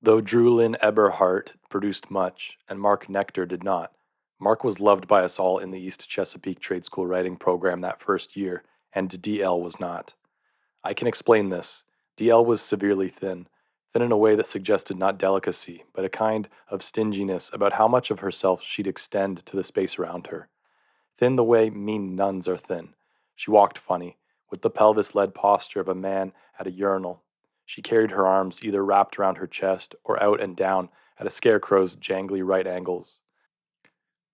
Though Drew Lynn Eberhardt produced much, and Mark Nectar did not, Mark was loved by us all in the East Chesapeake Trade School writing program that first year, and DL was not. I can explain this. DL was severely thin, thin in a way that suggested not delicacy, but a kind of stinginess about how much of herself she'd extend to the space around her. Thin the way mean nuns are thin. She walked funny, with the pelvis-led posture of a man at a urinal. She carried her arms either wrapped around her chest or out and down at a scarecrow's jangly right angles.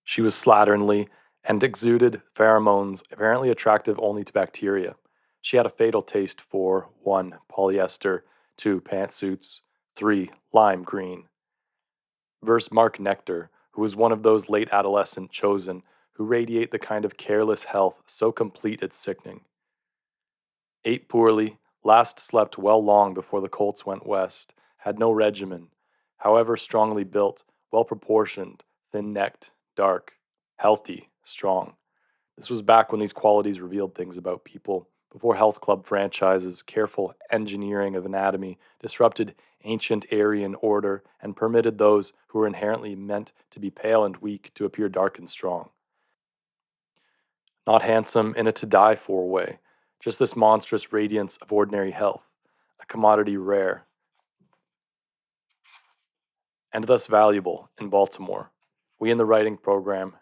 She was slatternly and exuded pheromones apparently attractive only to bacteria. She had a fatal taste for 1. Polyester, 2. Pantsuits, 3. Lime green. Verse Mark Nectar, who was one of those late adolescent chosen who radiate the kind of careless health so complete it's sickening. Ate poorly, last slept well long before the Colts went west, had no regimen, however strongly built, well proportioned, thin-necked, dark, healthy, strong. This was back when these qualities revealed things about people, before health club franchises, careful engineering of anatomy, disrupted ancient Aryan order and permitted those who were inherently meant to be pale and weak to appear dark and strong. Not handsome in a to-die-for way, just this monstrous radiance of ordinary health, a commodity rare, and thus valuable in Baltimore. We in the writing program,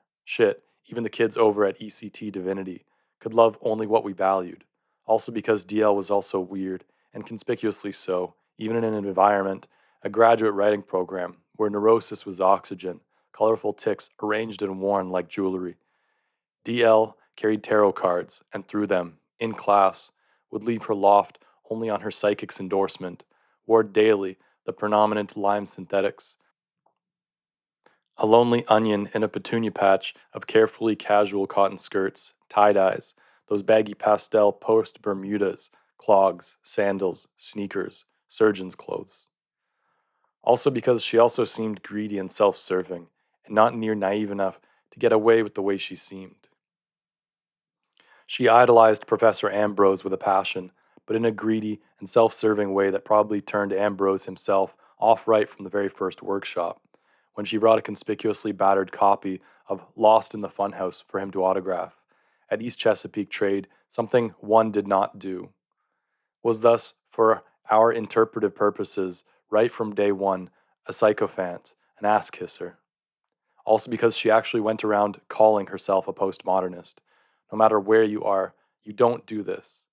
even the kids over at ECT Divinity, could love only what we valued, also because DL was also weird, and conspicuously so, even in an environment, a graduate writing program, where neurosis was oxygen, colorful ticks arranged and worn like jewelry. DL carried tarot cards, and through them, in class, would leave her loft only on her psychic's endorsement, wore daily the predominant lime synthetics, a lonely onion in a petunia patch of carefully casual cotton skirts, tie-dyes, those baggy pastel post Bermudas, clogs, sandals, sneakers, surgeon's clothes. Also because she also seemed greedy and self-serving, and not near naive enough to get away with the way she seemed. She idolized Professor Ambrose with a passion, but in a greedy and self-serving way that probably turned Ambrose himself off right from the very first workshop, when she brought a conspicuously battered copy of Lost in the Funhouse for him to autograph. At East Chesapeake Trade, something one did not do. Was thus, for our interpretive purposes, right from day one, a sycophant, an ass-kisser. Also because she actually went around calling herself a postmodernist. No matter where you are, you don't do this.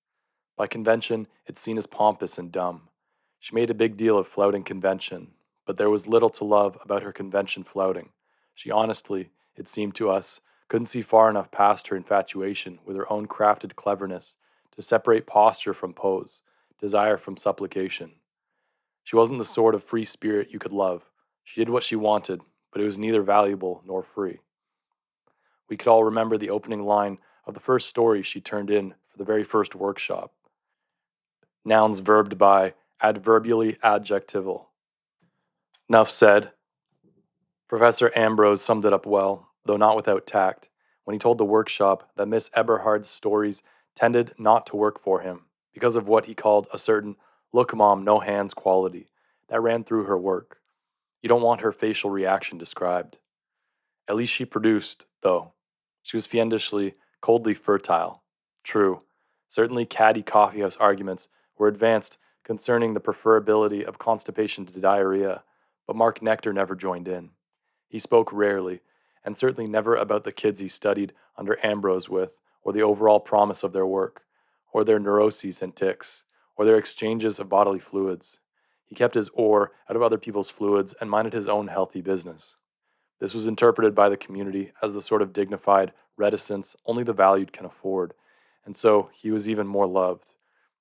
By convention, it's seen as pompous and dumb. She made a big deal of flouting convention, but there was little to love about her convention flouting. She honestly, it seemed to us, couldn't see far enough past her infatuation with her own crafted cleverness to separate posture from pose, desire from supplication. She wasn't the sort of free spirit you could love. She did what she wanted, but it was neither valuable nor free. We could all remember the opening line of the first story she turned in for the very first workshop. Nouns verbed by adverbially adjectival. Nuff said. Professor Ambrose summed it up well, though not without tact, when he told the workshop that Miss Eberhard's stories tended not to work for him because of what he called a certain look mom no hands quality that ran through her work. You don't want her facial reaction described. At least she produced, though. She was fiendishly, coldly fertile. True, certainly catty coffeehouse arguments were advanced concerning the preferability of constipation to diarrhea, but Mark Nectar never joined in. He spoke rarely, and certainly never about the kids he studied under Ambrose with, or the overall promise of their work, or their neuroses and tics, or their exchanges of bodily fluids. He kept his oar out of other people's fluids and minded his own healthy business. This was interpreted by the community as the sort of dignified reticence only the valued can afford, and so he was even more loved.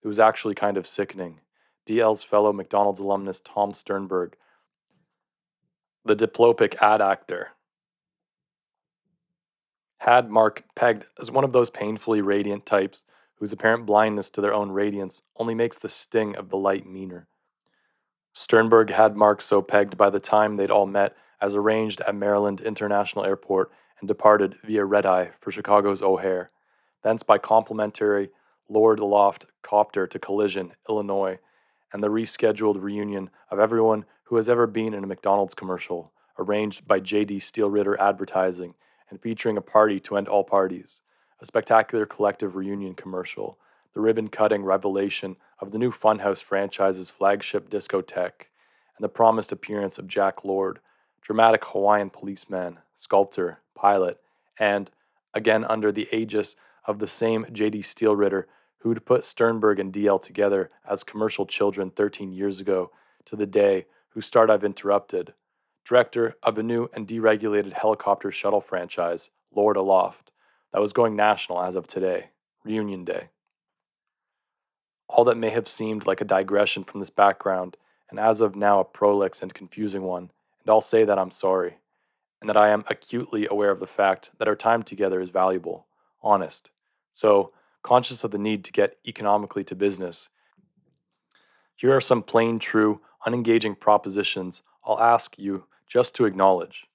It was actually kind of sickening. DL's fellow McDonald's alumnus Tom Sternberg, the diplopic ad actor, had Mark pegged as one of those painfully radiant types whose apparent blindness to their own radiance only makes the sting of the light meaner. Sternberg had Mark so pegged by the time they'd all met as arranged at Maryland International Airport and departed via red-eye for Chicago's O'Hare, thence by complimentary Lord Aloft copter to Collision, Illinois, and the rescheduled reunion of everyone who who has ever been in a McDonald's commercial, arranged by J.D. Steelritter Advertising and featuring a party to end all parties, a spectacular collective reunion commercial, the ribbon-cutting revelation of the new Funhouse franchise's flagship discotheque, and the promised appearance of Jack Lord, dramatic Hawaiian policeman, sculptor, pilot, and, again under the aegis of the same J.D. Steelritter who'd put Sternberg and DL together as commercial children 13 years ago to the day, whose start I've interrupted, director of a new and deregulated helicopter shuttle franchise, Lord Aloft, that was going national as of today, Reunion Day. All that may have seemed like a digression from this background, and as of now a prolix and confusing one, and I'll say that I'm sorry, and that I am acutely aware of the fact that our time together is valuable, honest. So, conscious of the need to get economically to business, here are some plain, true, unengaging propositions I'll ask you just to acknowledge.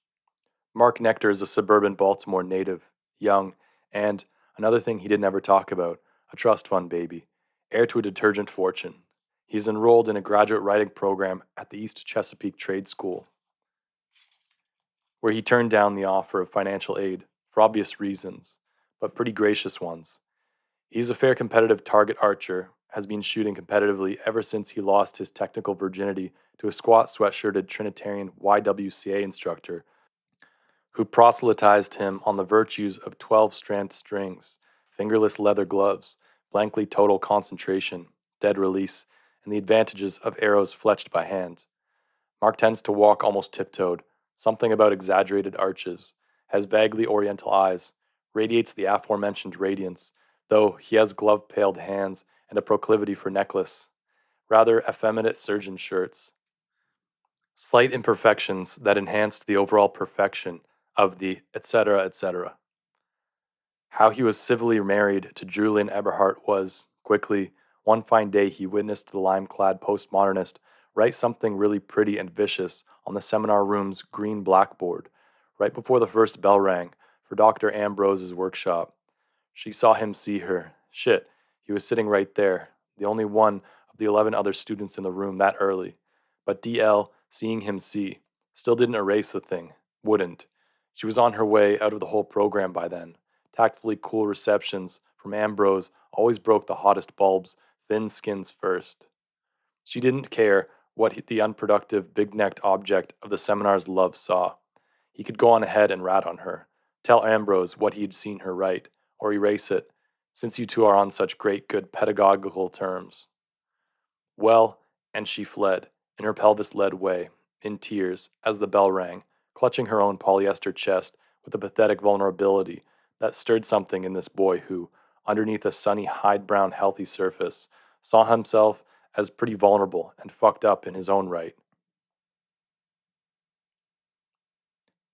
Mark Nectar is a suburban Baltimore native, young, and, another thing he didn't ever talk about, a trust fund baby, heir to a detergent fortune. He's enrolled in a graduate writing program at the East Chesapeake Trade School, where he turned down the offer of financial aid for obvious reasons, but pretty gracious ones. He's a fair competitive target archer, has been shooting competitively ever since he lost his technical virginity to a squat sweatshirted Trinitarian YWCA instructor who proselytized him on the virtues of 12-strand strings, fingerless leather gloves, blankly total concentration, dead release, and the advantages of arrows fletched by hand. Mark tends to walk almost tiptoed, something about exaggerated arches, has vaguely oriental eyes, radiates the aforementioned radiance, though he has glove-paled hands and a proclivity for necklace, rather effeminate surgeon shirts. Slight imperfections that enhanced the overall perfection of the etc. etc. How he was civilly married to Julian Eberhardt was, quickly, one fine day he witnessed the lime-clad postmodernist write something really pretty and vicious on the seminar room's green blackboard, right before the first bell rang for Dr. Ambrose's workshop. She saw him see her. Shit, he was sitting right there, the only one of the 11 other students in the room that early. But DL, seeing him see, still didn't erase the thing. Wouldn't. She was on her way out of the whole program by then. Tactfully cool receptions from Ambrose always broke the hottest bulbs, thin skins first. She didn't care what the unproductive, big-necked object of the seminar's love saw. He could go on ahead and rat on her, tell Ambrose what he'd seen her write, or erase it, since you two are on such great good pedagogical terms. Well, and she fled, in her pelvis-led way, in tears, as the bell rang, clutching her own polyester chest with a pathetic vulnerability that stirred something in this boy who, underneath a sunny hide-brown healthy surface, saw himself as pretty vulnerable and fucked up in his own right.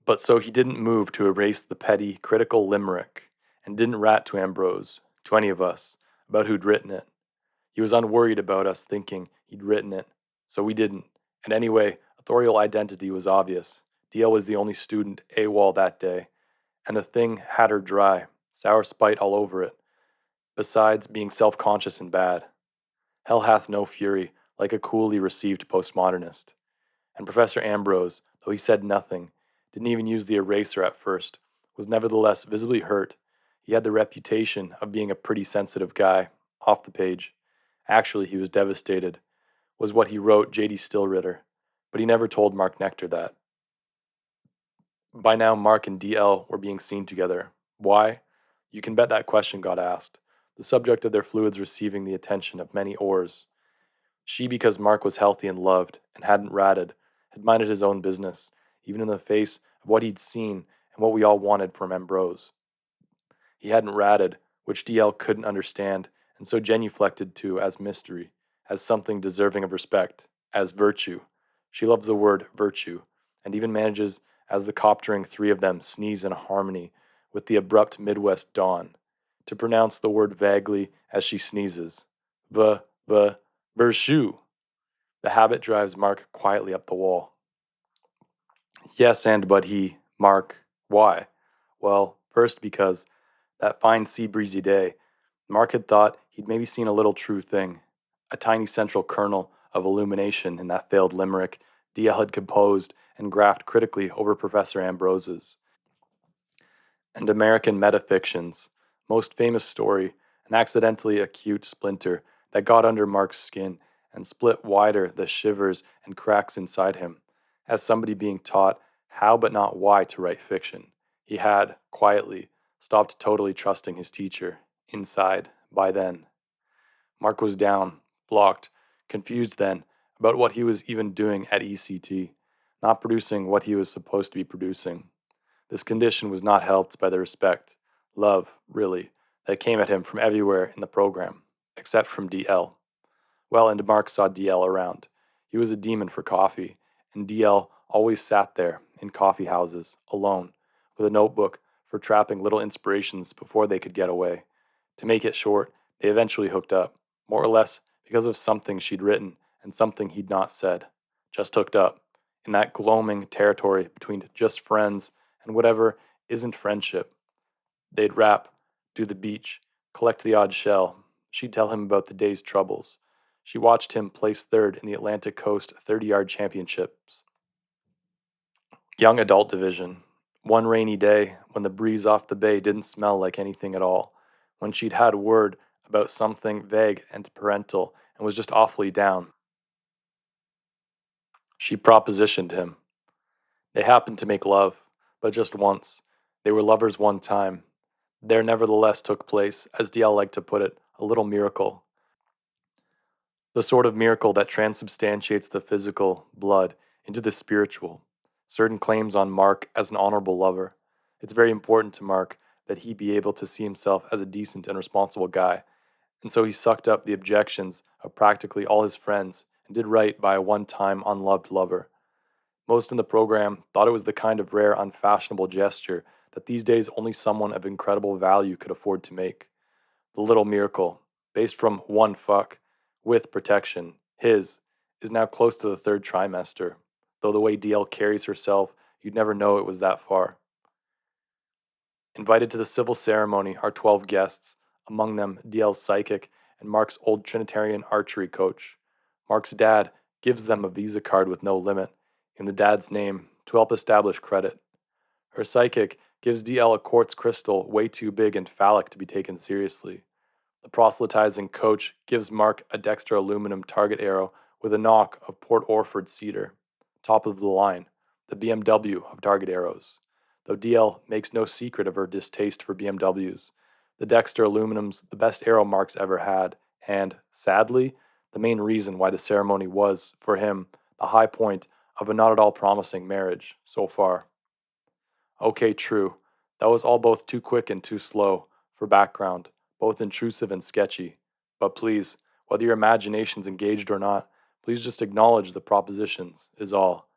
But so he didn't move to erase the petty, critical limerick, and didn't rat to Ambrose, to any of us, about who'd written it. He was unworried about us thinking he'd written it, so we didn't. And anyway, authorial identity was obvious. DL was the only student AWOL that day, and the thing had her dry, sour spite all over it, besides being self-conscious and bad. Hell hath no fury, like a coolly received postmodernist. And Professor Ambrose, though he said nothing, didn't even use the eraser at first, was nevertheless visibly hurt. He had the reputation of being a pretty sensitive guy, off the page. Actually, he was devastated, was what he wrote J.D. Steelritter, but he never told Mark Nectar that. By now, Mark and DL were being seen together. Why? You can bet that question got asked, the subject of their fluids receiving the attention of many oars. She because Mark was healthy and loved, and hadn't ratted, had minded his own business, even in the face of what he'd seen and what we all wanted from Ambrose. He hadn't ratted, which DL couldn't understand, and so genuflected to as mystery, as something deserving of respect, as virtue. She loves the word virtue, and even manages, as the coptering three of them sneeze in harmony with the abrupt Midwest dawn, to pronounce the word vaguely as she sneezes. Virtue. The habit drives Mark quietly up the wall. Yes, but Mark, why? Well, first because, that fine sea breezy day, Mark had thought he'd maybe seen a little true thing, a tiny central kernel of illumination in that failed limerick DL had composed and graphed critically over Professor Ambrose's. And American Metafiction's most famous story, an accidentally acute splinter that got under Mark's skin and split wider the shivers and cracks inside him, as somebody being taught how but not why to write fiction. He had, quietly, stopped totally trusting his teacher, inside, by then. Mark was down, blocked, confused then about what he was even doing at ECT, not producing what he was supposed to be producing. This condition was not helped by the respect, love, really, that came at him from everywhere in the program, except from DL. Well, and Mark saw DL around. He was a demon for coffee, and DL always sat there in coffee houses, alone, with a notebook for trapping little inspirations before they could get away. To make it short, they eventually hooked up, more or less because of something she'd written and something he'd not said. Just hooked up, in that gloaming territory between just friends and whatever isn't friendship. They'd rap, do the beach, collect the odd shell. She'd tell him about the day's troubles. She watched him place third in the Atlantic Coast 30-yard championships. Young adult division. One rainy day, when the breeze off the bay didn't smell like anything at all, when she'd had word about something vague and parental and was just awfully down. She propositioned him. They happened to make love, but just once. They were lovers one time. There nevertheless took place, as DL liked to put it, a little miracle. The sort of miracle that transubstantiates the physical, blood, into the spiritual. Certain claims on Mark as an honorable lover. It's very important to Mark that he be able to see himself as a decent and responsible guy, and so he sucked up the objections of practically all his friends and did right by a one-time unloved lover. Most in the program thought it was the kind of rare, unfashionable gesture that these days only someone of incredible value could afford to make. The little miracle, based from one fuck, with protection, his, is now close to the third trimester, though the way DL carries herself, you'd never know it was that far. Invited to the civil ceremony are 12 guests, among them DL's psychic and Mark's old Trinitarian archery coach. Mark's dad gives them a Visa card with no limit, in the dad's name, to help establish credit. Her psychic gives DL a quartz crystal way too big and phallic to be taken seriously. The proselytizing coach gives Mark a Dexter aluminum target arrow with a knock of Port Orford cedar, top of the line, the BMW of target arrows. Though DL makes no secret of her distaste for BMWs, the Dexter aluminum's the best arrow Mark's ever had, and, sadly, the main reason why the ceremony was, for him, the high point of a not at all promising marriage, so far. Okay, true. That was all both too quick and too slow, for background, both intrusive and sketchy. But please, whether your imagination's engaged or not, please just acknowledge the propositions, is all.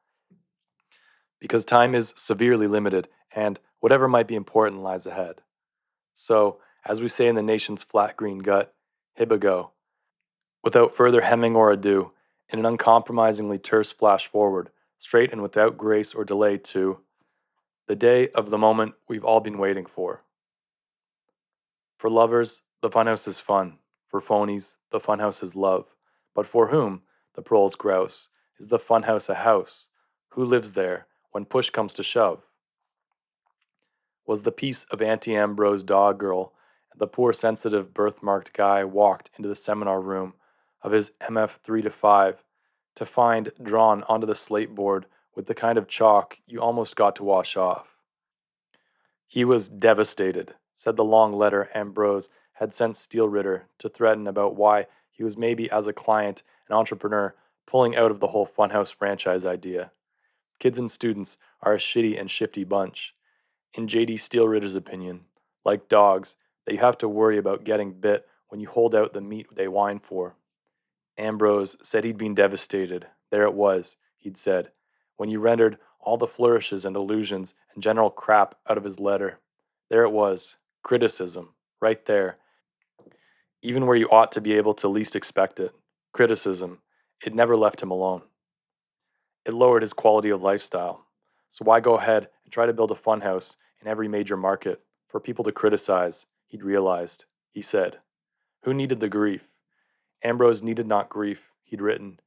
Because time is severely limited, and whatever might be important lies ahead. So, as we say in the nation's flat green gut, hibago. Without further hemming or ado, in an uncompromisingly terse flash forward, straight and without grace or delay to the day of the moment we've all been waiting for. For lovers, the funhouse is fun. For phonies, the funhouse is love. But for whom, the proles grouse, is the funhouse a house? Who lives there when push comes to shove? Was the piece of Auntie Ambrose dog girl, and the poor sensitive birthmarked guy walked into the seminar room of his MF 3 to 5 to find drawn onto the slate board with the kind of chalk you almost got to wash off. He was devastated, said the long letter Ambrose had sent Steelritter to threaten about why he was maybe as a client and entrepreneur pulling out of the whole Funhouse franchise idea. Kids and students are a shitty and shifty bunch. In J.D. Steelritter's opinion, like dogs, that you have to worry about getting bit when you hold out the meat they whine for. Ambrose said he'd been devastated. There it was, he'd said, when you rendered all the flourishes and allusions and general crap out of his letter. There it was, criticism, right there. Even where you ought to be able to least expect it. Criticism. It never left him alone. It lowered his quality of lifestyle. So why go ahead and try to build a funhouse in every major market for people to criticize, he'd realized, he said. Who needed the grief? Ambrose needed not grief, he'd written.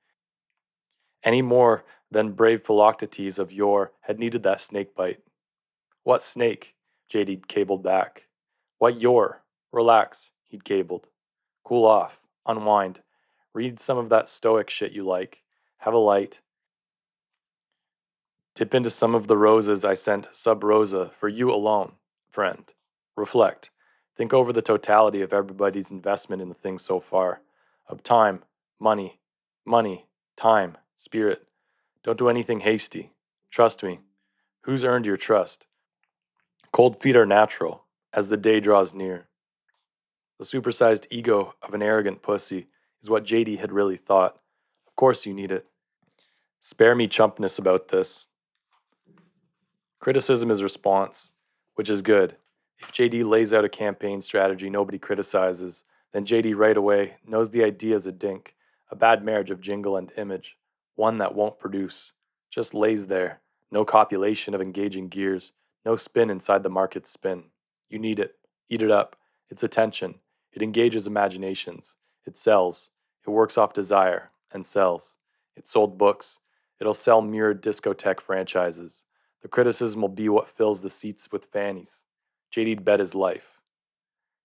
Any more than brave Philoctetes of yore had needed that snake bite. What snake? JD cabled back. What yore? Relax, he'd cabled. Cool off, unwind, read some of that stoic shit you like, have a light, dip into some of the roses I sent sub rosa for you alone, friend. Reflect. Think over the totality of everybody's investment in the thing so far. Of time, money, time, spirit. Don't do anything hasty. Trust me. Who's earned your trust? Cold feet are natural, as the day draws near. The supersized ego of an arrogant pussy is what JD had really thought. Of course you need it. Spare me chumpness about this. Criticism is response, which is good. If JD lays out a campaign strategy nobody criticizes, then JD right away knows the idea's a dink, a bad marriage of jingle and image, one that won't produce. Just lays there, no copulation of engaging gears, no spin inside the market's spin. You need it. Eat it up. It's attention. It engages imaginations. It sells. It works off desire and sells. It sold books. It'll sell mirrored discotheque franchises. The criticism will be what fills the seats with fannies. JD'd bet his life.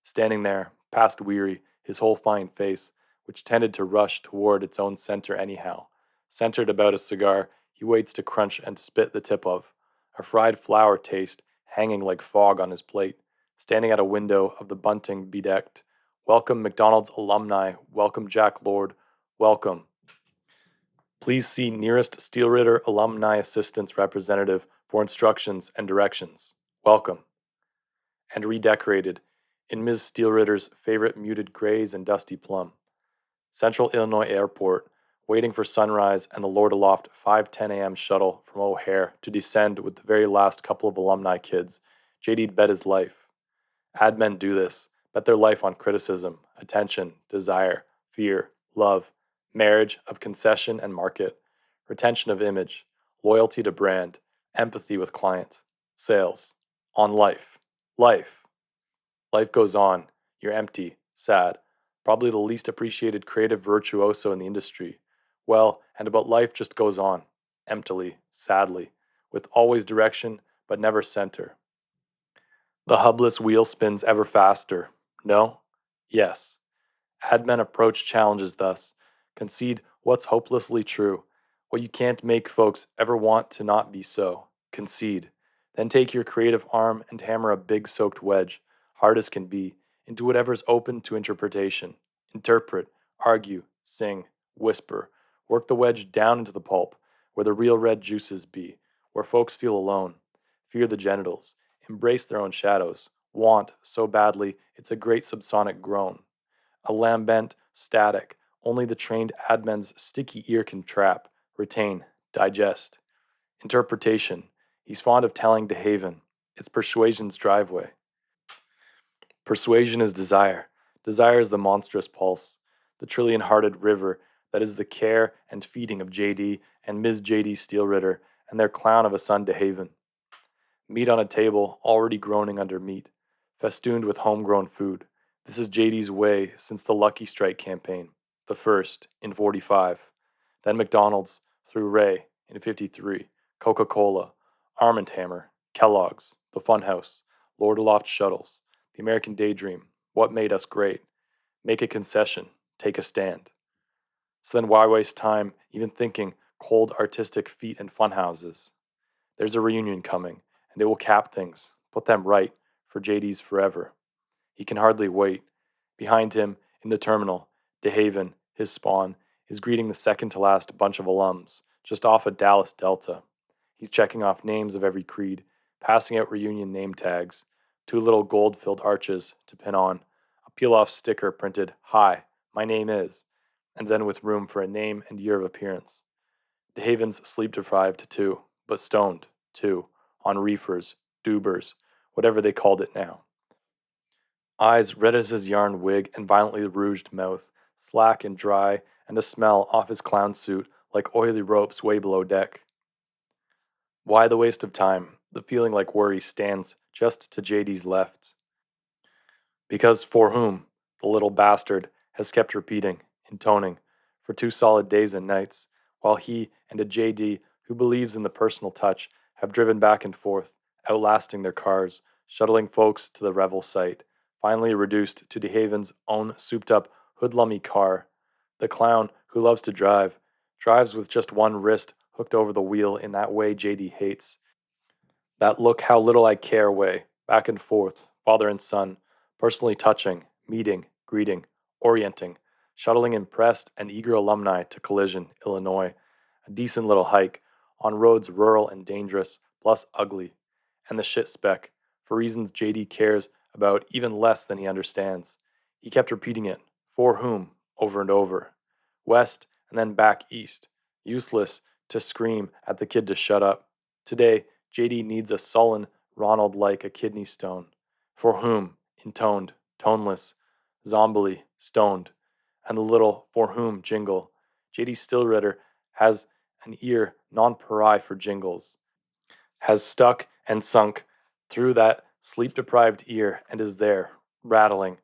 Standing there, past weary, his whole fine face, which tended to rush toward its own center anyhow, centered about a cigar he waits to crunch and spit the tip of, a fried flour taste hanging like fog on his plate, standing at a window of the bunting bedecked, welcome McDonald's alumni, welcome Jack Lord, welcome. Please see nearest Steelritter alumni assistance representative for instructions and directions. Welcome. And redecorated in Ms. Steelritter's favorite muted grays and dusty plum. Central Illinois Airport, waiting for sunrise and the Lord Aloft 5:10 a.m. shuttle from O'Hare to descend with the very last couple of alumni kids. JD'd bet his life. Ad men do this, bet their life on criticism, attention, desire, fear, love, marriage of concession and market, retention of image, loyalty to brand, empathy with client, sales, on life. Life. Life goes on. You're empty, sad, probably the least appreciated creative virtuoso in the industry. Well, and about life just goes on, emptily, sadly, with always direction but never center. The hubless wheel spins ever faster. No? Yes. Admen approach challenges thus. Concede what's hopelessly true, what you can't make folks ever want to not be so. Concede. Then take your creative arm and hammer a big soaked wedge, hard as can be, into whatever's open to interpretation. Interpret, argue, sing, whisper. Work the wedge down into the pulp, where the real red juices be, where folks feel alone, fear the genitals, embrace their own shadows, want so badly it's a great subsonic groan. A lambent, static, only the trained admen's sticky ear can trap, retain, digest. Interpretation. He's fond of telling DeHaven. It's persuasion's driveway. Persuasion is desire. Desire is the monstrous pulse, the trillion-hearted river that is the care and feeding of JD and Ms. JD Steelritter and their clown of a son DeHaven. Meat on a table, already groaning under meat, festooned with homegrown food. This is JD's way since the Lucky Strike campaign, the first in 45. Then McDonald's through Ray in 53, Coca-Cola, Arm & Hammer, Kellogg's, the Funhouse, Lord Aloft Shuttles, the American Daydream, What Made Us Great. Make a concession, take a stand. So then why waste time even thinking cold artistic feet and funhouses? There's a reunion coming, and it will cap things, put them right for JD's forever. He can hardly wait. Behind him, in the terminal, DeHaven, his spawn, is greeting the second to last bunch of alums, just off of Dallas Delta. He's checking off names of every creed, passing out reunion name tags, 2 little gold-filled arches to pin on, a peel-off sticker printed, "Hi, my name is," and then with room for a name and year of appearance. DeHaven's sleep-deprived, too, but stoned, too, on reefers, dubers, whatever they called it now. Eyes red as his yarn wig and violently rouged mouth, slack and dry, and a smell off his clown suit like oily ropes way below deck. Why the waste of time? The feeling like worry stands just to JD's left. Because for whom, the little bastard has kept repeating, intoning, for 2 solid days and nights, while he and a JD who believes in the personal touch have driven back and forth, outlasting their cars, shuttling folks to the revel site, finally reduced to DeHaven's own souped-up hoodlummy car. The clown, who loves to drive, drives with just one wrist hooked over the wheel in that way JD hates. That look how little I care way, back and forth, father and son, personally touching, meeting, greeting, orienting, shuttling impressed and eager alumni to Collision, Illinois, a decent little hike, on roads rural and dangerous, plus ugly, and the shit speck, for reasons JD cares about even less than he understands. He kept repeating it, for whom, over and over. West, and then back east, useless to scream at the kid to shut up. Today, JD needs a sullen Ronald like a kidney stone. For whom, intoned, toneless, zombily, stoned, and the little for whom jingle. JD Stillritter has an ear non-pari for jingles, has stuck and sunk through that sleep-deprived ear and is there, rattling,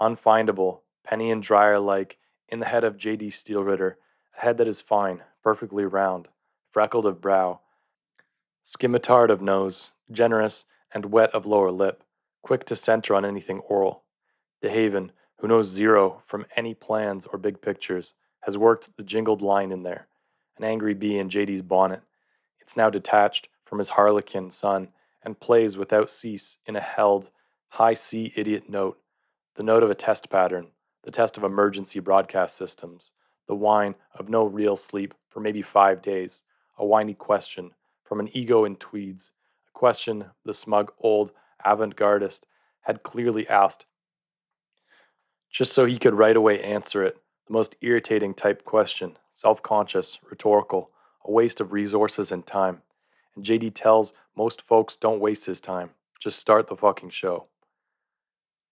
unfindable, penny and dryer like, in the head of J.D. Steelritter, a head that is fine, perfectly round, freckled of brow, scimitard of nose, generous and wet of lower lip, quick to center on anything oral. DeHaven, who knows zero from any plans or big pictures, has worked the jingled line in there. An angry bee in J.D.'s bonnet. It's now detached from his harlequin son and plays without cease in a held, high C idiot note, the note of a test pattern, the test of emergency broadcast systems, the whine of no real sleep for maybe 5 days, a whiny question from an ego in tweeds, a question the smug old avant-gardist had clearly asked just so he could right away answer it, the most irritating type question, self-conscious, rhetorical, a waste of resources and time. And JD tells most folks don't waste his time, just start the fucking show.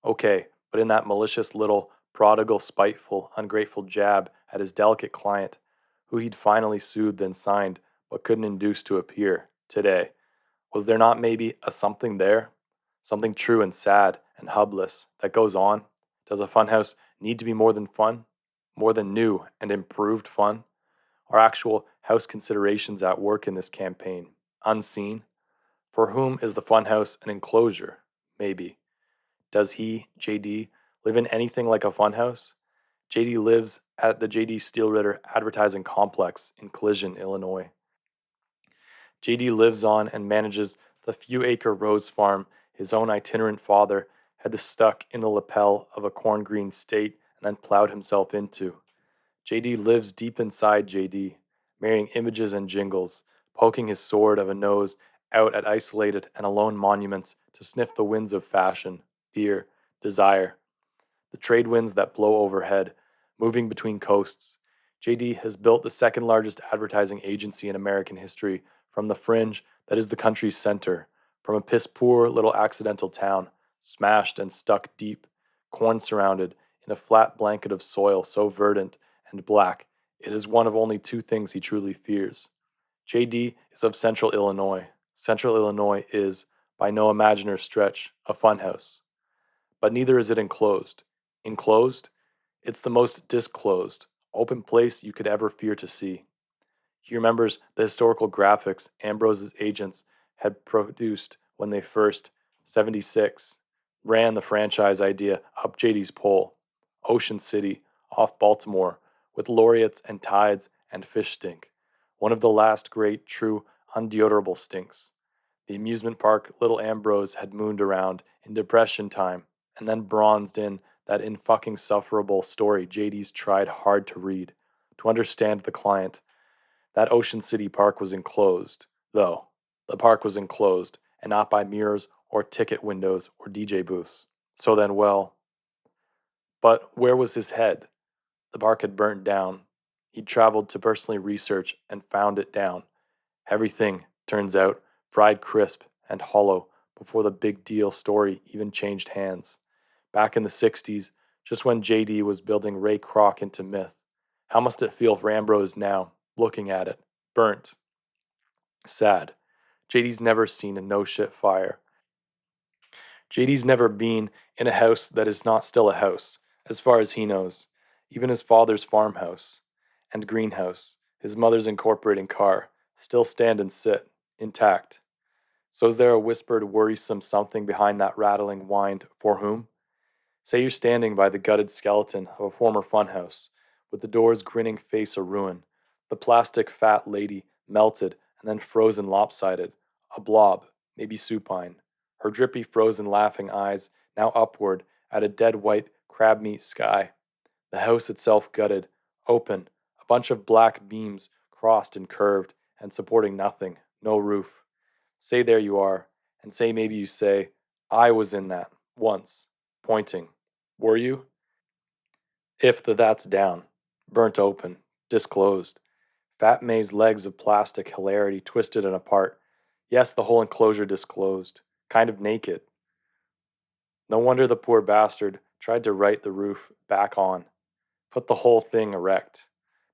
Okay, but in that malicious little, prodigal, spiteful, ungrateful jab at his delicate client, who he'd finally soothed and signed but couldn't induce to appear, today, was there not maybe a something there? Something true and sad and hubless that goes on? Does a funhouse need to be more than fun? More than new and improved fun? Are actual house considerations at work in this campaign? Unseen? For whom is the funhouse an enclosure? Maybe. Does he, JD, live in anything like a funhouse? JD lives at the JD Steelritter Advertising Complex in Collision, Illinois. JD lives on and manages the few-acre rose farm his own itinerant father had stuck in the lapel of a corn-green state and then plowed himself into. JD lives deep inside JD, marrying images and jingles, poking his sword of a nose out at isolated and alone monuments to sniff the winds of fashion, fear, desire, the trade winds that blow overhead, moving between coasts. JD has built the second largest advertising agency in American history from the fringe that is the country's center, from a piss-poor little accidental town, smashed and stuck deep, corn-surrounded, in a flat blanket of soil so verdant and black it is one of only two things he truly fears. JD is of Central Illinois. Central Illinois is, by no imaginer stretch, a funhouse. But neither is it enclosed. Enclosed? It's the most disclosed, open place you could ever fear to see. He remembers the historical graphics Ambrose's agents had produced when they first, 76, ran the franchise idea up JD's pole. Ocean City, off Baltimore, with laureates and tides and fish stink. One of the last great, true, undeodorable stinks. The amusement park little Ambrose had mooned around in Depression time and then bronzed in that in-fucking sufferable story JD's tried hard to read, to understand the client. That Ocean City park was enclosed, though. The park was enclosed, and not by mirrors or ticket windows or DJ booths. So then, well... But where was his head? The park had burnt down. He'd traveled to personally research and found it down. Everything, turns out, fried crisp and hollow before the big deal story even changed hands. Back in the 60s, just when JD was building Ray Kroc into myth. How must it feel for Ambrose now, looking at it, burnt? Sad. JD's never seen a no-shit fire. JD's never been in a house that is not still a house, as far as he knows. Even his father's farmhouse and greenhouse, His mother's incorporating car, still stand and sit, intact. So is there a whispered, worrisome something behind that rattling wind for whom? Say you're standing by the gutted skeleton of a former funhouse, with the door's grinning face a ruin, the plastic fat lady melted and then frozen lopsided, a blob, maybe supine, her drippy frozen laughing eyes now upward at a dead white crab meat sky, the house itself gutted, open, a bunch of black beams crossed and curved and supporting nothing, no roof. Say there you are, and say maybe you say, I was in that, once, pointing. Were you? If the that's down, burnt open, disclosed. Fat May's legs of plastic hilarity twisted and apart. Yes, the whole enclosure disclosed, kind of naked. No wonder the poor bastard tried to right the roof back on, put the whole thing erect.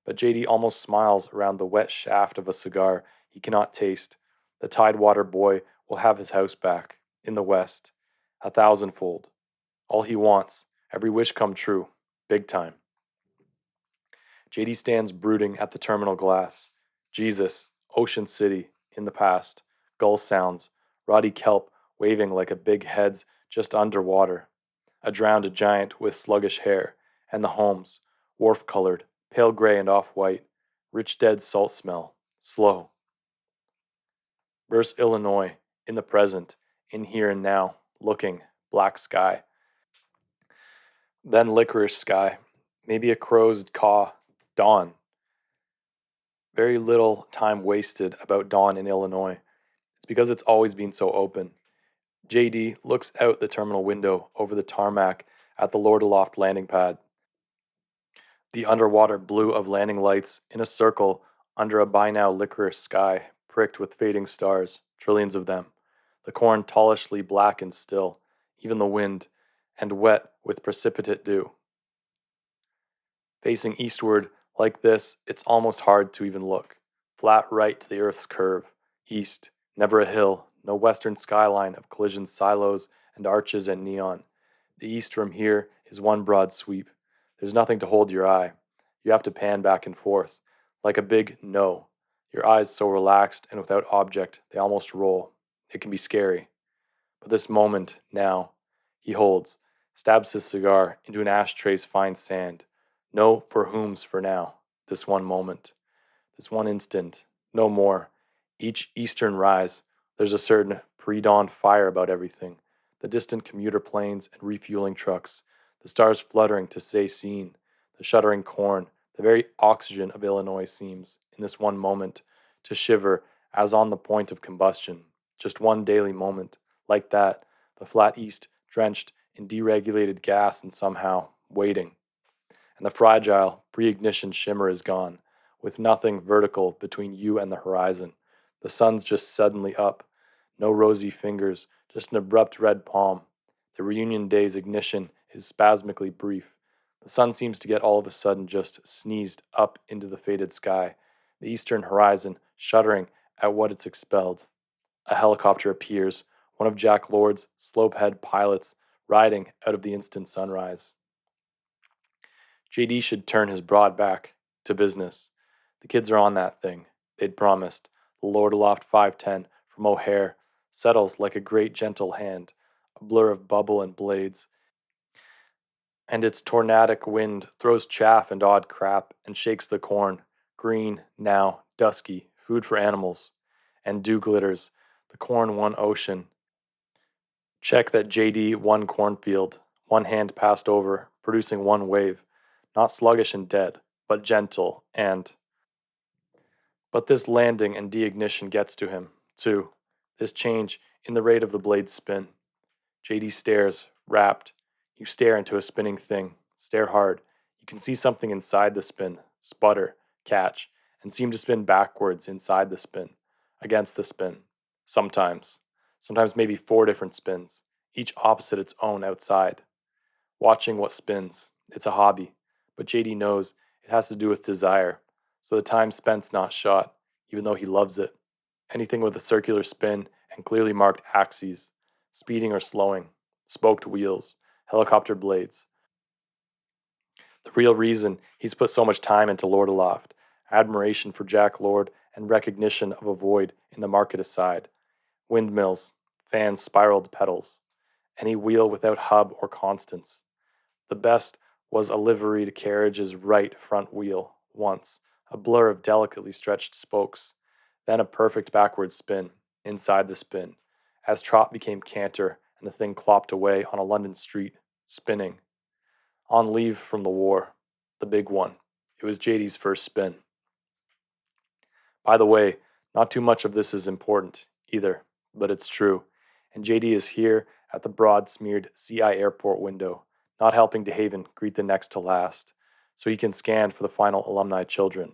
But JD almost smiles around the wet shaft of a cigar he cannot taste. The Tidewater boy will have his house back, in the West, 1,000-fold. All he wants, every wish come true, big time. JD stands brooding at the terminal glass. Jesus, Ocean City, in the past, gull sounds, ruddy kelp waving like a big head's just underwater. A drowned giant with sluggish hair, and the homes, wharf-colored, pale gray and off-white, rich dead salt smell, slow. Verse Illinois, in the present, in here and now, looking, black sky. Then licorice sky, maybe a crow's caw, dawn. Very little time wasted about dawn in Illinois. It's because it's always been so open. JD looks out the terminal window over the tarmac at the Lord Aloft landing pad. The underwater blue of landing lights in a circle under a by now licorice sky pricked with fading stars, trillions of them. The corn tallishly black and still, even the wind, and wet with precipitate dew. Facing eastward like this, it's almost hard to even look. Flat right to the earth's curve. East, never a hill, no western skyline of collision silos and arches and neon. The east from here is one broad sweep. There's nothing to hold your eye. You have to pan back and forth, like a big no. Your eyes so relaxed and without object, they almost roll. It can be scary. But this moment, now, he holds, stabs his cigar into an ashtray's fine sand. No for whom's for now, this one moment, this one instant, no more. Each eastern rise, there's a certain pre-dawn fire about everything. The distant commuter planes and refueling trucks, the stars fluttering to stay seen, the shuddering corn, the very oxygen of Illinois seems, in this one moment, to shiver as on the point of combustion. Just one daily moment, like that, the flat east drenched in deregulated gas and somehow waiting. And the fragile pre-ignition shimmer is gone, with nothing vertical between you and the horizon. The sun's just suddenly up. No rosy fingers, just an abrupt red palm. The reunion day's ignition is spasmically brief. The sun seems to get all of a sudden just sneezed up into the faded sky, the eastern horizon shuddering at what it's expelled. A helicopter appears, one of Jack Lord's slope-head pilots riding out of the instant sunrise. JD should turn his broad back to business. The kids are on that thing, they'd promised. The Lord Aloft 510 from O'Hare settles like a great gentle hand, a blur of bubble and blades, and its tornadic wind throws chaff and odd crap and shakes the corn, green, now, dusky, food for animals, and dew glitters, the corn one ocean. Check that JD one cornfield, one hand passed over, producing one wave, not sluggish and dead, but gentle and... But this landing and deignition gets to him, too, this change in the rate of the blade's spin. JD stares, rapt. You stare into a spinning thing, stare hard. You can see something inside the spin, sputter, catch, and seem to spin backwards inside the spin, against the spin. Sometimes maybe 4 different spins, each opposite its own outside. Watching what spins, it's a hobby, but JD knows it has to do with desire, so the time spent's not shot, even though he loves it. Anything with a circular spin and clearly marked axes, speeding or slowing, spoked wheels, helicopter blades. The real reason he's put so much time into Lord Aloft, admiration for Jack Lord, and recognition of a void in the market aside. Windmills, fans spiraled pedals, any wheel without hub or constants. The best was a liveried carriage's right front wheel, once, a blur of delicately stretched spokes, then a perfect backward spin, inside the spin, as trot became canter and the thing clopped away on a London street, spinning. On leave from the war, the big one. It was JD's first spin. By the way, not too much of this is important, either, but it's true, and JD is here at the broad-smeared CI airport window, not helping DeHaven greet the next to last, so he can scan for the final alumni children.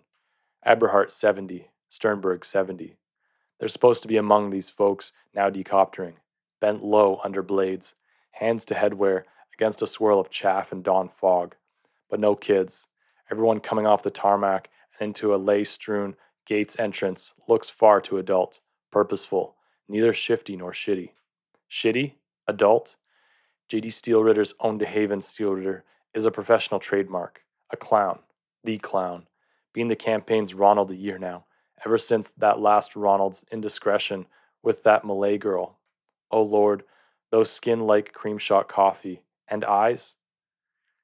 Eberhardt 70, Sternberg 70. They're supposed to be among these folks now decoptering, bent low under blades, hands to headwear against a swirl of chaff and dawn fog. But no kids. Everyone coming off the tarmac and into a lay-strewn gates entrance looks far too adult, purposeful, neither shifty nor shitty. Shitty? Adult? J.D. Steelritter's own DeHaven Steelritter is a professional trademark, a clown, the clown, being the campaign's Ronald a year now, ever since that last Ronald's indiscretion with that Malay girl. Oh Lord, those skin-like cream-shot coffee, and eyes?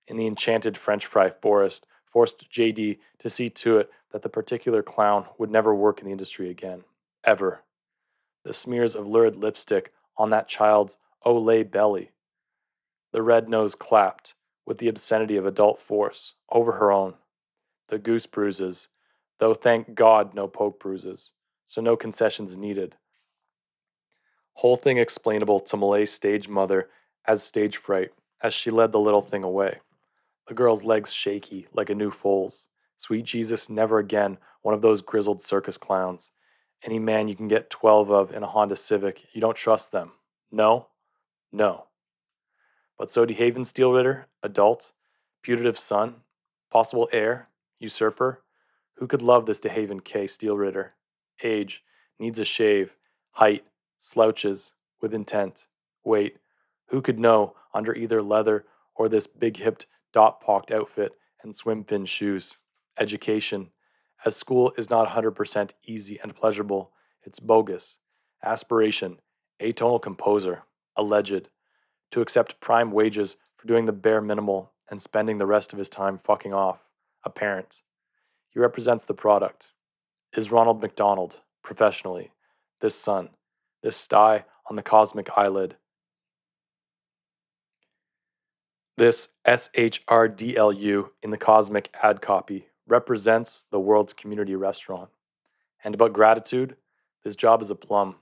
In the enchanted French fry forest, forced J.D. to see to it that the particular clown would never work in the industry again. Ever. The smears of lurid lipstick on that child's Olay belly. The red nose clapped, with the obscenity of adult force, over her own. The goose bruises, though thank God no poke bruises, so no concessions needed. Whole thing explainable to Malay's stage mother as stage fright, as she led the little thing away. The girl's legs shaky like a new foal's. Sweet Jesus, never again one of those grizzled circus clowns. Any man you can get 12 of in a Honda Civic, you don't trust them. No? No. But so DeHaven Steelritter, adult, putative son, possible heir, usurper, who could love this DeHaven K. Steelritter? Age, needs a shave, height, slouches, with intent. Weight, who could know under either leather or this big-hipped, dot-pocked outfit and swim-fin shoes? Education, as school is not 100% easy and pleasurable, it's bogus. Aspiration, atonal composer, alleged. To accept prime wages for doing the bare minimal and spending the rest of his time fucking off. A parent. He represents the product. Is Ronald McDonald, professionally, this son, this sty on the cosmic eyelid. This SHRDLU in the cosmic ad copy represents the world's community restaurant. And about gratitude, this job is a plum.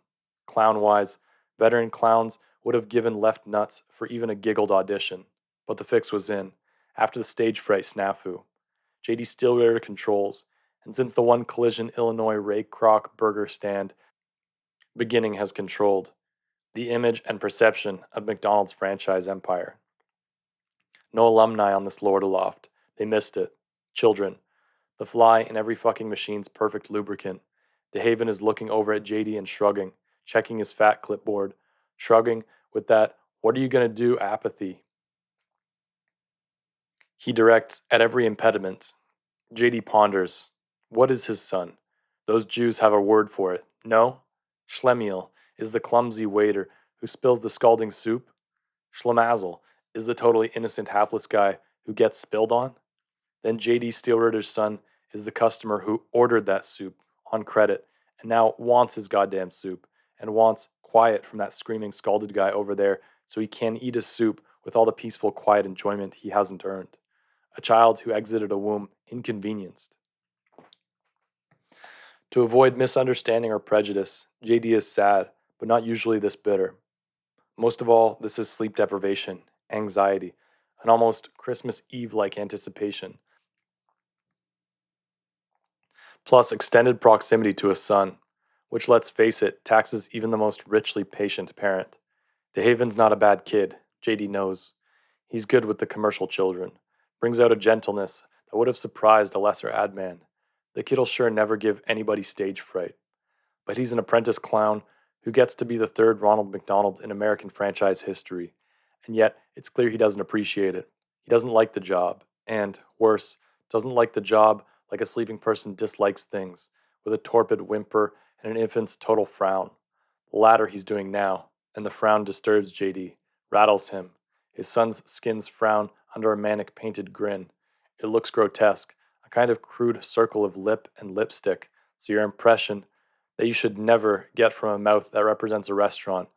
Clown-wise, veteran clowns would have given left nuts for even a giggled audition, but the fix was in, after the stage fright snafu. J.D. Steelritter controls, and since the one collision Illinois Ray Kroc burger stand beginning has controlled, the image and perception of McDonald's franchise empire. No alumni on this Lord aloft. They missed it. Children. The fly in every fucking machine's perfect lubricant. DeHaven is looking over at JD and shrugging, checking his fat clipboard, shrugging with that, what are you going to do, apathy. He directs at every impediment. JD ponders. What is his son? Those Jews have a word for it. No? Schlemiel is the clumsy waiter who spills the scalding soup. Schlemazel is the totally innocent hapless guy who gets spilled on. Then J.D. Steelritter's son is the customer who ordered that soup on credit and now wants his goddamn soup and wants quiet from that screaming scalded guy over there so he can eat his soup with all the peaceful quiet enjoyment he hasn't earned. A child who exited a womb inconvenienced. To avoid misunderstanding or prejudice, J.D. is sad, but not usually this bitter. Most of all, this is sleep deprivation, anxiety, an almost Christmas Eve-like anticipation, plus extended proximity to a son, which, let's face it, taxes even the most richly patient parent. DeHaven's not a bad kid, J.D. knows. He's good with the commercial children, brings out a gentleness that would have surprised a lesser ad man. The kid'll sure never give anybody stage fright. But he's an apprentice clown who gets to be the third Ronald McDonald in American franchise history, and yet it's clear he doesn't appreciate it. He doesn't like the job, and, worse, doesn't like the job like a sleeping person dislikes things, with a torpid whimper and an infant's total frown. The latter he's doing now, and the frown disturbs JD, rattles him. His son's skins frown under a manic painted grin. It looks grotesque, a kind of crude circle of lip and lipstick, so your impression that you should never get from a mouth that represents a restaurant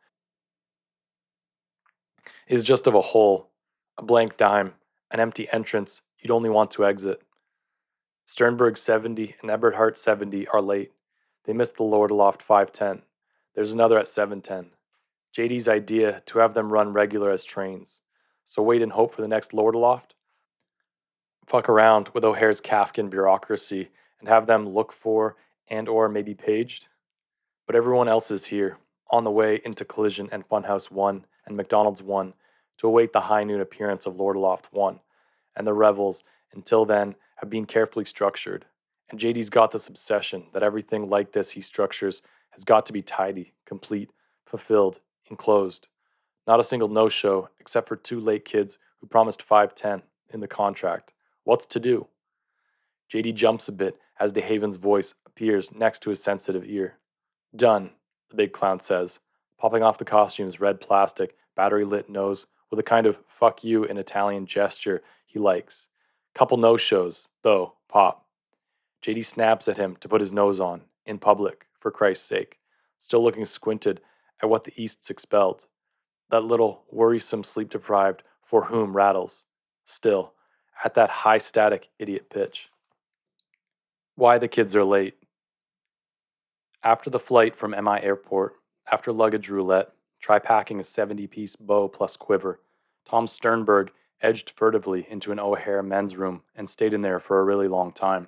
is just of a hole, a blank dime, an empty entrance you'd only want to exit. Sternberg 70 and Eberhardt 70 are late. They missed the Lord Aloft 510. There's another at 710. JD's idea to have them run regular as trains. So wait and hope for the next Lord Aloft? Fuck around with O'Hare's Kafkan bureaucracy and have them look for and or maybe paged? But everyone else is here, on the way into Collision and Funhouse 1 and McDonald's 1 to await the high noon appearance of Lord Aloft 1, and the revels, until then, have been carefully structured. And JD's got this obsession that everything like this he structures has got to be tidy, complete, fulfilled, enclosed. Not a single no-show, except for 2 late kids who promised 510 in the contract. What's to do? JD jumps a bit as DeHaven's voice appears next to his sensitive ear. Done, the big clown says, popping off the costume's red plastic, battery-lit nose with a kind of fuck you in Italian gesture he likes. Couple no-shows, though, Pop. JD snaps at him to put his nose on, in public, for Christ's sake, still looking squinted at what the East's expelled. That little, worrisome sleep-deprived for whom rattles, still, at that high-static idiot pitch. Why the kids are late. After the flight from MI Airport, after luggage roulette, try packing a 70-piece bow plus quiver, Tom Sternberg edged furtively into an O'Hare men's room and stayed in there for a really long time.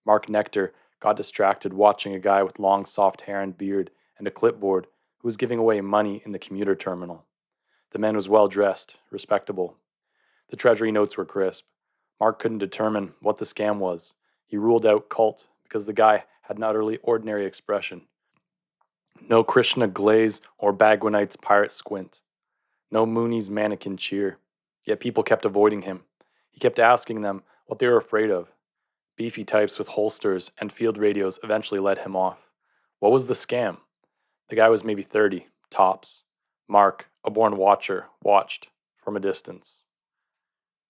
Mark Nectar got distracted watching a guy with long soft hair and beard and a clipboard who was giving away money in the commuter terminal. The man was well dressed, respectable. The treasury notes were crisp. Mark couldn't determine what the scam was. He ruled out cult because the guy had an utterly ordinary expression. No Krishna glaze or Bagwanite's pirate squint. No Mooney's mannequin cheer. Yet people kept avoiding him. He kept asking them what they were afraid of. Beefy types with holsters and field radios eventually led him off. What was the scam? The guy was maybe 30, tops. Mark, a born watcher, watched from a distance.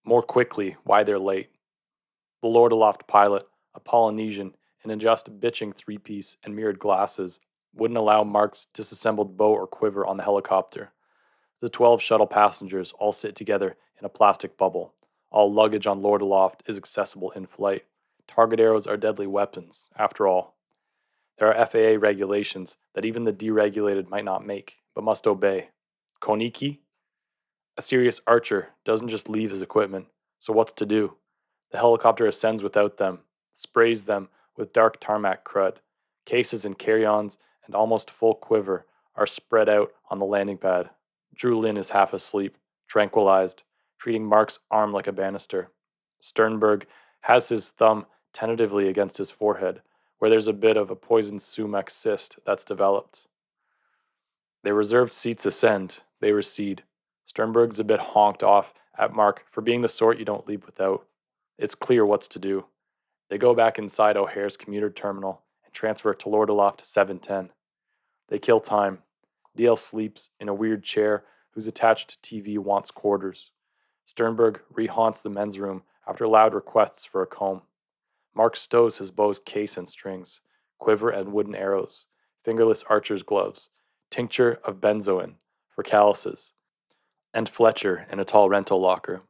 More quickly, why they're late. The Lord Aloft pilot, a Polynesian in a just bitching 3-piece and mirrored glasses, wouldn't allow Mark's disassembled bow or quiver on the helicopter. The 12 shuttle passengers all sit together in a plastic bubble. All luggage on Lord Aloft is accessible in flight. Target arrows are deadly weapons, after all. There are FAA regulations that even the deregulated might not make, but must obey. Koniki? A serious archer doesn't just leave his equipment, so what's to do? The helicopter ascends without them, sprays them with dark tarmac crud. Cases and carry-ons and almost full quiver are spread out on the landing pad. Linn is half asleep, tranquilized, treating Mark's arm like a banister. Sternberg has his thumb tentatively against his forehead, where there's a bit of a poisoned sumac cyst that's developed. They reserved seats ascend, they recede. Sternberg's a bit honked off at Mark for being the sort you don't leave without. It's clear what's to do. They go back inside O'Hare's commuter terminal and transfer to Lord Aloft 710. They kill time. DL sleeps in a weird chair whose attached TV wants quarters. Sternberg rehaunts the men's room after loud requests for a comb. Mark stows his bow's case and strings, quiver and wooden arrows, fingerless archer's gloves, tincture of benzoin for calluses, and Fletcher in a tall rental locker.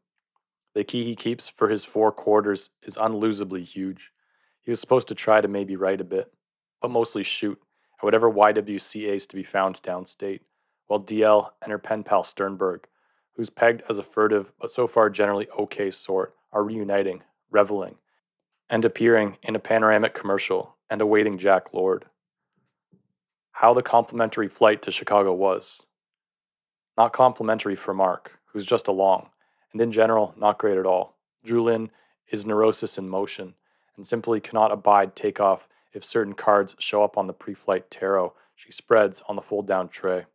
The key he keeps for his 4 quarters is unlosably huge. He was supposed to try to maybe write a bit, but mostly shoot at whatever YWCA is to be found downstate, while DL and her pen pal Sternberg, who's pegged as a furtive but so far generally okay sort, are reuniting, reveling, and appearing in a panoramic commercial and awaiting Jack Lord. How the complimentary flight to Chicago was. Not complimentary for Mark, who's just along, and in general, not great at all. Linn is neurosis in motion, and simply cannot abide takeoff if certain cards show up on the pre-flight tarot she spreads on the fold-down tray.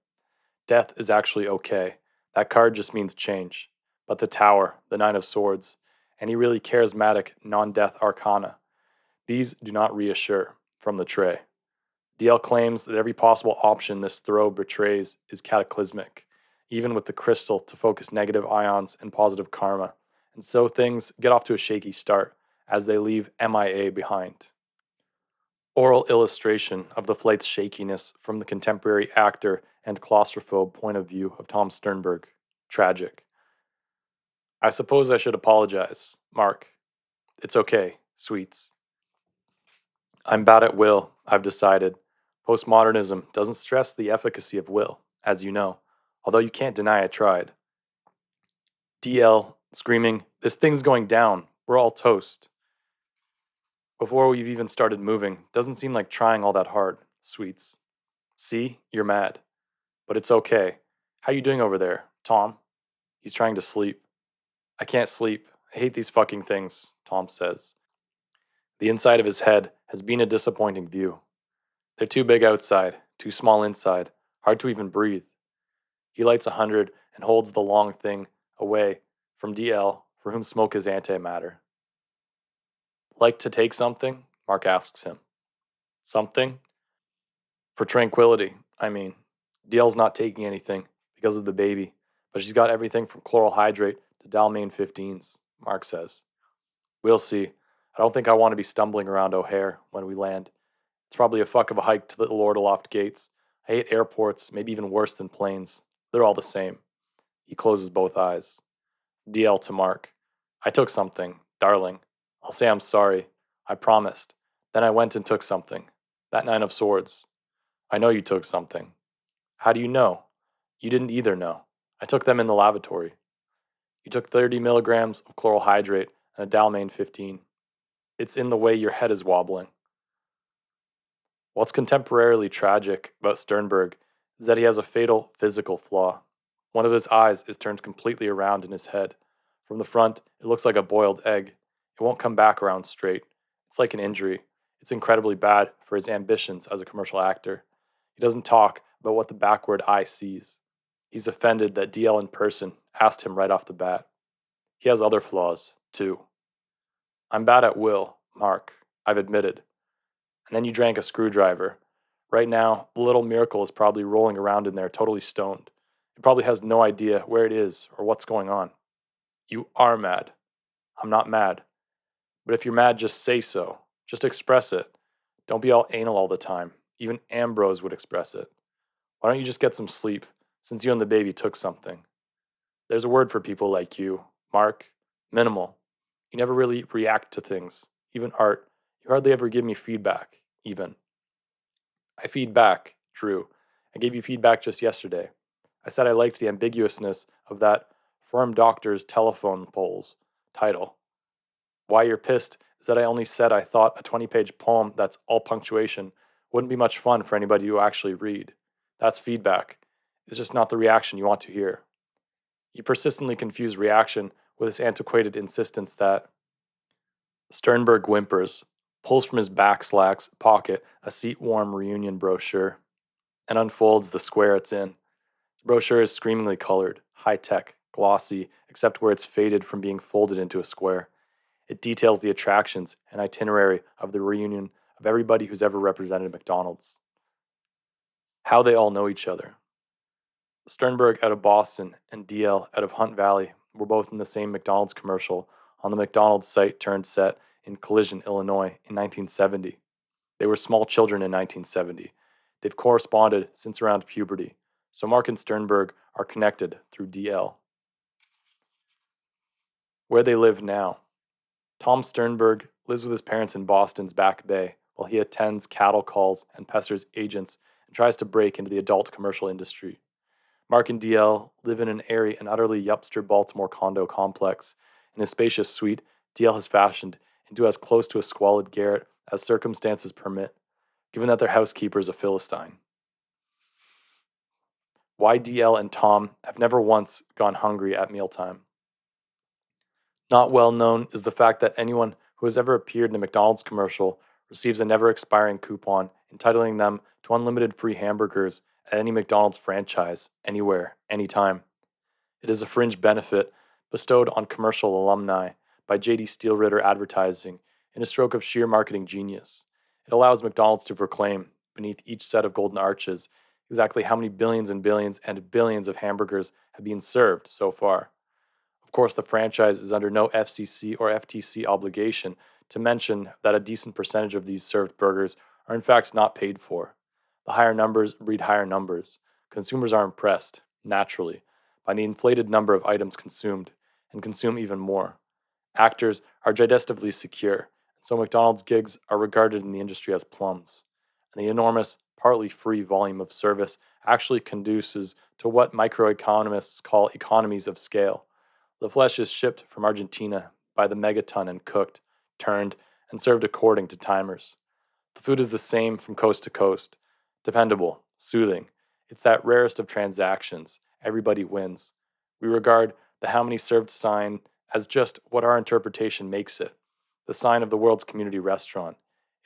Death is actually okay. That card just means change. But the Tower, the 9 of Swords, any really charismatic non-death arcana, These do not reassure from the tray. DL claims that every possible option this throw betrays is cataclysmic, even with the crystal to focus negative ions and positive karma, and so things get off to a shaky start as they leave MIA behind. Oral illustration of the flight's shakiness from the contemporary actor and claustrophobe point of view of Tom Sternberg. Tragic. I suppose I should apologize, Mark. It's okay, sweets. I'm bad at will, I've decided. Postmodernism doesn't stress the efficacy of will, as you know, although you can't deny I tried. DL, screaming, "This thing's going down. We're all toast." Before we've even started moving, doesn't seem like trying all that hard, sweets. See, you're mad. But it's okay. How you doing over there, Tom? He's trying to sleep. I can't sleep. I hate these fucking things, Tom says. The inside of his head has been a disappointing view. They're too big outside, too small inside, hard to even breathe. He lights 100 and holds the long thing away from DL, for whom smoke is antimatter. Like to take something? Mark asks him. Something? For tranquility, I mean. DL's not taking anything because of the baby, but she's got everything from chloral hydrate to Dalmane 15s, Mark says. We'll see. I don't think I want to be stumbling around O'Hare when we land. It's probably a fuck of a hike to the Lord-aloft gates. I hate airports, maybe even worse than planes. They're all the same. He closes both eyes. DL to Mark. I took something, darling. I'll say I'm sorry. I promised. Then I went and took something. That 9 of swords. I know you took something. How do you know? You didn't either know. I took them in the lavatory. You took 30 milligrams of chloral hydrate and a Dalmane 15. It's in the way your head is wobbling. What's contemporarily tragic about Sternberg is that he has a fatal physical flaw. One of his eyes is turned completely around in his head. From the front, it looks like a boiled egg. It won't come back around straight. It's like an injury. It's incredibly bad for his ambitions as a commercial actor. He doesn't talk about what the backward eye sees. He's offended that DL in person asked him right off the bat. He has other flaws, too. I'm bad at will, Mark, I've admitted. And then you drank a screwdriver. Right now, the little miracle is probably rolling around in there totally stoned. It probably has no idea where it is or what's going on. You are mad. I'm not mad. But if you're mad, just say so. Just express it. Don't be all anal all the time. Even Ambrose would express it. Why don't you just get some sleep, since you and the baby took something? There's a word for people like you, Mark. Minimal. You never really react to things, even art. You hardly ever give me feedback, even. I feed back, Drew. I gave you feedback just yesterday. I said I liked the ambiguousness of that firm doctor's telephone polls title. Why you're pissed is that I only said I thought a 20-page poem that's all punctuation wouldn't be much fun for anybody to actually read. That's feedback. It's just not the reaction you want to hear. You persistently confuse reaction with this antiquated insistence that Sternberg whimpers, pulls from his back slacks pocket a seat-warm reunion brochure, and unfolds the square it's in. The brochure is screamingly colored, high-tech, glossy, except where it's faded from being folded into a square. It details the attractions and itinerary of the reunion of everybody who's ever represented McDonald's. How they all know each other. Sternberg out of Boston and DL out of Hunt Valley were both in the same McDonald's commercial on the McDonald's site turned set in Collision, Illinois in 1970. They were small children in 1970. They've corresponded since around puberty, so Mark and Sternberg are connected through DL. Where they live now. Tom Sternberg lives with his parents in Boston's Back Bay while he attends cattle calls and pesters agents and tries to break into the adult commercial industry. Mark and DL live in an airy and utterly yupster Baltimore condo complex. In a spacious suite, DL has fashioned into as close to a squalid garret as circumstances permit, given that their housekeeper is a Philistine. Why DL and Tom have never once gone hungry at mealtime. Not well known is the fact that anyone who has ever appeared in a McDonald's commercial receives a never-expiring coupon entitling them to unlimited free hamburgers at any McDonald's franchise, anywhere, anytime. It is a fringe benefit bestowed on commercial alumni by J.D. Steelritter Advertising in a stroke of sheer marketing genius. It allows McDonald's to proclaim, beneath each set of golden arches, exactly how many billions and billions and billions of hamburgers have been served so far. Of course, the franchise is under no FCC or FTC obligation to mention that a decent percentage of these served burgers are in fact not paid for. The higher numbers breed higher numbers. Consumers are impressed, naturally, by the inflated number of items consumed, and consume even more. Actors are digestively secure, and so McDonald's gigs are regarded in the industry as plums. And the enormous, partly free volume of service actually conduces to what microeconomists call economies of scale. The flesh is shipped from Argentina by the megaton and cooked, turned, and served according to timers. The food is the same from coast to coast, dependable, soothing. It's that rarest of transactions. Everybody wins. We regard the how many served sign as just what our interpretation makes it, the sign of the world's community restaurant.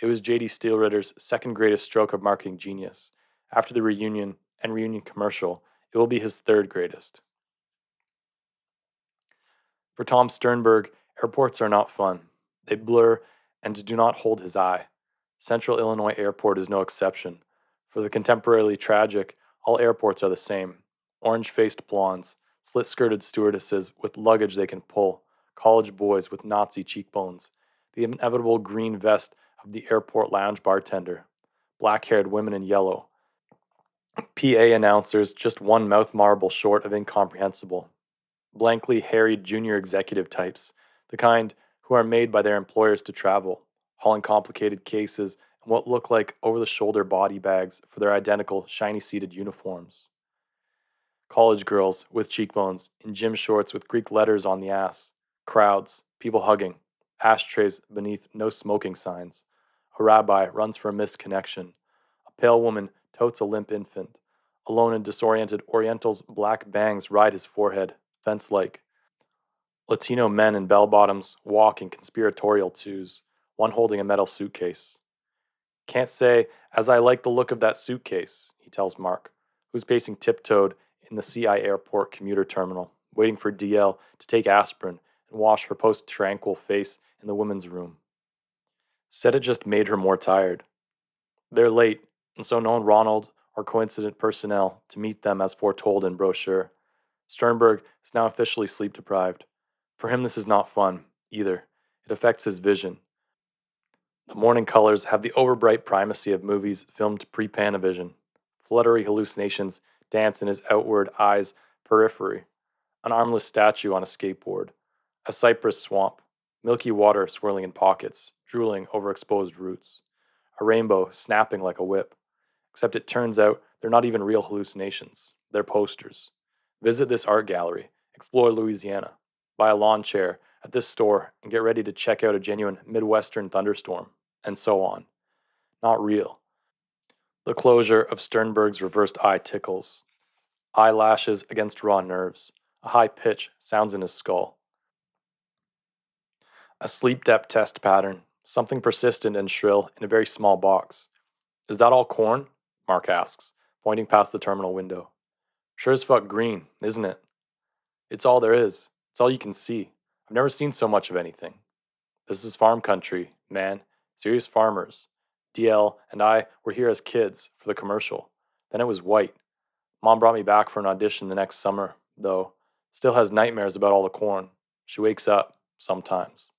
It was J.D. Steelritter's second greatest stroke of marketing genius. After the reunion and reunion commercial, it will be his third greatest. For Tom Sternberg, airports are not fun. They blur and do not hold his eye. Central Illinois Airport is no exception. For the contemporarily tragic, all airports are the same. Orange-faced blondes, slit-skirted stewardesses with luggage they can pull, college boys with Nazi cheekbones, the inevitable green vest of the airport lounge bartender, black-haired women in yellow, PA announcers just one mouth marble short of incomprehensible, blankly harried junior executive types, the kind who are made by their employers to travel, hauling complicated cases and what look like over-the-shoulder body bags for their identical shiny-seated uniforms. College girls with cheekbones, in gym shorts with Greek letters on the ass, crowds, people hugging, ashtrays beneath no smoking signs. A rabbi runs for a missed connection. A pale woman totes a limp infant. Alone and disoriented Orientals' black bangs ride his forehead, fence-like. Latino men in bell-bottoms walk in conspiratorial twos, one holding a metal suitcase. Can't say as I like the look of that suitcase, he tells Mark, who's pacing tiptoed in the CI airport commuter terminal, waiting for DL to take aspirin and wash her post-tranquil face in the women's room. Said it just made her more tired. They're late, and so no Ronald or coincident personnel to meet them as foretold in brochure. Sternberg is now officially sleep-deprived. For him, this is not fun, either. It affects his vision. The morning colors have the overbright primacy of movies filmed pre-Panavision. Fluttery hallucinations dance in his outward eye's periphery. An armless statue on a skateboard. A cypress swamp. Milky water swirling in pockets, drooling over exposed roots. A rainbow snapping like a whip. Except it turns out they're not even real hallucinations. They're posters. Visit this art gallery. Explore Louisiana. Buy a lawn chair at this store and get ready to check out a genuine Midwestern thunderstorm, and so on. Not real. The closure of Sternberg's reversed eye tickles. Eyelashes against raw nerves. A high pitch sounds in his skull. A sleep depth test pattern, something persistent and shrill in a very small box. Is that all corn? Mark asks, pointing past the terminal window. Sure as fuck green, isn't it? It's all there is. It's all you can see. I've never seen so much of anything. This is farm country, man. Serious farmers. DL and I were here as kids for the commercial. Then it was white. Mom brought me back for an audition the next summer, though. Still has nightmares about all the corn. She wakes up, sometimes.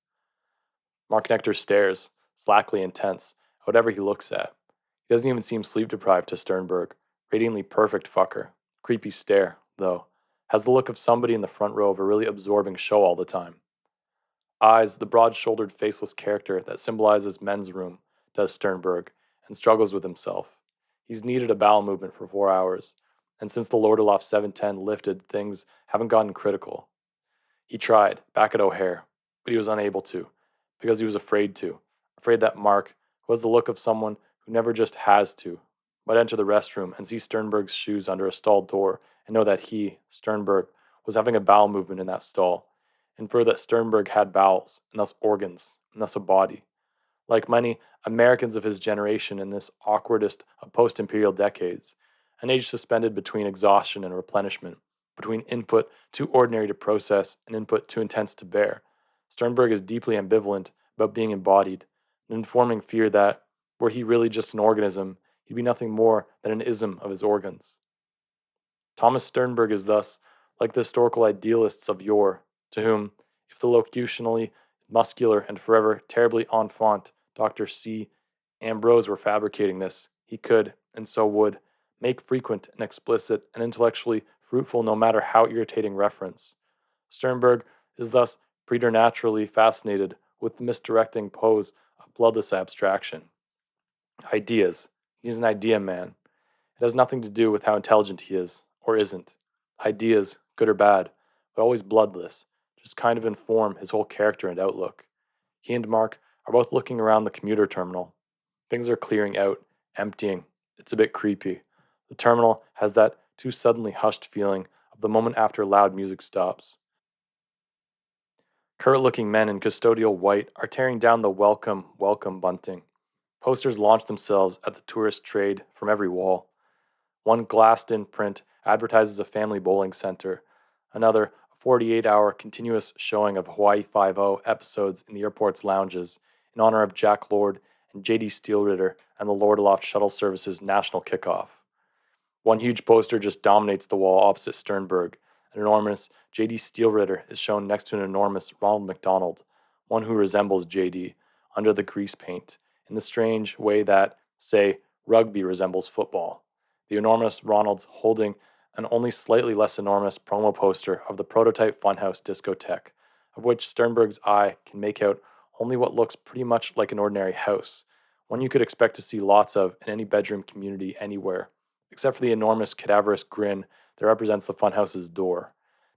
Mark Nectar stares, slackly intense, at whatever he looks at. He doesn't even seem sleep-deprived to Sternberg. Radiantly perfect fucker. Creepy stare, though. Has the look of somebody in the front row of a really absorbing show all the time. Eyes the broad-shouldered, faceless character that symbolizes men's room, does Sternberg, and struggles with himself. He's needed a bowel movement for 4 hours, and since the Lordeloff 710 lifted, things haven't gotten critical. He tried, back at O'Hare, but he was unable to, because he was afraid that Mark, who has the look of someone who never just has to, might enter the restroom and see Sternberg's shoes under a stall door and know that he, Sternberg, was having a bowel movement in that stall, infer that Sternberg had bowels, and thus organs, and thus a body. Like many Americans of his generation in this awkwardest of post-imperial decades, an age suspended between exhaustion and replenishment, between input too ordinary to process and input too intense to bear, Sternberg is deeply ambivalent about being embodied, an informing fear that, were he really just an organism, he'd be nothing more than an ism of his organs. Thomas Sternberg is thus like the historical idealists of yore, to whom, if the locutionally muscular and forever terribly enfant Dr. C. Ambrose were fabricating this, he could, and so would, make frequent and explicit and intellectually fruitful no matter how irritating reference. Sternberg is thus preternaturally fascinated with the misdirecting pose of bloodless abstraction. Ideas. He's an idea man. It has nothing to do with how intelligent he is, or isn't. Ideas, good or bad, but always bloodless, just kind of inform his whole character and outlook. He and Mark are both looking around the commuter terminal. Things are clearing out, emptying. It's a bit creepy. The terminal has that too suddenly hushed feeling of the moment after loud music stops. Curt-looking men in custodial white are tearing down the welcome, welcome bunting. Posters launch themselves at the tourist trade from every wall. One glassed-in print advertises a family bowling center. Another, a 48-hour continuous showing of Hawaii Five-0 episodes in the airport's lounges in honor of Jack Lord and J.D. Steelritter and the Lord Aloft Shuttle Service's national kickoff. One huge poster just dominates the wall opposite Sternberg. An enormous J.D. Steelritter is shown next to an enormous Ronald McDonald, one who resembles J.D., under the grease paint, in the strange way that, say, rugby resembles football. The enormous Ronald's holding an only slightly less enormous promo poster of the prototype Funhouse discotheque, of which Sternberg's eye can make out only what looks pretty much like an ordinary house, one you could expect to see lots of in any bedroom community anywhere, except for the enormous cadaverous grin that represents the funhouse's door.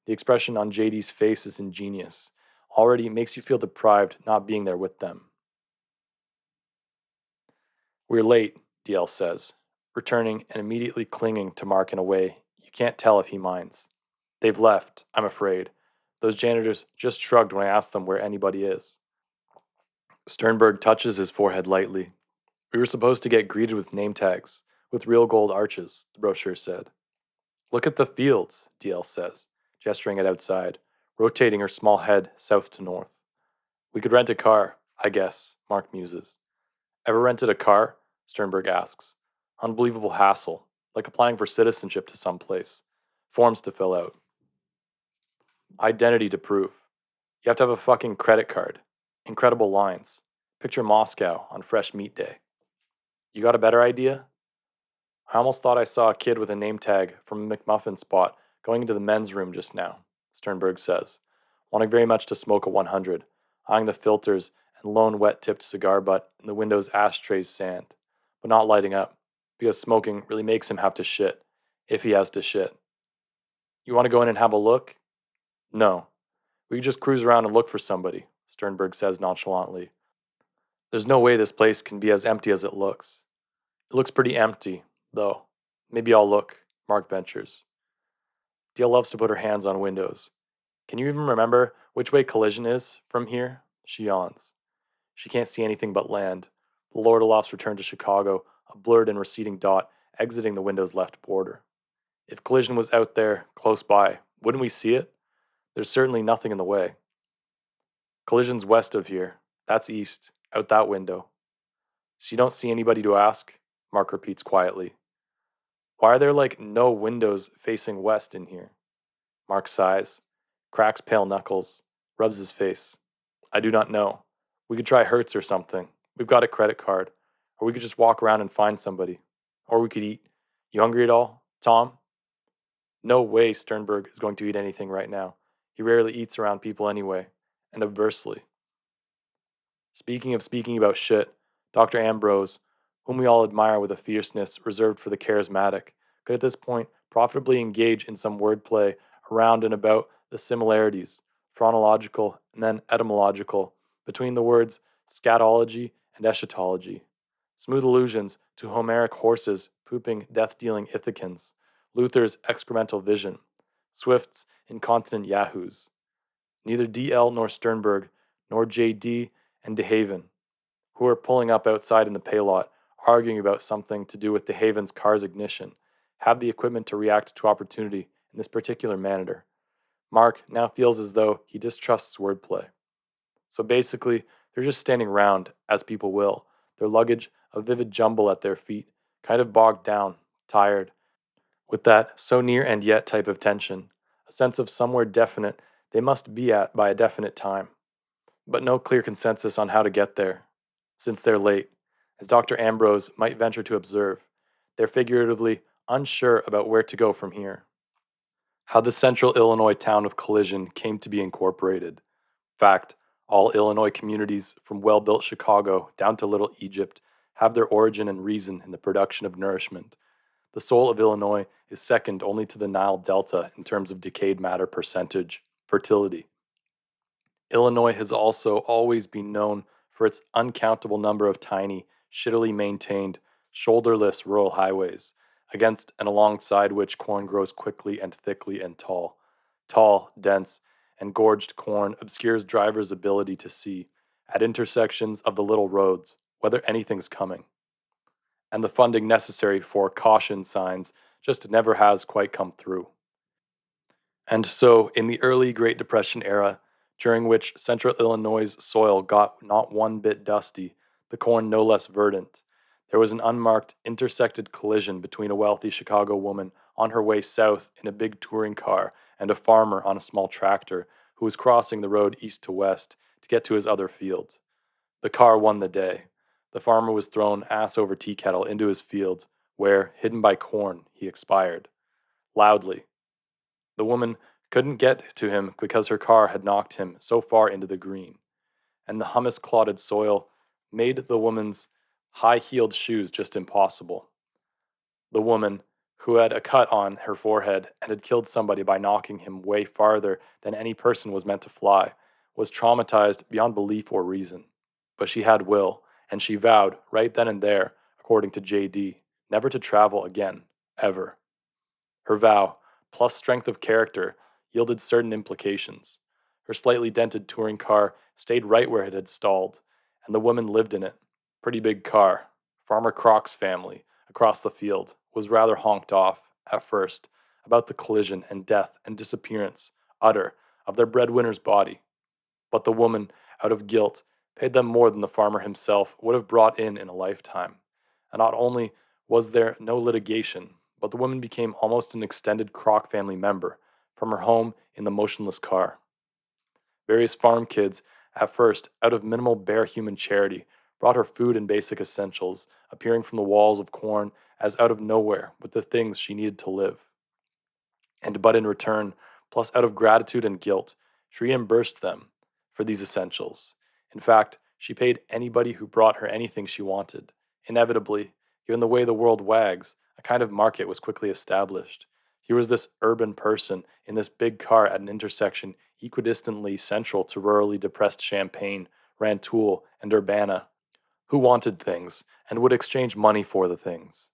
The expression on JD's face is ingenious. Already makes you feel deprived not being there with them. We're late, DL says, returning and immediately clinging to Mark in a way you can't tell if he minds. They've left, I'm afraid. Those janitors just shrugged when I asked them where anybody is. Sternberg touches his forehead lightly. We were supposed to get greeted with name tags, with real gold arches, the brochure said. Look at the fields, DL says, gesturing it outside, rotating her small head south to north. We could rent a car, I guess, Mark muses. Ever rented a car? Sternberg asks. Unbelievable hassle, like applying for citizenship to some place. Forms to fill out. Identity to prove. You have to have a fucking credit card. Incredible lines. Picture Moscow on fresh meat day. You got a better idea? I almost thought I saw a kid with a name tag from a McMuffin spot going into the men's room just now, Sternberg says, wanting very much to smoke a 100, eyeing the filters and lone wet-tipped cigar butt in the window's ashtray's sand, but not lighting up, because smoking really makes him have to shit, if he has to shit. You want to go in and have a look? No. We could just cruise around and look for somebody, Sternberg says nonchalantly. There's no way this place can be as empty as it looks. It looks pretty empty, though. Maybe I'll look, Mark ventures. Dale loves to put her hands on windows. Can you even remember which way Collision is from here? She yawns. She can't see anything but land. The Lord Aloft's return to Chicago, a blurred and receding dot exiting the window's left border. If Collision was out there, close by, wouldn't we see it? There's certainly nothing in the way. Collision's west of here. That's east, out that window. So you don't see anybody to ask? Mark repeats quietly. Why are there like no windows facing west in here? Mark sighs, cracks pale knuckles, rubs his face. I do not know. We could try Hertz or something. We've got a credit card. Or we could just walk around and find somebody. Or we could eat. You hungry at all, Tom? No way Sternberg is going to eat anything right now. He rarely eats around people anyway, and adversely. Speaking about shit, Dr. Ambrose, whom we all admire with a fierceness reserved for the charismatic, could at this point profitably engage in some wordplay around and about the similarities, phronological and then etymological, between the words scatology and eschatology. Smooth allusions to Homeric horses pooping death-dealing Ithacans, Luther's excremental vision, Swift's incontinent yahoos. Neither D.L. nor Sternberg, nor J.D. and DeHaven, who are pulling up outside in the pay lot, arguing about something to do with DeHaven's car's ignition, have the equipment to react to opportunity in this particular manner. Mark now feels as though he distrusts wordplay. So basically, They're just standing round, as people will, their luggage a vivid jumble at their feet, kind of bogged down, tired, with that so near and yet type of tension, a sense of somewhere definite they must be at by a definite time, but no clear consensus on how to get there, since they're late. As Dr. Ambrose might venture to observe, they're figuratively unsure about where to go from here. How the central Illinois town of Collision came to be incorporated. Fact, all Illinois communities, from well built Chicago down to Little Egypt, have their origin and reason in the production of nourishment. The soul of Illinois is second only to the Nile Delta in terms of decayed matter percentage, fertility. Illinois has also always been known for its uncountable number of tiny, shittily maintained, shoulderless rural highways, against and alongside which corn grows quickly and thickly and tall. Tall, dense, and gorged corn obscures drivers' ability to see, at intersections of the little roads, whether anything's coming. And the funding necessary for caution signs just never has quite come through. And so, in the early Great Depression era, during which central Illinois' soil got not one bit dusty, the corn no less verdant, there was an unmarked, intersected collision between a wealthy Chicago woman on her way south in a big touring car and a farmer on a small tractor who was crossing the road east to west to get to his other field. The car won the day. The farmer was thrown ass over tea kettle into his field, where, hidden by corn, he expired. Loudly. The woman couldn't get to him because her car had knocked him so far into the green, and the humus-clotted soil made the woman's high-heeled shoes just impossible. The woman, who had a cut on her forehead and had killed somebody by knocking him way farther than any person was meant to fly, was traumatized beyond belief or reason. But she had will, and she vowed, right then and there, according to J.D., never to travel again, ever. Her vow, plus strength of character, yielded certain implications. Her slightly dented touring car stayed right where it had stalled, and the woman lived in it. Pretty big car. Farmer Croc's family, across the field, was rather honked off, at first, about the collision and death and disappearance, utter, of their breadwinner's body. But the woman, out of guilt, paid them more than the farmer himself would have brought in a lifetime. And not only was there no litigation, but the woman became almost an extended Croc family member, from her home in the motionless car. Various farm kids, at first, out of minimal bare human charity, brought her food and basic essentials, appearing from the walls of corn as out of nowhere with the things she needed to live. And but in return, plus out of gratitude and guilt, she reimbursed them for these essentials. In fact, she paid anybody who brought her anything she wanted. Inevitably, given the way the world wags, a kind of market was quickly established. Here was this urban person in this big car at an intersection equidistantly central to rurally depressed Champaign, Rantoul, and Urbana, who wanted things and would exchange money for the things.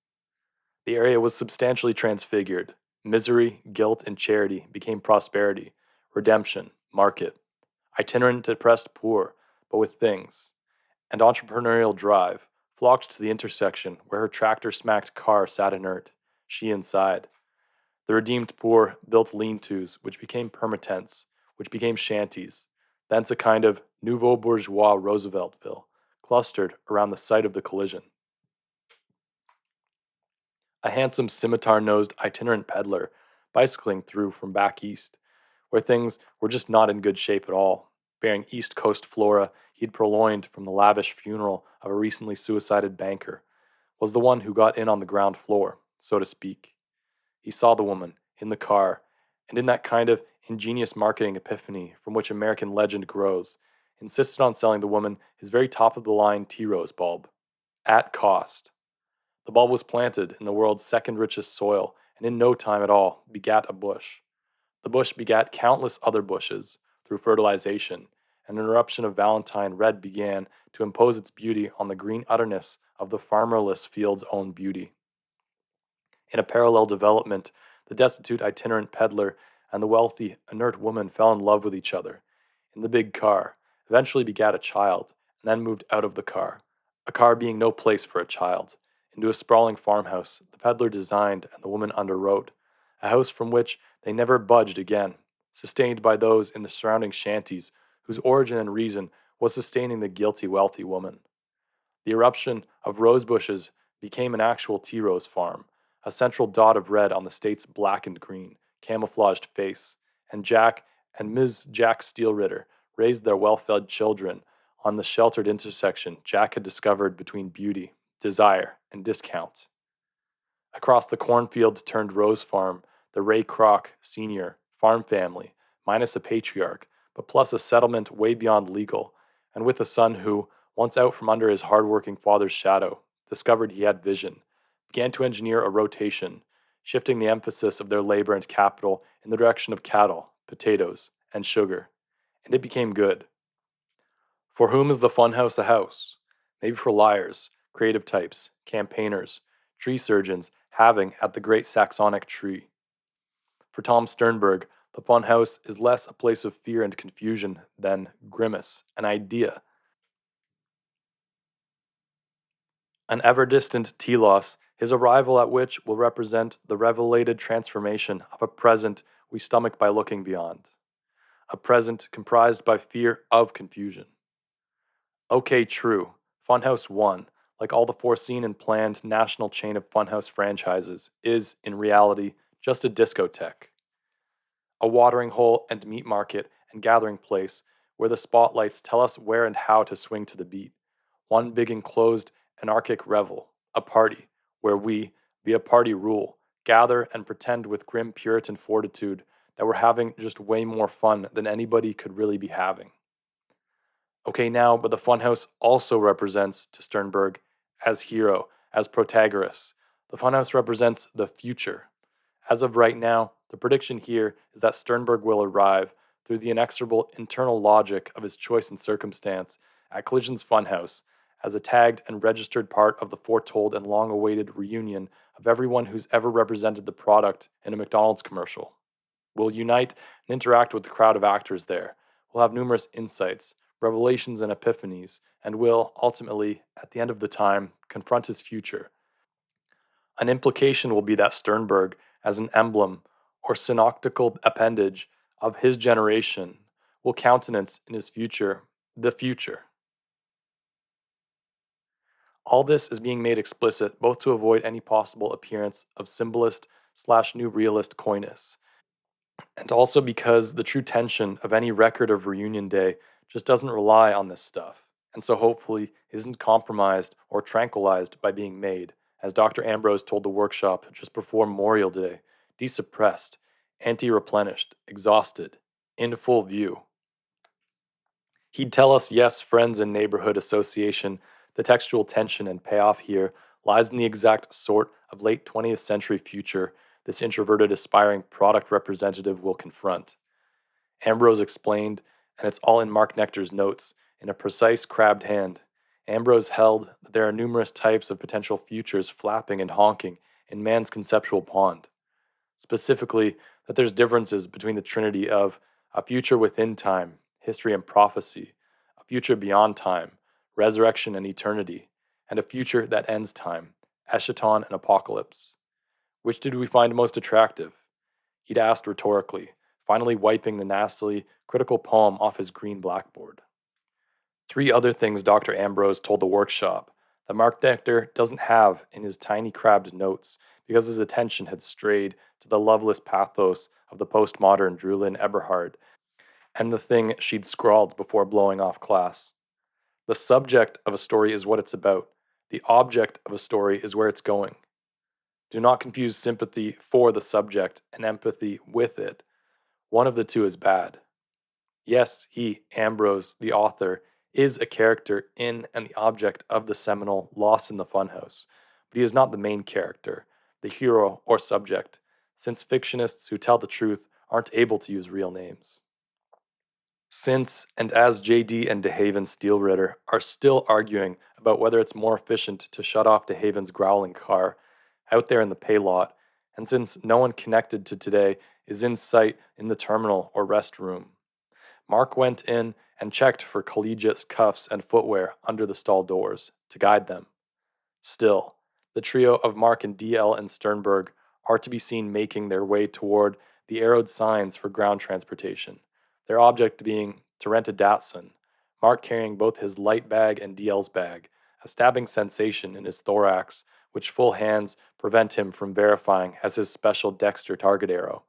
The area was substantially transfigured. Misery, guilt, and charity became prosperity, redemption, market. Itinerant depressed poor, but with things, and entrepreneurial drive, flocked to the intersection where her tractor-smacked car sat inert, she inside. The redeemed poor built lean-tos, which became permatents, which became shanties, thence a kind of nouveau bourgeois Rooseveltville, clustered around the site of the collision. A handsome scimitar-nosed itinerant peddler, bicycling through from back east, where things were just not in good shape at all, bearing East Coast flora he'd purloined from the lavish funeral of a recently suicided banker, was the one who got in on the ground floor, so to speak. He saw the woman, in the car, and in that kind of ingenious marketing epiphany from which American legend grows, insisted on selling the woman his very top-of-the-line tea-rose bulb, at cost. The bulb was planted in the world's second richest soil, and in no time at all begat a bush. The bush begat countless other bushes, through fertilization, and an eruption of Valentine red began to impose its beauty on the green utterness of the farmerless field's own beauty. In a parallel development, the destitute itinerant peddler and the wealthy, inert woman fell in love with each other, in the big car, eventually begat a child, and then moved out of the car, a car being no place for a child, into a sprawling farmhouse the peddler designed and the woman underwrote, a house from which they never budged again, sustained by those in the surrounding shanties whose origin and reason was sustaining the guilty wealthy woman. The eruption of rose bushes became an actual tea rose farm, a central dot of red on the state's black and green, camouflaged face, and Jack and Ms. Jack Steelritter raised their well-fed children on the sheltered intersection Jack had discovered between beauty, desire, and discount. Across the cornfield turned rose farm, the Ray Kroc Sr. farm family, minus a patriarch, but plus a settlement way beyond legal, and with a son who, once out from under his hard-working father's shadow, discovered he had vision, began to engineer a rotation, shifting the emphasis of their labor and capital in the direction of cattle, potatoes, and sugar. And it became good. For whom is the funhouse a house? Maybe for liars, creative types, campaigners, tree surgeons having at the great Saxonic tree. For Tom Sternberg, the funhouse is less a place of fear and confusion than grimace, an idea. An ever-distant telos, his arrival at which will represent the revelated transformation of a present we stomach by looking beyond. A present comprised by fear of confusion. Okay, true. Funhouse 1, like all the foreseen and planned national chain of Funhouse franchises, is, in reality, just a discotheque. A watering hole and meat market and gathering place where the spotlights tell us where and how to swing to the beat. One big enclosed anarchic revel, a party, where we, via party rule, gather and pretend with grim Puritan fortitude that we're having just way more fun than anybody could really be having. Okay, now, but the funhouse also represents, to Sternberg, as hero, as Protagoras. The funhouse represents the future. As of right now, the prediction here is that Sternberg will arrive, through the inexorable internal logic of his choice and circumstance, at Collision's funhouse, as a tagged and registered part of the foretold and long-awaited reunion of everyone who's ever represented the product in a McDonald's commercial. We'll unite and interact with the crowd of actors there. We'll have numerous insights, revelations and epiphanies, and will, ultimately, at the end of the time, confront his future. An implication will be that Sternberg, as an emblem or synoptical appendage of his generation, will countenance in his future the future. All this is being made explicit both to avoid any possible appearance of symbolist/new realist coyness, and also because the true tension of any record of Reunion Day just doesn't rely on this stuff, and so hopefully isn't compromised or tranquilized by being made, as Dr. Ambrose told the workshop just before Memorial Day, desuppressed, anti-replenished, exhausted, in full view. He'd tell us, yes, friends and neighborhood association, the textual tension and payoff here lies in the exact sort of late 20th century future this introverted aspiring product representative will confront. Ambrose explained, and it's all in Mark Nectar's notes, in a precise crabbed hand. Ambrose held that there are numerous types of potential futures flapping and honking in man's conceptual pond. Specifically, that there's differences between the trinity of a future within time, history and prophecy, a future beyond time, resurrection and eternity, and a future that ends time, eschaton and apocalypse. Which did we find most attractive? He'd asked rhetorically, finally wiping the nastily critical poem off his green blackboard. 3 other things Dr. Ambrose told the workshop that Mark Nectar doesn't have in his tiny crabbed notes because his attention had strayed to the loveless pathos of the postmodern Drew Lynn Eberhard and the thing she'd scrawled before blowing off class. The subject of a story is what it's about. The object of a story is where it's going. Do not confuse sympathy for the subject and empathy with it. One of the two is bad. Yes, he, Ambrose, the author, is a character in and the object of the seminal Lost in the Funhouse, but he is not the main character, the hero or subject, since fictionists who tell the truth aren't able to use real names. Since, and as J.D. and DeHaven Steelritter are still arguing about whether it's more efficient to shut off DeHaven's growling car out there in the pay lot, and since no one connected to today is in sight in the terminal or rest room, Mark went in and checked for collegiate cuffs and footwear under the stall doors to guide them. Still, the trio of Mark and D.L. and Sternberg are to be seen making their way toward the arrowed signs for ground transportation, their object being to rent a datson, Mark carrying both his light bag and DL's bag, a stabbing sensation in his thorax, which full hands prevent him from verifying as his special Dexter target arrow,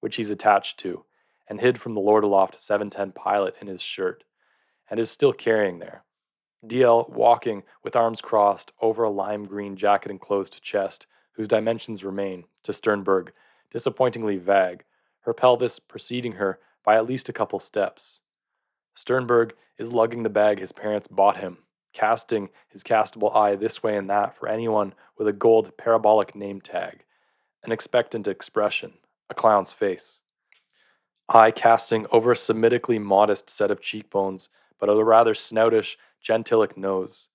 which he's attached to, and hid from the Lord Aloft 710 pilot in his shirt, and is still carrying there. DL walking with arms crossed over a lime green jacket enclosed chest, whose dimensions remain, to Sternberg, disappointingly vague, her pelvis preceding her by at least a couple steps. Sternberg is lugging the bag his parents bought him, casting his castable eye this way and that for anyone with a gold parabolic name tag, an expectant expression, a clown's face. Eye casting over a Semitically modest set of cheekbones, but a rather snoutish, gentilic nose,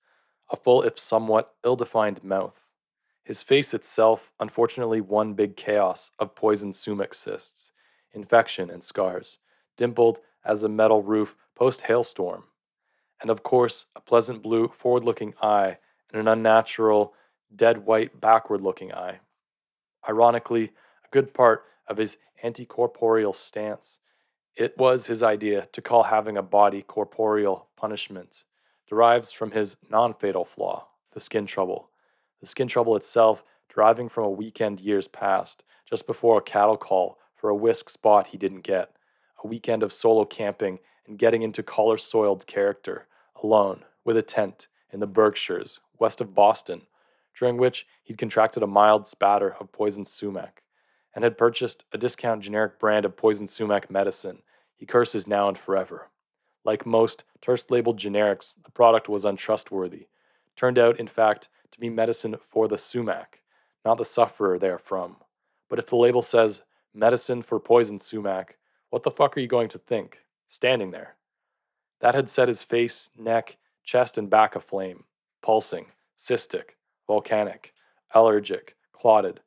a full if somewhat ill-defined mouth. His face itself, unfortunately one big chaos of poison sumac cysts, infection and scars, dimpled as a metal roof post-hailstorm. And of course, a pleasant blue forward-looking eye and an unnatural, dead white backward-looking eye. Ironically, a good part of his anti-corporeal stance, it was his idea to call having a body corporeal punishment, derives from his non-fatal flaw, the skin trouble. The skin trouble itself deriving from a weekend years past, just before a cattle call for a whisk spot he didn't get, a weekend of solo camping and getting into collar-soiled character, alone, with a tent, in the Berkshires, west of Boston, during which he'd contracted a mild spatter of poison sumac, and had purchased a discount generic brand of poison sumac medicine he curses now and forever. Like most terse-labeled generics, the product was untrustworthy. Turned out, in fact, to be medicine for the sumac, not the sufferer therefrom. But if the label says, medicine for poison sumac, what the fuck are you going to think, standing there? That had set his face, neck, chest, and back aflame, pulsing, cystic, volcanic, allergic, clotted,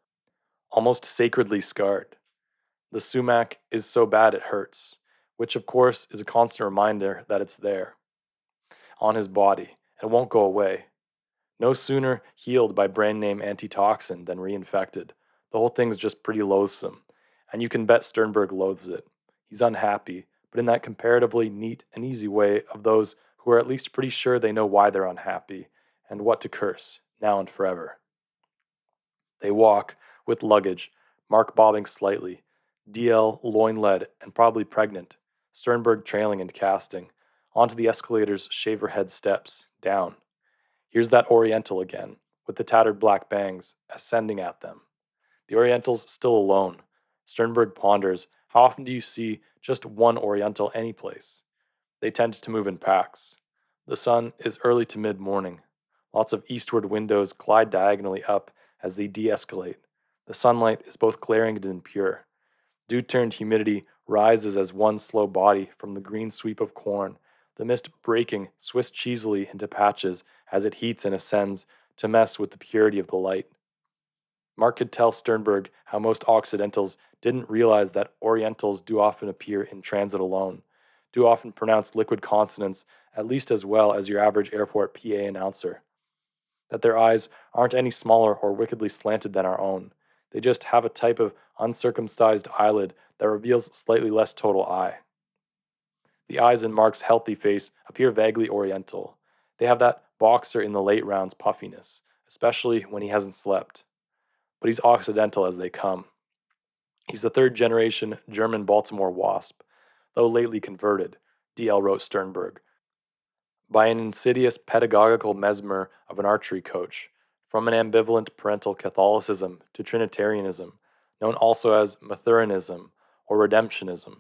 almost sacredly scarred. The sumac is so bad it hurts, which of course is a constant reminder that it's there, on his body, and won't go away. No sooner healed by brand name antitoxin than reinfected. The whole thing's just pretty loathsome, and you can bet Sternberg loathes it. He's unhappy, but in that comparatively neat and easy way of those who are at least pretty sure they know why they're unhappy, and what to curse, now and forever. They walk, with luggage, Mark bobbing slightly, DL loin-led and probably pregnant, Sternberg trailing and casting, onto the escalator's shaver-head steps, down. Here's that Oriental again, with the tattered black bangs, ascending at them. The Oriental's still alone. Sternberg ponders, how often do you see just one Oriental anyplace? They tend to move in packs. The sun is early to mid-morning. Lots of eastward windows glide diagonally up as they de-escalate. The sunlight is both glaring and impure. Dew-turned humidity rises as one slow body from the green sweep of corn, the mist breaking Swiss cheesily into patches as it heats and ascends to mess with the purity of the light. Mark could tell Sternberg how most Occidentals didn't realize that Orientals do often appear in transit alone, do often pronounce liquid consonants at least as well as your average airport PA announcer. That their eyes aren't any smaller or wickedly slanted than our own. They just have a type of uncircumcised eyelid that reveals slightly less total eye. The eyes in Mark's healthy face appear vaguely Oriental. They have that boxer in the late rounds puffiness, especially when he hasn't slept. But he's Occidental as they come. He's the third-generation German Baltimore wasp, though lately converted, DL wrote Sternberg, by an insidious pedagogical mesmer of an archery coach, from an ambivalent parental Catholicism to Trinitarianism, known also as Mathurianism or Redemptionism.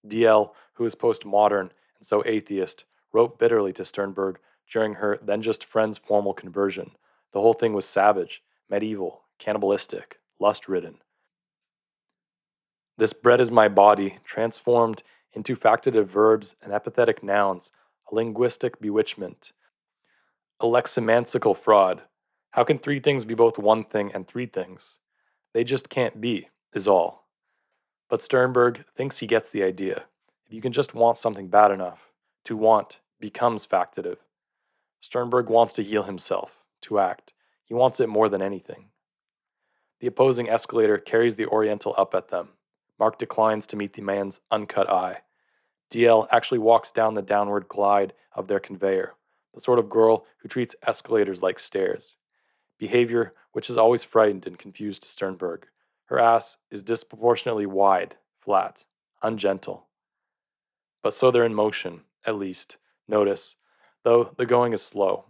DL, who is postmodern and so atheist, wrote bitterly to Sternberg during her then-just-friend's formal conversion. The whole thing was savage, medieval, cannibalistic, lust-ridden. This bread is my body, transformed into factitive verbs and epithetic nouns, a linguistic bewitchment, a leximantical fraud. How can three things be both one thing and three things? They just can't be, is all. But Sternberg thinks he gets the idea. If you can just want something bad enough, to want becomes factitive. Sternberg wants to heal himself, to act. He wants it more than anything. The opposing escalator carries the Oriental up at them. Mark declines to meet the man's uncut eye. DL actually walks down the downward glide of their conveyor, the sort of girl who treats escalators like stairs, behavior which has always frightened and confused Sternberg. Her ass is disproportionately wide, flat, ungentle. But so they're in motion, at least, notice, though the going is slow.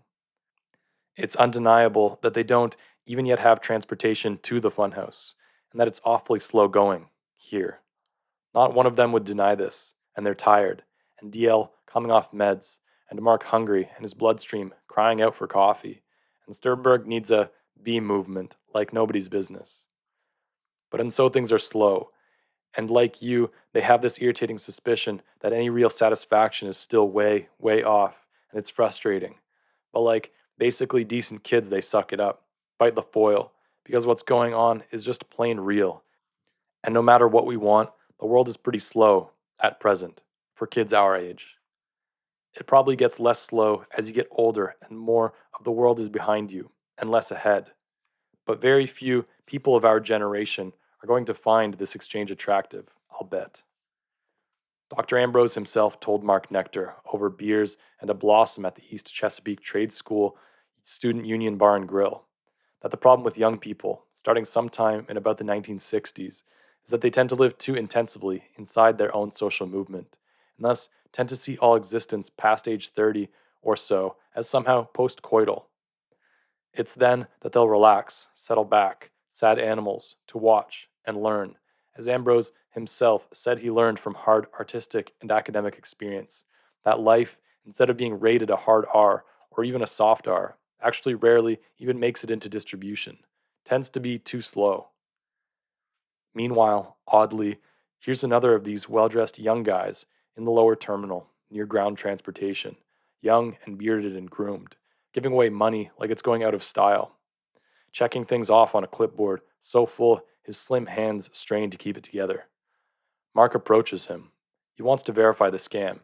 It's undeniable that they don't even yet have transportation to the funhouse, and that it's awfully slow going here. Not one of them would deny this, and they're tired, and DL coming off meds, and Mark hungry and his bloodstream crying out for coffee, and Sternberg needs a B movement like nobody's business. But and so things are slow, and like you, they have this irritating suspicion that any real satisfaction is still way, way off, and it's frustrating. But like basically decent kids, they suck it up, bite the foil, because what's going on is just plain real. And no matter what we want, the world is pretty slow at present for kids our age. It probably gets less slow as you get older and more of the world is behind you and less ahead. But very few people of our generation are going to find this exchange attractive, I'll bet. Dr. Ambrose himself told Mark Nectar over beers and a blossom at the East Chesapeake Trade School Student Union Bar and Grill that the problem with young people, starting sometime in about the 1960s, is that they tend to live too intensively inside their own social movement, and thus tend to see all existence past age 30 or so as somehow postcoital. It's then that they'll relax, settle back, sad animals, to watch and learn, as Ambrose himself said he learned from hard artistic and academic experience, that life, instead of being rated a hard R or even a soft R, actually rarely even makes it into distribution, tends to be too slow. Meanwhile, oddly, here's another of these well dressed young guys in the lower terminal, near ground transportation, young and bearded and groomed, giving away money like it's going out of style, checking things off on a clipboard so full his slim hands strain to keep it together. Mark approaches him. He wants to verify the scam.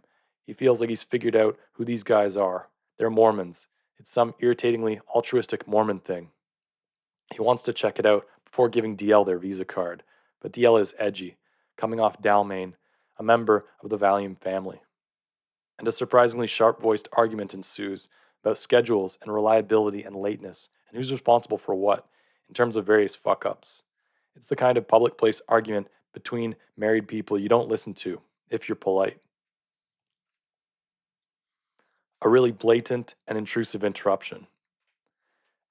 He feels like he's figured out who these guys are. They're Mormons. It's some irritatingly altruistic Mormon thing. He wants to check it out before giving DL their Visa card, but DL is edgy, coming off Dalmain, a member of the Valium family. And a surprisingly sharp voiced argument ensues about schedules and reliability and lateness, and who's responsible for what, in terms of various fuck ups. It's the kind of public place argument between married people you don't listen to, if you're polite. A really blatant and intrusive interruption.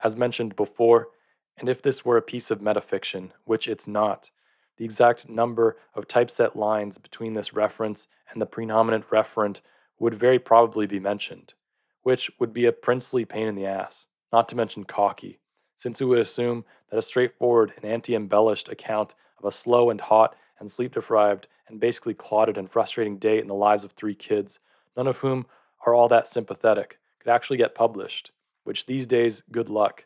As mentioned before, and if this were a piece of metafiction, which it's not, the exact number of typeset lines between this reference and the predominant referent would very probably be mentioned, which would be a princely pain in the ass, not to mention cocky, since it would assume that a straightforward and anti-embellished account of a slow and hot and sleep-deprived and basically clotted and frustrating day in the lives of three kids, none of whom are all that sympathetic, could actually get published, which these days, good luck.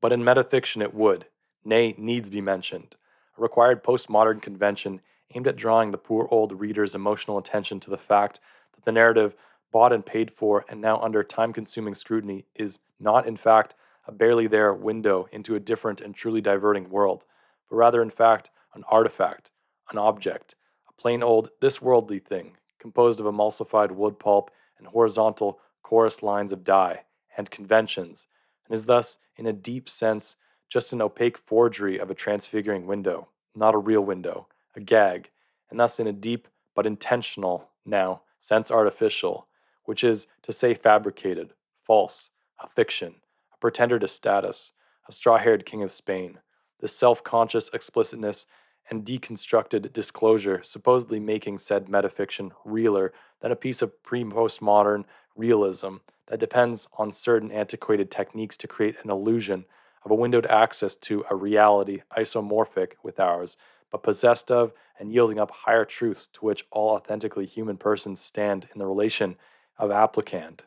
But in metafiction it would, nay, needs be mentioned, a required postmodern convention aimed at drawing the poor old reader's emotional attention to the fact that the narrative, bought and paid for and now under time-consuming scrutiny, is not in fact a barely there window into a different and truly diverting world, but rather in fact an artifact, an object, a plain old this-worldly thing, composed of emulsified wood pulp and horizontal chorus lines of dye, and conventions, and is thus, in a deep sense, just an opaque forgery of a transfiguring window, not a real window, a gag, and thus in a deep but intentional, now, sense artificial, which is to say fabricated, false, a fiction, a pretender to status, a straw-haired king of Spain, this self-conscious explicitness and deconstructed disclosure supposedly making said metafiction realer than a piece of pre-postmodern realism that depends on certain antiquated techniques to create an illusion of a windowed access to a reality isomorphic with ours, but possessed of and yielding up higher truths to which all authentically human persons stand in the relation of applicand.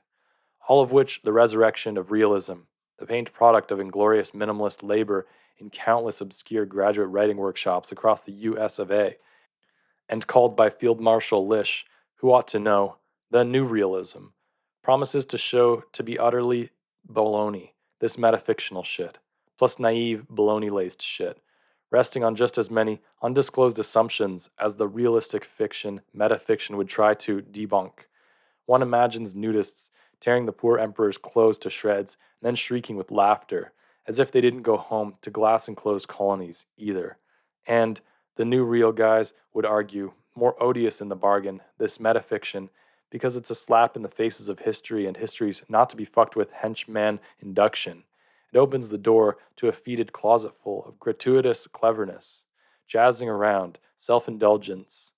All of which the resurrection of realism, the paint product of inglorious minimalist labor in countless obscure graduate writing workshops across the US of A, and called by Field Marshal Lish, who ought to know, the new realism, promises to show to be utterly baloney, this metafictional shit, plus naive baloney-laced shit, resting on just as many undisclosed assumptions as the realistic fiction metafiction would try to debunk. One imagines nudists tearing the poor emperor's clothes to shreds and then shrieking with laughter, as if they didn't go home to glass enclosed colonies either. And the new real guys would argue, more odious in the bargain, this metafiction, because it's a slap in the faces of history and history's not to be fucked with henchman induction. It opens the door to a fetid closet full of gratuitous cleverness, jazzing around, self indulgence,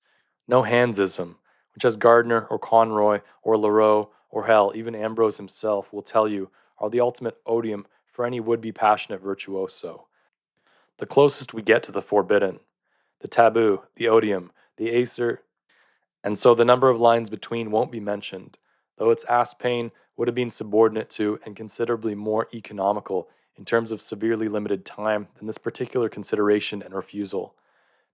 no handsism, which as Gardner or Conroy or Leroux or hell, even Ambrose himself will tell you are the ultimate odium for any would be passionate virtuoso. The closest we get to the forbidden, the taboo, the odium, the acer, and so the number of lines between won't be mentioned, though its ass pain would have been subordinate to and considerably more economical in terms of severely limited time than this particular consideration and refusal.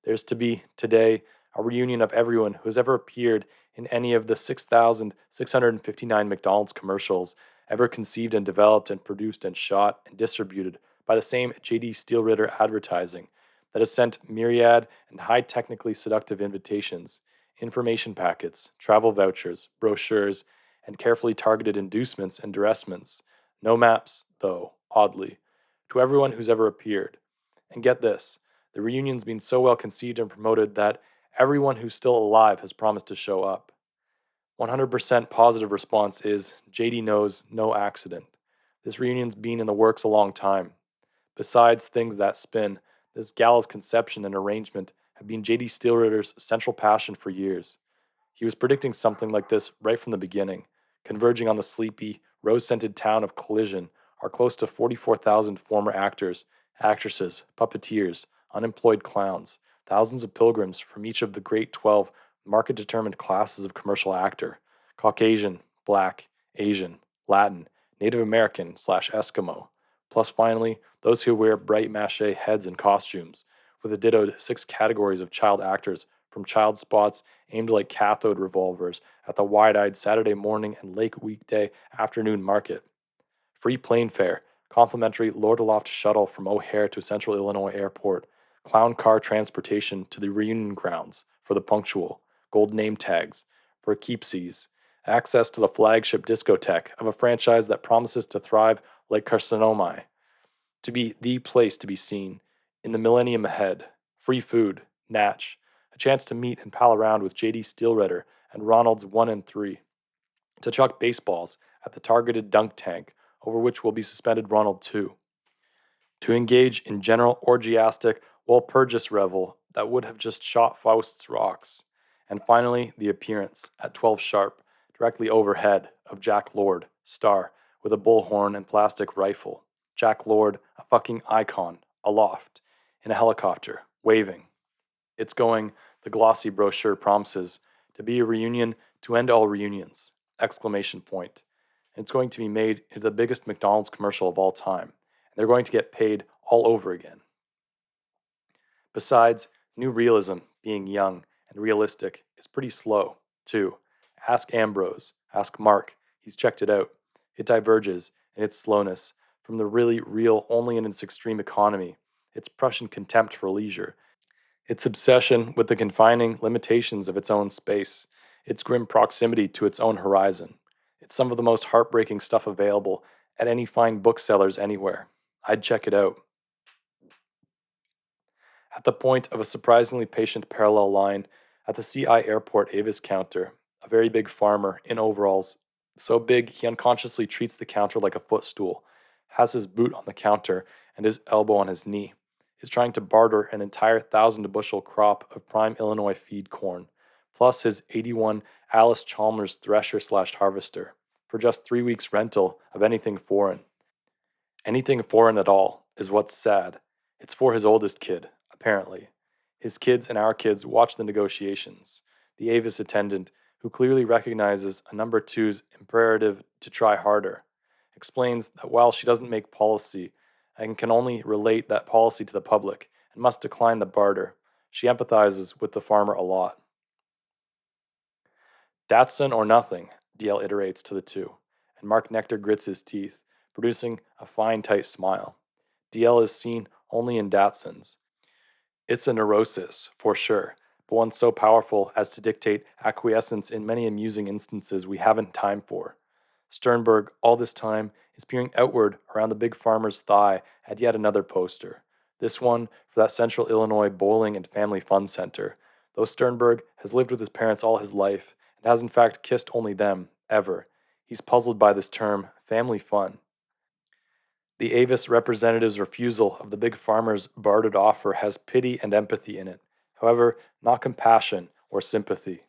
There's to be, today, a reunion of everyone who has ever appeared in any of the 6,659 McDonald's commercials ever conceived and developed and produced and shot and distributed by the same J.D. Steelritter advertising that has sent myriad and high technically seductive invitations, information packets, travel vouchers, brochures, and carefully targeted inducements and duressments. No maps, though, oddly, to everyone who's ever appeared. And get this, the reunion's been so well conceived and promoted that everyone who's still alive has promised to show up. 100% positive response is JD knows no accident. This reunion's been in the works a long time. Besides things that spin, this gala's conception and arrangement have been JD Steelritter's central passion for years. He was predicting something like this right from the beginning, converging on the sleepy, rose-scented town of Collision are close to 44,000 former actors, actresses, puppeteers, unemployed clowns, thousands of pilgrims from each of the great 12 market-determined classes of commercial actor, Caucasian, Black, Asian, Latin, Native American slash Eskimo, plus finally those who wear bright mache heads and costumes, with a dittoed 6 categories of child actors from child spots aimed like cathode revolvers at the wide-eyed Saturday morning and late weekday afternoon market. Free plane fare, complimentary Lord Aloft shuttle from O'Hare to Central Illinois Airport, clown car transportation to the reunion grounds for the punctual, gold name tags for keepsies, access to the flagship discotheque of a franchise that promises to thrive like carcinomi, to be the place to be seen in the millennium ahead, free food, natch, a chance to meet and pal around with J.D. Steelritter and Ronald's 1 and 3, to chuck baseballs at the targeted dunk tank over which will be suspended Ronald 2, to engage in general orgiastic Walpurgis revel that would have just shot Faust's rocks, and finally the appearance, at 12 sharp, directly overhead, of Jack Lord, star, with a bullhorn and plastic rifle. Jack Lord, a fucking icon, aloft, in a helicopter, waving. It's going, the glossy brochure promises, to be a reunion to end all reunions! Exclamation point. And it's going to be made into the biggest McDonald's commercial of all time. And they're going to get paid all over again. Besides, new realism, being young and realistic, is pretty slow, too. Ask Ambrose, ask Mark, he's checked it out. It diverges, in its slowness, from the really real only in its extreme economy, its Prussian contempt for leisure, its obsession with the confining limitations of its own space, its grim proximity to its own horizon. It's some of the most heartbreaking stuff available at any fine booksellers anywhere. I'd check it out. At the point of a surprisingly patient parallel line at the CI Airport Avis counter, a very big farmer in overalls, so big he unconsciously treats the counter like a footstool, has his boot on the counter and his elbow on his knee, is trying to barter an entire 1,000-bushel crop of prime Illinois feed corn, plus his 81 Alice Chalmers thresher slash harvester, for just 3 weeks' rental of anything foreign. Anything foreign at all is what's sad. It's for his oldest kid, apparently. His kids and our kids watch the negotiations. The Avis attendant, who clearly recognizes a number two's imperative to try harder, explains that while she doesn't make policy and can only relate that policy to the public and must decline the barter, she empathizes with the farmer a lot. Datson or nothing, DL iterates to the two, and Mark Nectar grits his teeth, producing a fine tight smile. DL is seen only in Datsons. It's a neurosis, for sure, but one so powerful as to dictate acquiescence in many amusing instances we haven't time for. Sternberg, all this time, is peering outward around the big farmer's thigh at yet another poster. This one for that Central Illinois Bowling and Family Fun Center, though Sternberg has lived with his parents all his life and has in fact kissed only them, ever. He's puzzled by this term, family fun. The Avis representative's refusal of the big farmer's bartered offer has pity and empathy in it, however, not compassion or sympathy.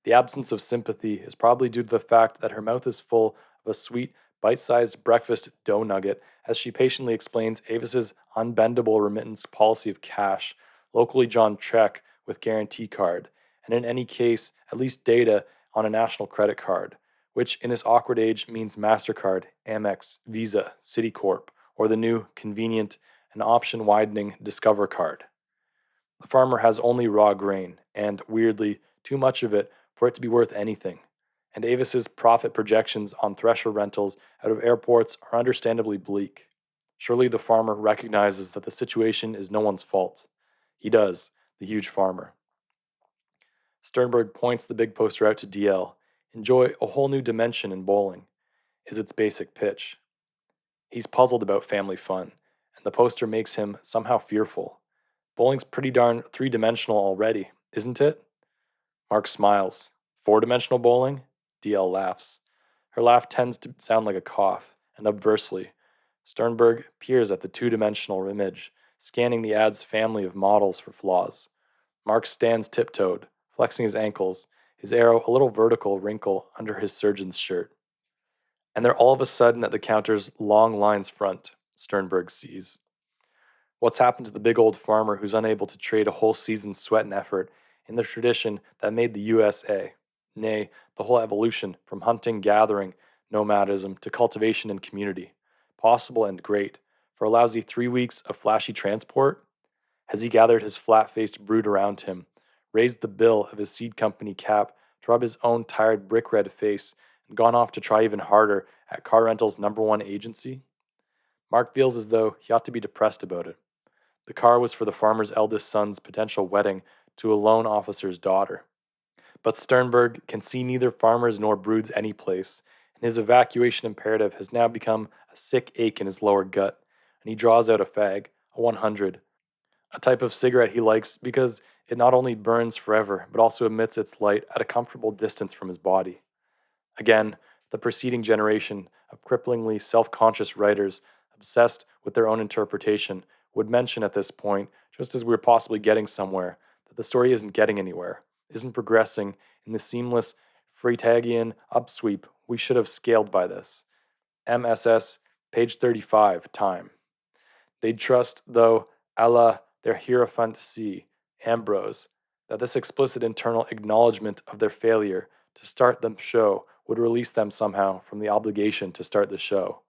The absence of sympathy is probably due to the fact that her mouth is full of a sweet, bite sized breakfast dough nugget as she patiently explains Avis's unbendable remittance policy of cash, locally drawn check with guarantee card, and in any case, at least data on a national credit card, which in this awkward age means MasterCard, Amex, Visa, Citicorp, or the new, convenient, and option widening Discover card. The farmer has only raw grain, and, weirdly, too much of it for it to be worth anything. And Avis's profit projections on thresher rentals out of airports are understandably bleak. Surely the farmer recognizes that the situation is no one's fault. He does, the huge farmer. Sternberg points the big poster out to DL. Enjoy a whole new dimension in bowling, is its basic pitch. He's puzzled about family fun, and the poster makes him somehow fearful. Bowling's pretty darn three-dimensional already, isn't it? Mark smiles. Four-dimensional bowling? DL laughs. Her laugh tends to sound like a cough, and obversely. Sternberg peers at the two-dimensional image, scanning the ad's family of models for flaws. Mark stands tiptoed, flexing his ankles, his arrow a little vertical wrinkle under his surgeon's shirt. And they're all of a sudden at the counter's long lines front, Sternberg sees. What's happened to the big old farmer who's unable to trade a whole season's sweat and effort in the tradition that made the USA, nay, the whole evolution from hunting, gathering, nomadism to cultivation and community, possible and great, for a lousy 3 weeks of flashy transport? Has he gathered his flat-faced brood around him, raised the bill of his seed company cap to rub his own tired brick-red face, and gone off to try even harder at car rental's #1 agency? Mark feels as though he ought to be depressed about it. The car was for the farmer's eldest son's potential wedding to a loan officer's daughter. But Sternberg can see neither farmers nor broods any place, and his evacuation imperative has now become a sick ache in his lower gut, and he draws out a fag, a 100, a type of cigarette he likes because it not only burns forever, but also emits its light at a comfortable distance from his body. Again, the preceding generation of cripplingly self-conscious writers obsessed with their own interpretation would mention at this point, just as we were possibly getting somewhere, that the story isn't getting anywhere, isn't progressing in the seamless Freytagian upsweep we should have scaled by this. MSS, page 35, time. They'd trust, though, a la their hierophant C, Ambrose, that this explicit internal acknowledgement of their failure to start the show would release them somehow from the obligation to start the show,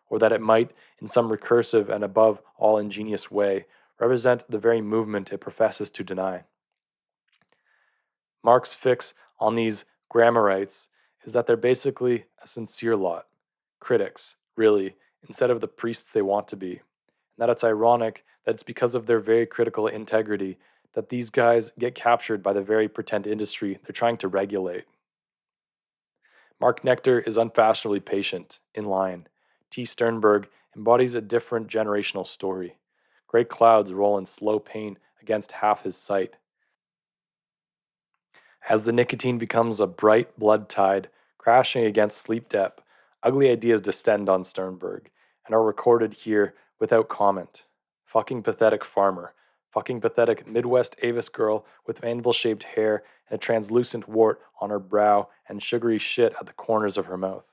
or that it might, in some recursive and above all ingenious way, represent the very movement it professes to deny. Mark's fix on these grammarites is that they're basically a sincere lot, critics, really, instead of the priests they want to be, and that it's ironic that it's because of their very critical integrity that these guys get captured by the very pretend industry they're trying to regulate. Mark Nectar is unfashionably patient, in line. T. Sternberg embodies a different generational story. Gray clouds roll in slow pain against half his sight. As the nicotine becomes a bright blood tide crashing against sleep depth, ugly ideas descend on Sternberg and are recorded here without comment. Fucking pathetic farmer. Fucking pathetic Midwest Avis girl with anvil-shaped hair and a translucent wart on her brow and sugary shit at the corners of her mouth.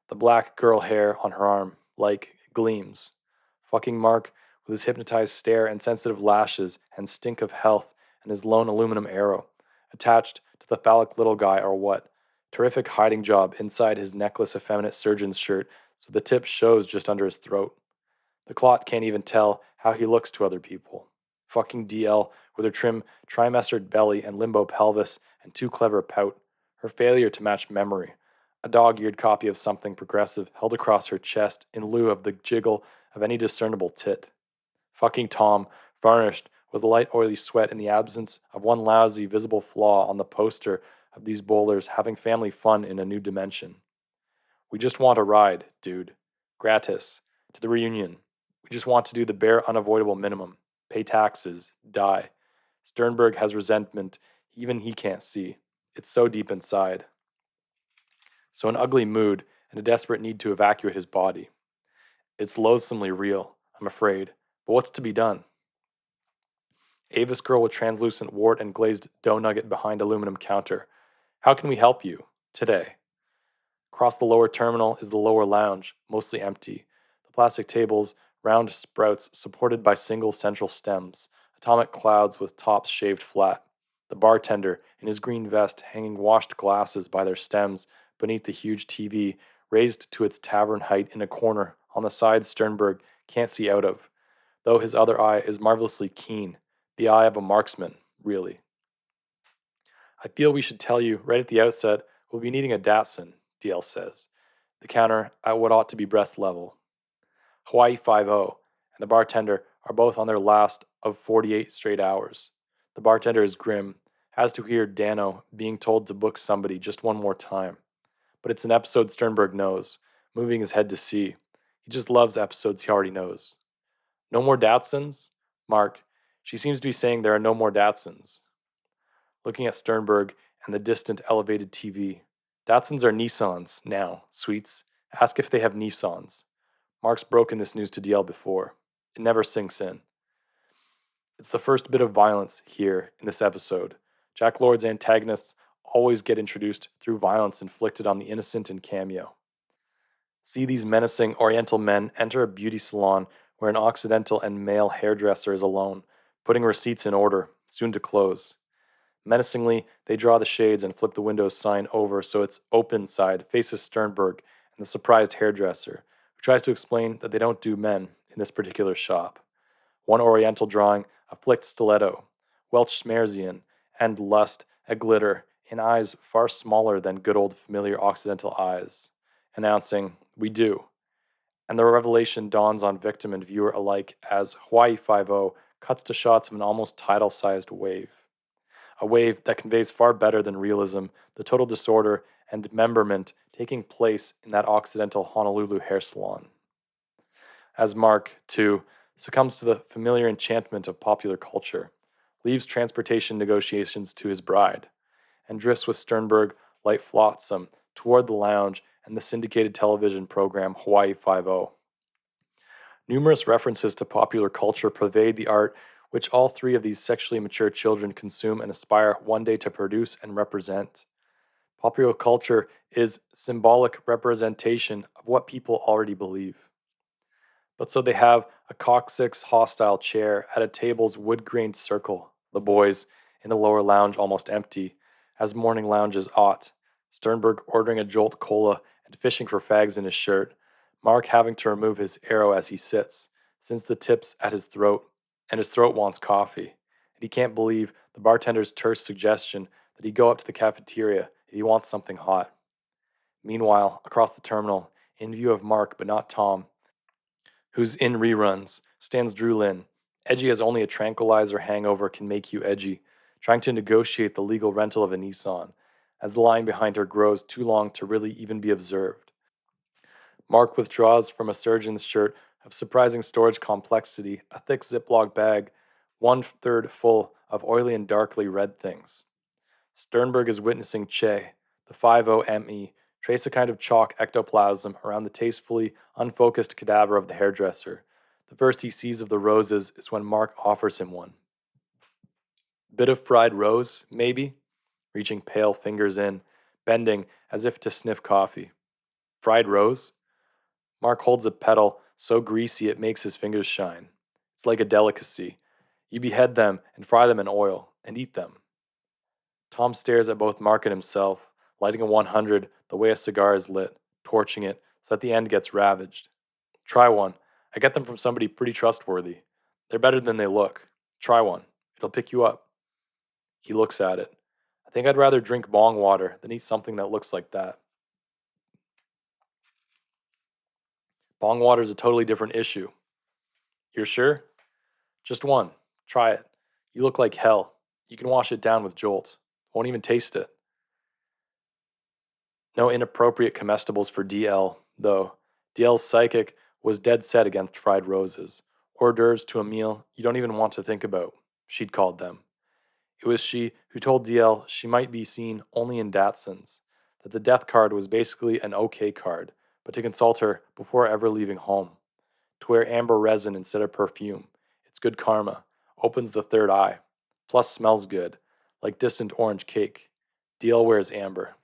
The black girl hair on her arm, like, gleams. Fucking Mark with his hypnotized stare and sensitive lashes and stink of health and his lone aluminum arrow, attached to the phallic little guy or what. Terrific hiding job inside his necklace effeminate surgeon's shirt so the tip shows just under his throat. The clot can't even tell how he looks to other people. Fucking DL with her trim trimestered belly and limbo pelvis and too clever pout. Her failure to match memory. A dog-eared copy of something progressive held across her chest in lieu of the jiggle of any discernible tit. Fucking Tom varnished with a light oily sweat in the absence of one lousy visible flaw on the poster of these bowlers having family fun in a new dimension. We just want a ride, dude. Gratis. To the reunion. We just want to do the bare unavoidable minimum. Pay taxes. Die. Sternberg has resentment even he can't see. It's so deep inside. So an ugly mood and a desperate need to evacuate his body. It's loathsomely real, I'm afraid. But what's to be done? Avis girl with translucent wart and glazed dough nugget behind aluminum counter. How can we help you? Today. Across the lower terminal is the lower lounge, mostly empty. The plastic tables, round sprouts supported by single central stems, atomic clouds with tops shaved flat. The bartender, in his green vest, hanging washed glasses by their stems beneath the huge TV, raised to its tavern height in a corner on the side Sternberg can't see out of, though his other eye is marvelously keen, the eye of a marksman, really. I feel we should tell you right at the outset we'll be needing a datson, DL says, the counter at what ought to be breast level. Hawaii 5-0 and the bartender are both on their last of 48 straight hours. The bartender is grim, has to hear Dano being told to book somebody just one more time. But it's an episode Sternberg knows, moving his head to see. He just loves episodes he already knows. No more Datsons? Mark, she seems to be saying there are no more Datsons. Looking at Sternberg and the distant elevated TV. Datsons are Nissans now, sweets. Ask if they have Nissans. Mark's broken this news to DL before. It never sinks in. It's the first bit of violence here in this episode. Jack Lord's antagonists always get introduced through violence inflicted on the innocent in cameo. See these menacing Oriental men enter a beauty salon where an Occidental and male hairdresser is alone, putting receipts in order, soon to close. Menacingly, they draw the shades and flip the windows sign over so its open side faces Sternberg and the surprised hairdresser, who tries to explain that they don't do men in this particular shop. One Oriental drawing a flicked stiletto, Welch Schmerzian, and lust a glitter in eyes far smaller than good old familiar Occidental eyes, announcing, "We do." And the revelation dawns on victim and viewer alike as Hawaii 5-0 cuts to shots of an almost tidal-sized wave. A wave that conveys far better than realism the total disorder and dismemberment taking place in that Occidental Honolulu hair salon. As Mark, too, succumbs to the familiar enchantment of popular culture, leaves transportation negotiations to his bride, and drifts with Sternberg light flotsam toward the lounge and the syndicated television program Hawaii 5-0. Numerous references to popular culture pervade the art which all three of these sexually mature children consume and aspire one day to produce and represent. Popular culture is symbolic representation of what people already believe. But so they have a coccyx hostile chair at a table's wood-grained circle, the boys, in the lower lounge almost empty, as morning lounges ought, Sternberg ordering a jolt cola and fishing for fags in his shirt, Mark having to remove his arrow as he sits, since the tip's at his throat, and his throat wants coffee, and he can't believe the bartender's terse suggestion that he go up to the cafeteria if he wants something hot. Meanwhile, across the terminal, in view of Mark but not Tom, who's in reruns, stands Drew Linn, edgy as only a tranquilizer hangover can make you edgy, trying to negotiate the legal rental of a Nissan, as the line behind her grows too long to really even be observed. Mark withdraws from a surgeon's shirt of surprising storage complexity a thick Ziploc bag, 1/3 full of oily and darkly red things. Sternberg is witnessing Che, the 50ME, trace a kind of chalk ectoplasm around the tastefully unfocused cadaver of the hairdresser. The first he sees of the roses is when Mark offers him one. Bit of fried rose, maybe? Reaching pale fingers in, bending as if to sniff coffee. Fried rose? Mark holds a petal so greasy it makes his fingers shine. It's like a delicacy. You behead them and fry them in oil and eat them. Tom stares at both Mark and himself, lighting a 100 the way a cigar is lit, torching it so that the end gets ravaged. Try one. I get them from somebody pretty trustworthy. They're better than they look. Try one. It'll pick you up. He looks at it. I think I'd rather drink bong water than eat something that looks like that. Bong water's a totally different issue. You're sure? Just one. Try it. You look like hell. You can wash it down with Jolt. Won't even taste it. No inappropriate comestibles for DL, though. DL's psychic was dead set against fried roses. Hors d'oeuvres to a meal you don't even want to think about, she'd called them. It was she who told DL she might be seen only in Datsons, that the death card was basically an okay card, but to consult her before ever leaving home. To wear amber resin instead of perfume. It's good karma. Opens the third eye. Plus smells good, like distant orange cake. DL wears amber.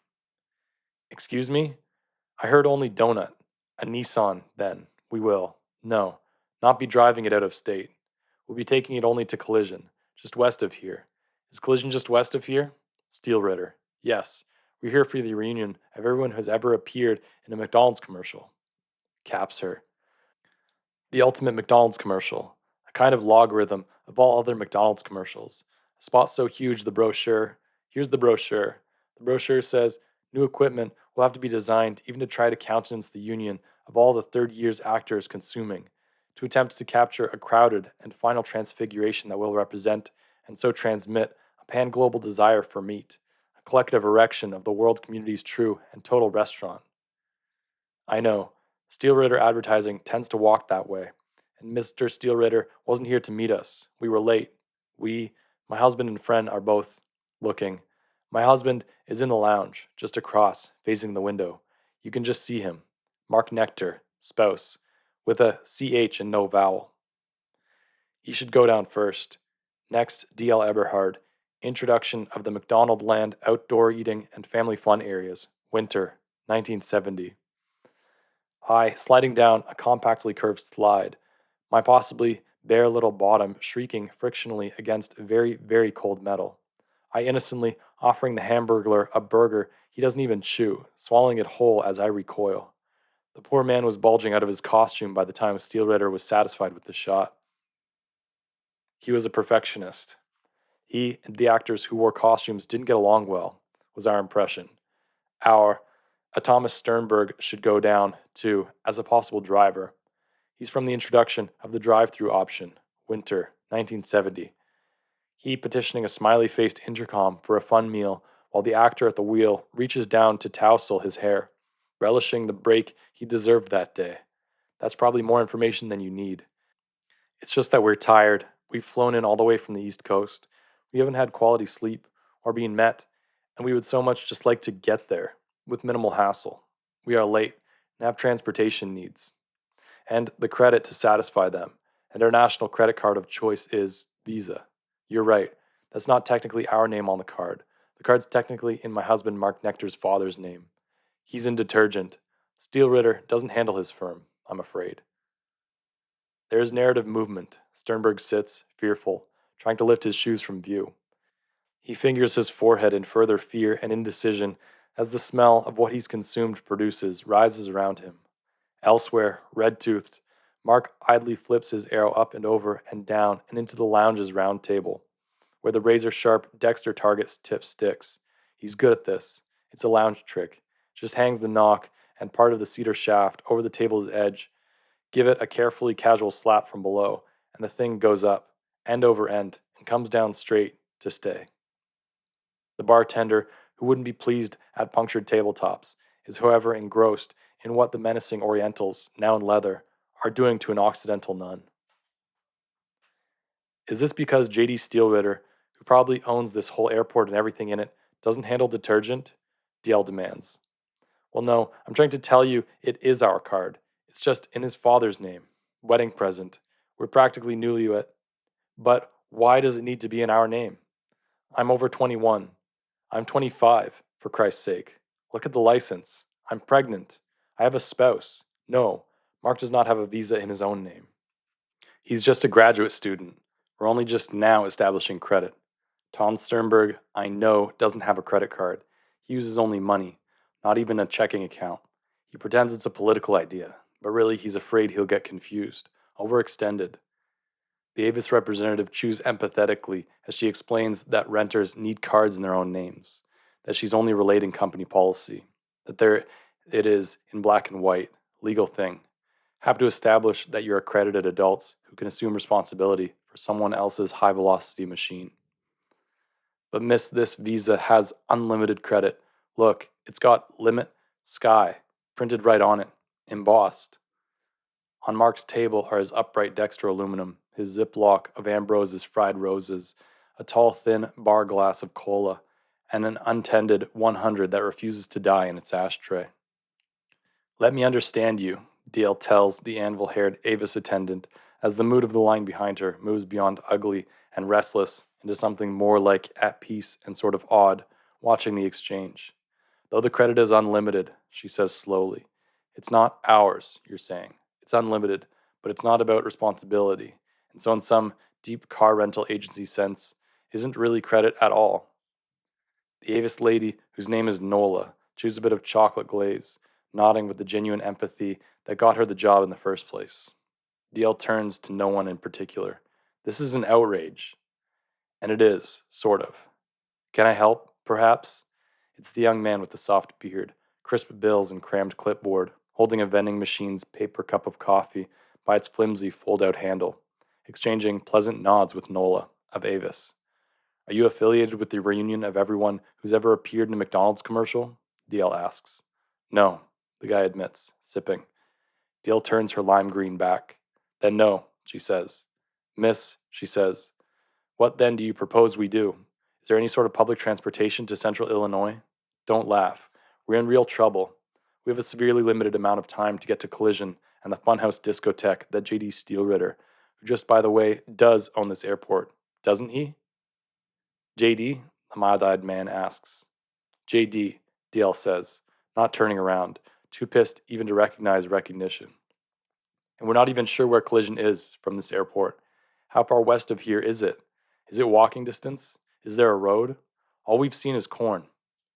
Excuse me? I heard only donut. A Nissan, then. We will. No, not be driving it out of state. We'll be taking it only to Collision, just west of here. Is Collision just west of here? Steel Ritter. Yes. We're here for the reunion of everyone who has ever appeared in a McDonald's commercial. Caps her. The ultimate McDonald's commercial. A kind of logarithm of all other McDonald's commercials. A spot so huge the brochure. Here's the brochure. The brochure says new equipment will have to be designed even to try to countenance the union of all the third year's actors consuming, to attempt to capture a crowded and final transfiguration that will represent and so transmit a pan-global desire for meat, a collective erection of the world community's true and total restaurant. I know, Steel Ritter advertising tends to walk that way, and Mr. Steel Ritter wasn't here to meet us. We were late. My husband and friend, are both looking. My husband is in the lounge, just across, facing the window. You can just see him. Mark Nectar, spouse, with a CH and no vowel. He should go down first. Next, D.L. Eberhard, Introduction of the McDonald Land Outdoor Eating and Family Fun Areas, Winter, 1970. I, sliding down a compactly curved slide, my possibly bare little bottom shrieking frictionally against very, very cold metal. I innocently offering the hamburglar a burger he doesn't even chew, swallowing it whole as I recoil. The poor man was bulging out of his costume by the time Steel Ritter was satisfied with the shot. He was a perfectionist. He and the actors who wore costumes didn't get along well, was our impression. A Thomas Sternberg should go down, too, as a possible driver. He's from the introduction of the drive-through option, Winter, 1970. He petitioning a smiley-faced intercom for a fun meal while the actor at the wheel reaches down to tousle his hair, relishing the break he deserved that day. That's probably more information than you need. It's just that we're tired. We've flown in all the way from the East Coast. We haven't had quality sleep or been met, and we would so much just like to get there with minimal hassle. We are late and have transportation needs, and the credit to satisfy them, and our national credit card of choice is Visa. You're right, that's not technically our name on the card. The card's technically in my husband Mark Nectar's father's name. He's in detergent. Steel Ritter doesn't handle his firm, I'm afraid. There is narrative movement. Sternberg sits, fearful, trying to lift his shoes from view. He fingers his forehead in further fear and indecision as the smell of what he's consumed produces rises around him. Elsewhere, red-toothed, Mark idly flips his arrow up and over and down and into the lounge's round table, where the razor-sharp Dexter target tip sticks. He's good at this. It's a lounge trick. Just hangs the knock and part of the cedar shaft over the table's edge. Give it a carefully casual slap from below, and the thing goes up, end over end, and comes down straight to stay. The bartender, who wouldn't be pleased at punctured tabletops, is however engrossed in what the menacing Orientals, now in leather, are doing to an Occidental nun. Is this because J.D. Steelritter, who probably owns this whole airport and everything in it, doesn't handle detergent? DL demands. Well, no, I'm trying to tell you it is our card. It's just in his father's name. Wedding present. We're practically newlywed. But why does it need to be in our name? I'm over 21. I'm 25, for Christ's sake. Look at the license. I'm pregnant. I have a spouse. No, Mark does not have a visa in his own name. He's just a graduate student. We're only just now establishing credit. Tom Sternberg, I know, doesn't have a credit card. He uses only money, not even a checking account. He pretends it's a political idea, but really he's afraid he'll get confused, overextended. The Avis representative chews empathetically as she explains that renters need cards in their own names, that she's only relating company policy, that there it is in black and white, legal thing. Have to establish that you're accredited adults who can assume responsibility for someone else's high-velocity machine. But miss, this visa has unlimited credit. Look, it's got limit sky printed right on it, embossed. On Mark's table are his upright Dexter aluminum, his Ziploc of Ambrose's fried roses, a tall thin bar glass of cola, and an untended 100 that refuses to die in its ashtray. Let me understand you, DL tells the anvil-haired Avis attendant as the mood of the line behind her moves beyond ugly and restless into something more like at peace and sort of odd, watching the exchange. Though the credit is unlimited, she says slowly, it's not ours, you're saying. It's unlimited, but it's not about responsibility, and so in some deep car rental agency sense, isn't really credit at all. The Avis lady, whose name is Nola, chews a bit of chocolate glaze, nodding with the genuine empathy that got her the job in the first place. DL turns to no one in particular. This is an outrage. And it is, sort of. Can I help, perhaps? It's the young man with the soft beard, crisp bills and crammed clipboard, holding a vending machine's paper cup of coffee by its flimsy fold-out handle, exchanging pleasant nods with Nola, of Avis. Are you affiliated with the reunion of everyone who's ever appeared in a McDonald's commercial? DL asks. No, the guy admits, sipping. DL turns her lime green back. Then no, she says. Miss, she says, what then do you propose we do? Is there any sort of public transportation to central Illinois? Don't laugh. We're in real trouble. We have a severely limited amount of time to get to Collision and the funhouse discotheque that J.D. Steelritter, who just by the way does own this airport, doesn't he? J.D., the mild-eyed man asks. J.D., DL says, not turning around, too pissed even to recognize recognition. And we're not even sure where Collision is from this airport. How far west of here is it? Is it walking distance? Is there a road? All we've seen is corn.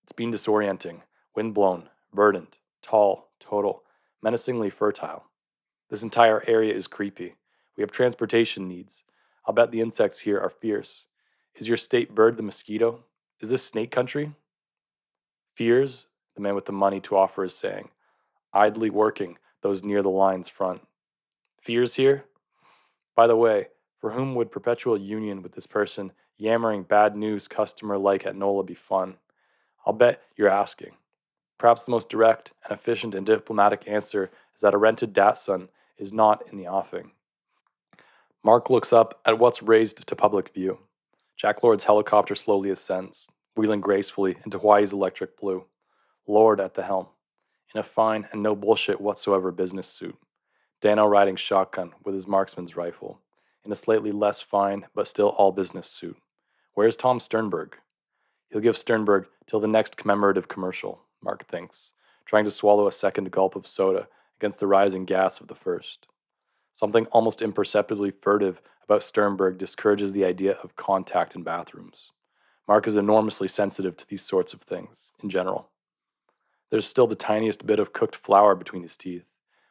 It's been disorienting, windblown, verdant, tall, total, menacingly fertile. This entire area is creepy. We have transportation needs. I'll bet the insects here are fierce. Is your state bird the mosquito? Is this snake country? Fears, the man with the money to offer is saying, idly working those near the line's front. Fears here? By the way, for whom would perpetual union with this person yammering bad news customer-like at NOLA be fun? I'll bet you're asking. Perhaps the most direct and efficient and diplomatic answer is that a rented datson is not in the offing. Mark looks up at what's raised to public view. Jack Lord's helicopter slowly ascends, wheeling gracefully into Hawaii's electric blue. Lord at the helm, in a fine and no bullshit whatsoever business suit. Dano riding shotgun with his marksman's rifle, in a slightly less fine but still all-business suit. Where's Tom Sternberg? He'll give Sternberg till the next commemorative commercial, Mark thinks, trying to swallow a second gulp of soda against the rising gas of the first. Something almost imperceptibly furtive about Sternberg discourages the idea of contact in bathrooms. Mark is enormously sensitive to these sorts of things, in general. There's still the tiniest bit of cooked flour between his teeth,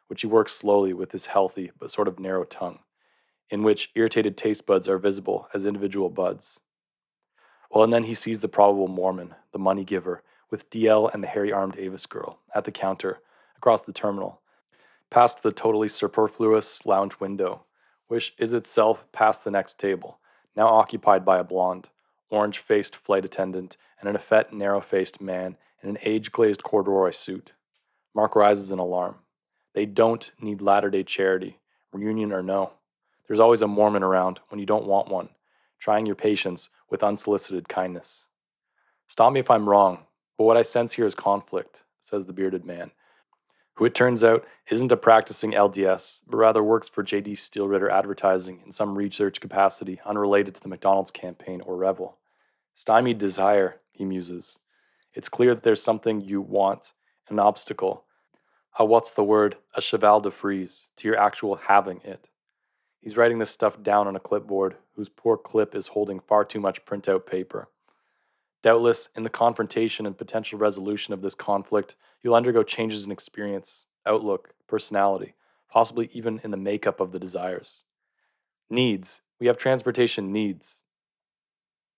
which he works slowly with his healthy but sort of narrow tongue, in which irritated taste buds are visible as individual buds. Well, and then he sees the probable Mormon, the money giver, with DL and the hairy-armed Avis girl, at the counter, across the terminal, past the totally superfluous lounge window, which is itself past the next table, now occupied by a blonde, orange-faced flight attendant and an effete, narrow-faced man in an age-glazed corduroy suit. Mark rises in alarm. They don't need Latter-day Charity, reunion or no. There's always a Mormon around when you don't want one, trying your patience with unsolicited kindness. Stop me if I'm wrong, but what I sense here is conflict, says the bearded man, who it turns out isn't a practicing LDS, but rather works for J.D. Steelritter Advertising in some research capacity unrelated to the McDonald's campaign or revel. Stymied desire, he muses. It's clear that there's something you want, an obstacle, a cheval de frise, to your actual having it. He's writing this stuff down on a clipboard, whose poor clip is holding far too much printout paper. Doubtless, in the confrontation and potential resolution of this conflict, you'll undergo changes in experience, outlook, personality, possibly even in the makeup of the desires. Needs. We have transportation needs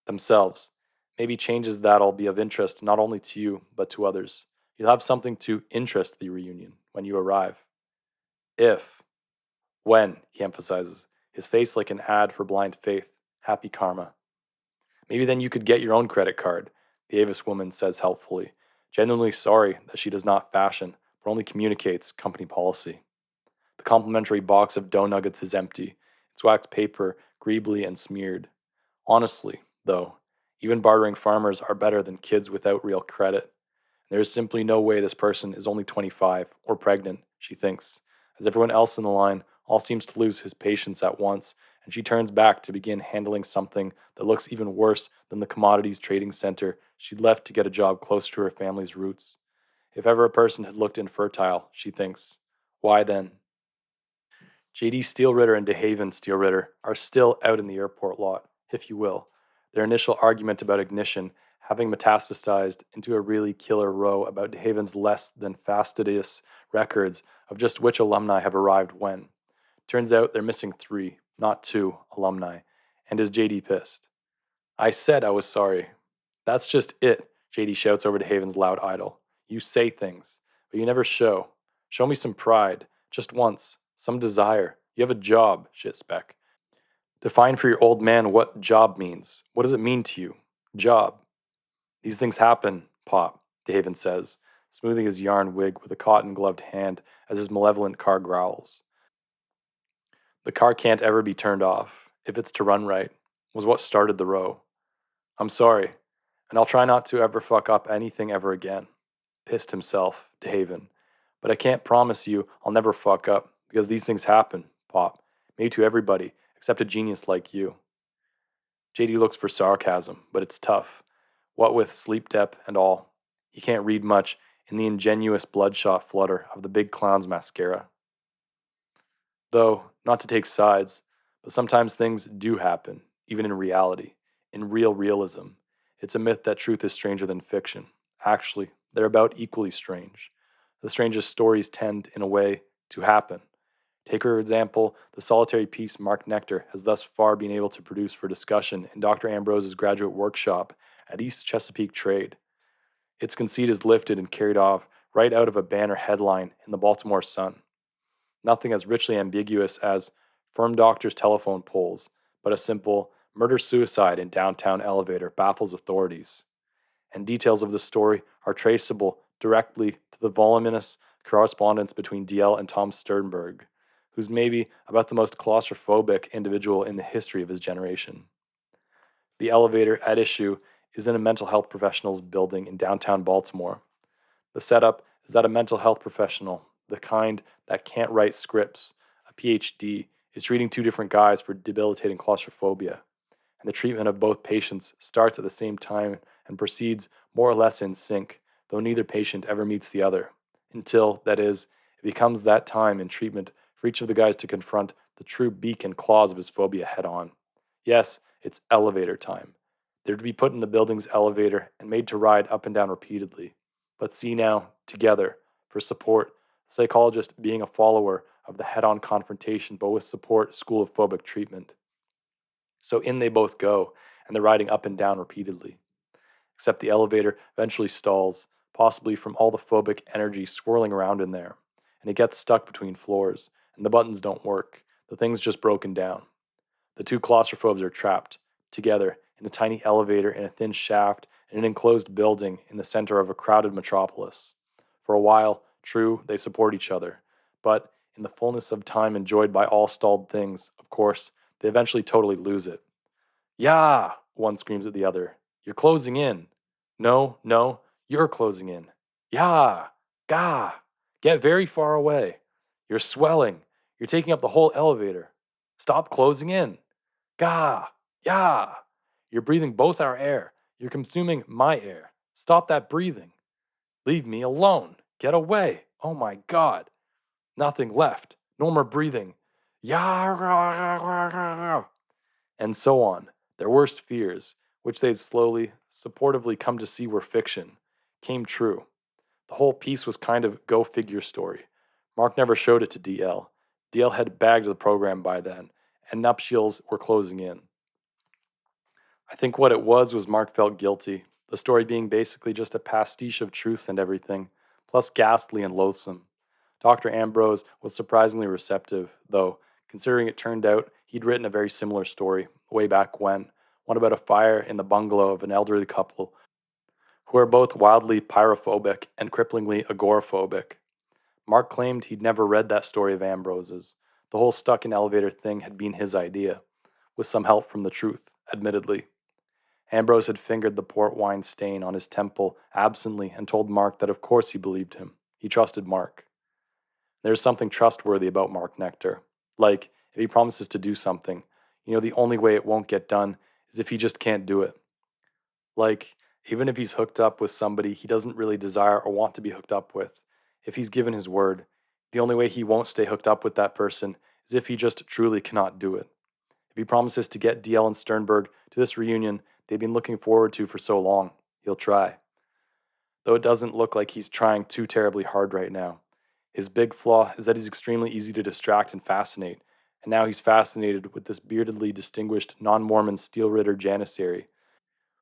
themselves. Maybe changes that'll be of interest not only to you, but to others. You'll have something to interest the reunion when you arrive. When, he emphasizes, his face like an ad for blind faith. Happy karma. Maybe then you could get your own credit card, the Avis woman says helpfully, genuinely sorry that she does not fashion, but only communicates company policy. The complimentary box of dough nuggets is empty, its wax paper greebly and smeared. Honestly, though, even bartering farmers are better than kids without real credit. There is simply no way this person is only 25 or pregnant, she thinks, as everyone else in the line all seems to lose his patience at once, and she turns back to begin handling something that looks even worse than the commodities trading center she'd left to get a job closer to her family's roots. If ever a person had looked infertile, she thinks, why then? J.D. Steelritter and DeHaven Steelritter are still out in the airport lot, if you will, their initial argument about ignition having metastasized into a really killer row about DeHaven's less than fastidious records of just which alumni have arrived when. Turns out they're missing 3, not 2, alumni, and is J.D. pissed? I said I was sorry. That's just it, J.D. shouts over DeHaven's loud idol. You say things, but you never show. Show me some pride, just once, some desire. You have a job, shit spec. Define for your old man what job means. What does it mean to you? Job. These things happen, Pop, DeHaven says, smoothing his yarn wig with a cotton-gloved hand as his malevolent car growls. The car can't ever be turned off, if it's to run right, was what started the row. I'm sorry, and I'll try not to ever fuck up anything ever again. Pissed himself, DeHaven. But I can't promise you I'll never fuck up, because these things happen, Pop. Maybe to everybody, except a genius like you. JD looks for sarcasm, but it's tough. What with sleep dep and all, he can't read much in the ingenuous bloodshot flutter of the big clown's mascara. Though, not to take sides, but sometimes things do happen, even in reality, in real realism. It's a myth that truth is stranger than fiction. Actually, they're about equally strange. The strangest stories tend, in a way, to happen. Take, for example, the solitary piece Mark Nectar has thus far been able to produce for discussion in Dr. Ambrose's graduate workshop at East Chesapeake Trade. Its conceit is lifted and carried off right out of a banner headline in the Baltimore Sun. Nothing as richly ambiguous as firm doctor's telephone poles, but a simple murder-suicide in downtown elevator baffles authorities. And details of the story are traceable directly to the voluminous correspondence between DL and Tom Sternberg, who's maybe about the most claustrophobic individual in the history of his generation. The elevator at issue is in a mental health professional's building in downtown Baltimore. The setup is that a mental health professional, the kind that can't write scripts, a PhD, is treating 2 different guys for debilitating claustrophobia. And the treatment of both patients starts at the same time and proceeds more or less in sync, though neither patient ever meets the other, until, that is, it becomes that time in treatment for each of the guys to confront the true beak and claws of his phobia head on. Yes, it's elevator time. They're to be put in the building's elevator and made to ride up and down repeatedly. But see now, together, for support, the psychologist being a follower of the head-on confrontation but with support school of phobic treatment. So in they both go, and they're riding up and down repeatedly. Except the elevator eventually stalls, possibly from all the phobic energy swirling around in there, and it gets stuck between floors, and the buttons don't work, the thing's just broken down. The 2 claustrophobes are trapped, together, in a tiny elevator in a thin shaft in an enclosed building in the center of a crowded metropolis. For a while, true, they support each other, but in the fullness of time enjoyed by all stalled things, of course, they eventually totally lose it. "Yeah!" one screams at the other. "You're closing in." "No, no, you're closing in." "Yeah! Gah! Get very far away." "You're swelling. You're taking up the whole elevator." "Stop closing in." "Gah! Yeah! You're breathing both our air. You're consuming my air. Stop that breathing." "Leave me alone. Get away. Oh my God. Nothing left. No more breathing." "Yeah!" And so on. Their worst fears, which they'd slowly, supportively come to see were fiction, came true. The whole piece was kind of go-figure story. Mark never showed it to DL. DL had bagged the program by then, and nuptials were closing in. I think what it was Mark felt guilty, the story being basically just a pastiche of truths and everything, plus ghastly and loathsome. Dr. Ambrose was surprisingly receptive, though, considering it turned out He'd written a very similar story way back when, one about a fire in the bungalow of an elderly couple who are both wildly pyrophobic and cripplingly agoraphobic. Mark claimed he'd never read that story of Ambrose's. The whole stuck in elevator thing had been his idea, with some help from the truth, admittedly. Ambrose had fingered the port wine stain on his temple absently and told Mark that of course he believed him. He trusted Mark. There's something trustworthy about Mark Nectar. Like, if he promises to do something, the only way it won't get done is if he just can't do it. Like, even if he's hooked up with somebody he doesn't really desire or want to be hooked up with, if he's given his word, the only way he won't stay hooked up with that person is if he just truly cannot do it. If he promises to get DL and Sternberg to this reunion they've been looking forward to for so long, he'll try. Though it doesn't look like he's trying too terribly hard right now. His big flaw is that he's extremely easy to distract and fascinate, and now he's fascinated with this beardedly distinguished non-Mormon Steel Ritter janissary,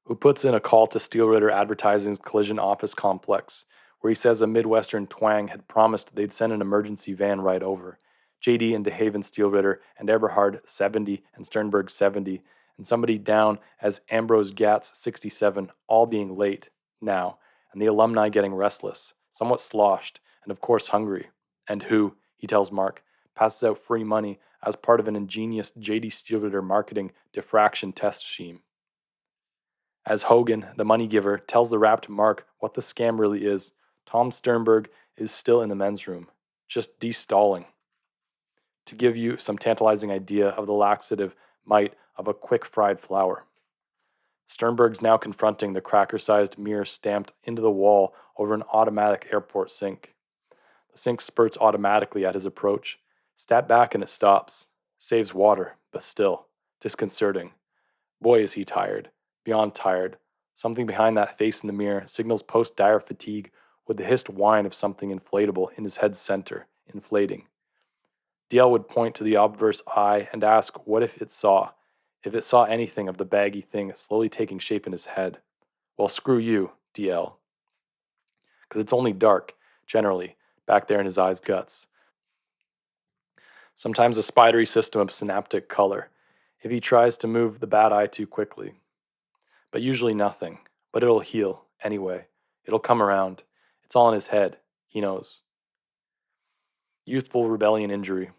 who puts in a call to Steel Ritter Advertising's collision office complex, where he says a Midwestern twang had promised they'd send an emergency van right over. JD and DeHaven Steel Ritter and Eberhard 70 and Sternberg 70, and somebody down as Ambrose Gatz 67, all being late now, and the alumni getting restless, somewhat sloshed, and of course hungry, and who, he tells Mark, passes out free money as part of an ingenious JD Steel Ritter marketing diffraction test scheme. As Hogan, the money giver, tells the rapt Mark what the scam really is, Tom Sternberg is still in the men's room, just de-stalling. To give you some tantalizing idea of the laxative might of a quick-fried flour. Sternberg's now confronting the cracker-sized mirror stamped into the wall over an automatic airport sink. The sink spurts automatically at his approach. Step back and it stops. Saves water, but still, disconcerting. Boy, is he tired. Beyond tired. Something behind that face in the mirror signals post-dire fatigue with the hissed whine of something inflatable in his head's center, inflating. DL would point to the obverse eye and ask what if it saw anything of the baggy thing slowly taking shape in his head. Well, screw you, DL. Because it's only dark, generally, back there in his eye's guts. Sometimes a spidery system of synaptic color, if he tries to move the bad eye too quickly. But usually nothing. But it'll heal, anyway. It'll come around. It's all in his head. He knows. Youthful rebellion injury.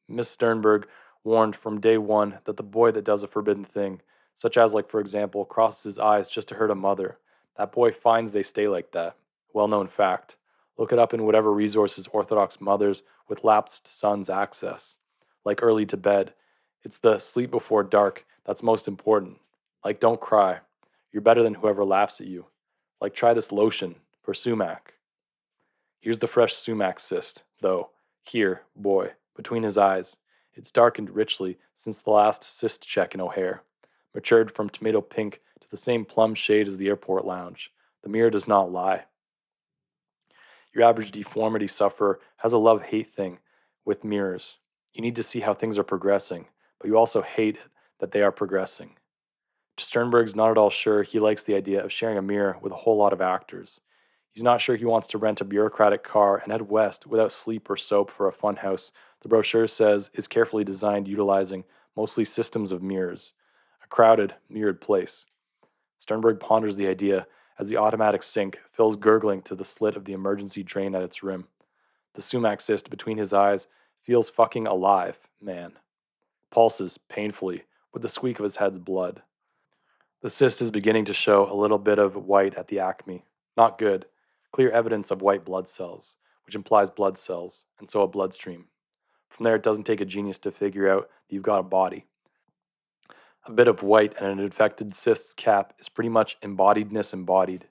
Miss Sternberg warned from day one that the boy that does a forbidden thing, such as, like, for example, crosses his eyes just to hurt a mother, that boy finds they stay like that. Well-known fact. Look it up in whatever resources Orthodox mothers with lapsed sons access. Like early to bed. It's the sleep before dark that's most important. Like, don't cry. You're better than whoever laughs at you. Like, try this lotion for sumac. Here's the fresh sumac cyst, though. Here, boy, between his eyes. It's darkened richly since the last cyst check in O'Hare. Matured from tomato pink to the same plum shade as the airport lounge. The mirror does not lie. Your average deformity sufferer has a love-hate thing with mirrors. You need to see how things are progressing, but you also hate it that they are progressing. Sternberg's not at all sure he likes the idea of sharing a mirror with a whole lot of actors. He's not sure he wants to rent a bureaucratic car and head west without sleep or soap for a funhouse the brochure says is carefully designed utilizing mostly systems of mirrors. A crowded, mirrored place. Sternberg ponders the idea as the automatic sink fills gurgling to the slit of the emergency drain at its rim. The sumac cyst between his eyes feels fucking alive, man. Pulses painfully with the squeak of his head's blood. The cyst is beginning to show a little bit of white at the acme. Not good. Clear evidence of white blood cells, which implies blood cells, and so a bloodstream. From there, it doesn't take a genius to figure out that you've got a body. A bit of white and an infected cyst's cap is pretty much embodiedness embodied.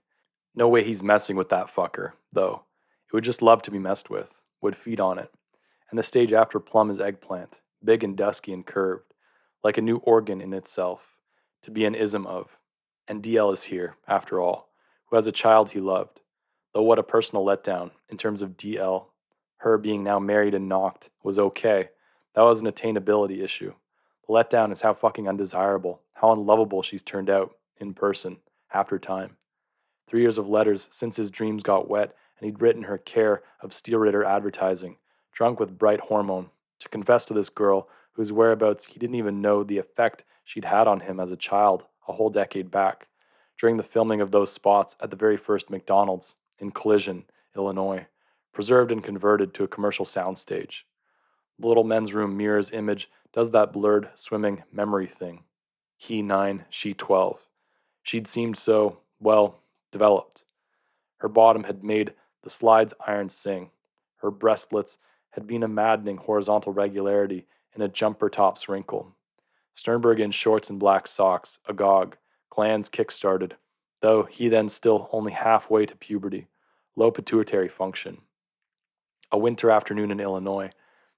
No way he's messing with that fucker, though. It would just love to be messed with, would feed on it. And the stage after plum is eggplant, big and dusky and curved, like a new organ in itself, to be an ism of. And DL is here, after all, who has a child he loved. Though what a personal letdown, in terms of DL. Her being now married and knocked was okay. That was an attainability issue. The letdown is how fucking undesirable, how unlovable she's turned out, in person, after time. 3 years of letters since his dreams got wet and he'd written her care of Steel Ritter Advertising, drunk with bright hormone, to confess to this girl whose whereabouts he didn't even know the effect she'd had on him as a child a whole decade back, during the filming of those spots at the very first McDonald's in Collision, Illinois, preserved and converted to a commercial soundstage. The little men's room mirror's image does that blurred, swimming memory thing. He 9, she 12. She'd seemed so, well, developed. Her bottom had made the slides iron sing. Her breastlets had been a maddening horizontal regularity in a jumper top's wrinkle. Sternberg in shorts and black socks, agog, glands kick-started, though he then still only halfway to puberty, low pituitary function. A winter afternoon in Illinois,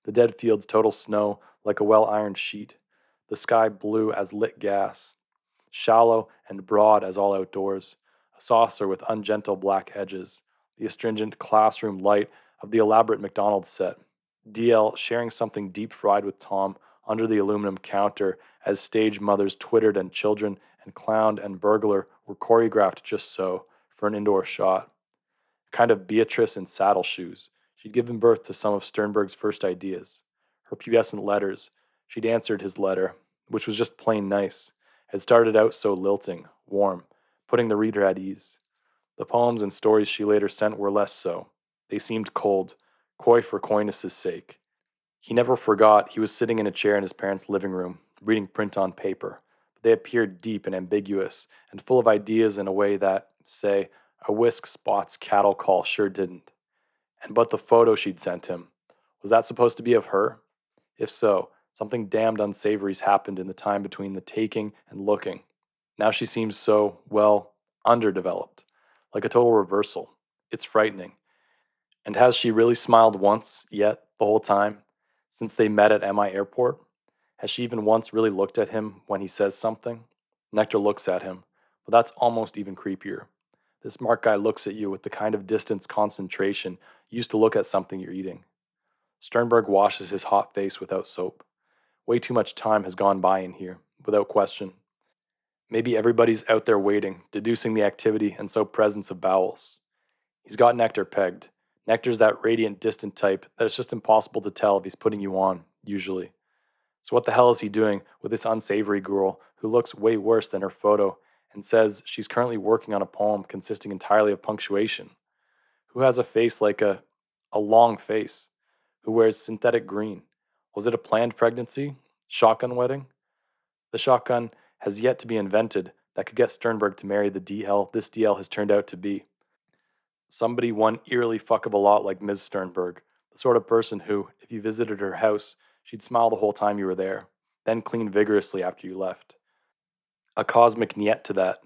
the dead fields total snow like a well-ironed sheet, the sky blue as lit gas, shallow and broad as all outdoors, a saucer with ungentle black edges, the astringent classroom light of the elaborate McDonald's set, DL sharing something deep-fried with Tom under the aluminum counter as stage mothers twittered and children and clown and burglar were choreographed just so, for an indoor shot. A kind of Beatrice in saddle shoes. She'd given birth to some of Sternberg's first ideas. Her pubescent letters. She'd answered his letter, which was just plain nice, had started out so lilting, warm, putting the reader at ease. The poems and stories she later sent were less so. They seemed cold, coy for coyness' sake. He never forgot he was sitting in a chair in his parents' living room, reading print on paper, but they appeared deep and ambiguous, and full of ideas in a way that, say, a whisk spot's cattle call sure didn't. And but the photo she'd sent him, was that supposed to be of her? If so, something damned unsavory's happened in the time between the taking and looking. Now she seems so, well, underdeveloped, like a total reversal. It's frightening. And has she really smiled once, yet, the whole time, since they met at MI Airport? Has she even once really looked at him when he says something? Nectar looks at him, but that's almost even creepier. This smart guy looks at you with the kind of distance concentration you used to look at something you're eating. Sternberg washes his hot face without soap. Way too much time has gone by in here, without question. Maybe everybody's out there waiting, deducing the activity and so presence of bowels. He's got Nectar pegged. Nectar's that radiant, distant type that it's just impossible to tell if he's putting you on, usually. So what the hell is he doing with this unsavory girl who looks way worse than her photo and says she's currently working on a poem consisting entirely of punctuation? Who has a face like a long face? Who wears synthetic green? Was it a planned pregnancy? Shotgun wedding? The shotgun has yet to be invented that could get Sternberg to marry the DL this DL has turned out to be. Somebody one eerily fuck of a lot like Ms. Sternberg, the sort of person who, if you visited her house, she'd smile the whole time you were there, then clean vigorously after you left. A cosmic niet to that.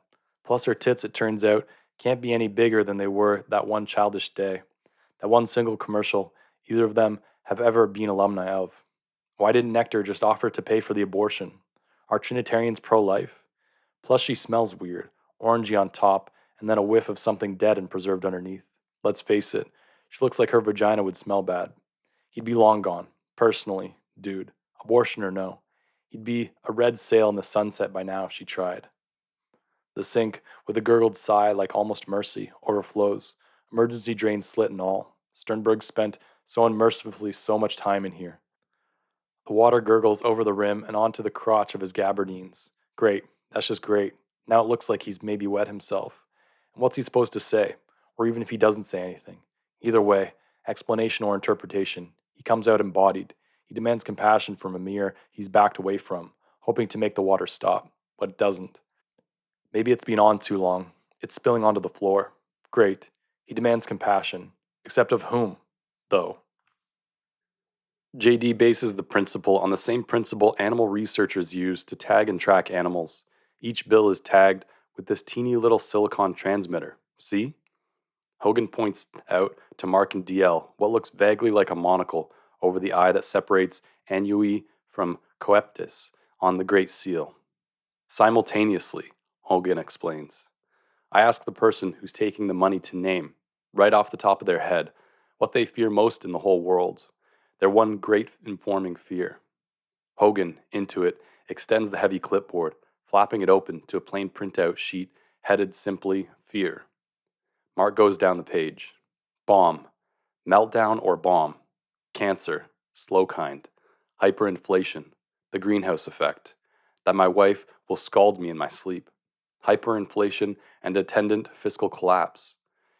Plus her tits, it turns out, can't be any bigger than they were that one childish day. That one single commercial either of them have ever been alumni of. Why didn't Nectar just offer to pay for the abortion? Are Trinitarians pro-life? Plus she smells weird, orangey on top, and then a whiff of something dead and preserved underneath. Let's face it, she looks like her vagina would smell bad. He'd be long gone, personally, dude, abortion or no. He'd be a red sail in the sunset by now if she tried. The sink, with a gurgled sigh like almost mercy, overflows, emergency drains slit and all. Sternberg spent so unmercifully so much time in here. The water gurgles over the rim and onto the crotch of his gabardines. Great, that's just great. Now it looks like he's maybe wet himself. And what's he supposed to say? Or even if he doesn't say anything. Either way, explanation or interpretation, he comes out embodied. He demands compassion from a mirror he's backed away from, hoping to make the water stop, but it doesn't. Maybe it's been on too long. It's spilling onto the floor. Great. He demands compassion. Except of whom, though? JD bases the principle on the same principle animal researchers use to tag and track animals. Each bill is tagged with this teeny little silicon transmitter. See? Hogan points out to Mark and DL what looks vaguely like a monocle over the eye that separates annui from coeptis on the Great Seal. Simultaneously, Hogan explains. I ask the person who's taking the money to name, right off the top of their head, what they fear most in the whole world. Their one great informing fear. Hogan, into it, extends the heavy clipboard, flapping it open to a plain printout sheet headed simply Fear. Mark goes down the page. Bomb. Meltdown or bomb. Cancer. Slow kind. Hyperinflation. The greenhouse effect, that my wife will scald me in my sleep. Hyperinflation and attendant fiscal collapse.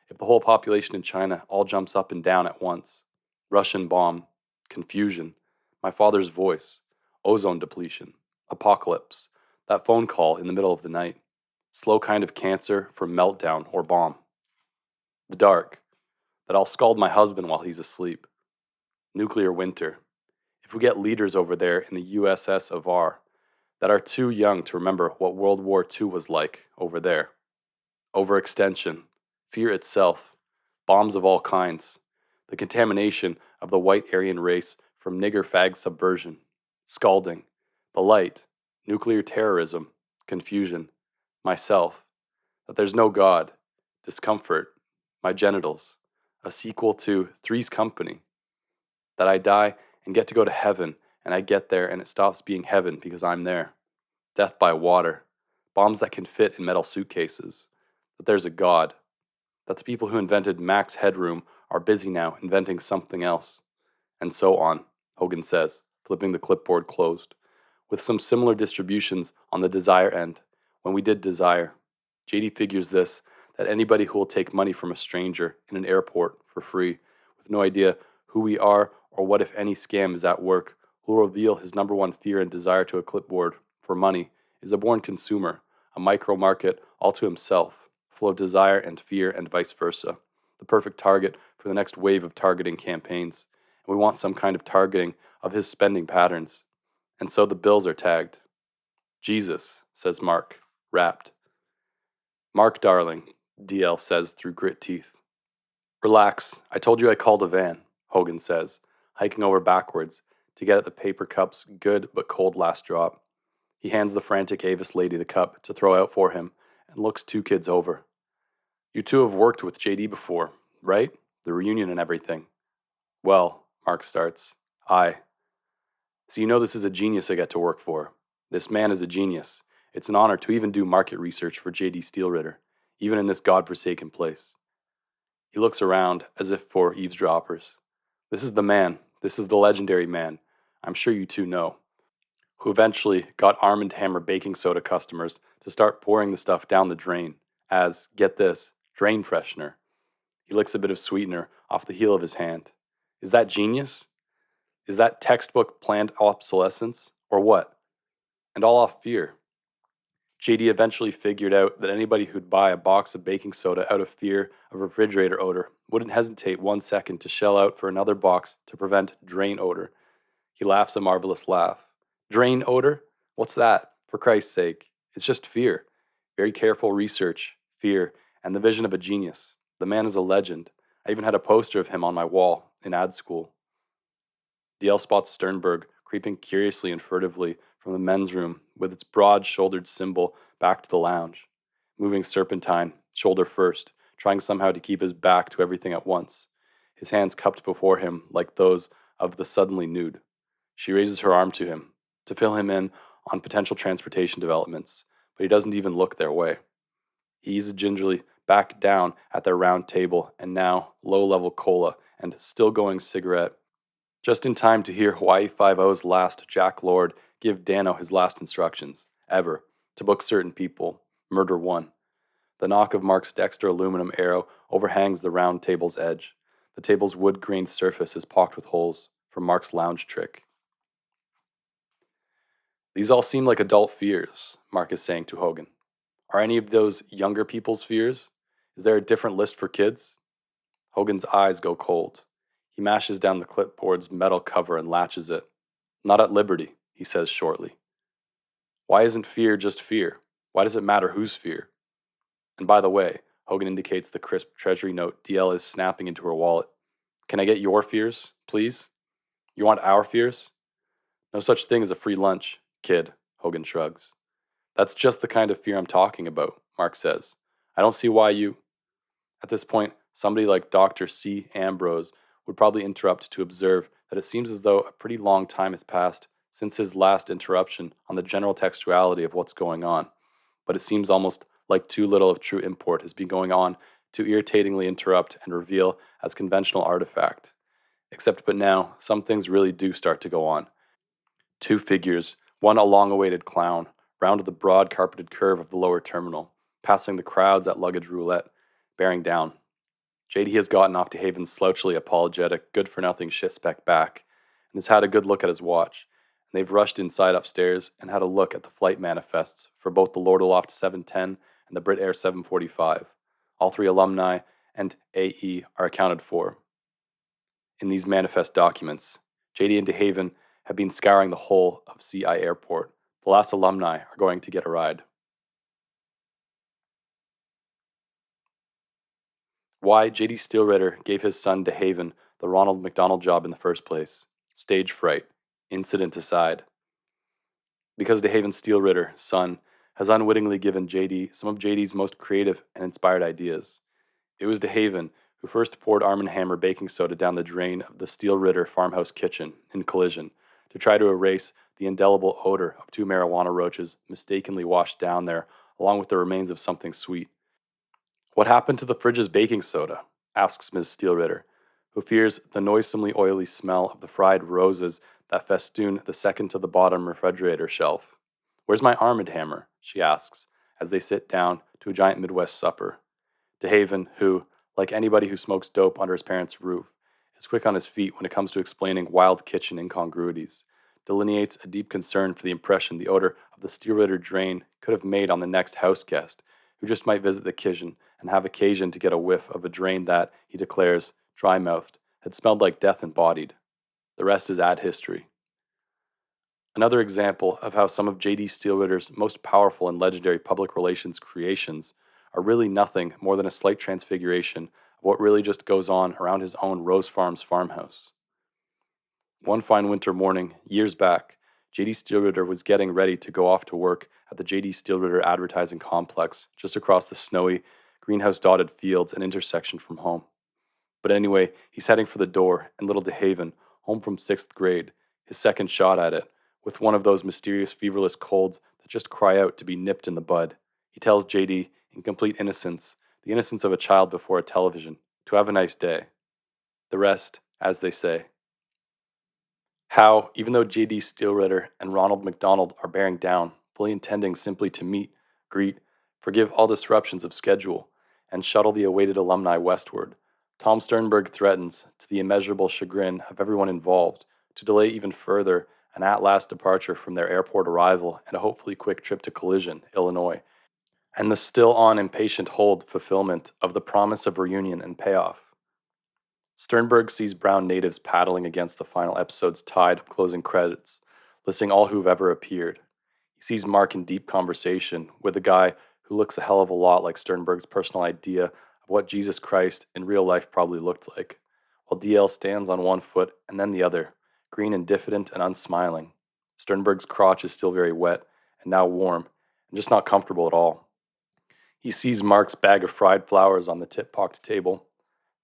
If the whole population in China all jumps up and down at once. Russian bomb, confusion, my father's voice, ozone depletion, apocalypse, that phone call in the middle of the night, slow kind of cancer from meltdown or bomb. The dark, that I'll scald my husband while he's asleep. Nuclear winter. If we get leaders over there in the USS of R that are too young to remember what World War II was like over there. Overextension, fear itself, bombs of all kinds, the contamination of the white Aryan race from nigger fag subversion, scalding, the light, nuclear terrorism, confusion, myself, that there's no God, discomfort, my genitals, a sequel to Three's Company, that I die and get to go to heaven, and I get there and it stops being heaven because I'm there. Death by water, bombs that can fit in metal suitcases, that there's a God, that the people who invented max headroom are busy now inventing something else, and so on, Hogan says, flipping the clipboard closed, with some similar distributions on the desire end, when we did desire. JD figures this, that anybody who will take money from a stranger in an airport for free, with no idea who we are or what if any scam is at work, who will reveal his number one fear and desire to a clipboard for money, is a born consumer, a micro market all to himself, full of desire and fear and vice versa, the perfect target for the next wave of targeting campaigns, and we want some kind of targeting of his spending patterns. And so the bills are tagged. Jesus, says Mark, rapt. Mark, darling, DL says through grit teeth. Relax, I told you I called a van, Hogan says, hiking over backwards to get at the paper cup's good but cold last drop. He hands the frantic Avis lady the cup to throw out for him and looks two kids over. You two have worked with JD before, right? The reunion and everything. Well, Mark starts. Aye. So you know this is a genius I get to work for. This man is a genius. It's an honor to even do market research for JD Steelritter, even in this godforsaken place. He looks around as if for eavesdroppers. This is the man. This is the legendary man. I'm sure you two know. Who eventually got Arm & Hammer baking soda customers to start pouring the stuff down the drain as, get this, drain freshener. He licks a bit of sweetener off the heel of his hand. Is that genius? Is that textbook planned obsolescence? Or what? And all off fear. JD eventually figured out that anybody who'd buy a box of baking soda out of fear of refrigerator odor wouldn't hesitate 1 second to shell out for another box to prevent drain odor. He laughs a marvelous laugh. Drain odor? What's that? For Christ's sake. It's just fear. Very careful research, fear, and the vision of a genius. The man is a legend. I even had a poster of him on my wall in ad school. DL spots Sternberg creeping curiously and furtively from the men's room with its broad-shouldered symbol back to the lounge, moving serpentine, shoulder first, trying somehow to keep his back to everything at once, his hands cupped before him like those of the suddenly nude. She raises her arm to him, to fill him in on potential transportation developments, but he doesn't even look their way. He eases gingerly back down at their round table and now low-level cola and still-going cigarette, just in time to hear Hawaii 5-0's last Jack Lord give Dano his last instructions, ever, to book certain people, murder one. The knock of Mark's Dexter aluminum arrow overhangs the round table's edge. The table's wood-grained surface is pocked with holes from Mark's lounge trick. These all seem like adult fears, Mark is saying to Hogan. Are any of those younger people's fears? Is there a different list for kids? Hogan's eyes go cold. He mashes down the clipboard's metal cover and latches it. Not at liberty, he says shortly. Why isn't fear just fear? Why does it matter whose fear? And by the way, Hogan indicates the crisp treasury note DL is snapping into her wallet. Can I get your fears, please? You want our fears? No such thing as a free lunch, kid, Hogan shrugs. That's just the kind of fear I'm talking about, Mark says. I don't see why you... At this point, somebody like Dr. C. Ambrose would probably interrupt to observe that it seems as though a pretty long time has passed since his last interruption on the general textuality of what's going on, but it seems almost like too little of true import has been going on to irritatingly interrupt and reveal as conventional artifact. Except but now, some things really do start to go on. Two figures, one a long-awaited clown, rounded the broad carpeted curve of the lower terminal, passing the crowds at luggage roulette, bearing down. JD has gotten off to Haven's slouchily apologetic, good-for-nothing shit-spec back, and has had a good look at his watch, and they've rushed inside upstairs and had a look at the flight manifests for both the Lord-Aloft 710 and the Brit Air 745. All three alumni and AE are accounted for. In these manifest documents, JD and DeHaven have been scouring the whole of CI Airport. The last alumni are going to get a ride. Why JD Steelritter gave his son DeHaven the Ronald McDonald job in the first place. Stage fright. Incident aside. Because DeHaven Steelritter, son, has unwittingly given JD some of JD's most creative and inspired ideas. It was DeHaven who first poured Arm & Hammer baking soda down the drain of the Steelritter farmhouse kitchen in Collision to try to erase the indelible odor of two marijuana roaches mistakenly washed down there along with the remains of something sweet. What happened to the fridge's baking soda? Asks Ms. Steelritter, who fears the noisomely oily smell of the fried roses that festoon the second to the bottom refrigerator shelf. Where's my Arm & Hammer? She asks, as they sit down to a giant Midwest supper. DeHaven, who, like anybody who smokes dope under his parents' roof, is quick on his feet when it comes to explaining wild kitchen incongruities, delineates a deep concern for the impression the odor of the Steelritter drain could have made on the next house guest, who just might visit the kitchen and have occasion to get a whiff of a drain that, he declares, dry-mouthed, had smelled like death embodied. The rest is ad history. Another example of how some of J.D. Steelritter's most powerful and legendary public relations creations are really nothing more than a slight transfiguration of what really just goes on around his own Rose Farms farmhouse. One fine winter morning, years back, J.D. Steelritter was getting ready to go off to work at the J.D. Steelritter Advertising Complex just across the snowy, greenhouse-dotted fields and intersection from home. But anyway, he's heading for the door, and little DeHaven, home from 6th grade, his second shot at it, with one of those mysterious feverless colds that just cry out to be nipped in the bud. He tells JD, in complete innocence, the innocence of a child before a television, to have a nice day. The rest, as they say. How, even though J.D. Steelritter and Ronald McDonald are bearing down, fully intending simply to meet, greet, forgive all disruptions of schedule, and shuttle the awaited alumni westward, Tom Sternberg threatens, to the immeasurable chagrin of everyone involved, to delay even further an at-last departure from their airport arrival and a hopefully quick trip to Collision, Illinois, and the still-on impatient hold fulfillment of the promise of reunion and payoff. Sternberg sees brown natives paddling against the final episode's tide of closing credits, listing all who've ever appeared. He sees Mark in deep conversation with a guy who looks a hell of a lot like Sternberg's personal idea of what Jesus Christ in real life probably looked like, while DL stands on one foot and then the other, green and diffident and unsmiling. Sternberg's crotch is still very wet, and now warm, and just not comfortable at all. He sees Mark's bag of fried flowers on the tip-pocked table.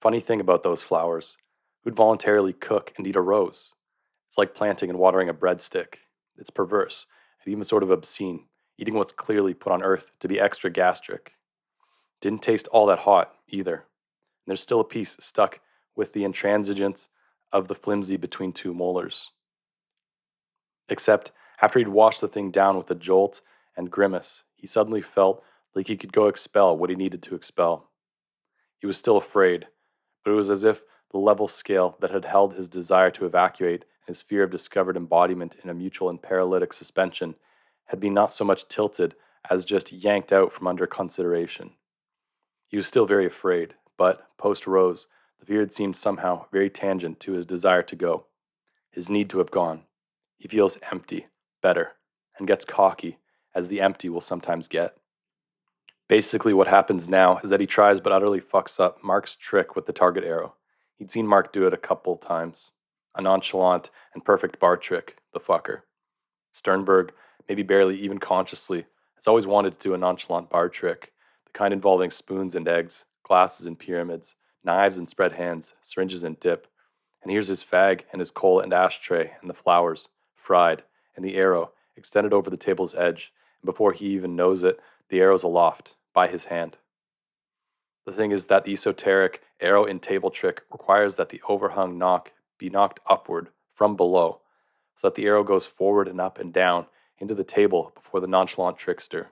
Funny thing about those flowers, who'd voluntarily cook and eat a rose? It's like planting and watering a breadstick. It's perverse, and even sort of obscene, eating what's clearly put on earth to be extra gastric. Didn't taste all that hot, either. And there's still a piece stuck with the intransigence of the flimsy between two molars. Except, after he'd washed the thing down with a jolt and grimace, he suddenly felt like he could go expel what he needed to expel. He was still afraid, but it was as if the level scale that had held his desire to evacuate and his fear of discovered embodiment in a mutual and paralytic suspension had been not so much tilted as just yanked out from under consideration. He was still very afraid, but, post-Rose, the fear had seemed somehow very tangent to his desire to go, his need to have gone. He feels empty, better, and gets cocky, as the empty will sometimes get. Basically what happens now is that he tries but utterly fucks up Mark's trick with the target arrow. He'd seen Mark do it a couple times. A nonchalant and perfect bar trick, the fucker. Sternberg, maybe barely even consciously, has always wanted to do a nonchalant bar trick, the kind involving spoons and eggs, glasses and pyramids, knives and spread hands, syringes and dip. And here's his fag and his coal and ashtray and the flowers, fried, and the arrow, extended over the table's edge, and before he even knows it, the arrow's aloft, by his hand. The thing is that the esoteric arrow in table trick requires that the overhung knock be knocked upward, from below, so that the arrow goes forward and up and down into the table before the nonchalant trickster.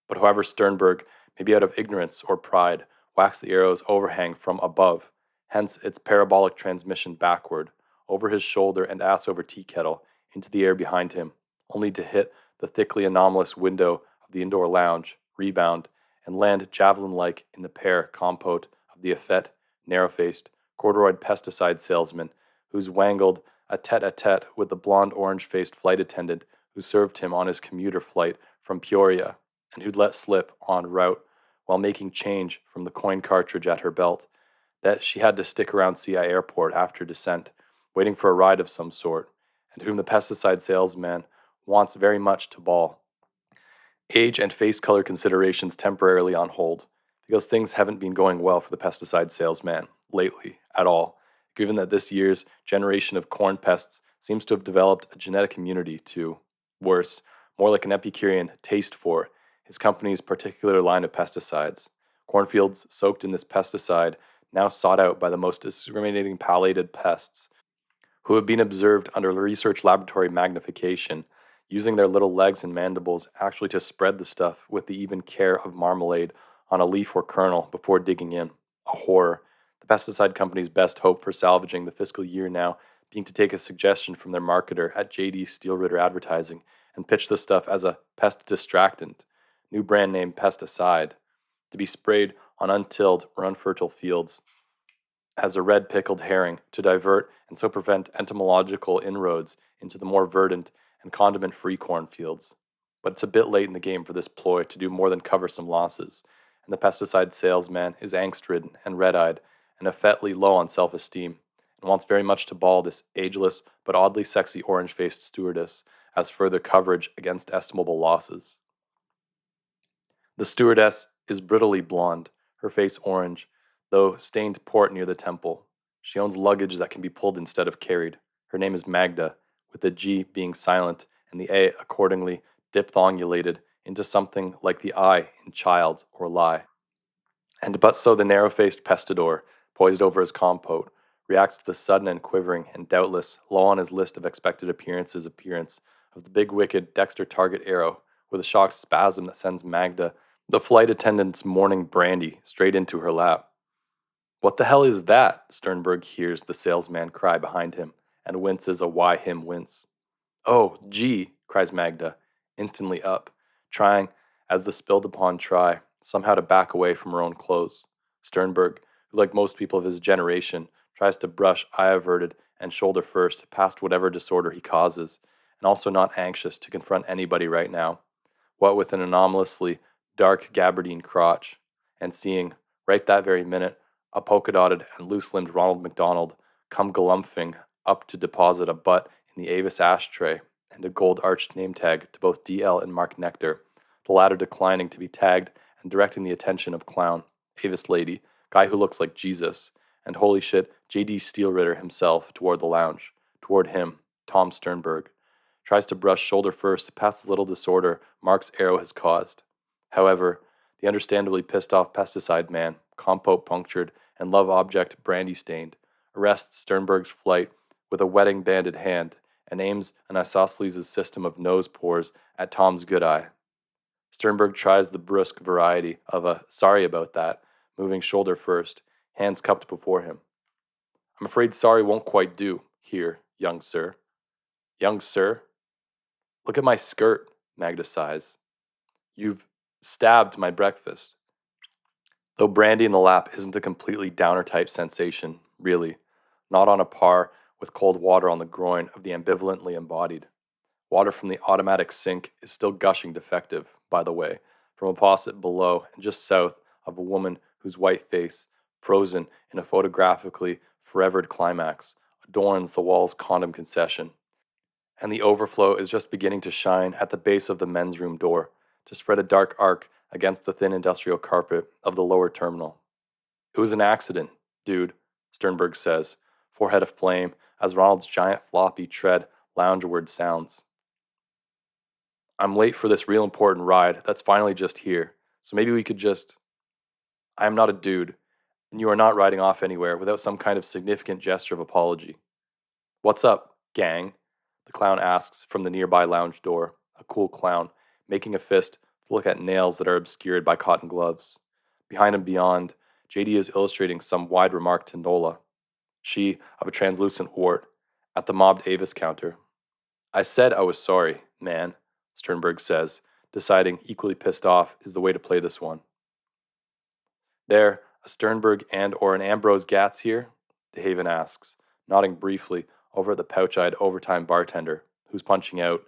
But however Sternberg, maybe out of ignorance or pride, waxed the arrow's overhang from above, hence its parabolic transmission backward, over his shoulder and ass over tea kettle, into the air behind him, only to hit the thickly anomalous window of the indoor lounge, rebound, and land javelin-like in the pear compote of the effete, narrow-faced, corduroyed pesticide salesman, who's wangled a tete-a-tete with the blonde orange-faced flight attendant who served him on his commuter flight from Peoria, and who'd let slip en route, while making change from the coin cartridge at her belt, that she had to stick around CI Airport after descent, waiting for a ride of some sort, and whom the pesticide salesman wants very much to ball. Age and face color considerations temporarily on hold, because things haven't been going well for the pesticide salesman, lately, at all, given that this year's generation of corn pests seems to have developed a genetic immunity to, worse, more like an Epicurean taste for, his company's particular line of pesticides. Cornfields soaked in this pesticide, now sought out by the most discriminating pallated pests, who have been observed under research laboratory magnification, using their little legs and mandibles actually to spread the stuff with the even care of marmalade on a leaf or kernel before digging in. A horror. The pesticide company's best hope for salvaging the fiscal year now being to take a suggestion from their marketer at J.D. Steelritter Advertising and pitch the stuff as a pest distractant, new brand name pesticide, to be sprayed on untilled or unfertile fields as a red pickled herring to divert and so prevent entomological inroads into the more verdant and condiment-free cornfields. But it's a bit late in the game for this ploy to do more than cover some losses, and the pesticide salesman is angst-ridden and red-eyed and effetely low on self-esteem, and wants very much to ball this ageless but oddly sexy orange-faced stewardess as further coverage against estimable losses. The stewardess is brittly blonde, her face orange, though stained port near the temple. She owns luggage that can be pulled instead of carried. Her name is Magda, with the G being silent and the A accordingly diphthongulated into something like the I in child or lie. And but so the narrow-faced pestador, poised over his compote, reacts to the sudden and quivering and doubtless low on his list of expected appearance of the big wicked Dexter target arrow, with a shocked spasm that sends Magda, the flight attendant's morning brandy, straight into her lap. "What the hell is that?" Sternberg hears the salesman cry behind him, and winces a why him wince. "Oh, gee," cries Magda, instantly up, trying, as the spilled upon try, somehow to back away from her own clothes. Sternberg, who like most people of his generation, tries to brush eye averted and shoulder first past whatever disorder he causes, and also not anxious to confront anybody right now, what with an anomalously dark gabardine crotch, and seeing, right that very minute, a polka-dotted and loose-limbed Ronald McDonald come galumphing up to deposit a butt in the Avis ashtray and a gold-arched name tag to both DL and Mark Nectar, the latter declining to be tagged and directing the attention of clown, Avis lady, guy who looks like Jesus, and holy shit, J.D. Steelritter himself toward the lounge, toward him, Tom Sternberg, tries to brush shoulder first past the little disorder Mark's arrow has caused. However, the understandably pissed-off pesticide man, compote punctured and love object brandy-stained, arrests Sternberg's flight with a wedding-banded hand and aims an isosceles system of nose pores at Tom's good eye. Sternberg tries the brusque variety of a sorry about that, moving shoulder first, hands cupped before him. "I'm afraid sorry won't quite do, here, young sir." "Young sir?" "Look at my skirt," Magda sighs. "You've stabbed my breakfast." Though brandy in the lap isn't a completely downer-type sensation, really, not on a par with cold water on the groin of the ambivalently embodied. Water from the automatic sink is still gushing defective, by the way, from a faucet below and just south of a woman whose white face, frozen in a photographically forevered climax, adorns the wall's condom concession. And the overflow is just beginning to shine at the base of the men's room door, to spread a dark arc against the thin industrial carpet of the lower terminal. "It was an accident, dude," Sternberg says, forehead aflame as Ronald's giant floppy tread loungeward sounds. "I'm late for this real important ride that's finally just here, so maybe we could just—" "I am not a dude, and you are not riding off anywhere without some kind of significant gesture of apology." "What's up, gang?" The clown asks from the nearby lounge door, a cool clown, making a fist to look at nails that are obscured by cotton gloves. Behind him beyond, JD is illustrating some wide remark to Nola, she of a translucent wart, at the mobbed Avis counter. I said I was sorry, man, Sternberg says, deciding equally pissed off is the way to play this one. There, a Sternberg and or an Ambrose Gatz here? DeHaven asks, nodding briefly over at the pouch-eyed overtime bartender, who's punching out,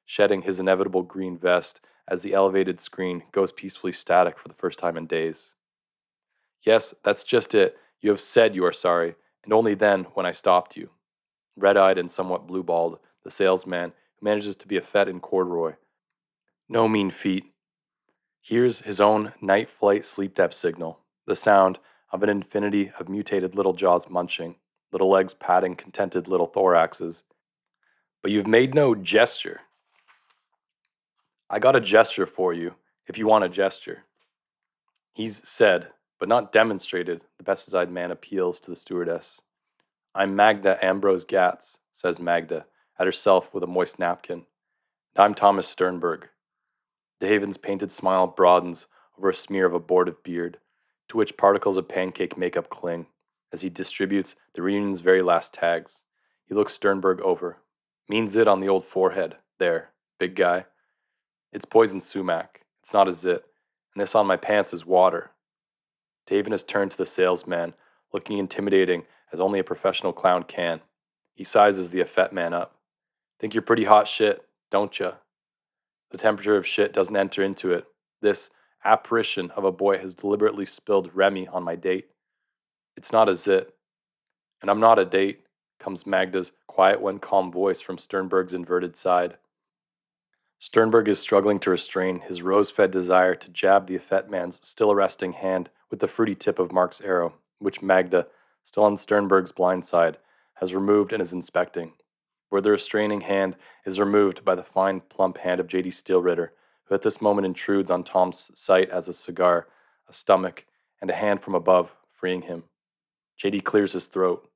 shedding his inevitable green vest as the elevated screen goes peacefully static for the first time in days. Yes, that's just it. You have said you are sorry, and only then when I stopped you. Red-eyed and somewhat blue-balled, the salesman, who manages to be a fet in corduroy. No mean feat. Here's his own night flight sleep depth signal, the sound of an infinity of mutated little jaws munching, little legs patting contented little thoraxes. But you've made no gesture. I got a gesture for you, if you want a gesture. He's said, but not demonstrated, the pesticide man appeals to the stewardess. I'm Magda Ambrose Gatz, says Magda, at herself with a moist napkin. And I'm Thomas Sternberg. DeHaven's painted smile broadens over a smear of abortive beard, to which particles of pancake makeup cling, as he distributes the reunion's very last tags. He looks Sternberg over. Means it on the old forehead. There, big guy. It's poison sumac. It's not a zit. And this on my pants is water. DeHaven has turned to the salesman, looking intimidating as only a professional clown can. He sizes the effete man up. Think you're pretty hot shit, don't ya? The temperature of shit doesn't enter into it. This apparition of a boy has deliberately spilled Remy on my date. It's not a zit. And I'm not a date, comes Magda's quiet when calm voice from Sternberg's inverted side. Sternberg is struggling to restrain his rose-fed desire to jab the effete man's still arresting hand with the fruity tip of Mark's arrow, which Magda, still on Sternberg's blind side, has removed and is inspecting, where the restraining hand is removed by the fine, plump hand of J.D. Steelritter, who at this moment intrudes on Tom's sight as a cigar, a stomach, and a hand from above, freeing him. J.D. clears his throat.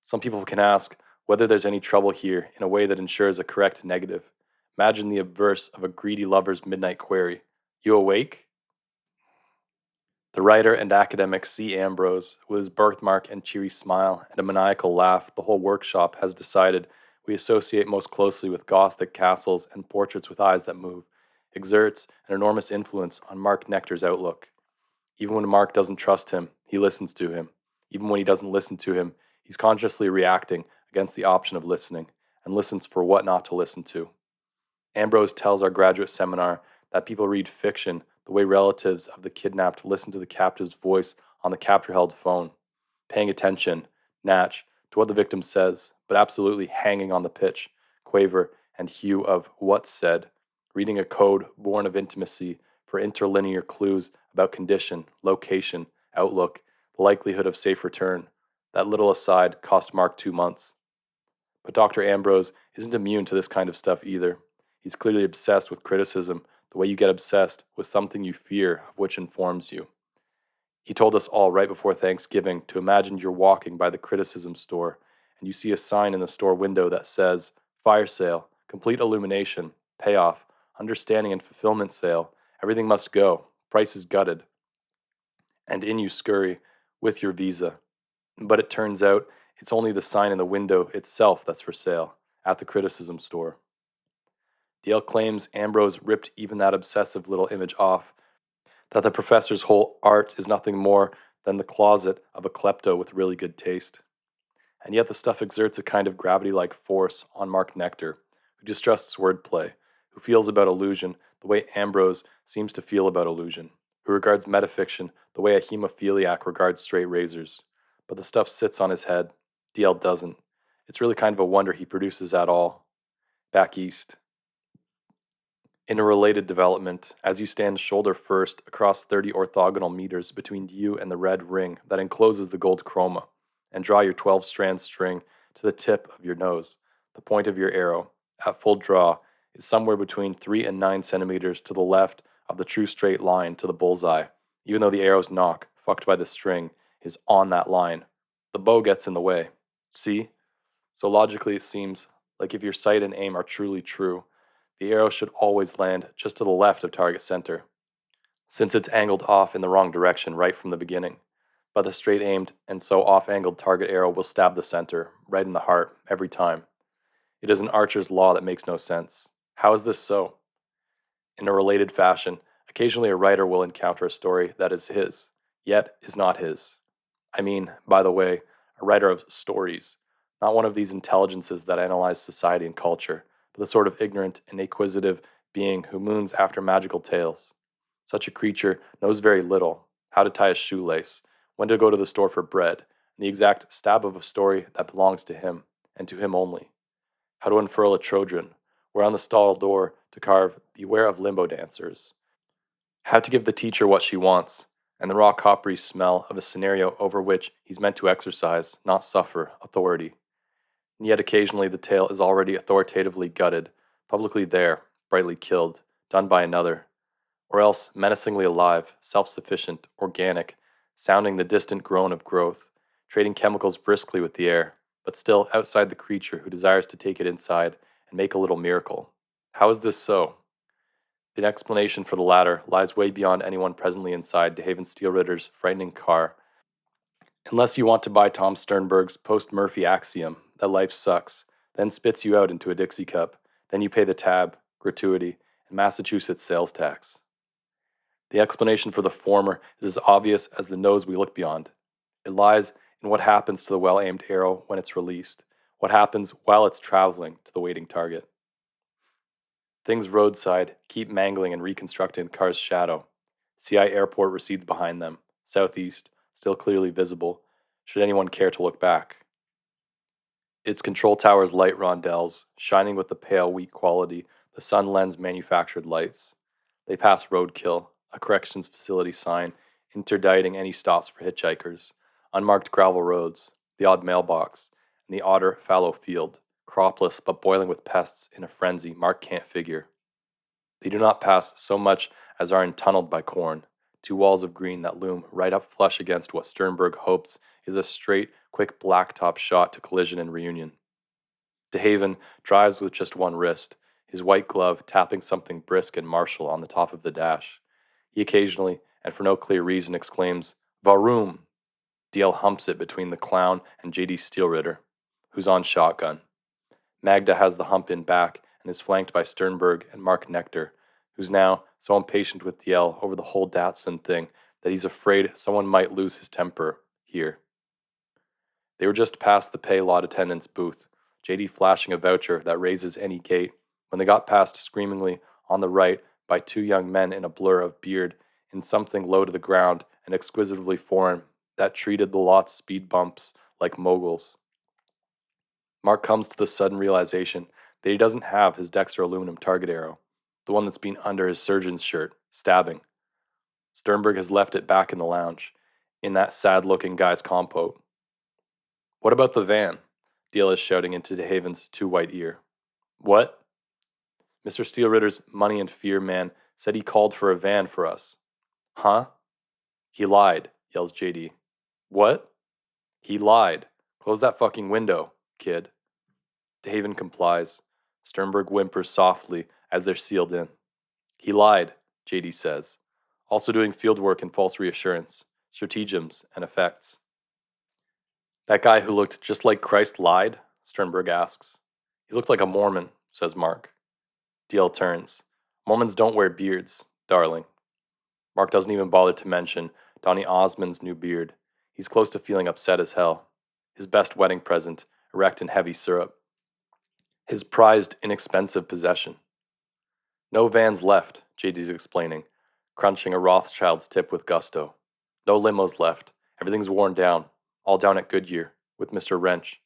Some people can ask whether there's any trouble here in a way that ensures a correct negative. Imagine the obverse of a greedy lover's midnight query. You awake? The writer and academic C. Ambrose, with his birthmark and cheery smile and a maniacal laugh the whole workshop has decided we associate most closely with Gothic castles and portraits with eyes that move, exerts an enormous influence on Mark Nectar's outlook. Even when Mark doesn't trust him, he listens to him. Even when he doesn't listen to him, he's consciously reacting against the option of listening, and listens for what not to listen to. Ambrose tells our graduate seminar that people read fiction the way relatives of the kidnapped listen to the captive's voice on the captor-held phone, paying attention, natch, to what the victim says, but absolutely hanging on the pitch, quaver, and hue of what's said, reading a code born of intimacy for interlinear clues about condition, location, outlook, the likelihood of safe return. That little aside cost Mark 2 months. But Dr. Ambrose isn't immune to this kind of stuff either. He's clearly obsessed with criticism, the way you get obsessed with something you fear of which informs you. He told us all right before Thanksgiving to imagine you're walking by the criticism store and you see a sign in the store window that says, fire sale, complete illumination, payoff, understanding and fulfillment sale, everything must go, price is gutted. And in you scurry with your visa. But it turns out it's only the sign in the window itself that's for sale, at the criticism store. DL claims Ambrose ripped even that obsessive little image off, that the professor's whole art is nothing more than the closet of a klepto with really good taste. And yet the stuff exerts a kind of gravity-like force on Mark Nectar, who distrusts wordplay, who feels about illusion the way Ambrose seems to feel about illusion, who regards metafiction the way a hemophiliac regards straight razors. But the stuff sits on his head. DL doesn't. It's really kind of a wonder he produces at all. Back east. In a related development, as you stand shoulder first across 30 orthogonal meters between you and the red ring that encloses the gold chroma, and draw your 12-strand string to the tip of your nose, the point of your arrow, at full draw, is somewhere between 3 and 9 centimeters to the left of the true straight line to the bullseye, even though the arrow's nock, fucked by the string, is on that line. The bow gets in the way. See? So logically it seems Like if your sight and aim are truly true, the arrow should always land just to the left of target center, since it's angled off in the wrong direction right from the beginning. But the straight aimed and so off angled target arrow will stab the center, right in the heart, every time. It is an archer's law that makes no sense. How is this so? In a related fashion, occasionally a writer will encounter a story that is his, yet is not his. I mean, by the way, a writer of stories, not one of these intelligences that analyze society and culture, but the sort of ignorant and acquisitive being who moons after magical tales. Such a creature knows very little: how to tie a shoelace, when to go to the store for bread, and the exact stab of a story that belongs to him, and to him only. How to unfurl a Trojan, where on the stall door to carve "Beware of limbo dancers." How to give the teacher what she wants, and the raw coppery smell of a scenario over which he's meant to exercise, not suffer, authority. And yet occasionally the tale is already authoritatively gutted, publicly there, brightly killed, done by another, or else menacingly alive, self-sufficient, organic, sounding the distant groan of growth, trading chemicals briskly with the air, but still outside the creature who desires to take it inside and make a little miracle. How is this so? The explanation for the latter lies way beyond anyone presently inside De Haven Steelritter's frightening car, unless you want to buy Tom Sternberg's post-Murphy axiom that life sucks, then spits you out into a Dixie cup, then you pay the tab, gratuity, and Massachusetts sales tax. The explanation for the former is as obvious as the nose we look beyond. It lies in what happens to the well-aimed arrow when it's released, what happens while it's traveling to the waiting target. Things roadside keep mangling and reconstructing the car's shadow. CI Airport recedes behind them, southeast, still clearly visible, should anyone care to look back. Its control tower's light rondelles, shining with the pale, weak quality the sun lens manufactured lights. They pass roadkill, a corrections facility sign interdicting any stops for hitchhikers, unmarked gravel roads, the odd mailbox, and the odder fallow field, cropless but boiling with pests in a frenzy Mark can't figure. They do not pass so much as are entunneled by corn, two walls of green that loom right up flush against what Sternberg hopes is a straight, quick blacktop shot to collision and reunion. De Haven drives with just one wrist, his white glove tapping something brisk and martial on the top of the dash. He occasionally, and for no clear reason, exclaims, "Varoom!" DL humps it between the clown and J.D. Steelritter, who's on shotgun. Magda has the hump in back and is flanked by Sternberg and Mark Nectar, who's now so impatient with DL over the whole Datson thing that he's afraid someone might lose his temper here. They were just past the pay lot attendant's booth, JD flashing a voucher that raises any gate, when they got past screamingly on the right by two young men in a blur of beard in something low to the ground and exquisitely foreign that treated the lot's speed bumps like moguls. Mark comes to the sudden realization that he doesn't have his Dexter aluminum target arrow, the one that's been under his surgeon's shirt, stabbing. Sternberg has left it back in the lounge, in that sad-looking guy's compote. "What about the van?" Deal is shouting into De Haven's too-white ear. "What?" "Mr. Steelritter's money and fear man said he called for a van for us." "Huh?" "He lied," yells JD. "What?" "He lied. Close that fucking window, kid." De Haven complies. Sternberg whimpers softly as they're sealed in. "He lied," JD says. "Also doing field work and false reassurance, stratagems, and effects." "That guy who looked just like Christ lied?" Sternberg asks. "He looked like a Mormon," says Mark. DL turns. "Mormons don't wear beards, darling." Mark doesn't even bother to mention Donny Osmond's new beard. He's close to feeling upset as hell. His best wedding present, erect in heavy syrup. His prized, inexpensive possession. "No vans left," JD's explaining, crunching a Rothschild's tip with gusto. "No limos left. Everything's worn down. All down at Goodyear, with Mr. Wrench."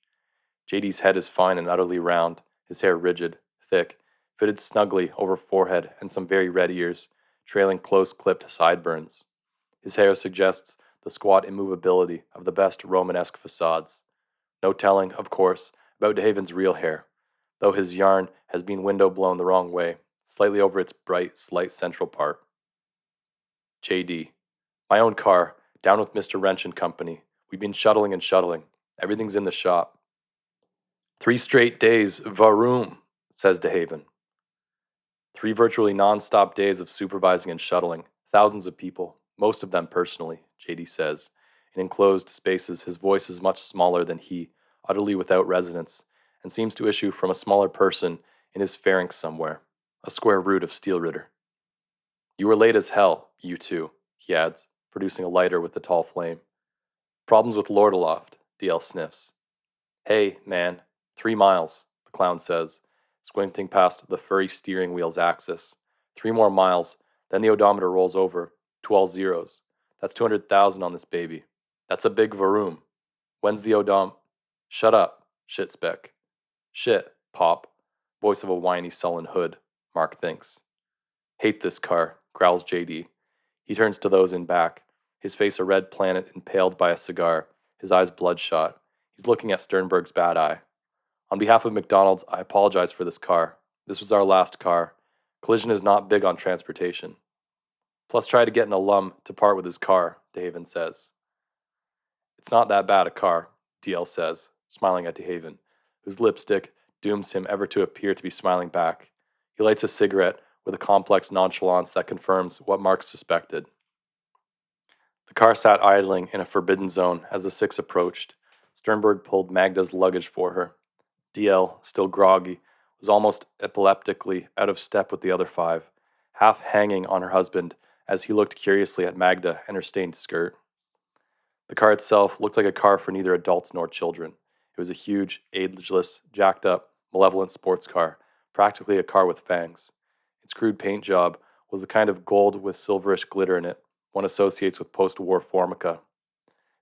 JD's head is fine and utterly round, his hair rigid, thick, fitted snugly over forehead and some very red ears, trailing close-clipped sideburns. His hair suggests the squat immovability of the best Romanesque facades. No telling, of course, about De Haven's real hair, though his yarn has been window-blown the wrong way, slightly over its bright, slight central part. JD. "My own car, down with Mr. Wrench and company. We've been shuttling and shuttling. Everything's in the shop." 3 straight days, varoom, says DeHaven. 3 virtually non-stop days of supervising and shuttling, thousands of people, most of them personally, JD says. In enclosed spaces, his voice is much smaller than he, utterly without resonance, and seems to issue from a smaller person in his pharynx somewhere, a square root of steel ritter. You were late as hell, you two, he adds, producing a lighter with the tall flame. Problems with Lord aloft, DL sniffs. Hey, man, 3 miles, the clown says, squinting past the furry steering wheel's axis. 3 more miles, then the odometer rolls over to all zeros. That's 200,000 on this baby. That's a big varoom. When's the odom? Shut up, shit spec. Shit, pop. Voice of a whiny, sullen hood, Mark thinks. Hate this car, growls JD. He turns to those in back, his face a red planet impaled by a cigar, his eyes bloodshot. He's looking at Sternberg's bad eye. On behalf of McDonald's, I apologize for this car. This was our last car. Collision is not big on transportation. Plus, try to get an alum to part with his car, DeHaven says. It's not that bad a car, DL says, smiling at DeHaven, whose lipstick dooms him ever to appear to be smiling back. He lights a cigarette with a complex nonchalance that confirms what Mark suspected. The car sat idling in a forbidden zone as the 6 approached. Sternberg pulled Magda's luggage for her. DL, still groggy, was almost epileptically out of step with the other 5, half hanging on her husband as he looked curiously at Magda and her stained skirt. The car itself looked like a car for neither adults nor children. It was a huge, ageless, jacked-up, malevolent sports car, practically a car with fangs. Its crude paint job was the kind of gold with silverish glitter in it one associates with post-war Formica.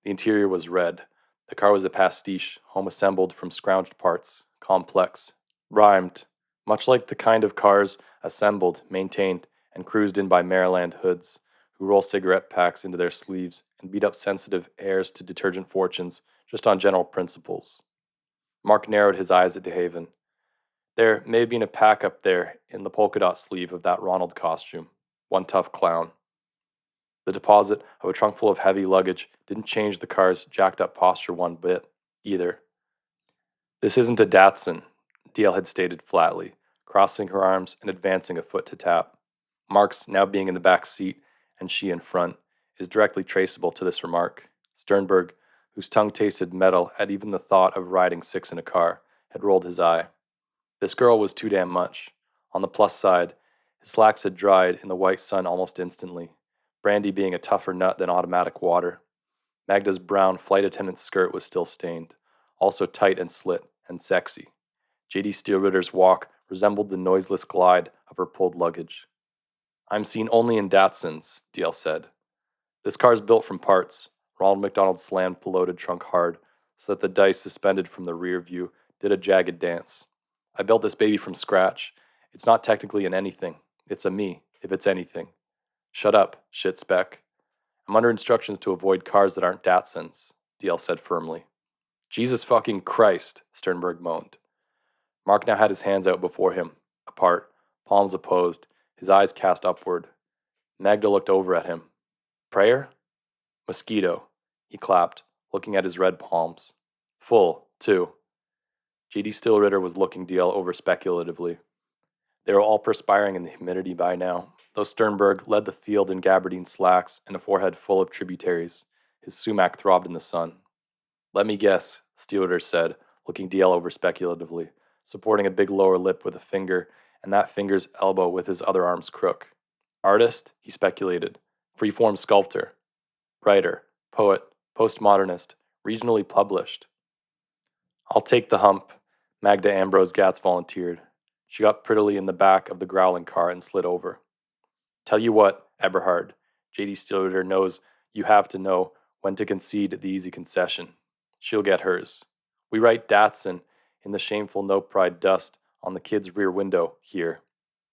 The interior was red. The car was a pastiche, home-assembled from scrounged parts, complex, rhymed, much like the kind of cars assembled, maintained, and cruised in by Maryland hoods, who roll cigarette packs into their sleeves and beat up sensitive heirs to detergent fortunes just on general principles. Mark narrowed his eyes at DeHaven. There may have been a pack up there in the polka dot sleeve of that Ronald costume. One tough clown. The deposit of a trunk full of heavy luggage didn't change the car's jacked-up posture one bit, either. This isn't a datson, DL had stated flatly, crossing her arms and advancing a foot to tap. Mark's now being in the back seat, and she in front, is directly traceable to this remark. Sternberg, whose tongue tasted metal at even the thought of riding 6 in a car, had rolled his eye. This girl was too damn much. On the plus side, his slacks had dried in the white sun almost instantly, brandy being a tougher nut than automatic water. Magda's brown flight attendant's skirt was still stained, also tight and slit, and sexy. J.D. Steelritter's walk resembled the noiseless glide of her pulled luggage. I'm seen only in Datsons, DL said. This car's built from parts. Ronald McDonald slammed the loaded trunk hard, so that the dice suspended from the rear view did a jagged dance. I built this baby from scratch. It's not technically an anything. It's a me, if it's anything. Shut up, shit spec. I'm under instructions to avoid cars that aren't Datsons, DL said firmly. Jesus fucking Christ, Sternberg moaned. Mark now had his hands out before him, apart, palms opposed, his eyes cast upward. Magda looked over at him. Prayer? Mosquito, he clapped, looking at his red palms. Full, too. J.D. Steelritter was looking DL over speculatively. They were all perspiring in the humidity by now, though Sternberg led the field in gabardine slacks and a forehead full of tributaries. His sumac throbbed in the sun. Let me guess, Steelritter said, looking DL over speculatively, supporting a big lower lip with a finger and that finger's elbow with his other arm's crook. Artist, he speculated. Freeform sculptor. Writer, poet, postmodernist, regionally published. I'll take the hump, Magda Ambrose Gatz volunteered. She got prettily in the back of the growling car and slid over. Tell you what, Eberhard, J.D. Steelritter knows you have to know when to concede the easy concession. She'll get hers. We write Datsun in the shameful no-pride dust on the kid's rear window here,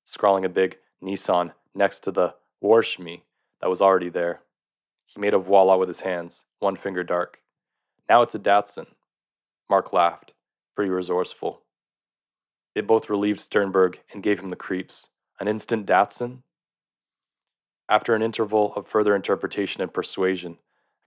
scrawling a big Nissan next to the Warshmi that was already there. He made a voila with his hands, one finger dark. Now it's a Datsun. Mark laughed, pretty resourceful. It both relieved Sternberg and gave him the creeps. An instant Datsun? After an interval of further interpretation and persuasion,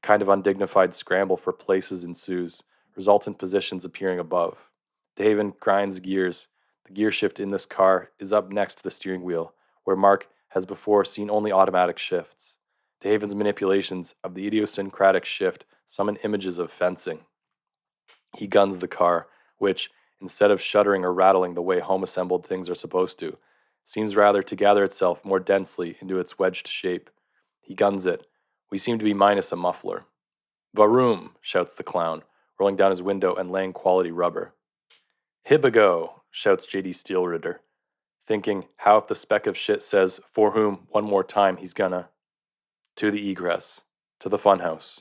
a kind of undignified scramble for places ensues, resultant positions appearing above. DeHaven grinds gears. The gear shift in this car is up next to the steering wheel, where Mark has before seen only automatic shifts. DeHaven's manipulations of the idiosyncratic shift summon images of fencing. He guns the car, which, instead of shuddering or rattling the way home-assembled things are supposed to, seems rather to gather itself more densely into its wedged shape. He guns it. We seem to be minus a muffler. "Varoom!" shouts the clown, rolling down his window and laying quality rubber. "Hibigo!" shouts J.D. Steelritter, thinking how if the speck of shit says "for whom" one more time he's gonna. To the egress. To the funhouse.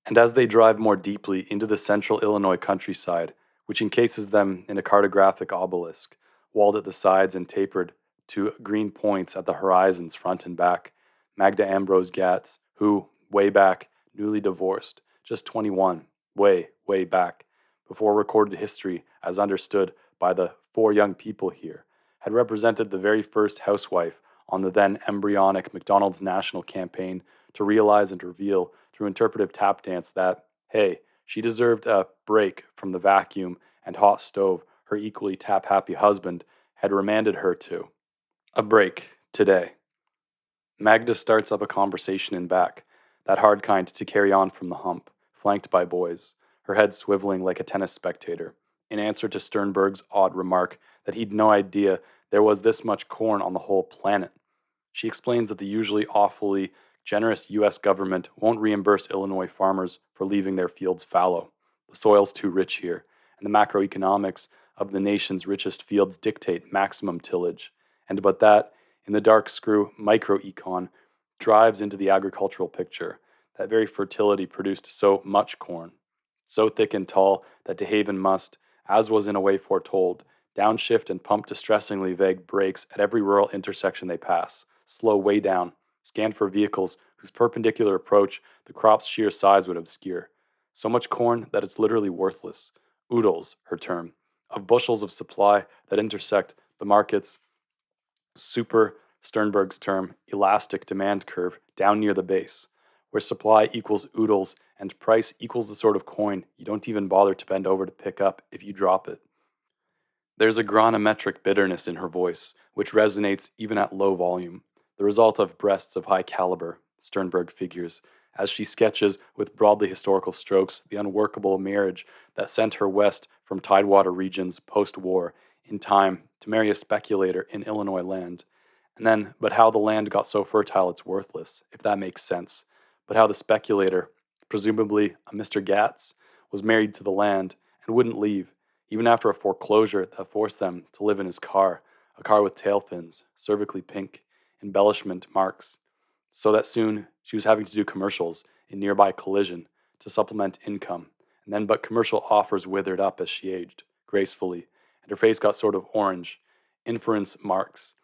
And as they drive more deeply into the central Illinois countryside, which encases them in a cartographic obelisk, walled at the sides and tapered to green points at the horizons front and back, Magda Ambrose Gatz, who, way back, newly divorced, just 21, way back, before recorded history as understood by the four young people here, had represented the very first housewife on the then embryonic McDonald's national campaign to realize and reveal through interpretive tap dance that, hey, she deserved a break from the vacuum and hot stove her equally tap-happy husband had remanded her to. A break, today. Magda starts up a conversation in back, that hard kind to carry on from the hump, flanked by boys, her head swiveling like a tennis spectator, in answer to Sternberg's odd remark that he'd no idea there was this much corn on the whole planet. She explains that the usually awfully generous U.S. government won't reimburse Illinois farmers for leaving their fields fallow. The soil's too rich here, and the macroeconomics of the nation's richest fields dictate maximum tillage, and but that, in the dark screw microecon, drives into the agricultural picture, that very fertility produced so much corn, so thick and tall that DeHaven must, as was in a way foretold, downshift and pump distressingly vague brakes at every rural intersection they pass, slow way down, scan for vehicles whose perpendicular approach the crop's sheer size would obscure. So much corn that it's literally worthless. Oodles, her term, of bushels of supply that intersect the market's super, Sternberg's term, elastic demand curve down near the base, where supply equals oodles and price equals the sort of coin you don't even bother to bend over to pick up if you drop it. There's a granumetric bitterness in her voice, which resonates even at low volume, the result of breasts of high caliber, Sternberg figures, as she sketches with broadly historical strokes the unworkable marriage that sent her west from Tidewater regions post-war in time to marry a speculator in Illinois land. And then, but how the land got so fertile it's worthless, if that makes sense. But how the speculator, presumably a Mr. Gatz, was married to the land and wouldn't leave, even after a foreclosure that forced them to live in his car, a car with tail fins, cervically pink, embellishment marks, so that soon she was having to do commercials in nearby Collision to supplement income, and then but commercial offers withered up as she aged, gracefully, and her face got sort of orange, inference marks,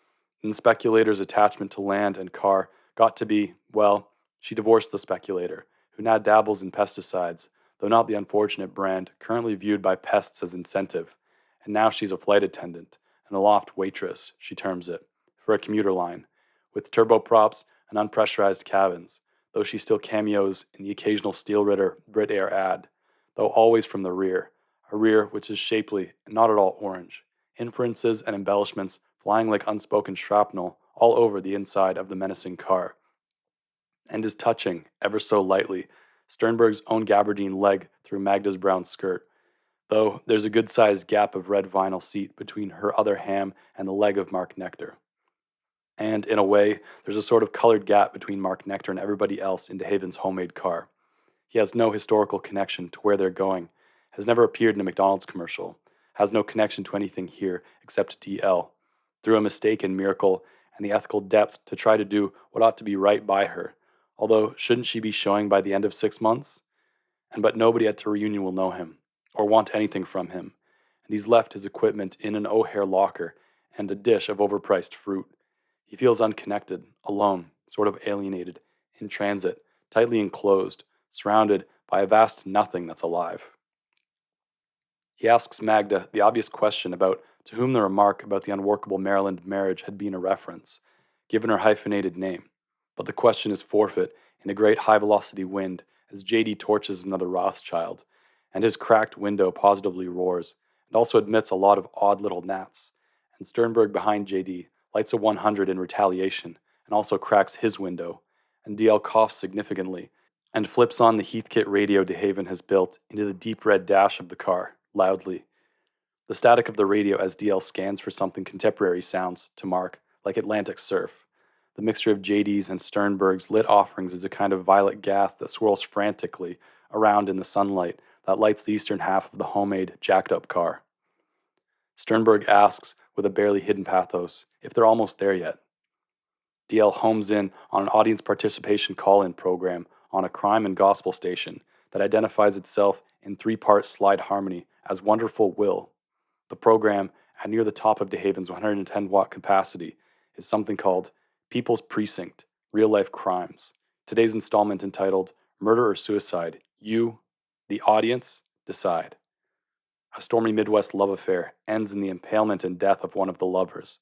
and the speculator's attachment to land and car got to be, well, she divorced the speculator, who now dabbles in pesticides, though not the unfortunate brand currently viewed by pests as incentive, and now she's a flight attendant, an aloft waitress, she terms it, for a commuter line, with turboprops and unpressurized cabins, though she still cameos in the occasional Steelritter Brit Air ad, though always from the rear, a rear which is shapely and not at all orange, inferences and embellishments flying like unspoken shrapnel all over the inside of the menacing car, and is touching, ever so lightly, Sternberg's own gabardine leg through Magda's brown skirt, though there's a good-sized gap of red vinyl seat between her other ham and the leg of Mark Nectar. And, in a way, there's a sort of colored gap between Mark Nectar and everybody else in DeHaven's homemade car. He has no historical connection to where they're going, has never appeared in a McDonald's commercial, has no connection to anything here except DL, through a mistaken miracle and the ethical depth to try to do what ought to be right by her, although shouldn't she be showing by the end of 6 months? And but nobody at the reunion will know him, or want anything from him, and he's left his equipment in an O'Hare locker and a dish of overpriced fruit. He feels unconnected, alone, sort of alienated, in transit, tightly enclosed, surrounded by a vast nothing that's alive. He asks Magda the obvious question about to whom the remark about the unworkable Maryland marriage had been a reference, given her hyphenated name, but the question is forfeit in a great high-velocity wind as J.D. torches another Rothschild, and his cracked window positively roars, and also admits a lot of odd little gnats. And Sternberg behind JD lights a 100 in retaliation, and also cracks his window, and DL coughs significantly, and flips on the Heathkit radio DeHaven has built into the deep red dash of the car, loudly. The static of the radio as DL scans for something contemporary sounds, to Mark, like Atlantic surf. The mixture of JD's and Sternberg's lit offerings is a kind of violet gas that swirls frantically around in the sunlight that lights the eastern half of the homemade, jacked-up car. Sternberg asks, with a barely hidden pathos, if they're almost there yet. DL homes in on an audience participation call-in program on a crime and gospel station that identifies itself in three-part slide harmony as Wonderful Will. The program, at near the top of DeHaven's 110-watt capacity, is something called People's Precinct, Real-Life Crimes. Today's installment entitled Murder or Suicide, You, the Audience, Decide. A stormy Midwest love affair ends in the impalement and death of one of the lovers.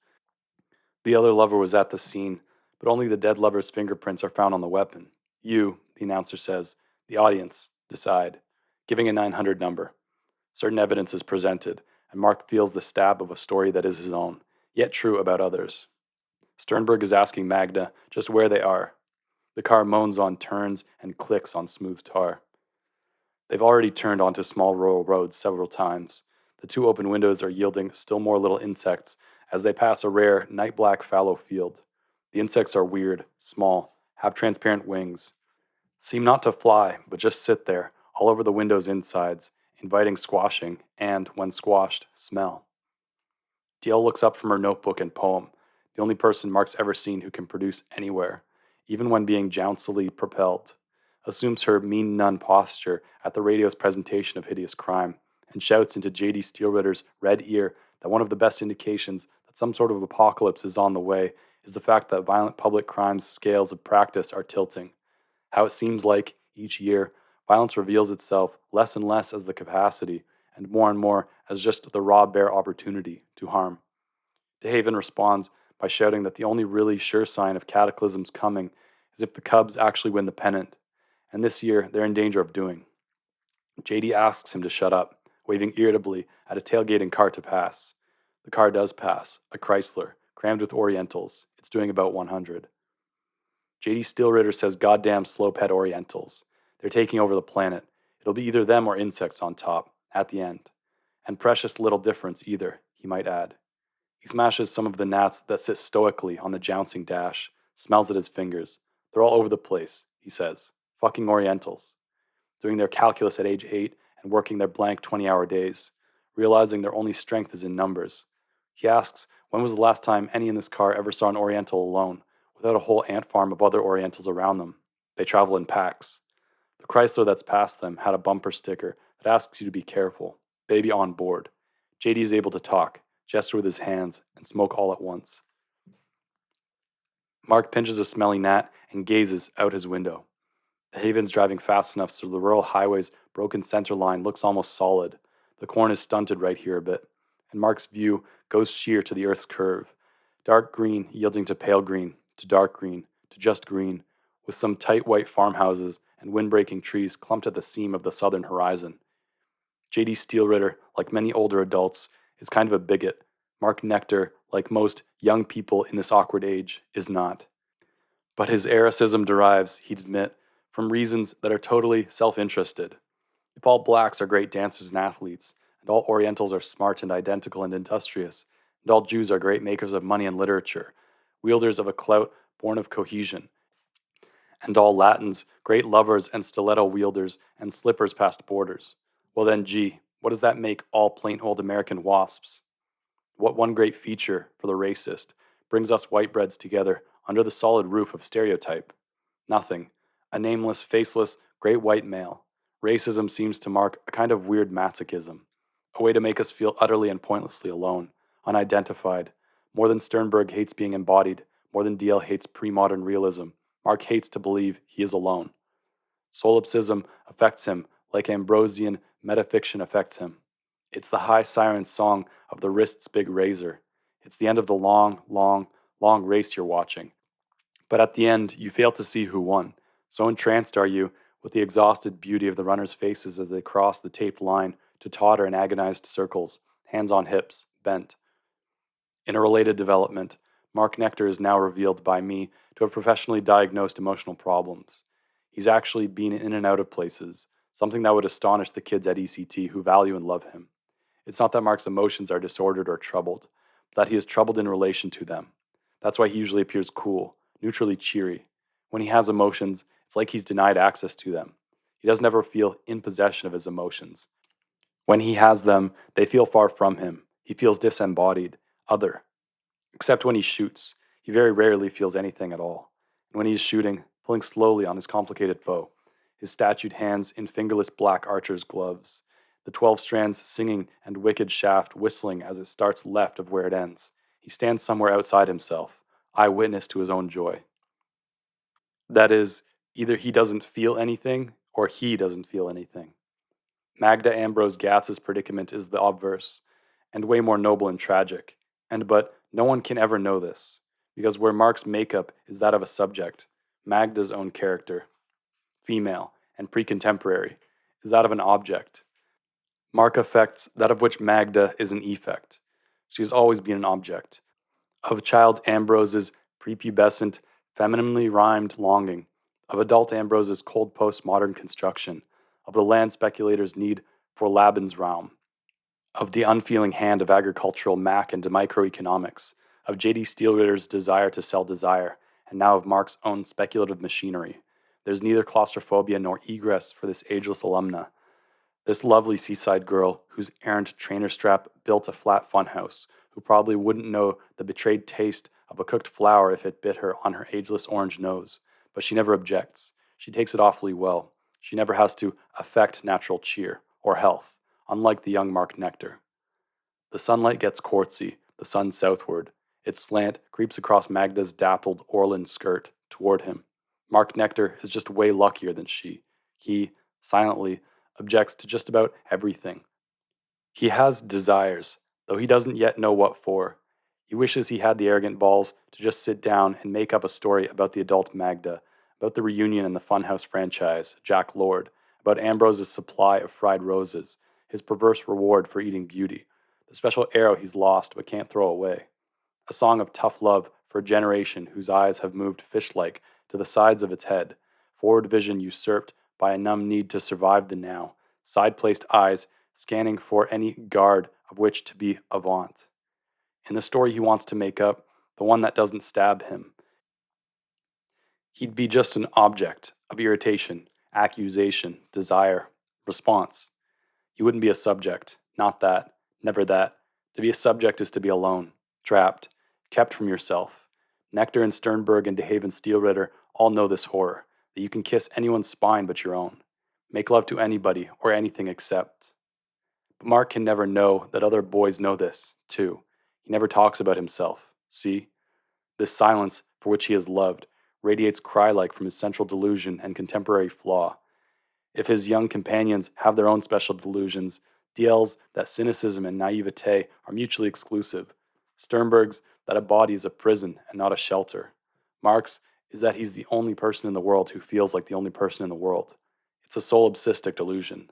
The other lover was at the scene, but only the dead lover's fingerprints are found on the weapon. You, the announcer says, the audience, decide, giving a 900 number. Certain evidence is presented, and Mark feels the stab of a story that is his own, yet true about others. Sternberg is asking Magda just where they are. The car moans on turns and clicks on smooth tar. They've already turned onto small rural roads several times. The two open windows are yielding still more little insects as they pass a rare, night-black fallow field. The insects are weird, small, have transparent wings, seem not to fly, but just sit there, all over the window's insides, inviting squashing, and, when squashed, smell. DL looks up from her notebook and poem, the only person Mark's ever seen who can produce anywhere, even when being jouncily propelled, assumes her mean nun posture at the radio's presentation of hideous crime, and shouts into J.D. Steelritter's red ear that one of the best indications that some sort of apocalypse is on the way is the fact that violent public crimes scales of practice are tilting. How it seems like, each year, violence reveals itself less and less as the capacity, and more as just the raw bare opportunity to harm. DeHaven responds by shouting that the only really sure sign of cataclysm's coming is if the Cubs actually win the pennant, and this year they're in danger of doing. JD asks him to shut up, waving irritably at a tailgating car to pass. The car does pass, a Chrysler, crammed with Orientals. It's doing about 100. JD Steelritter says goddamn slowped Orientals. They're taking over the planet. It'll be either them or insects on top, at the end. And precious little difference either, he might add. He smashes some of the gnats that sit stoically on the jouncing dash, smells at his fingers. They're all over the place, he says. Fucking Orientals. Doing their calculus at age 8 and working their blank 20-hour days, realizing their only strength is in numbers. He asks when was the last time any in this car ever saw an Oriental alone, without a whole ant farm of other Orientals around them. They travel in packs. The Chrysler that's past them had a bumper sticker that asks you to be careful. Baby on board. JD is able to talk, gesture with his hands, and smoke all at once. Mark pinches a smelly gnat and gazes out his window. The Haven's driving fast enough so the rural highway's broken center line looks almost solid. The corn is stunted right here a bit, and Mark's view goes sheer to the Earth's curve. Dark green yielding to pale green, to dark green, to just green, with some tight white farmhouses and wind-breaking trees clumped at the seam of the southern horizon. J.D. Steelritter, like many older adults, is kind of a bigot. Mark Nectar, like most young people in this awkward age, is not. But his eroticism derives, he'd admit, from reasons that are totally self-interested. If all blacks are great dancers and athletes, and all Orientals are smart and identical and industrious, and all Jews are great makers of money and literature, wielders of a clout born of cohesion, and all Latins great lovers and stiletto wielders and slippers past borders, well then, gee, what does that make all plain old American wasps? What one great feature, for the racist, brings us whitebreads together under the solid roof of stereotype? Nothing. A nameless, faceless, great white male. Racism seems to mark a kind of weird masochism, a way to make us feel utterly and pointlessly alone, unidentified. More than Sternberg hates being embodied, more than DL hates pre-modern realism, Mark hates to believe he is alone. Solipsism affects him like Ambrosian metafiction affects him. It's the high siren song of the wrist's big razor. It's the end of the long, long, long race you're watching. But at the end, you fail to see who won. So entranced are you with the exhausted beauty of the runners' faces as they cross the taped line to totter in agonized circles, hands on hips, bent. In a related development, Mark Nectar is now revealed by me to have professionally diagnosed emotional problems. He's actually been in and out of places, something that would astonish the kids at ECT who value and love him. It's not that Mark's emotions are disordered or troubled, but that he is troubled in relation to them. That's why he usually appears cool, neutrally cheery. When he has emotions, it's like he's denied access to them. He doesn't ever feel in possession of his emotions. When he has them, they feel far from him. He feels disembodied, other. Except when he shoots, he very rarely feels anything at all. And when he is shooting, pulling slowly on his complicated bow, his statued hands in fingerless black archer's gloves, the 12 strands singing and wicked shaft whistling as it starts left of where it ends, he stands somewhere outside himself, eyewitness to his own joy. That is, either he doesn't feel anything, or he doesn't feel anything. Magda Ambrose Gatz's predicament is the obverse, and way more noble and tragic, but no one can ever know this, because where Mark's makeup is that of a subject, Magda's own character, female and pre-contemporary, is that of an object. Mark affects that of which Magda is an effect. She has always been an object. Of child Ambrose's prepubescent, femininely rhymed longing, of adult Ambrose's cold postmodern construction, of the land speculator's need for Lebensraum, of the unfeeling hand of agricultural Mac into microeconomics, of J.D. Steelritter's desire to sell desire, and now of Mark's own speculative machinery. There's neither claustrophobia nor egress for this ageless alumna. This lovely seaside girl, whose errant trainer strap built a flat funhouse, who probably wouldn't know the betrayed taste of a cooked flower if it bit her on her ageless orange nose, but she never objects. She takes it awfully well. She never has to affect natural cheer or health, unlike the young Mark Nectar. The sunlight gets quartzy, the sun southward. Its slant creeps across Magda's dappled Orland skirt toward him. Mark Nectar is just way luckier than she. He, silently, objects to just about everything. He has desires, though he doesn't yet know what for. He wishes he had the arrogant balls to just sit down and make up a story about the adult Magda, about the reunion in the Funhouse franchise, Jack Lord, about Ambrose's supply of fried roses, his perverse reward for eating beauty, the special arrow he's lost but can't throw away. A song of tough love for a generation whose eyes have moved fish-like to the sides of its head, forward vision usurped by a numb need to survive the now, side-placed eyes scanning for any guard of which to be avant. In the story he wants to make up, the one that doesn't stab him, he'd be just an object of irritation, accusation, desire, response. He wouldn't be a subject, not that, never that. To be a subject is to be alone, trapped, kept from yourself. Nectar and Sternberg and DeHaven Steelritter all know this horror, that you can kiss anyone's spine but your own, make love to anybody or anything except. But Mark can never know that other boys know this, too. He never talks about himself. See? This silence, for which he is loved, radiates cry-like from his central delusion and contemporary flaw. If his young companions have their own special delusions, DL's that cynicism and naivete are mutually exclusive. Sternberg's that a body is a prison and not a shelter. Mark's is that he's the only person in the world who feels like the only person in the world. It's a solipsistic delusion.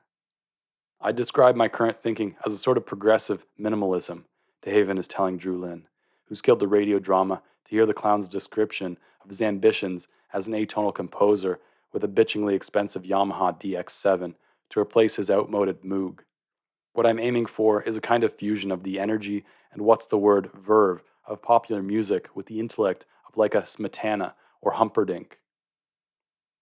I describe my current thinking as a sort of progressive minimalism, DeHaven is telling Drew Linn, who skilled the radio drama to hear the clown's description of his ambitions as an atonal composer with a bitchingly expensive Yamaha DX7 to replace his outmoded Moog. What I'm aiming for is a kind of fusion of the energy and verve of popular music with the intellect of like a Smetana or Humperdinck.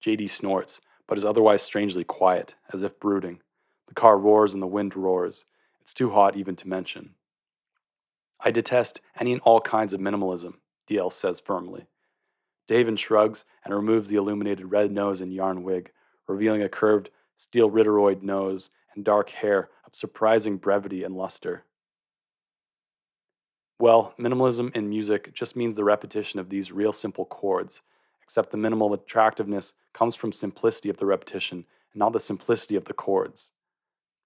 JD snorts, but is otherwise strangely quiet, as if brooding. The car roars and the wind roars. It's too hot even to mention. I detest any and all kinds of minimalism, DL says firmly. Daven shrugs and removes the illuminated red nose and yarn wig, revealing a curved, steel ritteroid nose and dark hair of surprising brevity and luster. Well, minimalism in music just means the repetition of these real simple chords, except the minimal attractiveness comes from simplicity of the repetition and not the simplicity of the chords.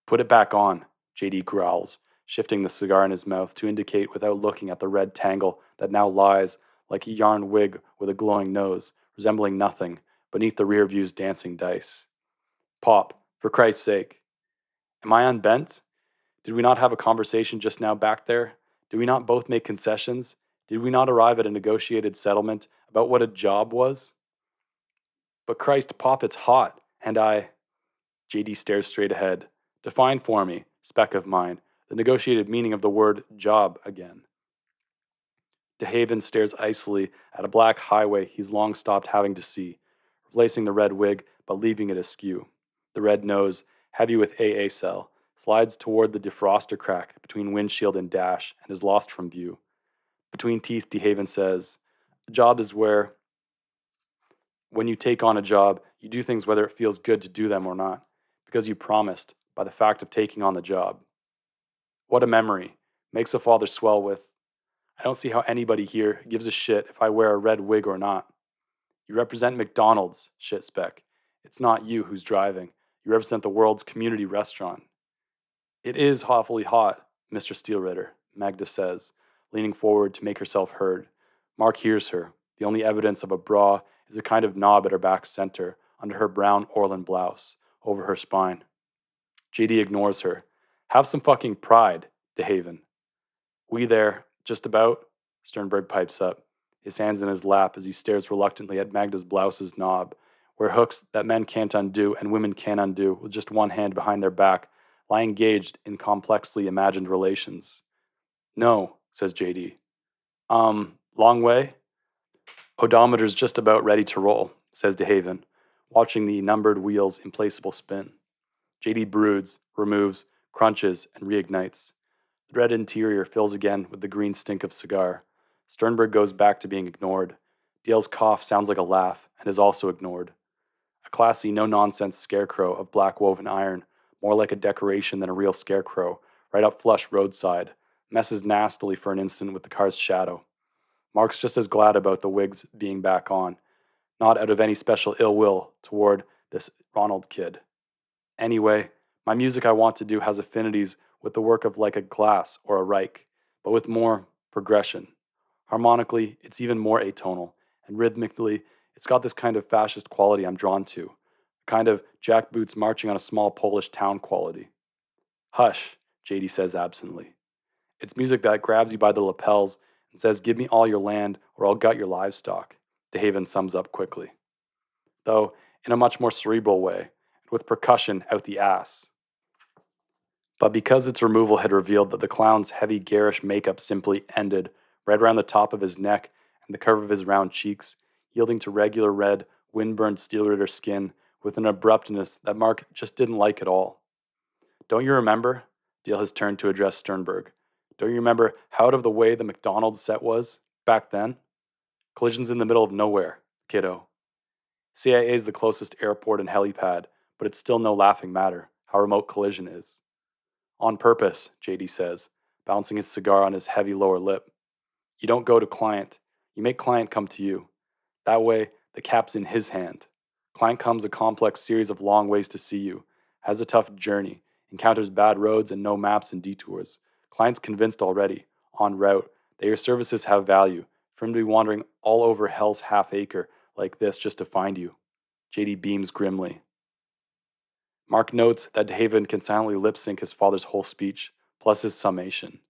Put it back on, JD growls, shifting the cigar in his mouth to indicate without looking at the red tangle that now lies, like a yarn wig with a glowing nose, resembling nothing, beneath the rear view's dancing dice. Pop, for Christ's sake. Am I unbent? Did we not have a conversation just now back there? Did we not both make concessions? Did we not arrive at a negotiated settlement about what a job was? But Christ, Pop, it's hot, and I. JD stares straight ahead. Define for me, speck of mine, the negotiated meaning of the word job again. DeHaven stares icily at a black highway he's long stopped having to see, replacing the red wig but leaving it askew. The red nose, heavy with AA cell, slides toward the defroster crack between windshield and dash and is lost from view. Between teeth, DeHaven says, a job is where, when you take on a job, you do things whether it feels good to do them or not, because you promised by the fact of taking on the job. What a memory. Makes a father swell with, I don't see how anybody here gives a shit if I wear a red wig or not. You represent McDonald's, shit speck. It's not you who's driving. You represent the world's community restaurant. It is awfully hot, Mr. Steelritter, Magda says, leaning forward to make herself heard. Mark hears her. The only evidence of a bra is a kind of knob at her back center, under her brown Orland blouse, over her spine. JD ignores her. Have some fucking pride, DeHaven. We there, just about? Sternberg pipes up, his hands in his lap as he stares reluctantly at Magda's blouse's knob, where hooks that men can't undo and women can undo with just one hand behind their back lie engaged in complexly imagined relations. No, says JD. Long way? Odometer's just about ready to roll, says DeHaven, watching the numbered wheels implaceable spin. JD broods, removes, crunches, and reignites. The red interior fills again with the green stink of cigar. Sternberg goes back to being ignored. Dale's cough sounds like a laugh and is also ignored. A classy, no-nonsense scarecrow of black woven iron, more like a decoration than a real scarecrow, right up flush roadside, messes nastily for an instant with the car's shadow. Mark's just as glad about the wigs being back on, not out of any special ill will toward this Ronald kid. Anyway, my music I want to do has affinities with the work of like a Glass or a Reich, but with more progression. Harmonically, it's even more atonal, and rhythmically, it's got this kind of fascist quality I'm drawn to, a kind of jackboots marching on a small Polish town quality. Hush, JD says absently. It's music that grabs you by the lapels and says, give me all your land or I'll gut your livestock, DeHaven sums up quickly. Though, in a much more cerebral way, with percussion out the ass. But because its removal had revealed that the clown's heavy garish makeup simply ended right around the top of his neck and the curve of his round cheeks, yielding to regular red, wind-burned Steelritter skin with an abruptness that Mark just didn't like at all. Don't you remember? Dale has turned to address Sternberg. Don't you remember how out of the way the McDonald set was back then? Collisions in the middle of nowhere, kiddo. CIA is the closest airport and helipad, but it's still no laughing matter how remote collision is. On purpose, JD says, balancing his cigar on his heavy lower lip. You don't go to client. You make client come to you. That way, the cap's in his hand. Client comes a complex series of long ways to see you, has a tough journey, encounters bad roads and no maps and detours. Client's convinced already, en route, that your services have value, for him to be wandering all over hell's half acre like this just to find you. JD beams grimly. Mark notes that DeHaven can silently lip-sync his father's whole speech, plus his summation.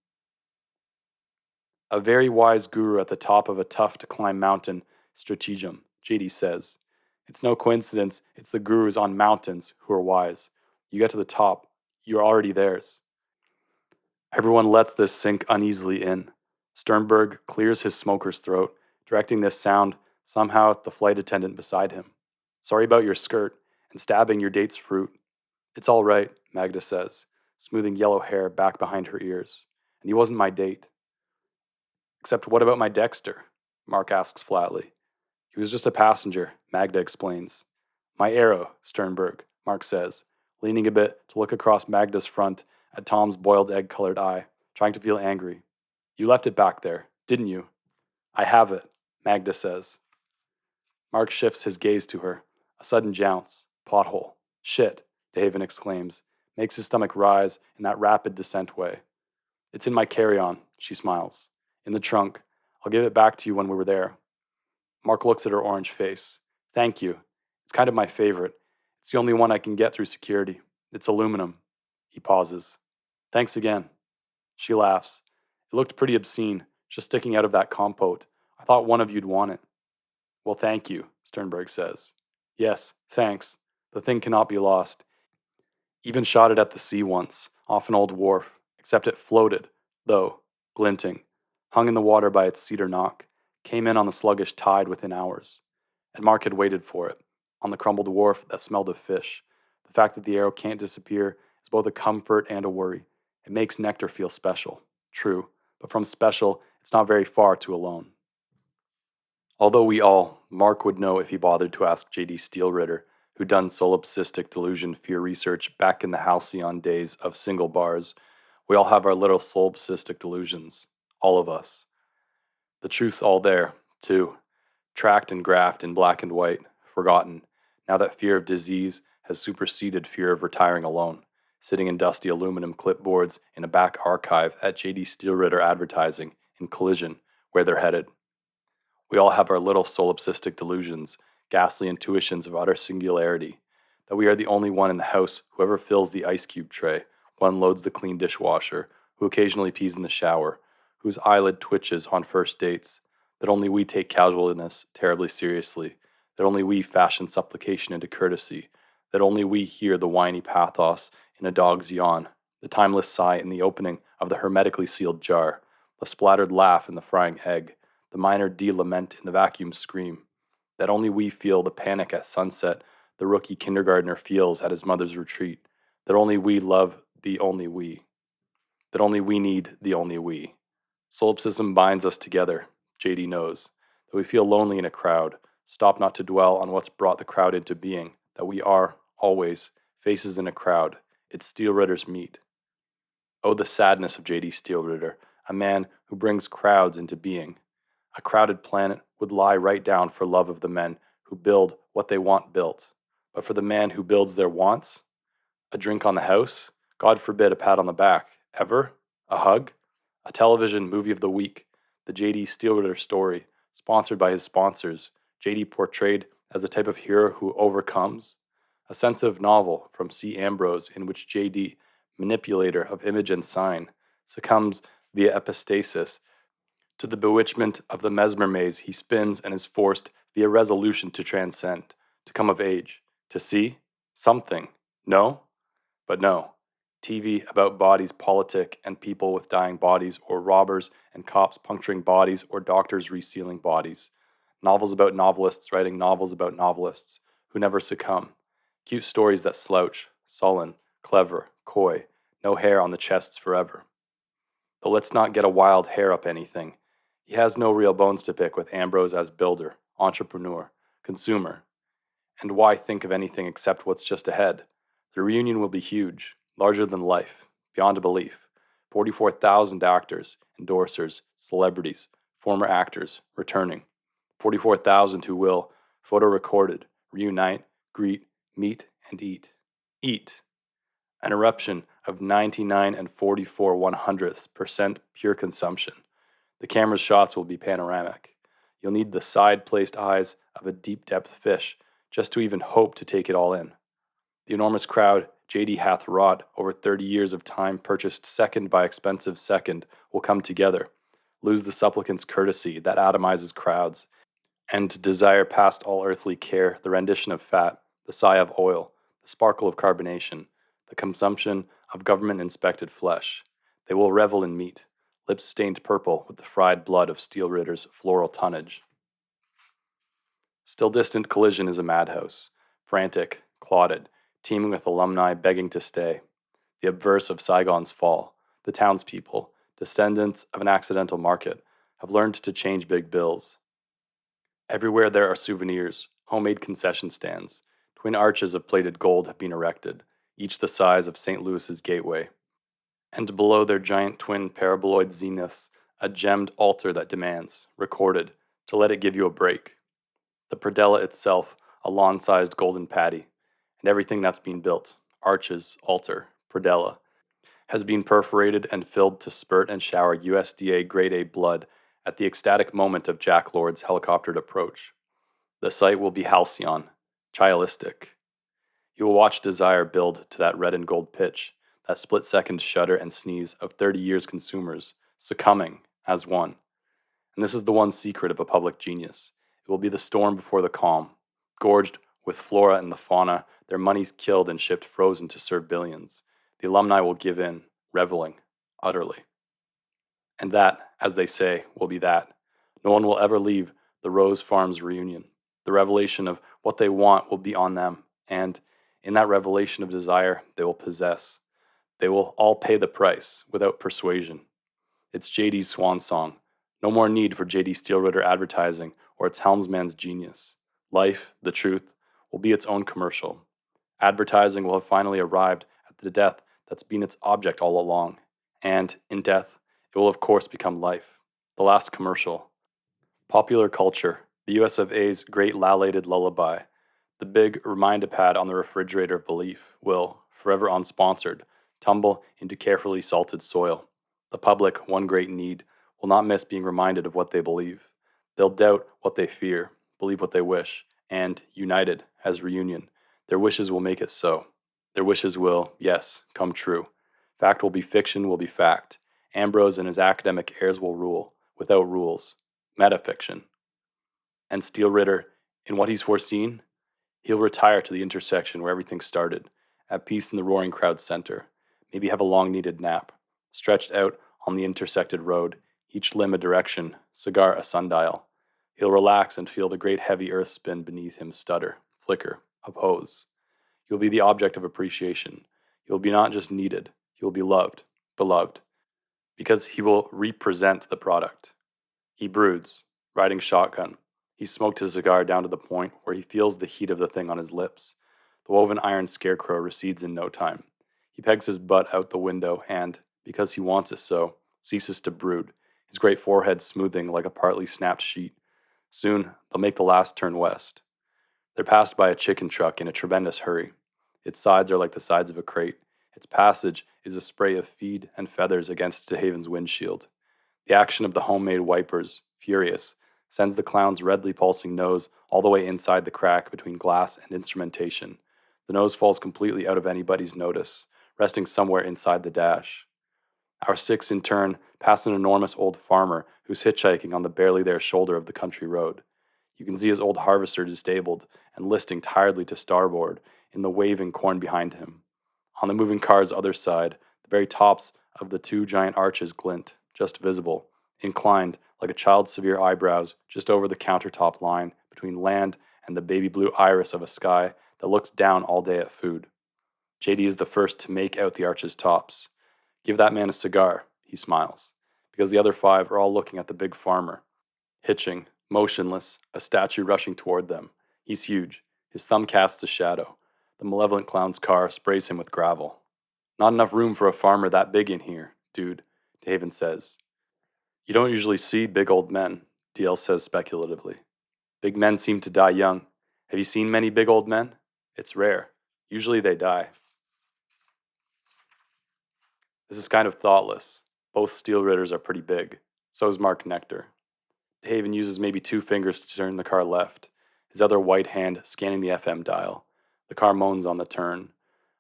A very wise guru at the top of a tough-to-climb mountain stratagem, JD says. It's no coincidence it's the gurus on mountains who are wise. You get to the top, you're already theirs. Everyone lets this sink uneasily in. Sternberg clears his smoker's throat, directing this sound somehow at the flight attendant beside him. Sorry about your skirt, and stabbing your date's fruit. It's all right, Magda says, smoothing yellow hair back behind her ears. And he wasn't my date. Except what about my Dexter? Mark asks flatly. He was just a passenger, Magda explains. My arrow, Sternberg, Mark says, leaning a bit to look across Magda's front at Tom's boiled egg-colored eye, trying to feel angry. You left it back there, didn't you? I have it, Magda says. Mark shifts his gaze to her. A sudden jounce. Pothole. Shit, DeHaven exclaims, makes his stomach rise in that rapid descent way. It's in my carry-on, she smiles. In the trunk. I'll give it back to you when we were there. Mark looks at her orange face. Thank you. It's kind of my favorite. It's the only one I can get through security. It's aluminum. He pauses. Thanks again. She laughs. It looked pretty obscene, just sticking out of that compote. I thought one of you'd want it. Well, thank you, Sternberg says. Yes, thanks. The thing cannot be lost. Even shot it at the sea once, off an old wharf, except it floated, though, glinting, hung in the water by its cedar knock, came in on the sluggish tide within hours. And Mark had waited for it, on the crumbled wharf that smelled of fish. The fact that the arrow can't disappear is both a comfort and a worry. It makes Nectar feel special. True, but from special, it's not very far to alone. Although Mark would know if he bothered to ask J.D. Steelritter, who'd done solipsistic delusion fear research back in the halcyon days of single bars, we all have our little solipsistic delusions. All of us. The truth's all there, too. Tracked and graphed in black and white, forgotten, now that fear of disease has superseded fear of retiring alone, sitting in dusty aluminum clipboards in a back archive at J.D. Steelritter Advertising, in Collision, where they're headed. We all have our little solipsistic delusions, ghastly intuitions of utter singularity, that we are the only one in the house who ever fills the ice cube tray, who unloads the clean dishwasher, who occasionally pees in the shower, whose eyelid twitches on first dates, that only we take casualness terribly seriously, that only we fashion supplication into courtesy, that only we hear the whiny pathos in a dog's yawn, the timeless sigh in the opening of the hermetically sealed jar, the splattered laugh in the frying egg, the minor lament in the vacuum scream, that only we feel the panic at sunset the rookie kindergartner feels at his mother's retreat, that only we love the only we, that only we need the only we. Solipsism binds us together, JD knows, that we feel lonely in a crowd, stop not to dwell on what's brought the crowd into being, that we are, always, faces in a crowd, it's Steelritter's meat. Oh, the sadness of J.D. Steelritter, a man who brings crowds into being. A crowded planet would lie right down for love of the men who build what they want built. But for the man who builds their wants? A drink on the house? God forbid a pat on the back. Ever? A hug? A television movie of the week. The J.D. Steelritter story, sponsored by his sponsors. J.D. portrayed as the type of hero who overcomes. A sensitive novel from C. Ambrose in which J.D., manipulator of image and sign, succumbs via epistasis to the bewitchment of the mesmer maze he spins and is forced via resolution to transcend, to come of age, to see something. No? But no. TV about bodies politic and people with dying bodies, or robbers and cops puncturing bodies, or doctors resealing bodies. Novels about novelists writing novels about novelists who never succumb. Cute stories that slouch, sullen, clever, coy, no hair on the chests forever. But let's not get a wild hair up anything. He has no real bones to pick with Ambrose as builder, entrepreneur, consumer. And why think of anything except what's just ahead? The reunion will be huge, larger than life, beyond belief. 44,000 actors, endorsers, celebrities, former actors, returning. 44,000 who will, photo-recorded, reunite, greet, meet, and eat. Eat. An eruption of 99 and 44 100% pure consumption. The camera's shots will be panoramic. You'll need the side-placed eyes of a deep-depth fish just to even hope to take it all in. The enormous crowd J.D. hath wrought over 30 years of time purchased second by expensive second will come together, lose the supplicant's courtesy that atomizes crowds, and desire past all earthly care the rendition of fat, the sigh of oil, the sparkle of carbonation, the consumption of government-inspected flesh. They will revel in meat, lips stained purple with the fried blood of Steelritter's floral tonnage. Still distant Collision is a madhouse, frantic, clotted, teeming with alumni begging to stay. The obverse of Saigon's fall, the townspeople, descendants of an accidental market, have learned to change big bills. Everywhere there are souvenirs, homemade concession stands. Twin arches of plated gold have been erected, each the size of St. Louis's gateway. And below their giant twin paraboloid zeniths, a gemmed altar that demands, recorded, to let it give you a break. The predella itself, a lawn-sized golden patty, and everything that's been built, arches, altar, predella, has been perforated and filled to spurt and shower USDA Grade A blood at the ecstatic moment of Jack Lord's helicoptered approach. The sight will be halcyon, chialistic. You will watch desire build to that red and gold pitch, that split-second shudder and sneeze of 30 years consumers, succumbing as one. And this is the one secret of a public genius. It will be the storm before the calm, gorged with flora and the fauna, their money's killed and shipped frozen to serve billions. The alumni will give in, reveling, utterly. And that, as they say, will be that. No one will ever leave the Rose Farms reunion. The revelation of what they want will be on them, and in that revelation of desire, they will possess. They will all pay the price, without persuasion. It's JD's swan song. No more need for JD Steelritter advertising or its helmsman's genius. Life, the truth, will be its own commercial. Advertising will have finally arrived at the death that's been its object all along. And, in death, it will of course become life. The last commercial. Popular culture, the US of A's great lalated lullaby, the big remind-a-pad on the refrigerator of belief, will, forever unsponsored, tumble into carefully salted soil. The public, one great need, will not miss being reminded of what they believe. They'll doubt what they fear, believe what they wish, and, united, as reunion, their wishes will make it so. Their wishes will, yes, come true. Fact will be fiction, will be fact. Ambrose and his academic heirs will rule, without rules. Metafiction. And Steelritter, in what he's foreseen, he'll retire to the intersection where everything started, at peace in the roaring crowd center, maybe have a long-needed nap, stretched out on the intersected road, each limb a direction, cigar a sundial. He'll relax and feel the great heavy earth spin beneath him stutter, flicker, oppose. He will be the object of appreciation. He will be not just needed, he will be loved, beloved, because he will represent the product. He broods, riding shotgun. He smoked his cigar down to the point where he feels the heat of the thing on his lips. The woven iron scarecrow recedes in no time. He pegs his butt out the window and, because he wants it so, ceases to brood, his great forehead smoothing like a partly snapped sheet. Soon, they'll make the last turn west. They're passed by a chicken truck in a tremendous hurry. Its sides are like the sides of a crate. Its passage is a spray of feed and feathers against De Haven's windshield. The action of the homemade wipers, furious, sends the clown's redly pulsing nose all the way inside the crack between glass and instrumentation. The nose falls completely out of anybody's notice, resting somewhere inside the dash. Our six, in turn, pass an enormous old farmer who's hitchhiking on the barely there shoulder of the country road. You can see his old harvester disabled and listing tiredly to starboard in the waving corn behind him. On the moving car's other side, the very tops of the two giant arches glint, just visible, inclined like a child's severe eyebrows just over the countertop line between land and the baby blue iris of a sky that looks down all day at food. JD is the first to make out the arch's tops. Give that man a cigar, he smiles, because the other five are all looking at the big farmer, hitching, motionless, a statue rushing toward them. He's huge. His thumb casts a shadow. The malevolent clown's car sprays him with gravel. Not enough room for a farmer that big in here, dude, DeHaven says. You don't usually see big old men, DL says speculatively. Big men seem to die young. Have you seen many big old men? It's rare. Usually they die. This is kind of thoughtless. Both Steelritters are pretty big. So is Mark Nectar. DeHaven uses maybe 2 fingers to turn the car left, his other white hand scanning the FM dial. The car moans on the turn.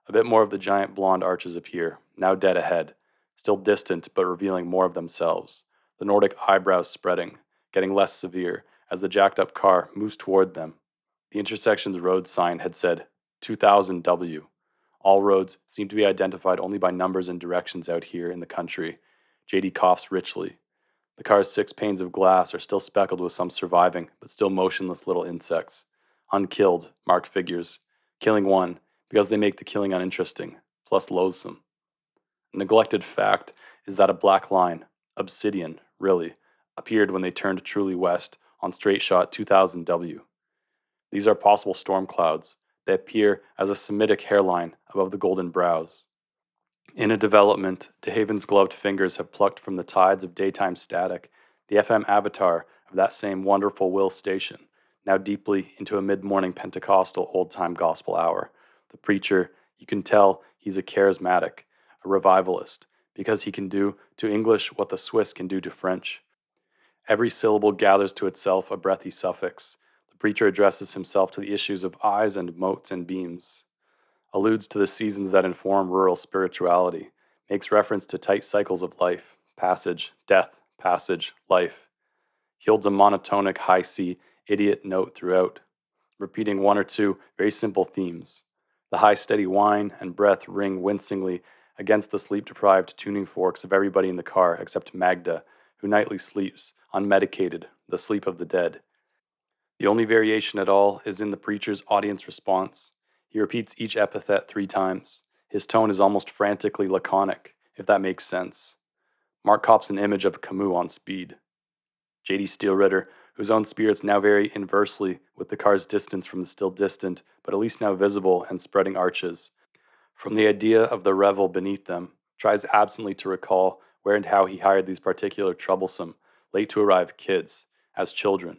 A bit more of the giant blonde arches appear, now dead ahead, still distant but revealing more of themselves, the Nordic eyebrows spreading, getting less severe as the jacked-up car moves toward them. The intersection's road sign had said 2000 W. All roads seem to be identified only by numbers and directions out here in the country. JD coughs richly. The car's 6 panes of glass are still speckled with some surviving, but still motionless little insects. Unkilled, Mark figures. Killing one, because they make the killing uninteresting, plus loathsome. A neglected fact is that a black line, obsidian, really, appeared when they turned truly west on straight shot 2000 W. These are possible storm clouds. They appear as a Semitic hairline above the golden brows. In a development, DeHaven's gloved fingers have plucked from the tides of daytime static the FM avatar of that same wonderful Will station, now deeply into a mid-morning Pentecostal old-time gospel hour. The preacher, you can tell he's a charismatic, a revivalist, because he can do to English what the Swiss can do to French. Every syllable gathers to itself a breathy suffix. The preacher addresses himself to the issues of eyes and motes and beams. alludes to the seasons that inform rural spirituality, makes reference to tight cycles of life, passage, life. He holds a monotonic high C idiot note throughout, repeating one or two very simple themes. The high steady whine and breath ring wincingly against the sleep-deprived tuning forks of everybody in the car except Magda, who nightly sleeps, unmedicated, the sleep of the dead. The only variation at all is in the preacher's audience response. He repeats each epithet 3 times. His tone is almost frantically laconic, if that makes sense. Mark cops an image of Camus on speed. J.D. Steelritter, whose own spirits now vary inversely with the car's distance from the still distant, but at least now visible and spreading arches, from the idea of the revel beneath them, tries absently to recall where and how he hired these particular troublesome, late-to-arrive kids, as children.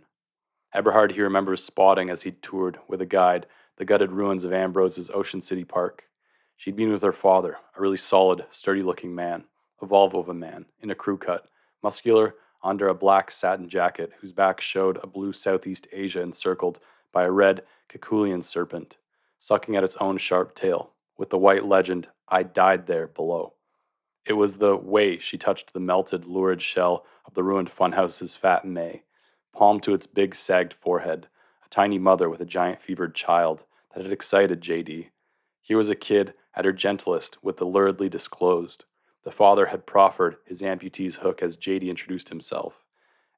Eberhard he remembers spotting as he'd toured, with a guide, the gutted ruins of Ambrose's Ocean City Park. She'd been with her father, a really solid, sturdy-looking man, a Volvo of a man, in a crew cut, muscular, under a black satin jacket whose back showed a blue Southeast Asia encircled by a red Caculian serpent, sucking at its own sharp tail, with the white legend, "I died there," below. It was the way she touched the melted, lurid shell of the ruined funhouse's fat May, palm to its big sagged forehead, a tiny mother with a giant fevered child, that had excited J.D. Here was a kid at her gentlest with the luridly disclosed. The father had proffered his amputee's hook as J.D. introduced himself.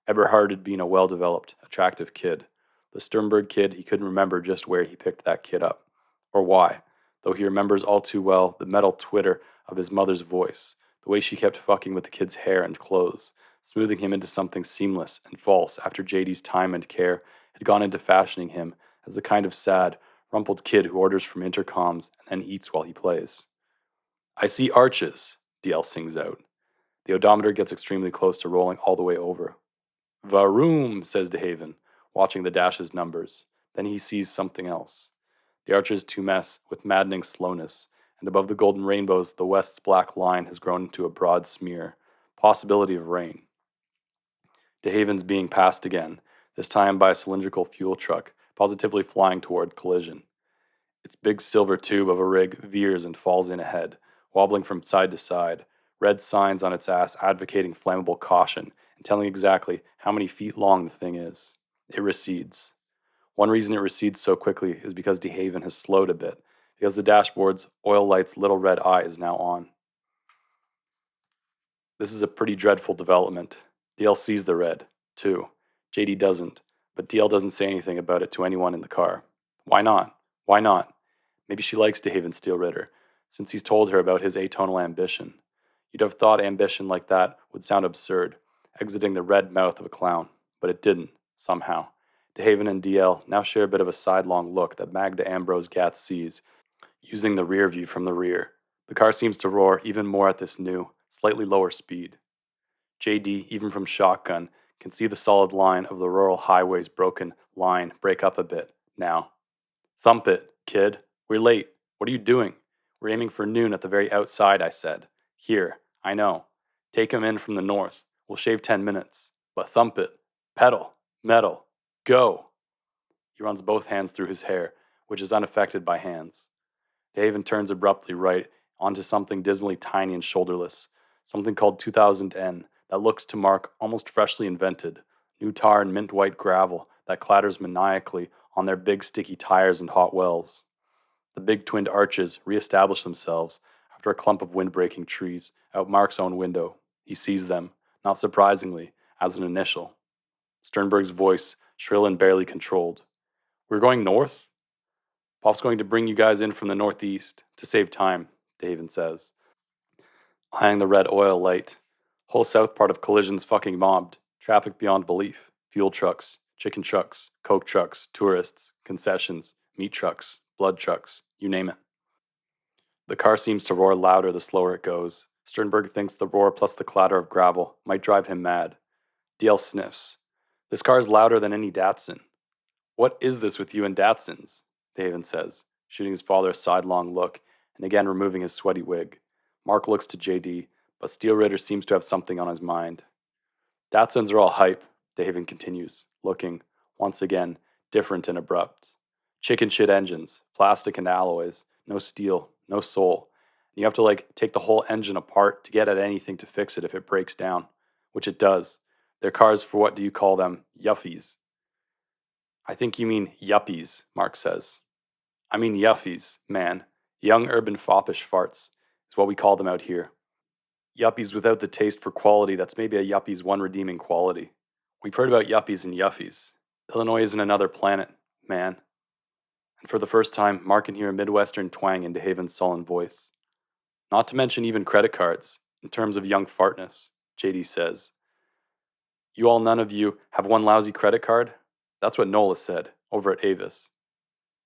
Eberhard had been a well-developed, attractive kid. The Sternberg kid, he couldn't remember just where he picked that kid up, or why, though he remembers all too well the metal twitter of his mother's voice, the way she kept fucking with the kid's hair and clothes, smoothing him into something seamless and false after J.D.'s time and care had gone into fashioning him as the kind of sad, rumpled kid who orders from intercoms and then eats while he plays. "I see arches," DL sings out. The odometer gets extremely close to rolling all the way over. "Varoom," says DeHaven, watching the dash's numbers. Then he sees something else. The arches to mess with maddening slowness, and above the golden rainbows the west's black line has grown into a broad smear, possibility of rain. DeHaven's being passed again, this time by a cylindrical fuel truck, positively flying toward collision. Its big silver tube of a rig veers and falls in ahead, wobbling from side to side, red signs on its ass advocating flammable caution and telling exactly how many feet long the thing is. It recedes. One reason it recedes so quickly is because DeHaven has slowed a bit, because the dashboard's oil light's little red eye is now on. This is a pretty dreadful development. DL sees the red, too. JD doesn't, but DL doesn't say anything about it to anyone in the car. Why not? Why not? Maybe she likes DeHaven Steelritter, since he's told her about his atonal ambition. You'd have thought ambition like that would sound absurd, exiting the red mouth of a clown, but it didn't, somehow. DeHaven and DL now share a bit of a sidelong look that Magda Ambrose Gatz sees, using the rear view from the rear. The car seems to roar even more at this new, slightly lower speed. JD, even from shotgun, can see the solid line of the rural highway's broken line break up a bit, now. "Thump it, kid. We're late. What are you doing? We're aiming for noon at the very outside," I said. "Here, I know. Take 'em in from the north. We'll shave 10 minutes. But thump it. Pedal. Metal. Go." He runs both hands through his hair, which is unaffected by hands. DeHaven turns abruptly right onto something dismally tiny and shoulderless, something called 2000N that looks to Mark almost freshly invented, new tar and mint white gravel that clatters maniacally on their big sticky tires and hot wells. The big twinned arches reestablish themselves after a clump of wind-breaking trees out Mark's own window. He sees them, not surprisingly, as an initial. Sternberg's voice, shrill and barely controlled. "We're going north?" "Pop's going to bring you guys in from the northeast, to save time," DeHaven says, eyeing the red oil light. "Whole south part of Collision's fucking mobbed. Traffic beyond belief. Fuel trucks, chicken trucks, coke trucks, tourists, concessions, meat trucks, blood trucks, you name it." The car seems to roar louder the slower it goes. Sternberg thinks the roar plus the clatter of gravel might drive him mad. DL sniffs. "This car is louder than any Datsun." "What is this with you and Datsons?" DeHaven says, shooting his father a sidelong look and again removing his sweaty wig. Mark looks to JD, but Steelritter seems to have something on his mind. "Datsons are all hype," DeHaven continues, looking, once again, different and abrupt. "Chicken shit engines, plastic and alloys, no steel, no soul. You have to take the whole engine apart to get at anything to fix it if it breaks down, which it does. They're cars for what do you call them? Yuffies. I think you mean yuppies, Mark says. I mean yuffies, man. Young urban foppish farts is what we call them out here. Yuppies without the taste for quality that's maybe a yuppie's one redeeming quality. We've heard about yuppies and yuffies. Illinois isn't another planet, man. And for the first time, Mark can hear a Midwestern twang in DeHaven's sullen voice. Not to mention even credit cards, in terms of young fartness, JD says. You all, none of you, have one lousy credit card? That's what Nola said, over at Avis.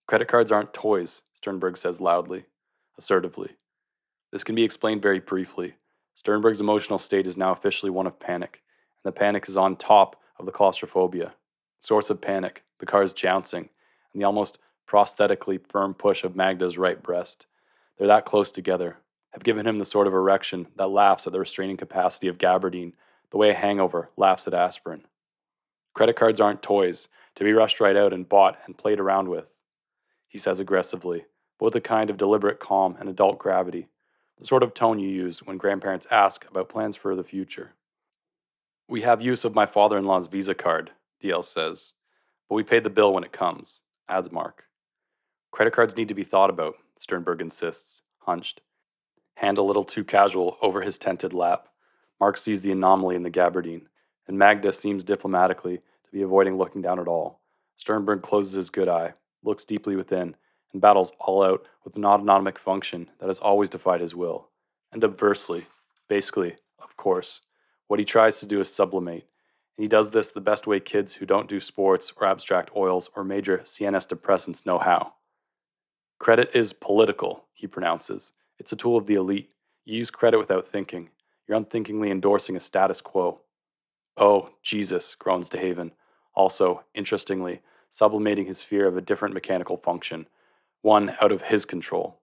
Credit cards aren't toys, Sternberg says loudly, assertively. This can be explained very briefly. Sternberg's emotional state is now officially one of panic, and the panic is on top of the claustrophobia. Source of panic, the car's jouncing, and the almost prosthetically firm push of Magda's right breast. They're that close together, have given him the sort of erection that laughs at the restraining capacity of gabardine, the way a hangover laughs at aspirin. Credit cards aren't toys, to be rushed right out and bought and played around with, he says aggressively, but with a kind of deliberate calm and adult gravity, the sort of tone you use when grandparents ask about plans for the future. We have use of my father-in-law's Visa card, DL says, but we pay the bill when it comes, adds Mark. Credit cards need to be thought about, Sternberg insists, hunched. Hand a little too casual over his tented lap. Mark sees the anomaly in the gabardine, and Magda seems diplomatically to be avoiding looking down at all. Sternberg closes his good eye, looks deeply within, and battles all out with an autonomic function that has always defied his will. And obversely, basically, of course, what he tries to do is sublimate, and he does this the best way kids who don't do sports or abstract oils or major CNS depressants know how. Credit is political, he pronounces. It's a tool of the elite. You use credit without thinking. You're unthinkingly endorsing a status quo. Oh, Jesus, groans DeHaven, also, interestingly, sublimating his fear of a different mechanical function, one out of his control.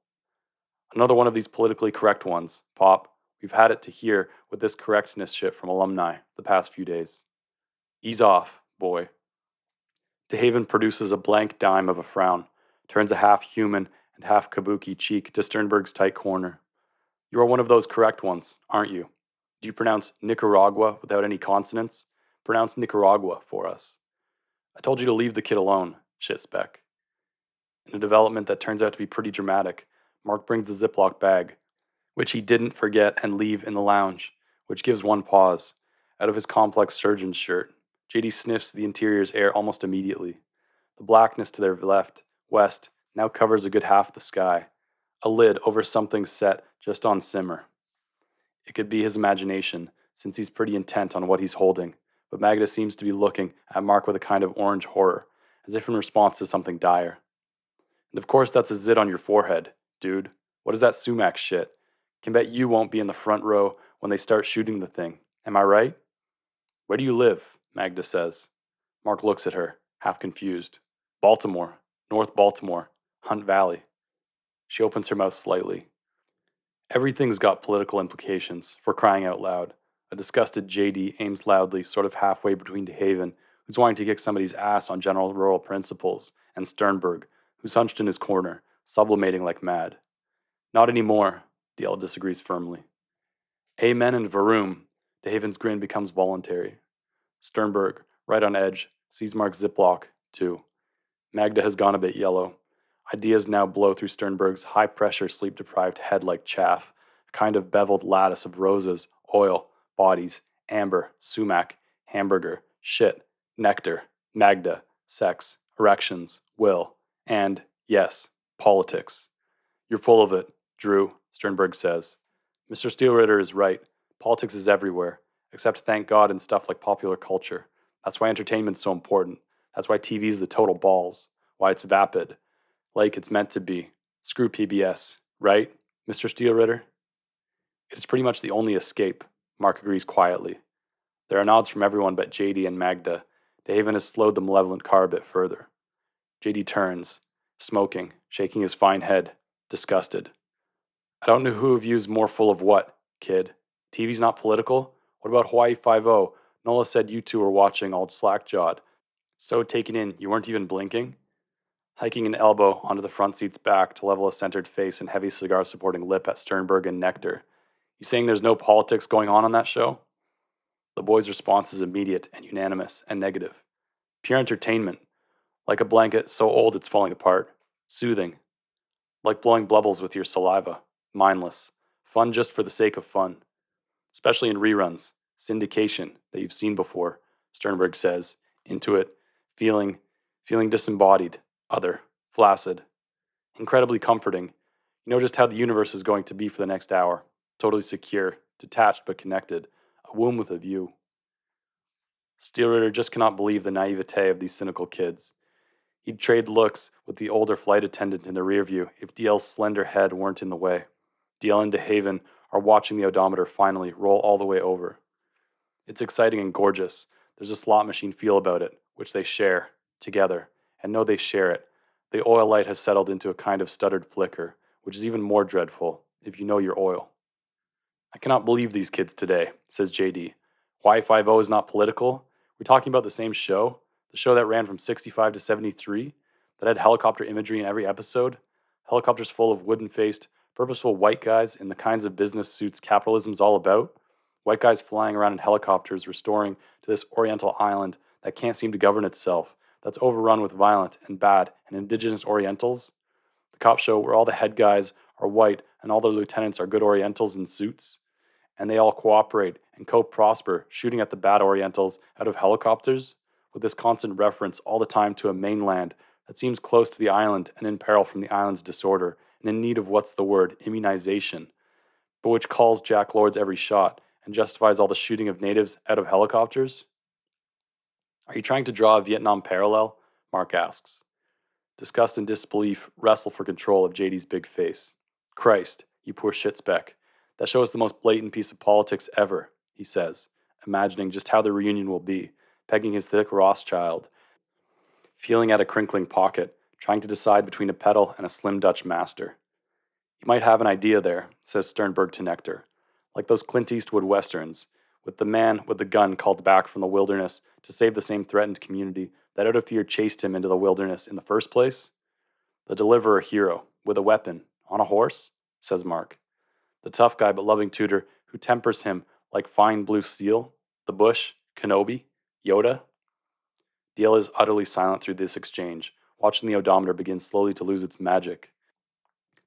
Another one of these politically correct ones, Pop. We've had it to hear with this correctness shit from alumni the past few days. Ease off, boy. DeHaven produces a blank dime of a frown, turns a half-human and half-kabuki cheek to Sternberg's tight corner. You are one of those correct ones, aren't you? Do you pronounce Nicaragua without any consonants? Pronounce Nicaragua for us. I told you to leave the kid alone, shitspec. In a development that turns out to be pretty dramatic, Mark brings the Ziploc bag, which he didn't forget and leave in the lounge, which gives one pause, out of his complex surgeon's shirt. JD sniffs the interior's air almost immediately. The blackness to their left, west, now covers a good half of the sky, a lid over something set just on simmer. It could be his imagination, since he's pretty intent on what he's holding, but Magda seems to be looking at Mark with a kind of orange horror, as if in response to something dire. And of course that's a zit on your forehead, dude. What is that sumac shit? Can bet you won't be in the front row when they start shooting the thing. Am I right? Where do you live? Magda says. Mark looks at her, half confused. Baltimore. North Baltimore. Hunt Valley. She opens her mouth slightly. Everything's got political implications, for crying out loud. A disgusted JD aims loudly, sort of halfway between DeHaven, who's wanting to kick somebody's ass on general rural principles, and Sternberg, who's hunched in his corner, sublimating like mad. Not anymore, DL disagrees firmly. Amen and Varoom. DeHaven's grin becomes voluntary. Sternberg, right on edge, sees Mark's Ziploc, too. Magda has gone a bit yellow. Ideas now blow through Sternberg's high-pressure, sleep-deprived head like chaff, a kind of beveled lattice of roses, oil, bodies, amber, sumac, hamburger, shit, nectar, Magda, sex, erections, will, and, yes, politics. You're full of it, Drew, Sternberg says. Mr. Steelritter is right. Politics is everywhere, except thank God in stuff like popular culture. That's why entertainment's so important. That's why TV's the total balls. Why it's vapid. Like it's meant to be. Screw PBS, right, Mr. Steelritter? It's pretty much the only escape, Mark agrees quietly. There are nods from everyone but JD and Magda. DeHaven has slowed the malevolent car a bit further. JD turns, smoking, shaking his fine head, disgusted. I don't know who of you's more full of what, kid. TV's not political? What about Hawaii 5-0? Nola said you two were watching all slack-jawed. So taken in, you weren't even blinking? hiking an elbow onto the front seat's back to level a centered face and heavy cigar supporting lip at Sternberg and Nectar. You saying there's no politics going on that show? The boy's response is immediate and unanimous and negative. Pure entertainment, like a blanket so old it's falling apart. Soothing, like blowing bubbles with your saliva. Mindless. Fun just for the sake of fun. Especially in reruns. Syndication that you've seen before, Sternberg says, into it, feeling disembodied, other, flaccid. Incredibly comforting. You know just how the universe is going to be for the next hour. Totally secure, detached but connected. A womb with a view. Steelritter just cannot believe the naivete of these cynical kids. He'd trade looks with the older flight attendant in the rear view if DL's slender head weren't in the way. DL and DeHaven are watching the odometer finally roll all the way over. It's exciting and gorgeous. There's a slot machine feel about it, which they share, together, and know they share it. The oil light has settled into a kind of stuttered flicker, which is even more dreadful if you know your oil. I cannot believe these kids today, says JD. Y50 is not political? We're talking about the same show? The show that ran from 65 to 73? That had helicopter imagery in every episode? Helicopters full of wooden-faced, purposeful white guys in the kinds of business suits capitalism's all about? White guys flying around in helicopters restoring to this oriental island that can't seem to govern itself, that's overrun with violent and bad and indigenous orientals? The cop show where all the head guys are white and all the lieutenants are good orientals in suits? And they all cooperate and co-prosper, shooting at the bad orientals out of helicopters, with this constant reference all the time to a mainland that seems close to the island and in peril from the island's disorder, and in need of immunization, but which calls Jack Lord's every shot and justifies all the shooting of natives out of helicopters? Are you trying to draw a Vietnam parallel? Mark asks. Disgust and disbelief wrestle for control of JD's big face. Christ, you poor shitspeck. That show is the most blatant piece of politics ever, he says, imagining just how the reunion will be, pegging his thick Rothschild, feeling at a crinkling pocket, trying to decide between a pedal and a slim Dutch master. You might have an idea there, says Sternberg to Nectar, like those Clint Eastwood westerns, with the man with the gun called back from the wilderness to save the same threatened community that out of fear chased him into the wilderness in the first place. The deliverer hero, with a weapon, on a horse, says Mark. The tough guy but loving tutor who tempers him like fine blue steel, the Bush, Kenobi, Yoda. DL is utterly silent through this exchange, watching the odometer begin slowly to lose its magic.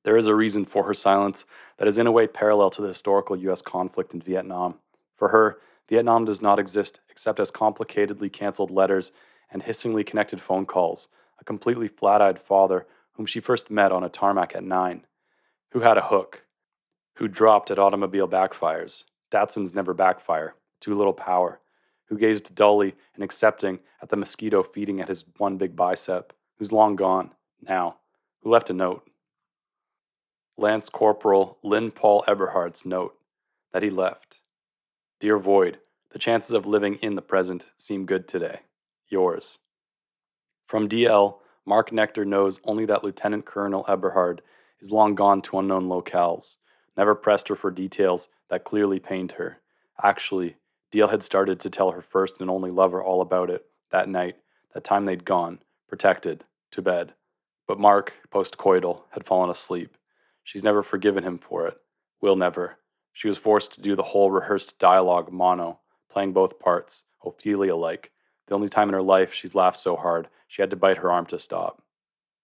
There is a reason for her silence that is in a way parallel to the historical U.S. conflict in Vietnam. For her, Vietnam does not exist except as complicatedly canceled letters and hissingly connected phone calls, a completely flat-eyed father whom she first met on a tarmac at 9, who had a hook, who dropped at automobile backfires. Datsons never backfire, too little power. Who gazed dully and accepting at the mosquito feeding at his one big bicep, who's long gone, now, who left a note. Lance Corporal Linn Paul Eberhardt's note, that he left. Dear Void, the chances of living in the present seem good today. Yours. From DL, Mark Nectar knows only that Lieutenant Colonel Eberhard is long gone to unknown locales. Never pressed her for details that clearly pained her. Actually, DL had started to tell her first and only lover all about it, that night, that time they'd gone, protected, to bed. But Mark, post-coital, had fallen asleep. She's never forgiven him for it. Will never. She was forced to do the whole rehearsed dialogue mono, playing both parts, Ophelia-like. The only time in her life she's laughed so hard, she had to bite her arm to stop.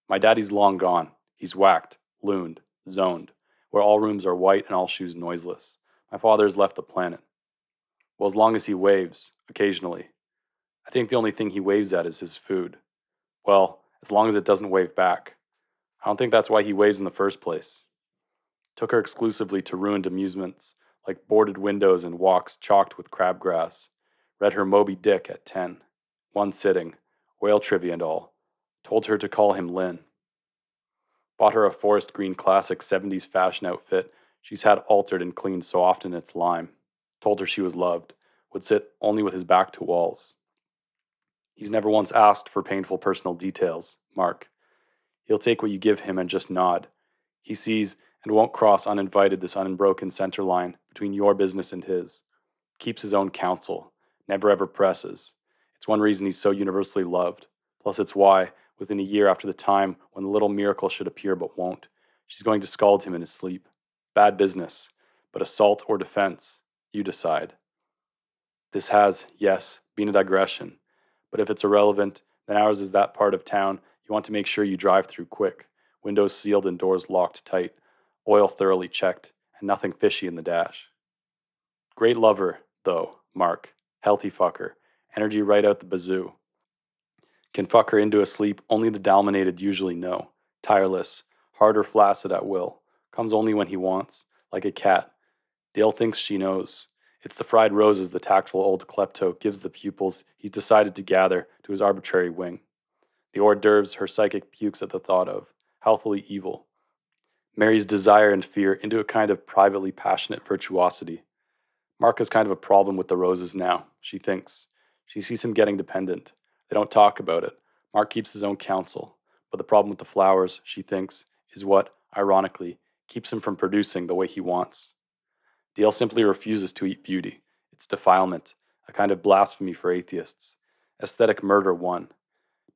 My daddy's long gone. He's whacked, looned, zoned, where all rooms are white and all shoes noiseless. My father has left the planet. Well, as long as he waves, occasionally. I think the only thing he waves at is his food. Well, as long as it doesn't wave back. I don't think that's why he waves in the first place. Took her exclusively to ruined amusements, like boarded windows and walks chalked with crabgrass. Read her Moby Dick at 10. One sitting, whale trivia and all. Told her to call him Linn. Bought her a forest green classic 70s fashion outfit she's had altered and cleaned so often it's lime. Told her she was loved. Would sit only with his back to walls. He's never once asked for painful personal details, Mark. He'll take what you give him and just nod. He sees and won't cross uninvited this unbroken center line between your business and his. Keeps his own counsel. Never ever presses. It's one reason he's so universally loved. Plus it's why, within a year after the time when the little miracle should appear but won't. She's going to scald him in his sleep. Bad business. But assault or defense, you decide. This has, yes, been a digression. But if it's irrelevant, then ours is that part of town you want to make sure you drive through quick. Windows sealed and doors locked tight. Oil thoroughly checked, and nothing fishy in the dash. Great lover, though, Mark. Healthy fucker. Energy right out the bazoo. Can fuck her into a sleep only the dalmanated usually know. Tireless. Hard or flaccid at will. Comes only when he wants. Like a cat. Dale thinks she knows. It's the fried roses the tactful old klepto gives the pupils he's decided to gather to his arbitrary wing. The hors d'oeuvres her psychic pukes at the thought of. Healthily evil. Marries desire and fear into a kind of privately passionate virtuosity. Mark has kind of a problem with the roses now, she thinks. She sees him getting dependent. They don't talk about it. Mark keeps his own counsel. But the problem with the flowers, she thinks, is what, ironically, keeps him from producing the way he wants. Dale simply refuses to eat beauty. It's defilement, a kind of blasphemy for atheists. Aesthetic murder won.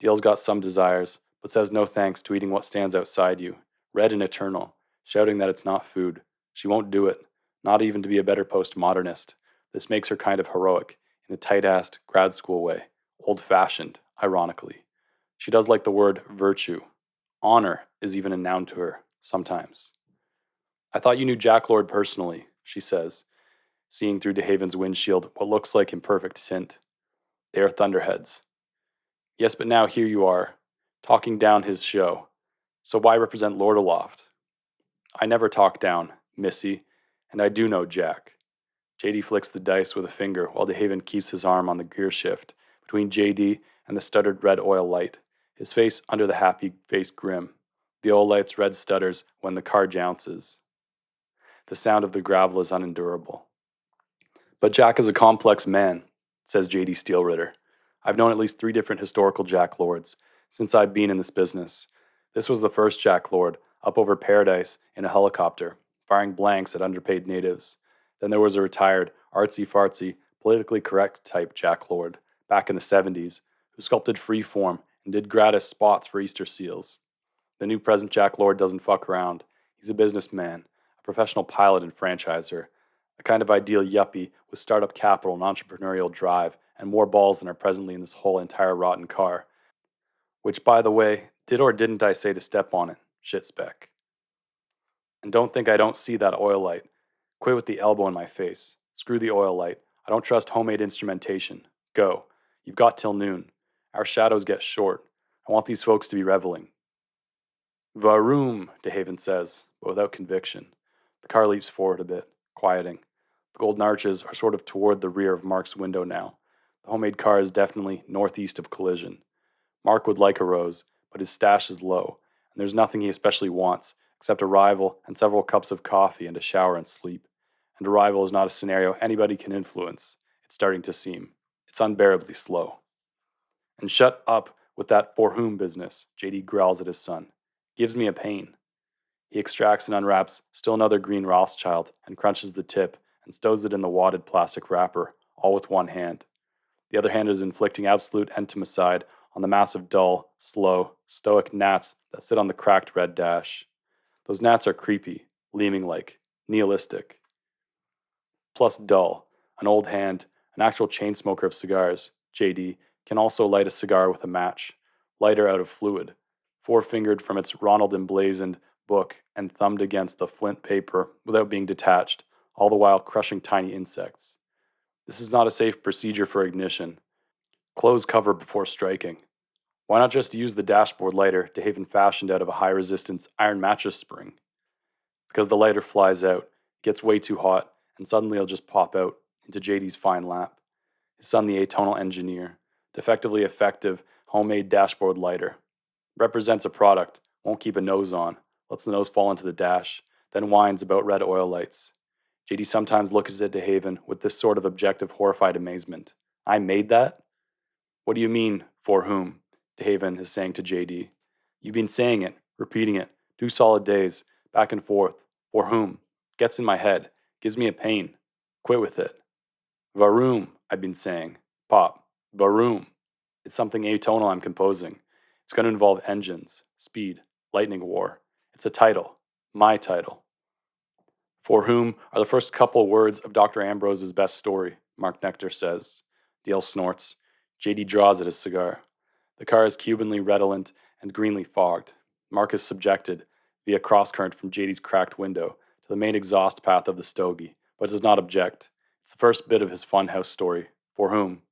Dale's got some desires, but says no thanks to eating what stands outside you, red and eternal, shouting that it's not food. She won't do it, not even to be a better postmodernist. This makes her kind of heroic, in a tight-assed grad school way, old-fashioned, ironically. She does like the word virtue. Honor is even a noun to her, sometimes. I thought you knew Jack Lord personally, she says, seeing through DeHaven's windshield what looks like imperfect tint. They are thunderheads. Yes, but now here you are, talking down his show. So why represent Lord aloft? I never talk down, Missy, and I do know Jack. JD flicks the dice with a finger while DeHaven keeps his arm on the gear shift between JD and the stuttered red oil light, his face under the happy face grim. The oil light's red stutters when the car jounces. The sound of the gravel is unendurable. But Jack is a complex man, says J.D. Steelritter. I've known at least 3 different historical Jack Lords since I've been in this business. This was the first Jack Lord, up over Paradise in a helicopter, firing blanks at underpaid natives. Then there was a retired, artsy-fartsy, politically correct type Jack Lord, back in the 70s, who sculpted free form and did gratis spots for Easter seals. The new present Jack Lord doesn't fuck around. He's a businessman, a professional pilot and franchiser, a kind of ideal yuppie with startup capital and entrepreneurial drive and more balls than are presently in this whole entire rotten car. Which, by the way, did or didn't I say to step on it? Shit speck. And don't think I don't see that oil light. Quit with the elbow in my face. Screw the oil light. I don't trust homemade instrumentation. Go. You've got till noon. Our shadows get short. I want these folks to be reveling. Varoom, DeHaven says, but without conviction. The car leaps forward a bit, quieting. The golden arches are sort of toward the rear of Mark's window now. The homemade car is definitely northeast of collision. Mark would like a rose, but his stash is low, and there's nothing he especially wants except a rival and several cups of coffee and a shower and sleep. And a rival is not a scenario anybody can influence. It's starting to seem. It's unbearably slow. And shut up with that for whom business, JD growls at his son. Gives me a pain. He extracts and unwraps still another green Rothschild and crunches the tip and stows it in the wadded plastic wrapper, all with one hand. The other hand is inflicting absolute entomicide on the massive dull, slow, stoic gnats that sit on the cracked red dash. Those gnats are creepy, Leeming-like, nihilistic. Plus dull, an old hand, an actual chain smoker of cigars, JD, can also light a cigar with a match, lighter out of fluid, four-fingered from its Ronald emblazoned book and thumbed against the flint paper without being detached, all the while crushing tiny insects. This is not a safe procedure for ignition. Close cover before striking. Why not just use the dashboard lighter DeHaven fashioned out of a high-resistance iron mattress spring? Because the lighter flies out, gets way too hot, and suddenly it'll just pop out into JD's fine lap. His son, the atonal engineer, defectively effective, homemade dashboard lighter. Represents a product, won't keep a nose on, lets the nose fall into the dash, then whines about red oil lights. JD sometimes looks at DeHaven with this sort of objective, horrified amazement. I made that? What do you mean, for whom? DeHaven is saying to JD. You've been saying it, repeating it, 2 solid days, back and forth. For whom? Gets in my head, gives me a pain. Quit with it. Varoom, I've been saying. Pop, varoom. It's something atonal I'm composing. It's going to involve engines, speed, lightning war. It's a title. My title. For whom are the first couple words of Dr. Ambrose's best story, Mark Nectar says. DL snorts. JD draws at his cigar. The car is Cubanly redolent and greenly fogged. Mark is subjected, via crosscurrent from JD's cracked window, to the main exhaust path of the stogie, but does not object. It's the first bit of his funhouse story. For whom?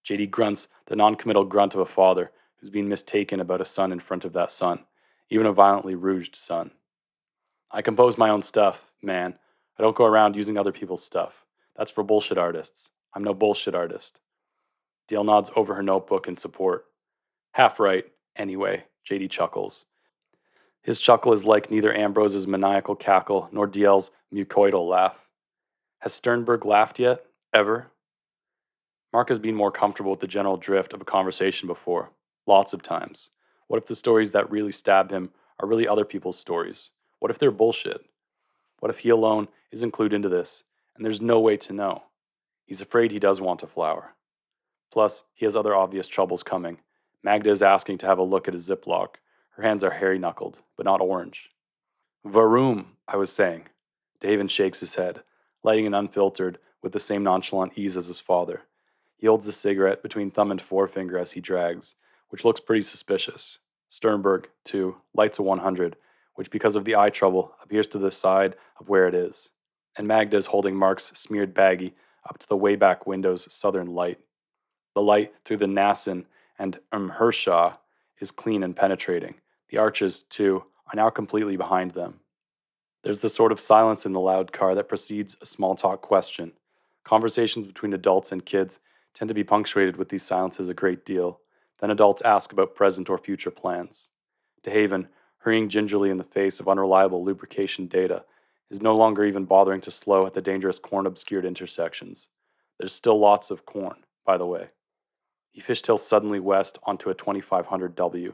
JD grunts the noncommittal grunt of a father who's been mistaken about a son in front of that son, even a violently rouged son. I compose my own stuff, man. I don't go around using other people's stuff. That's for bullshit artists. I'm no bullshit artist. DL nods over her notebook in support. Half right, anyway, JD chuckles. His chuckle is like neither Ambrose's maniacal cackle nor DL's mucoidal laugh. Has Sternberg laughed yet? Ever? Mark has been more comfortable with the general drift of a conversation before. Lots of times. What if the stories that really stab him are really other people's stories? What if they're bullshit? What if he alone isn't clued into this, and there's no way to know? He's afraid he does want a flower. Plus, he has other obvious troubles coming. Magda is asking to have a look at his Ziploc. Her hands are hairy-knuckled, but not orange. Varoom, I was saying. DeHaven shakes his head, lighting an unfiltered with the same nonchalant ease as his father. He holds the cigarette between thumb and forefinger as he drags, which looks pretty suspicious. Sternberg, too, lights a 100, which because of the eye trouble appears to the side of where it is. And Magda is holding Mark's smeared baggie up to the way back window's southern light. The light through the Nasson and Hershaw is clean and penetrating. The arches, too, are now completely behind them. There's the sort of silence in the loud car that precedes a small talk question. Conversations between adults and kids tend to be punctuated with these silences a great deal. Then adults ask about present or future plans. DeHaven, hurrying gingerly in the face of unreliable lubrication data, is no longer even bothering to slow at the dangerous corn-obscured intersections. There's still lots of corn, by the way. He fishtails suddenly west onto a 2500W.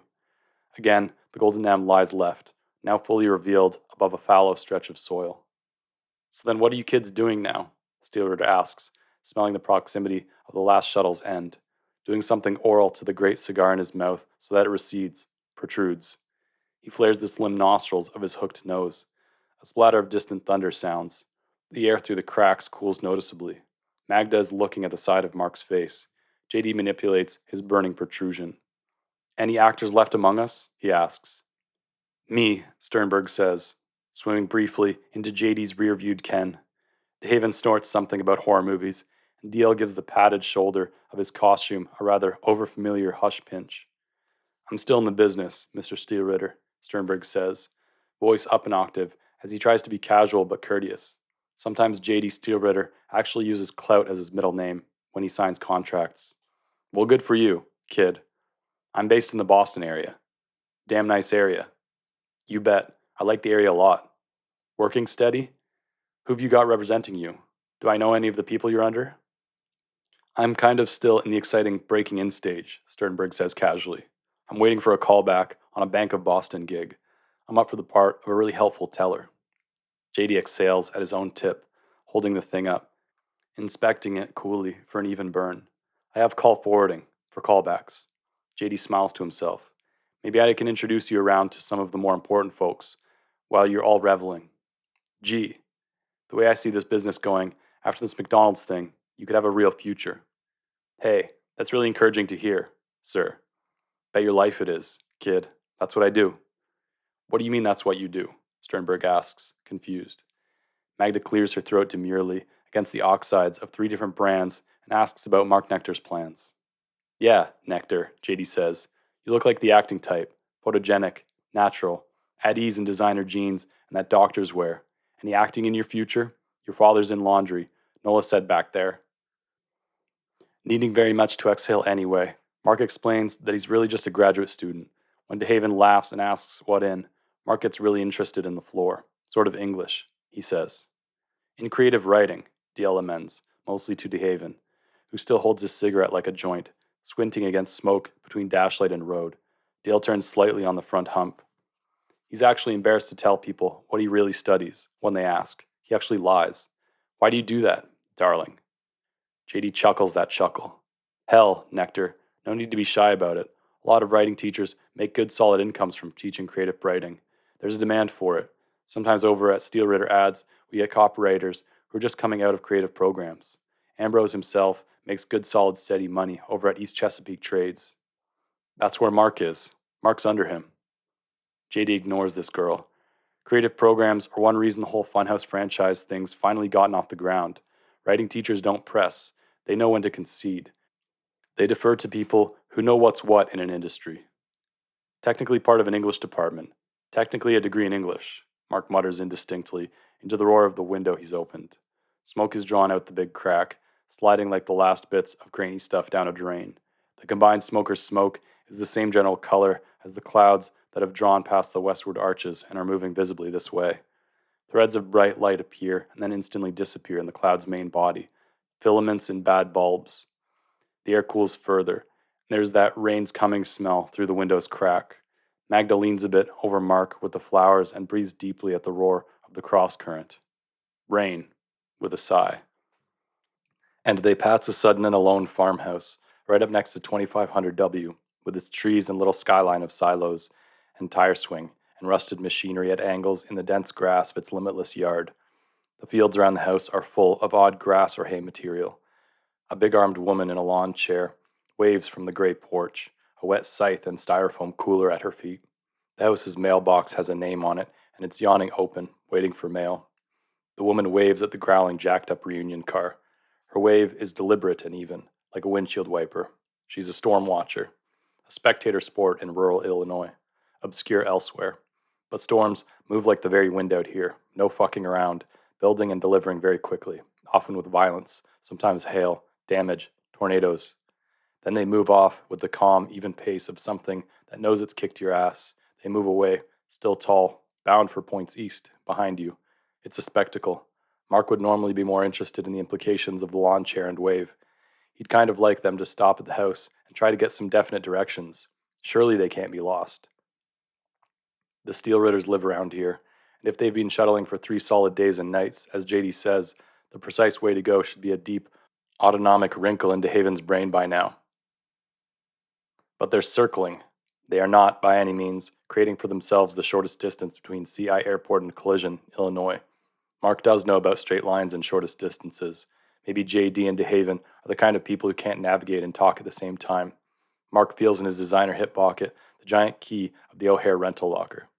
Again, the Golden M lies left, now fully revealed above a fallow stretch of soil. So then what are you kids doing now? Steelritter asks, smelling the proximity of the last shuttle's end, doing something oral to the great cigar in his mouth so that it recedes, protrudes. He flares the slim nostrils of his hooked nose. A splatter of distant thunder sounds. The air through the cracks cools noticeably. Magda is looking at the side of Mark's face. JD manipulates his burning protrusion. Any actors left among us? He asks. Me, Sternberg says, swimming briefly into JD's rear-viewed ken. DeHaven snorts something about horror movies, and DL gives the padded shoulder of his costume a rather overfamiliar hush pinch. I'm still in the business, Mr. Steelritter, Sternberg says, voice up an octave as he tries to be casual but courteous. Sometimes JD Steelritter actually uses clout as his middle name when he signs contracts. Well, good for you, kid. I'm based in the Boston area. Damn nice area. You bet. I like the area a lot. Working steady? Who've you got representing you? Do I know any of the people you're under? I'm kind of still in the exciting breaking in stage, Sternberg says casually. I'm waiting for a callback on a Bank of Boston gig. I'm up for the part of a really helpful teller. JD exhales at his own tip, holding the thing up, inspecting it coolly for an even burn. I have call forwarding for callbacks. JD smiles to himself. Maybe I can introduce you around to some of the more important folks while you're all reveling. Gee, the way I see this business going, after this McDonald's thing, you could have a real future. Hey, that's really encouraging to hear, sir. Bet your life it is, kid. That's what I do. What do you mean that's what you do? Sternberg asks, confused. Magda clears her throat demurely against the oxides of 3 different brands and asks about Mark Nectar's plans. Yeah, Nectar, JD says. You look like the acting type. Photogenic, natural, at ease in designer jeans and that doctor's wear. Any acting in your future? Your father's in laundry, Nola said back there. Needing very much to exhale anyway, Mark explains that he's really just a graduate student. When DeHaven laughs and asks what in, Mark gets really interested in the floor. Sort of English, he says. In creative writing, DL amends, mostly to DeHaven, who still holds his cigarette like a joint, squinting against smoke between dashlight and road. Dale turns slightly on the front hump. He's actually embarrassed to tell people what he really studies when they ask. He actually lies. Why do you do that, darling? JD chuckles that chuckle. Hell, Nectar, no need to be shy about it. A lot of writing teachers make good solid incomes from teaching creative writing. There's a demand for it. Sometimes over at Steel Ritter Ads, we get copywriters who are just coming out of creative programs. Ambrose himself makes good solid steady money over at East Chesapeake Trades. That's where Mark is. Mark's under him. JD ignores this girl. Creative programs are one reason the whole Funhouse franchise thing's finally gotten off the ground. Writing teachers don't press. They know when to concede. They defer to people who know what's what in an industry. Technically part of an English department. Technically a degree in English, Mark mutters indistinctly into the roar of the window he's opened. Smoke is drawn out the big crack, sliding like the last bits of grainy stuff down a drain. The combined smoker's smoke is the same general color as the clouds that have drawn past the westward arches and are moving visibly this way. Threads of bright light appear and then instantly disappear in the cloud's main body, filaments in bad bulbs. The air cools further, and there's that rain's coming smell through the window's crack. Magda leans a bit over Mark with the flowers and breathes deeply at the roar of the cross current. Rain, with a sigh. And they pass a sudden and alone farmhouse, right up next to 2500W, with its trees and little skyline of silos and tire swing and rusted machinery at angles in the dense grass of its limitless yard. The fields around the house are full of odd grass or hay material. A big-armed woman in a lawn chair waves from the gray porch, a wet scythe and styrofoam cooler at her feet. The house's mailbox has a name on it, and it's yawning open, waiting for mail. The woman waves at the growling, jacked-up reunion car. Her wave is deliberate and even, like a windshield wiper. She's a storm watcher, a spectator sport in rural Illinois, obscure elsewhere. But storms move like the very wind out here, no fucking around, building and delivering very quickly, often with violence, sometimes hail, damage, tornadoes. Then they move off with the calm, even pace of something that knows it's kicked your ass. They move away, still tall, bound for points east, behind you. It's a spectacle. Mark would normally be more interested in the implications of the lawn chair and wave. He'd kind of like them to stop at the house and try to get some definite directions. Surely they can't be lost. The Steel Ritters live around here, and if they've been shuttling for 3 solid days and nights, as JD says, the precise way to go should be a deep, autonomic wrinkle into Haven's brain by now. But they're circling. They are not, by any means, creating for themselves the shortest distance between CI Airport and Collision, Illinois. Mark does know about straight lines and shortest distances. Maybe JD and DeHaven are the kind of people who can't navigate and talk at the same time. Mark feels in his designer hip pocket the giant key of the O'Hare rental locker.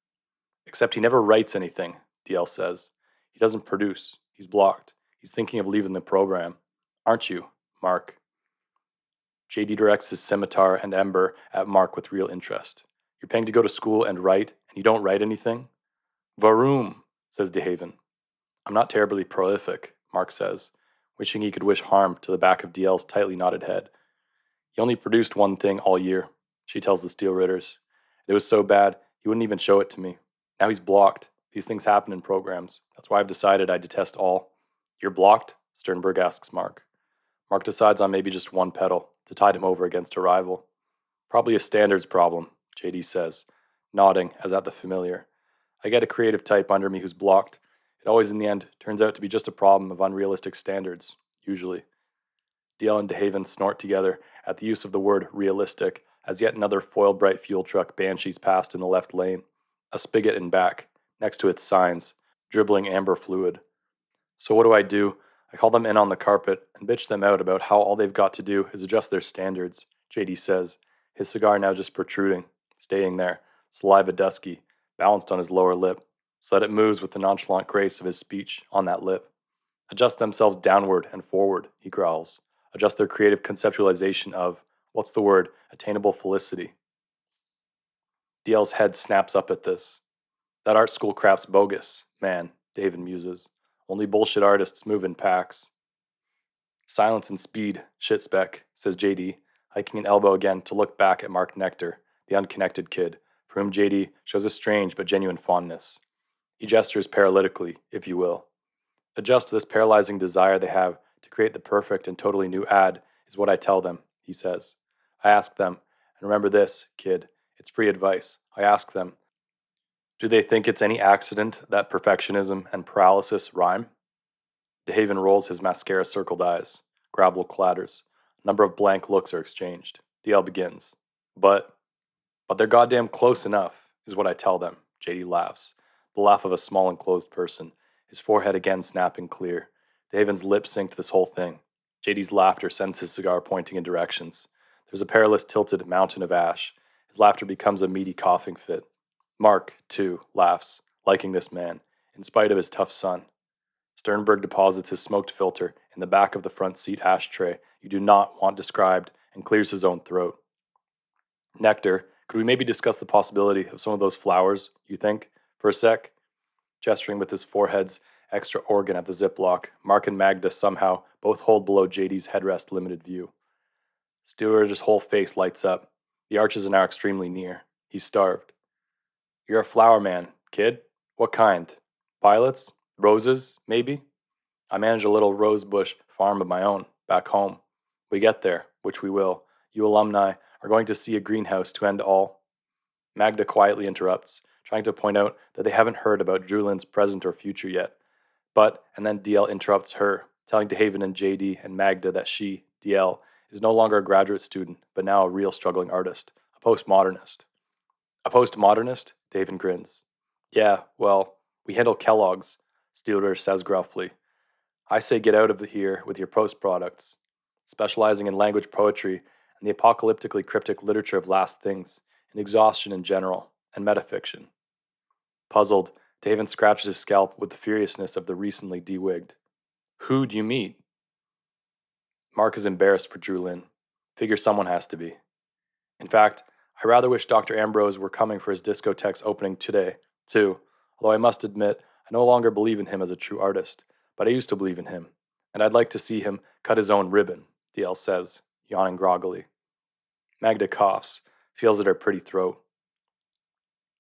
Except he never writes anything, DL says. He doesn't produce. He's blocked. He's thinking of leaving the program. Aren't you, Mark? JD directs his scimitar and ember at Mark with real interest. You're paying to go to school and write, and you don't write anything? Varoom, says DeHaven. I'm not terribly prolific, Mark says, wishing he could wish harm to the back of DL's tightly knotted head. He only produced one thing all year, she tells the Steel Ritters. It was so bad, he wouldn't even show it to me. Now he's blocked. These things happen in programs. That's why I've decided I detest all. You're blocked? Sternberg asks Mark. Mark decides on maybe just one pedal to tide him over against a rival. Probably a standards problem, JD says, nodding as at the familiar. I get a creative type under me who's blocked. It always in the end turns out to be just a problem of unrealistic standards, usually. DL and DeHaven snort together at the use of the word realistic as yet another foil-bright fuel truck banshees past in the left lane, a spigot in back, next to its signs, dribbling amber fluid. So what do? I call them in on the carpet and bitch them out about how all they've got to do is adjust their standards, JD says, his cigar now just protruding, staying there, saliva dusky, balanced on his lower lip, so that it moves with the nonchalant grace of his speech on that lip. Adjust themselves downward and forward, he growls. Adjust their creative conceptualization of, what's the word, attainable felicity. DL's head snaps up at this. That art school crap's bogus, man, David muses. Only bullshit artists move in packs. Silence and speed, shit spec, says JD, hiking an elbow again to look back at Mark Nectar, the unconnected kid, for whom JD shows a strange but genuine fondness. He gestures paralytically, if you will. Adjust this paralyzing desire they have to create the perfect and totally new ad is what I tell them, he says. I ask them, and remember this, kid, it's free advice. I ask them, do they think it's any accident that perfectionism and paralysis rhyme? DeHaven rolls his mascara-circled eyes. Gravel clatters. A number of blank looks are exchanged. DL begins. But, But they're goddamn close enough, is what I tell them. JD laughs, the laugh of a small enclosed person, his forehead again snapping clear. DeHaven's lips sync to this whole thing. JD's laughter sends his cigar pointing in directions. There's a perilous tilted mountain of ash. His laughter becomes a meaty coughing fit. Mark, too, laughs, liking this man, in spite of his tough son. Sternberg deposits his smoked filter in the back of the front seat ashtray you do not want described and clears his own throat. Nectar, could we maybe discuss the possibility of some of those flowers, you think, for a sec? Gesturing with his forehead's extra organ at the ziplock, Mark and Magda somehow both hold below JD's headrest limited view. Stewart's whole face lights up. The arches are now extremely near. He's starved. You're a flower man, kid? What kind? Violets? Roses, maybe? I manage a little rosebush farm of my own, back home. We get there, which we will. You alumni are going to see a greenhouse to end all. Magda quietly interrupts, trying to point out that they haven't heard about Julian's present or future yet. And then DL interrupts her, telling DeHaven and JD and Magda that she, DL, is no longer a graduate student, but now a real struggling artist, a postmodernist. A postmodernist? DeHaven grins. Yeah, well, we handle Kellogg's, Steeler says gruffly. I say get out of here with your post products. Specializing in language poetry and the apocalyptically cryptic literature of last things, and exhaustion in general, and metafiction. Puzzled, DeHaven scratches his scalp with the furiousness of the recently de-wigged. Who do you meet? Mark is embarrassed for Linn. Figure someone has to be. In fact, I rather wish Dr. Ambrose were coming for his discotheque's opening today, too, although I must admit I no longer believe in him as a true artist, but I used to believe in him, and I'd like to see him cut his own ribbon, DL says, yawning groggily. Magda coughs, feels at her pretty throat.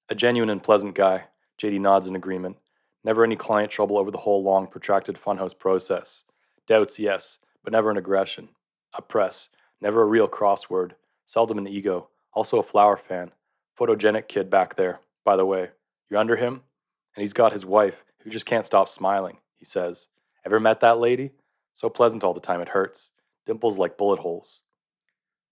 A genuine and pleasant guy, JD nods in agreement. Never any client trouble over the whole long, protracted funhouse process. Doubts, yes, but never an aggression. A press, never a real crossword, seldom an ego, also a flower fan. Photogenic kid back there, by the way. You're under him? And he's got his wife, who just can't stop smiling, he says. Ever met that lady? So pleasant all the time it hurts. Dimples like bullet holes.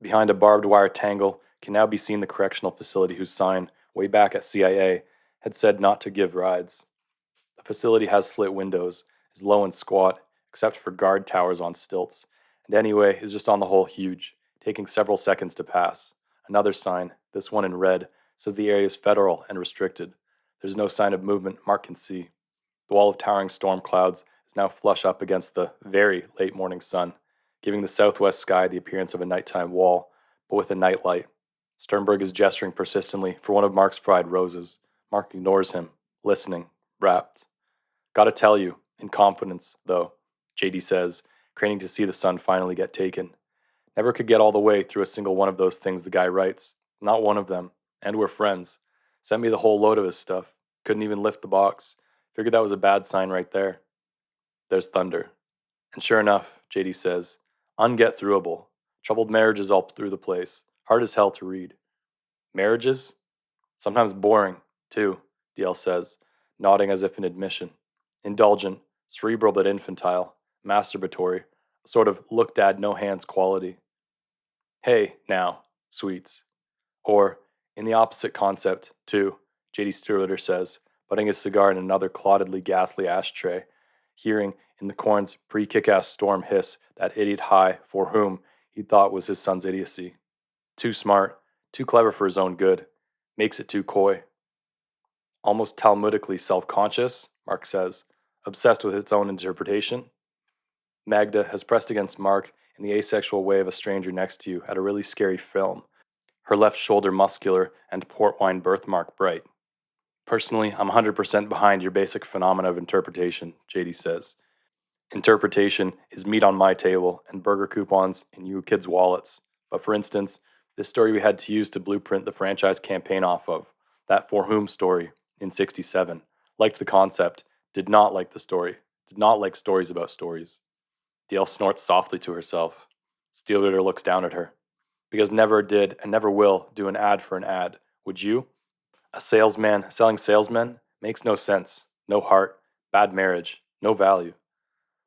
Behind a barbed wire tangle can now be seen the correctional facility whose sign, way back at CIA, had said not to give rides. The facility has slit windows, is low and squat, except for guard towers on stilts, and anyway is just on the whole huge, taking several seconds to pass. Another sign, this one in red, says the area is federal and restricted. There's no sign of movement Mark can see. The wall of towering storm clouds is now flush up against the very late morning sun, giving the southwest sky the appearance of a nighttime wall, but with a night light. Sternberg is gesturing persistently for one of Mark's fried roses. Mark ignores him, listening, rapt. Gotta tell you, in confidence, though, JD says, craning to see the sun finally get taken. Never could get all the way through a single one of those things the guy writes. Not one of them. And we're friends. Sent me the whole load of his stuff. Couldn't even lift the box. Figured that was a bad sign right there. There's thunder. And sure enough, JD says, unget-throughable. Troubled marriages all through the place. Hard as hell to read. Marriages? Sometimes boring, too, DL says, nodding as if in admission. Indulgent, cerebral but infantile, masturbatory, a sort of look dad no hands quality. Hey, now, sweets. Or, in the opposite concept, too, JD Sterlitter says, putting his cigar in another cloddedly ghastly ashtray, hearing in the corn's pre-kick-ass storm hiss that idiot high for whom he thought was his son's idiocy. Too smart, too clever for his own good, makes it too coy. Almost Talmudically self-conscious, Mark says, obsessed with its own interpretation. Magda has pressed against Mark in the asexual way of a stranger next to you at a really scary film, her left shoulder muscular and port wine birthmark bright. Personally, I'm 100% behind your basic phenomena of interpretation, JD says. Interpretation is meat on my table and burger coupons in you kids' wallets. But for instance, this story we had to use to blueprint the franchise campaign off of, that For Whom story in 67, liked the concept, did not like the story, did not like stories about stories. DL snorts softly to herself. Steelritter looks down at her. Because never did and never will do an ad for an ad. Would you? A salesman selling salesmen makes no sense, no heart, bad marriage, no value.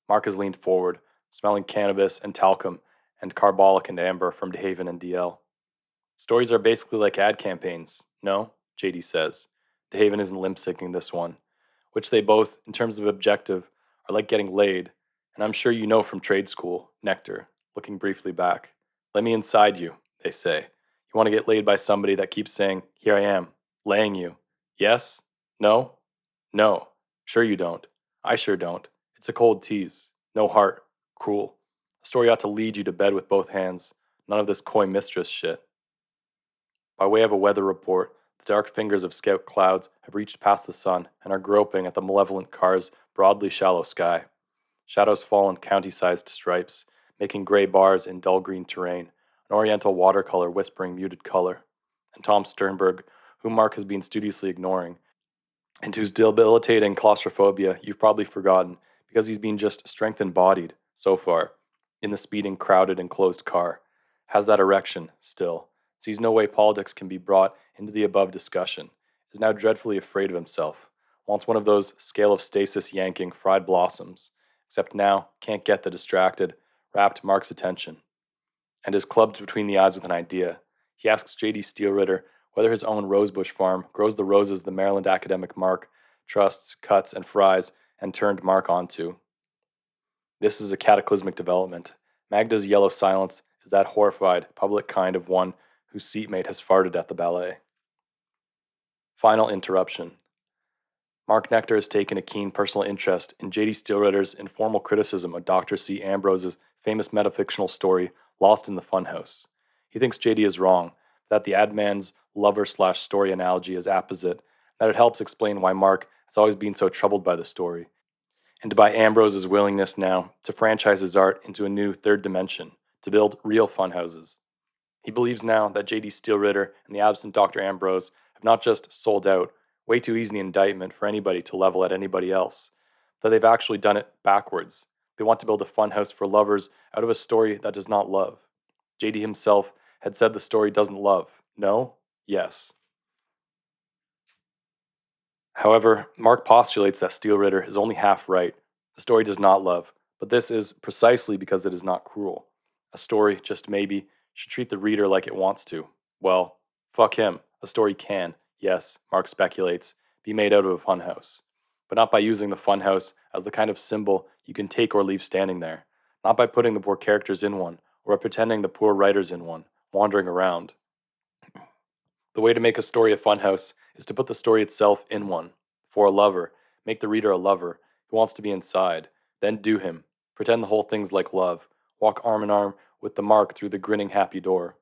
Mark has leaned forward, smelling cannabis and talcum and carbolic and amber from DeHaven and DL. Stories are basically like ad campaigns. No? JD says. DeHaven isn't limp syncing this one, which they both, in terms of objective, are like getting laid, and I'm sure you know from trade school, Nectar, looking briefly back. Let me inside you, they say. You want to get laid by somebody that keeps saying, here I am, laying you. Yes? No? No. Sure you don't. I sure don't. It's a cold tease. No heart. Cruel. A story ought to lead you to bed with both hands. None of this coy mistress shit. By way of a weather report, the dark fingers of scout clouds have reached past the sun and are groping at the malevolent car's broadly shallow sky. Shadows fall in county-sized stripes, making gray bars in dull green terrain, an oriental watercolor whispering muted color. And Tom Sternberg, whom Mark has been studiously ignoring, and whose debilitating claustrophobia you've probably forgotten because he's been just strength-embodied, so far, in the speeding, crowded, enclosed car, has that erection, still, sees no way politics can be brought into the above discussion, is now dreadfully afraid of himself, wants one of those scale of stasis yanking fried blossoms, except now can't get the distracted, rapt Mark's attention, and is clubbed between the eyes with an idea. He asks J.D. Steelritter whether his own rosebush farm grows the roses the Maryland academic Mark trusts, cuts, and fries, and turned Mark onto. This is a cataclysmic development. Magda's yellow silence is that horrified, public kind of one whose seatmate has farted at the ballet. Final interruption. Mark Nectar has taken a keen personal interest in J.D. Steelritter's informal criticism of Dr. C. Ambrose's famous metafictional story, Lost in the Funhouse. He thinks J.D. is wrong, that the ad man's lover/story analogy is apposite, that it helps explain why Mark has always been so troubled by the story, and by Ambrose's willingness now to franchise his art into a new third dimension, to build real funhouses. He believes now that J.D. Steelritter and the absent Dr. Ambrose have not just sold out, way too easy an indictment for anybody to level at anybody else, that they've actually done it backwards. They want to build a funhouse for lovers out of a story that does not love. J.D. himself had said the story doesn't love. No? Yes. However, Mark postulates that Steelritter is only half right. The story does not love, but this is precisely because it is not cruel. A story, just maybe, should treat the reader like it wants to. Well, fuck him. A story can, yes, Mark speculates, be made out of a funhouse. But not by using the funhouse as the kind of symbol you can take or leave standing there. Not by putting the poor characters in one, or by pretending the poor writers in one, wandering around. The way to make a story a funhouse is to put the story itself in one. For a lover, make the reader a lover who wants to be inside. Then do him. Pretend the whole thing's like love. Walk arm in arm with the Mark through the grinning happy door.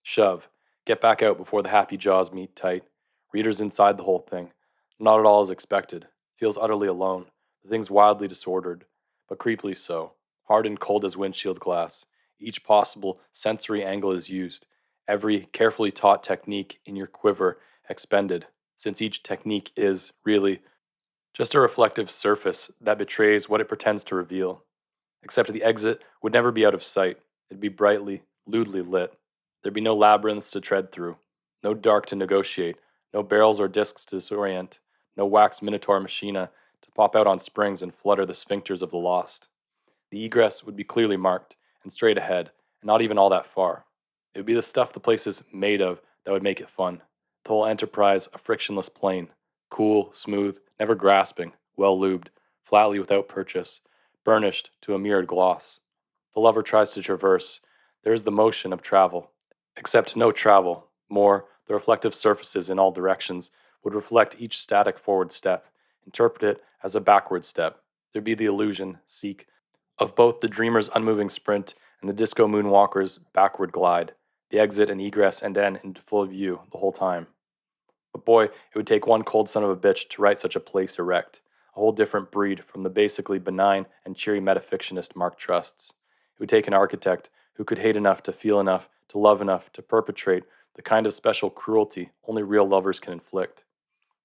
Shove. Get back out before the happy jaws meet tight. Reader's inside the whole thing. Not at all as expected. Feels utterly alone. The thing's wildly disordered, but creepily so. Hard and cold as windshield glass. Each possible sensory angle is used. Every carefully taught technique in your quiver expended, since each technique is, really, just a reflective surface that betrays what it pretends to reveal. Except the exit would never be out of sight. It'd be brightly, lewdly lit. There'd be no labyrinths to tread through, no dark to negotiate, no barrels or discs to disorient, no wax minotaur machina to pop out on springs and flutter the sphincters of the lost. The egress would be clearly marked, and straight ahead, and not even all that far. It would be the stuff the place is made of that would make it fun. The whole enterprise a frictionless plane. Cool, smooth, never grasping, well lubed, flatly without purchase, burnished to a mirrored gloss. The lover tries to traverse. There is the motion of travel. Except no travel. More, the reflective surfaces in all directions would reflect each static forward step, interpret it as a backward step. There'd be the illusion, of both the dreamer's unmoving sprint and the disco moonwalker's backward glide, the exit and egress and end into full view the whole time. But boy, it would take one cold son of a bitch to write such a place erect, a whole different breed from the basically benign and cheery metafictionist Mark trusts. It would take an architect who could hate enough to feel enough, to love enough, to perpetrate the kind of special cruelty only real lovers can inflict.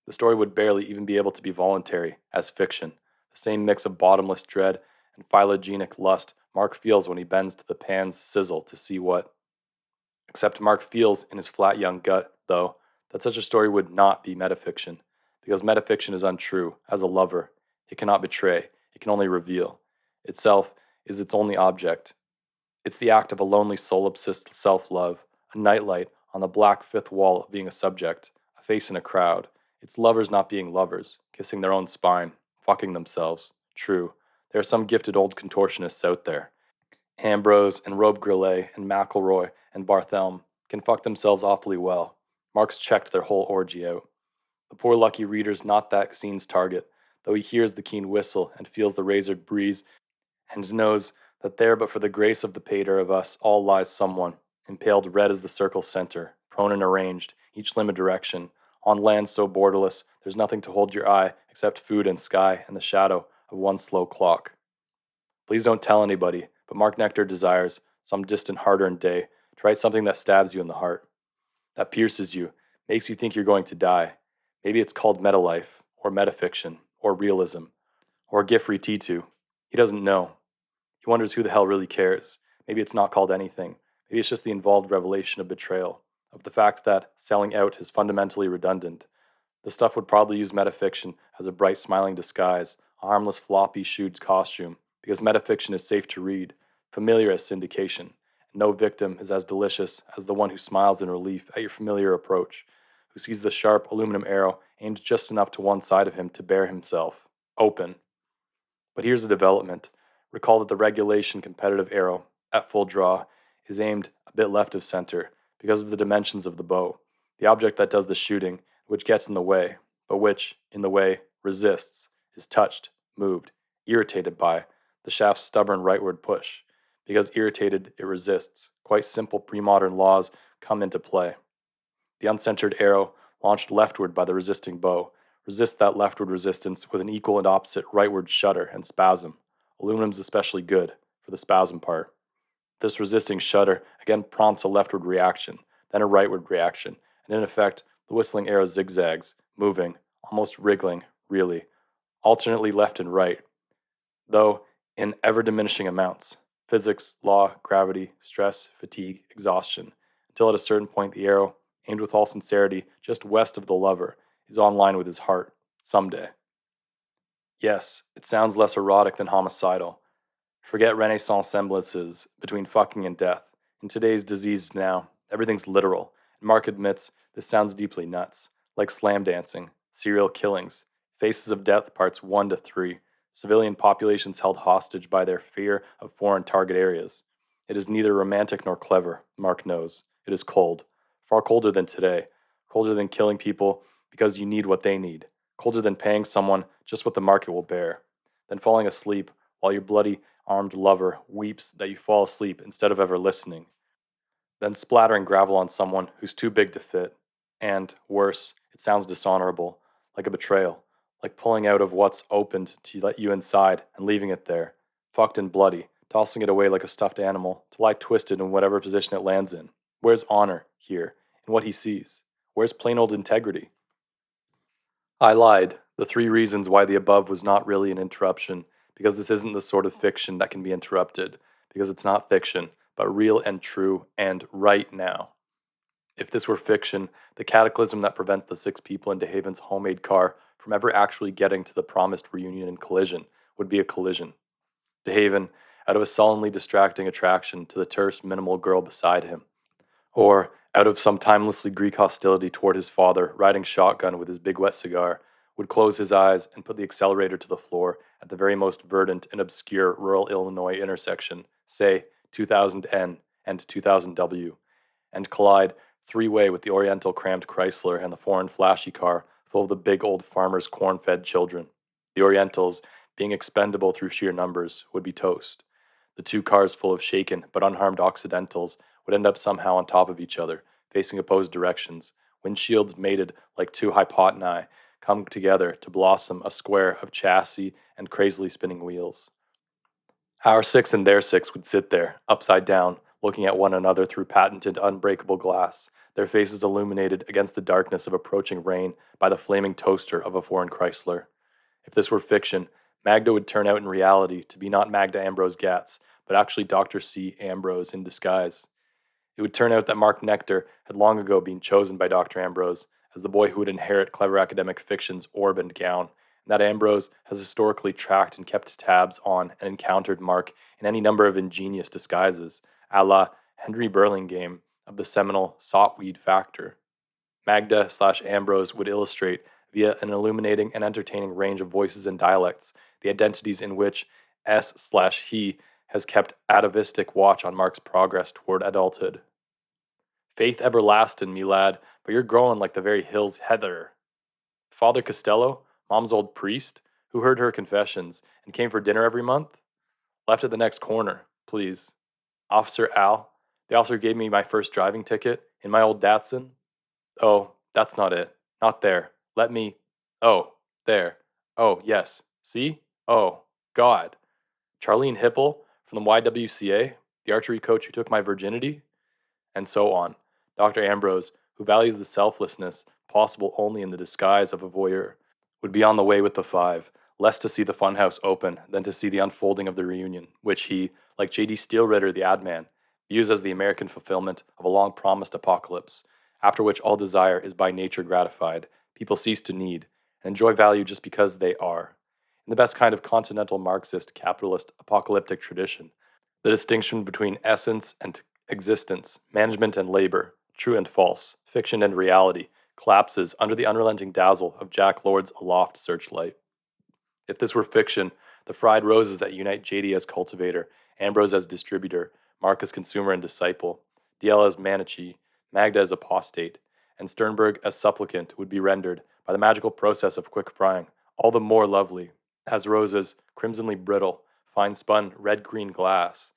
The story would barely even be able to be voluntary, as fiction, the same mix of bottomless dread and phylogenic lust Mark feels when he bends to the pan's sizzle to see what. Except Mark feels in his flat young gut, though, that such a story would not be metafiction, because metafiction is untrue, as a lover. It cannot betray, it can only reveal. Itself is its only object. It's the act of a lonely solipsist self-love, a nightlight on the black fifth wall being a subject, a face in a crowd. It's lovers not being lovers, kissing their own spine, fucking themselves. True, there are some gifted old contortionists out there. Ambrose and Robe Grillet and McElroy and Barthelme can fuck themselves awfully well. Mark's checked their whole orgy out. The poor lucky reader's not that scene's target, though he hears the keen whistle and feels the razored breeze and knows that there but for the grace of the pater of us all lies someone, impaled red as the circle's center, prone and arranged, each limb a direction, on land so borderless there's nothing to hold your eye except food and sky and the shadow of one slow clock. Please don't tell anybody, but Mark Nectar desires, some distant hard-earned day, to write something that stabs you in the heart, that pierces you, makes you think you're going to die. Maybe it's called meta-life, or metafiction, or realism, or Giffrey T2. He doesn't know. He wonders who the hell really cares. Maybe it's not called anything. Maybe it's just the involved revelation of betrayal, of the fact that selling out is fundamentally redundant. The stuff would probably use metafiction as a bright smiling disguise, a harmless floppy-shoed costume, because metafiction is safe to read, familiar as syndication, and no victim is as delicious as the one who smiles in relief at your familiar approach, who sees the sharp aluminum arrow aimed just enough to one side of him to bare himself, open. But here's a development. Recall that the regulation competitive arrow, at full draw, is aimed a bit left of center because of the dimensions of the bow, the object that does the shooting, which gets in the way, but which, in the way, resists, is touched, moved, irritated by the shaft's stubborn rightward push. Because irritated, it resists. Quite simple pre-modern laws come into play. The uncentered arrow, launched leftward by the resisting bow, resists that leftward resistance with an equal and opposite rightward shudder and spasm. Aluminum's especially good for the spasm part. This resisting shudder again prompts a leftward reaction, then a rightward reaction, and in effect, the whistling arrow zigzags, moving, almost wriggling, really, alternately left and right, though in ever-diminishing amounts. Physics, law, gravity, stress, fatigue, exhaustion, until at a certain point the arrow, aimed with all sincerity just west of the lover, is on line with his heart, someday. Yes, it sounds less erotic than homicidal. Forget Renaissance semblances between fucking and death. In today's diseased now, everything's literal, and Mark admits this sounds deeply nuts, like slam dancing, serial killings, Faces of Death Parts 1 to 3, civilian populations held hostage by their fear of foreign target areas. It is neither romantic nor clever, Mark knows. It is cold, far colder than today, colder than killing people because you need what they need, colder than paying someone just what the market will bear, than falling asleep while your bloody armed lover weeps that you fall asleep instead of ever listening, then splattering gravel on someone who's too big to fit, and, worse, it sounds dishonorable, like a betrayal, like pulling out of what's opened to let you inside and leaving it there, fucked and bloody, tossing it away like a stuffed animal, to lie twisted in whatever position it lands in. Where's honor, here, in what he sees? Where's plain old integrity? I lied. The 3 reasons why the above was not really an interruption, because this isn't the sort of fiction that can be interrupted, because it's not fiction, but real and true and right now. If this were fiction, the cataclysm that prevents the 6 people in DeHaven's homemade car from ever actually getting to the promised reunion and collision would be a collision. DeHaven, out of a sullenly distracting attraction to the terse, minimal girl beside him, or out of some timelessly Greek hostility toward his father riding shotgun with his big wet cigar, would close his eyes and put the accelerator to the floor at the very most verdant and obscure rural Illinois intersection, say 2000N and 2000W, and collide 3-way with the Oriental crammed Chrysler and the foreign flashy car full of the big old farmer's corn-fed children. The Orientals, being expendable through sheer numbers, would be toast. The 2 cars full of shaken but unharmed Occidentals would end up somehow on top of each other, facing opposed directions, windshields mated like 2 hypoteni come together to blossom a square of chassis and crazily spinning wheels. Our 6 and their 6 would sit there, upside down, looking at one another through patented unbreakable glass, their faces illuminated against the darkness of approaching rain by the flaming toaster of a foreign Chrysler. If this were fiction, Magda would turn out in reality to be not Magda Ambrose Gatz, but actually Dr. C. Ambrose in disguise. It would turn out that Mark Nectar had long ago been chosen by Dr. Ambrose as the boy who would inherit clever academic fiction's orb and gown, and that Ambrose has historically tracked and kept tabs on and encountered Mark in any number of ingenious disguises, a la Henry Burlingame of the seminal Sotweed factor. Magda slash Ambrose would illustrate, via an illuminating and entertaining range of voices and dialects, the identities in which S slash he has kept atavistic watch on Mark's progress toward adulthood. Faith everlasting, me lad, but you're growing like the very hills heather. Father Costello, Mom's old priest, who heard her confessions and came for dinner every month, left at the next corner, please. Officer Al, the officer gave me my first driving ticket in my old Datsun. Oh, that's not it. Not there. Let me. Oh, there. Oh, yes. See? Oh, God. Charlene Hipple from the YWCA, the archery coach who took my virginity, and so on. Dr. Ambrose, who values the selflessness possible only in the disguise of a voyeur, would be on the way with the five, less to see the funhouse open than to see the unfolding of the reunion, which he, like J.D. Steelritter the ad man, views as the American fulfillment of a long-promised apocalypse, after which all desire is by nature gratified, people cease to need, and enjoy value just because they are. In the best kind of continental Marxist, capitalist, apocalyptic tradition, the distinction between essence and existence, management and labor, true and false, fiction and reality, collapses under the unrelenting dazzle of Jack Lord's aloft searchlight. If this were fiction, the fried roses that unite JD as cultivator, Ambrose as distributor, Mark as consumer and disciple, DL as Manichee, Magda as apostate, and Sternberg as supplicant would be rendered, by the magical process of quick frying, all the more lovely, as roses, crimsonly brittle, fine-spun red-green glass,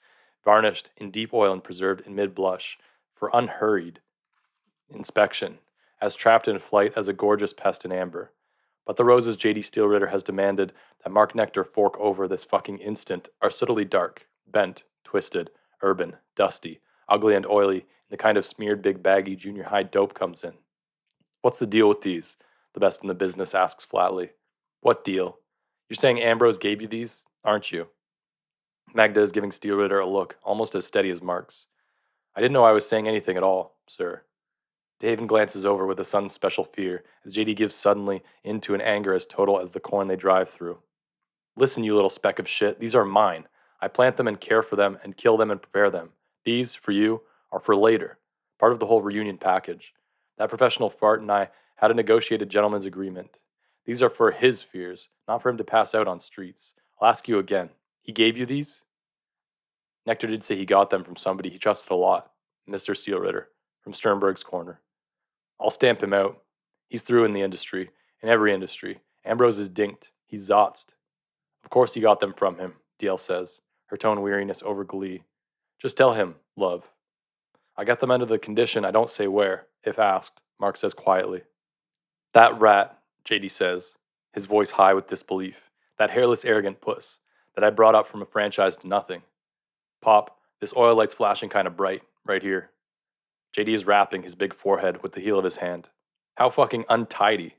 varnished in deep oil and preserved in mid-blush, for unhurried inspection, as trapped in flight as a gorgeous pest in amber. But the roses J.D. Steelritter has demanded that Mark Nectar fork over this fucking instant are subtly dark, bent, twisted, urban, dusty, ugly and oily, in the kind of smeared big baggy junior high dope comes in. What's the deal with these? The best in the business asks flatly. What deal? You're saying Ambrose gave you these, aren't you? Magda is giving Steelritter a look, almost as steady as Mark's. I didn't know I was saying anything at all, sir. David glances over with a son's special fear, as JD gives suddenly into an anger as total as the corn they drive through. Listen, you little speck of shit, these are mine. I plant them and care for them and kill them and prepare them. These, for you, are for later, part of the whole reunion package. That professional fart and I had a negotiated gentleman's agreement. These are for his fears, not for him to pass out on streets. I'll ask you again. He gave you these? Nectar did say he got them from somebody he trusted a lot, Mr. Steelritter, from Sternberg's corner. I'll stamp him out. He's through in the industry, in every industry. Ambrose is dinked. He's zotzed. Of course he got them from him, DL says, her tone weariness over glee. Just tell him, love. I got them under the condition I don't say where, if asked, Mark says quietly. That rat, JD says, his voice high with disbelief, that hairless arrogant puss, that I brought up from a franchise to nothing. Pop, this oil light's flashing kind of bright, right here. JD is rapping his big forehead with the heel of his hand. How fucking untidy.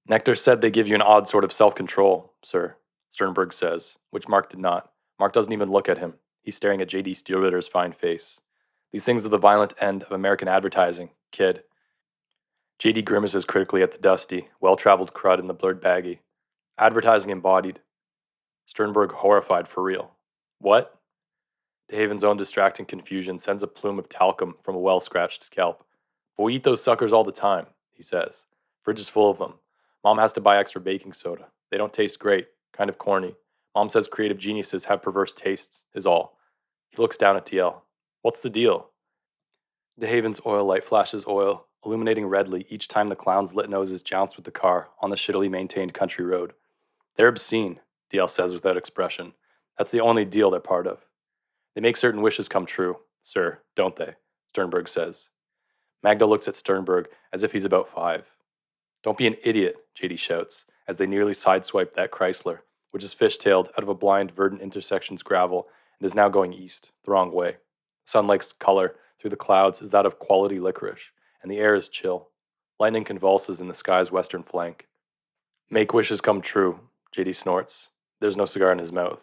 Nectar said they give you an odd sort of self-control, sir, Sternberg says, which Mark did not. Mark doesn't even look at him. He's staring at JD Steelritter's fine face. These things are the violent end of American advertising, kid. JD grimaces critically at the dusty, well-traveled crud in the blurred baggie. Advertising embodied. Sternberg horrified for real. What? DeHaven's own distracting confusion sends a plume of talcum from a well-scratched scalp. But we eat those suckers all the time, he says. Fridge is full of them. Mom has to buy extra baking soda. They don't taste great, kind of corny. Mom says creative geniuses have perverse tastes, is all. He looks down at TL. What's the deal? DeHaven's oil light flashes oil, illuminating redly each time the clown's lit noses jounce with the car on the shittily maintained country road. They're obscene, DL says without expression. That's the only deal they're part of. They make certain wishes come true, sir, don't they? Sternberg says. Magda looks at Sternberg as if he's about 5. Don't be an idiot, JD shouts, as they nearly sideswipe that Chrysler, which is fishtailed out of a blind Verdant intersection's gravel and is now going east, the wrong way. Sunlight's color through the clouds is that of quality licorice, and the air is chill. Lightning convulses in the sky's western flank. Make wishes come true, JD snorts. There's no cigar in his mouth.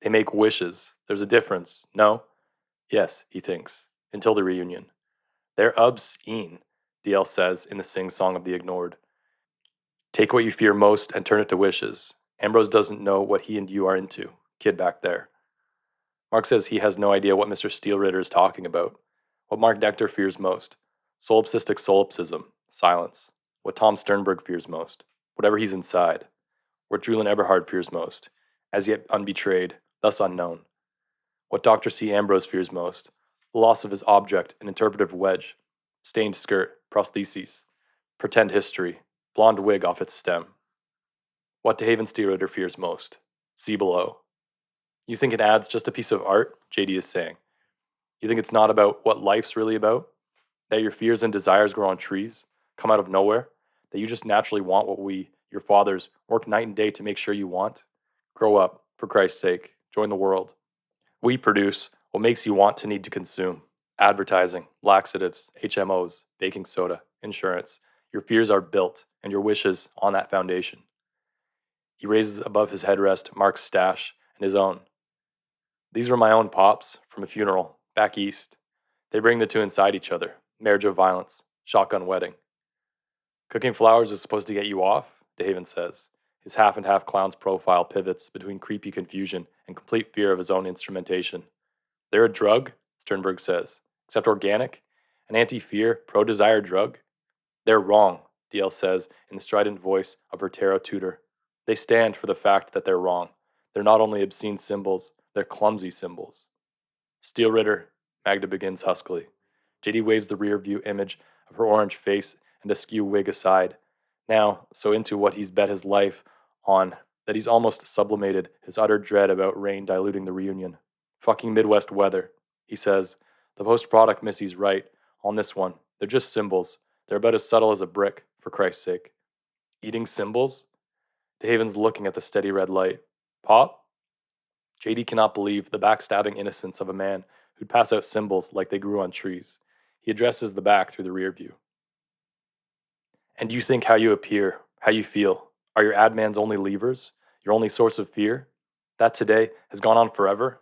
They make wishes. There's a difference, no? Yes, he thinks, until the reunion. They're obscene, DL says in the sing-song of the ignored. Take what you fear most and turn it to wishes. Ambrose doesn't know what he and you are into, kid back there. Mark says he has no idea what Mr. Steelritter is talking about. What Mark Nectar fears most, solipsistic solipsism, silence. What Tom Sternberg fears most, whatever he's inside. What Julian Eberhard fears most, as yet unbetrayed, thus unknown. What Dr. C. Ambrose fears most, the loss of his object, an interpretive wedge, stained skirt, prostheses, pretend history, blonde wig off its stem. What DeHaven Steerater fears most, see below. You think an ad's just a piece of art? JD is saying. You think it's not about what life's really about? That your fears and desires grow on trees, come out of nowhere? That you just naturally want what we, your fathers, work night and day to make sure you want? Grow up, for Christ's sake, join the world. We produce what makes you want to need to consume. Advertising, laxatives, HMOs, baking soda, insurance. Your fears are built, and your wishes on that foundation. He raises above his headrest Mark's stash and his own. These were my own pops from a funeral, back east. They bring the two inside each other. Marriage of violence, shotgun wedding. Cooking flowers is supposed to get you off, DeHaven says. His half and half clown's profile pivots between creepy confusion and complete fear of his own instrumentation. They're a drug, Sternberg says, except organic? An anti-fear, pro-desire drug? They're wrong, DL says in the strident voice of her tarot tutor. They stand for the fact that they're wrong. They're not only obscene symbols, they're clumsy symbols. Steel Ritter, Magda begins huskily. JD waves the rear view image of her orange face and askew wig aside, now so into what he's bet his life on that he's almost sublimated his utter dread about rain diluting the reunion. Fucking Midwest weather, he says. The post-product Missy's right on this one. They're just symbols. They're about as subtle as a brick, for Christ's sake. Eating symbols? DeHaven's looking at the steady red light. Pop? JD cannot believe the backstabbing innocence of a man who'd pass out symbols like they grew on trees. He addresses the back through the rear view. And you think how you appear, how you feel, are your ad man's only levers? Your only source of fear? That today has gone on forever?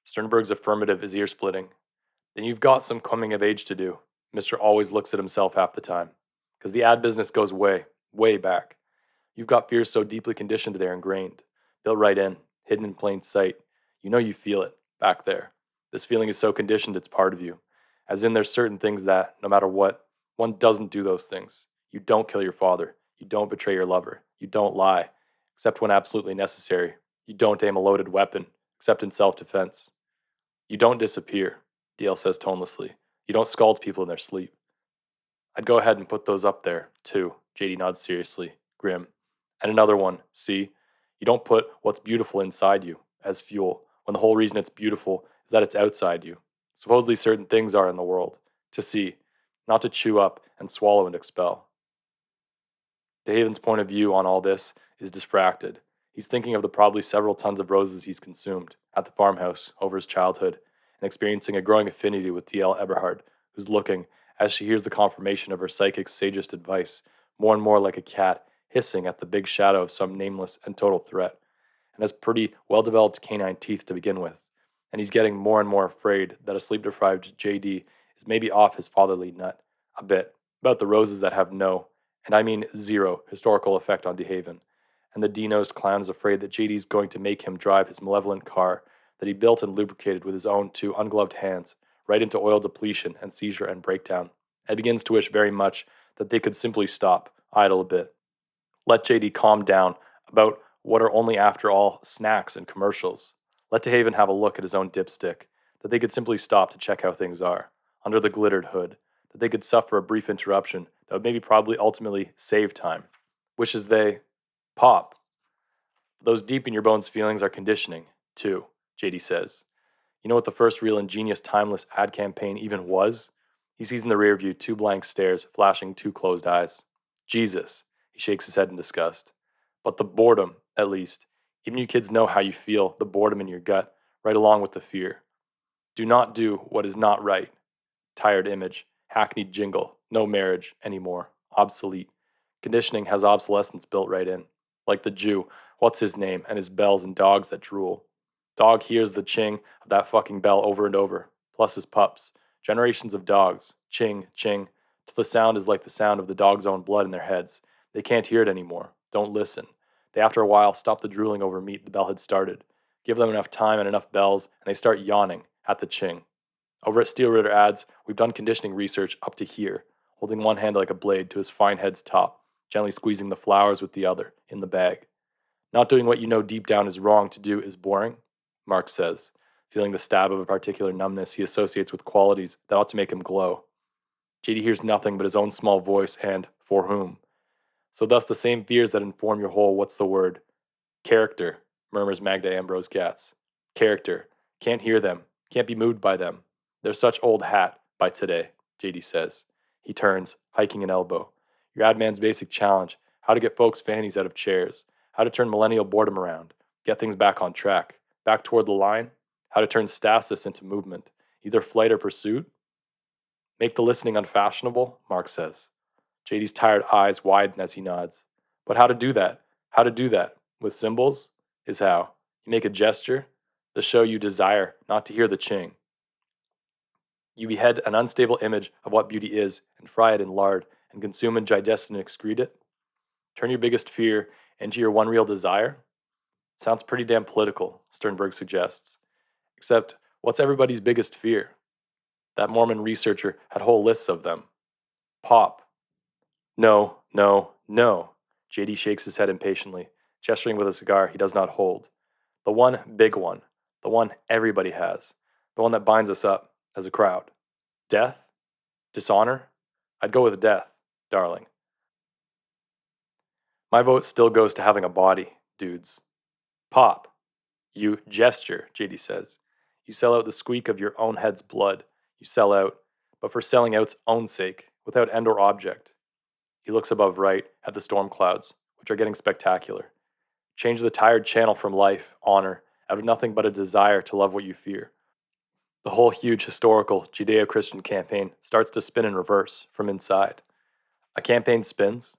Sternberg's affirmative is ear-splitting. Then you've got some coming of age to do. Mr. always looks at himself half the time. Because the ad business goes way, way back. You've got fears so deeply conditioned they're ingrained. Built right in, hidden in plain sight. You know you feel it, back there. This feeling is so conditioned it's part of you. As in there's certain things that, no matter what, one doesn't do those things. You don't kill your father. You don't betray your lover. You don't lie, except when absolutely necessary. You don't aim a loaded weapon, except in self-defense. You don't disappear, DL says tonelessly. You don't scald people in their sleep. I'd go ahead and put those up there, too, JD nods seriously, grim. And another one, see? You don't put what's beautiful inside you as fuel, when the whole reason it's beautiful is that it's outside you. Supposedly certain things are in the world, to see, not to chew up and swallow and expel. DeHaven's point of view on all this is diffracted. He's thinking of the probably several tons of roses he's consumed at the farmhouse over his childhood and experiencing a growing affinity with D.L. Eberhard, who's looking, as she hears the confirmation of her psychic's sagest advice, more and more like a cat hissing at the big shadow of some nameless and total threat, and has pretty well-developed canine teeth to begin with, and he's getting more and more afraid that a sleep-deprived J.D. is maybe off his fatherly nut, a bit, about the roses that have no, and I mean zero, historical effect on DeHaven, and the D-nosed clown is afraid that JD's going to make him drive his malevolent car that he built and lubricated with his own two ungloved hands right into oil depletion and seizure and breakdown, and begins to wish very much that they could simply stop, idle a bit. Let JD calm down about what are only after all snacks and commercials. Let DeHaven have a look at his own dipstick, that they could simply stop to check how things are, under the glittered hood, that they could suffer a brief interruption that would maybe probably ultimately save time. Wishes they pop. Those deep in your bones feelings are conditioning, too, JD says. You know what the first real ingenious timeless ad campaign even was? He sees in the rear view two blank stares flashing two closed eyes. Jesus, he shakes his head in disgust. But the boredom, at least. Even you kids know how you feel, the boredom in your gut, right along with the fear. Do not do what is not right. Tired image, hackneyed jingle, no marriage anymore, obsolete. Conditioning has obsolescence built right in. Like the Jew, what's his name, and his bells and dogs that drool. Dog hears the ching of that fucking bell over and over, plus his pups. Generations of dogs, ching, ching, till the sound is like the sound of the dog's own blood in their heads. They can't hear it anymore. Don't listen. They after a while stop the drooling over meat the bell had started. Give them enough time and enough bells, and they start yawning at the ching. Over at Steel Ritter adds, we've done conditioning research up to here, holding one hand like a blade to his fine head's top, gently squeezing the flowers with the other, in the bag. Not doing what you know deep down is wrong to do is boring, Mark says, feeling the stab of a particular numbness he associates with qualities that ought to make him glow. JD hears nothing but his own small voice and, for whom? So thus the same fears that inform your whole what's the word? Character, murmurs Magda Ambrose Gatz. Character. Can't hear them. Can't be moved by them. They're such old hat by today, JD says. He turns, hiking an elbow. Your ad man's basic challenge, how to get folks' fannies out of chairs, how to turn millennial boredom around, get things back on track, back toward the line, how to turn stasis into movement, either flight or pursuit. Make the listening unfashionable, Mark says. JD's tired eyes widen as he nods. But how to do that? How to do that? With symbols? Is how. You make a gesture, the show you desire, not to hear the ching. You behead an unstable image of what beauty is and fry it in lard and consume and digest and excrete it. Turn your biggest fear into your one real desire? Sounds pretty damn political, Sternberg suggests. Except, what's everybody's biggest fear? That Mormon researcher had whole lists of them. Pop. No, no, no. JD shakes his head impatiently, gesturing with a cigar he does not hold. The one big one. The one everybody has. The one that binds us up as a crowd. Death? Dishonor? I'd go with death, darling. My vote still goes to having a body, dudes. Pop. You gesture, JD says. You sell out the squeak of your own head's blood. You sell out, but for selling out's own sake, without end or object. He looks above right at the storm clouds, which are getting spectacular. Change the tired channel from life, honor, out of nothing but a desire to love what you fear. The whole huge historical Judeo-Christian campaign starts to spin in reverse from inside. A campaign spins.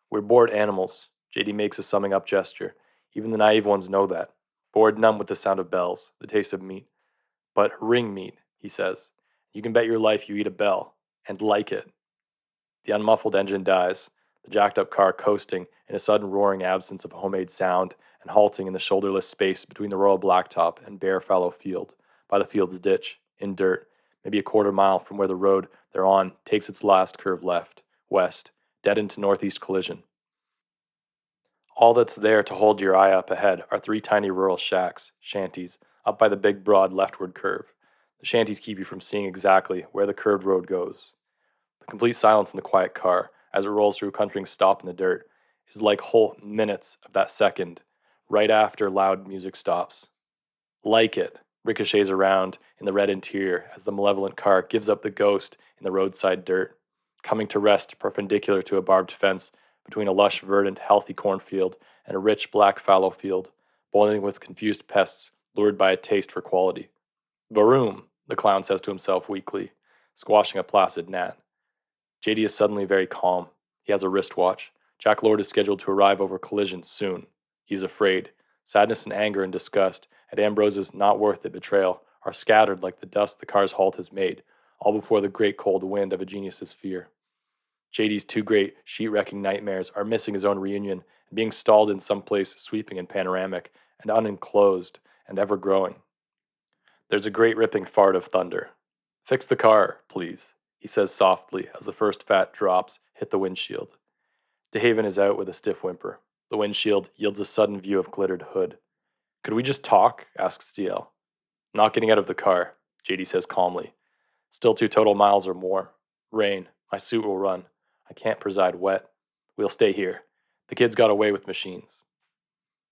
We're bored animals, JD makes a summing up gesture. Even the naive ones know that. Bored numb with the sound of bells, the taste of meat. But ring meat, he says. You can bet your life you eat a bell, and like it. The unmuffled engine dies, the jacked up car coasting in a sudden roaring absence of homemade sound and halting in the shoulderless space between the royal blacktop and bare fallow field, by the field's ditch, in dirt, maybe a quarter mile from where the road they're on takes its last curve left, west, dead into northeast collision. All that's there to hold your eye up ahead are three tiny rural shacks, shanties, up by the big broad leftward curve. The shanties keep you from seeing exactly where the curved road goes. The complete silence in the quiet car, as it rolls through a country stop in the dirt, is like whole minutes of that second, right after loud music stops. Like it, ricochets around in the red interior as the malevolent car gives up the ghost in the roadside dirt, coming to rest perpendicular to a barbed fence between a lush, verdant, healthy cornfield and a rich, black fallow field, boiling with confused pests lured by a taste for quality. Varoom, the clown says to himself weakly, squashing a placid gnat. JD is suddenly very calm. He has a wristwatch. Jack Lord is scheduled to arrive over collision soon. He's afraid. Sadness and anger and disgust at Ambrose's not worth it betrayal are scattered like the dust the car's halt has made, all before the great cold wind of a genius's fear. JD's two great sheet-wrecking nightmares are missing his own reunion and being stalled in some place sweeping and panoramic and unenclosed and ever-growing. There's a great ripping fart of thunder. Fix the car, please, he says softly as the first fat drops hit the windshield. DeHaven is out with a stiff whimper. The windshield yields a sudden view of glittered hood. Could we just talk? Asks DL. Not getting out of the car, JD says calmly. Still 2 total miles or more. Rain. My suit will run. I can't preside wet. We'll stay here. The kids got away with machines.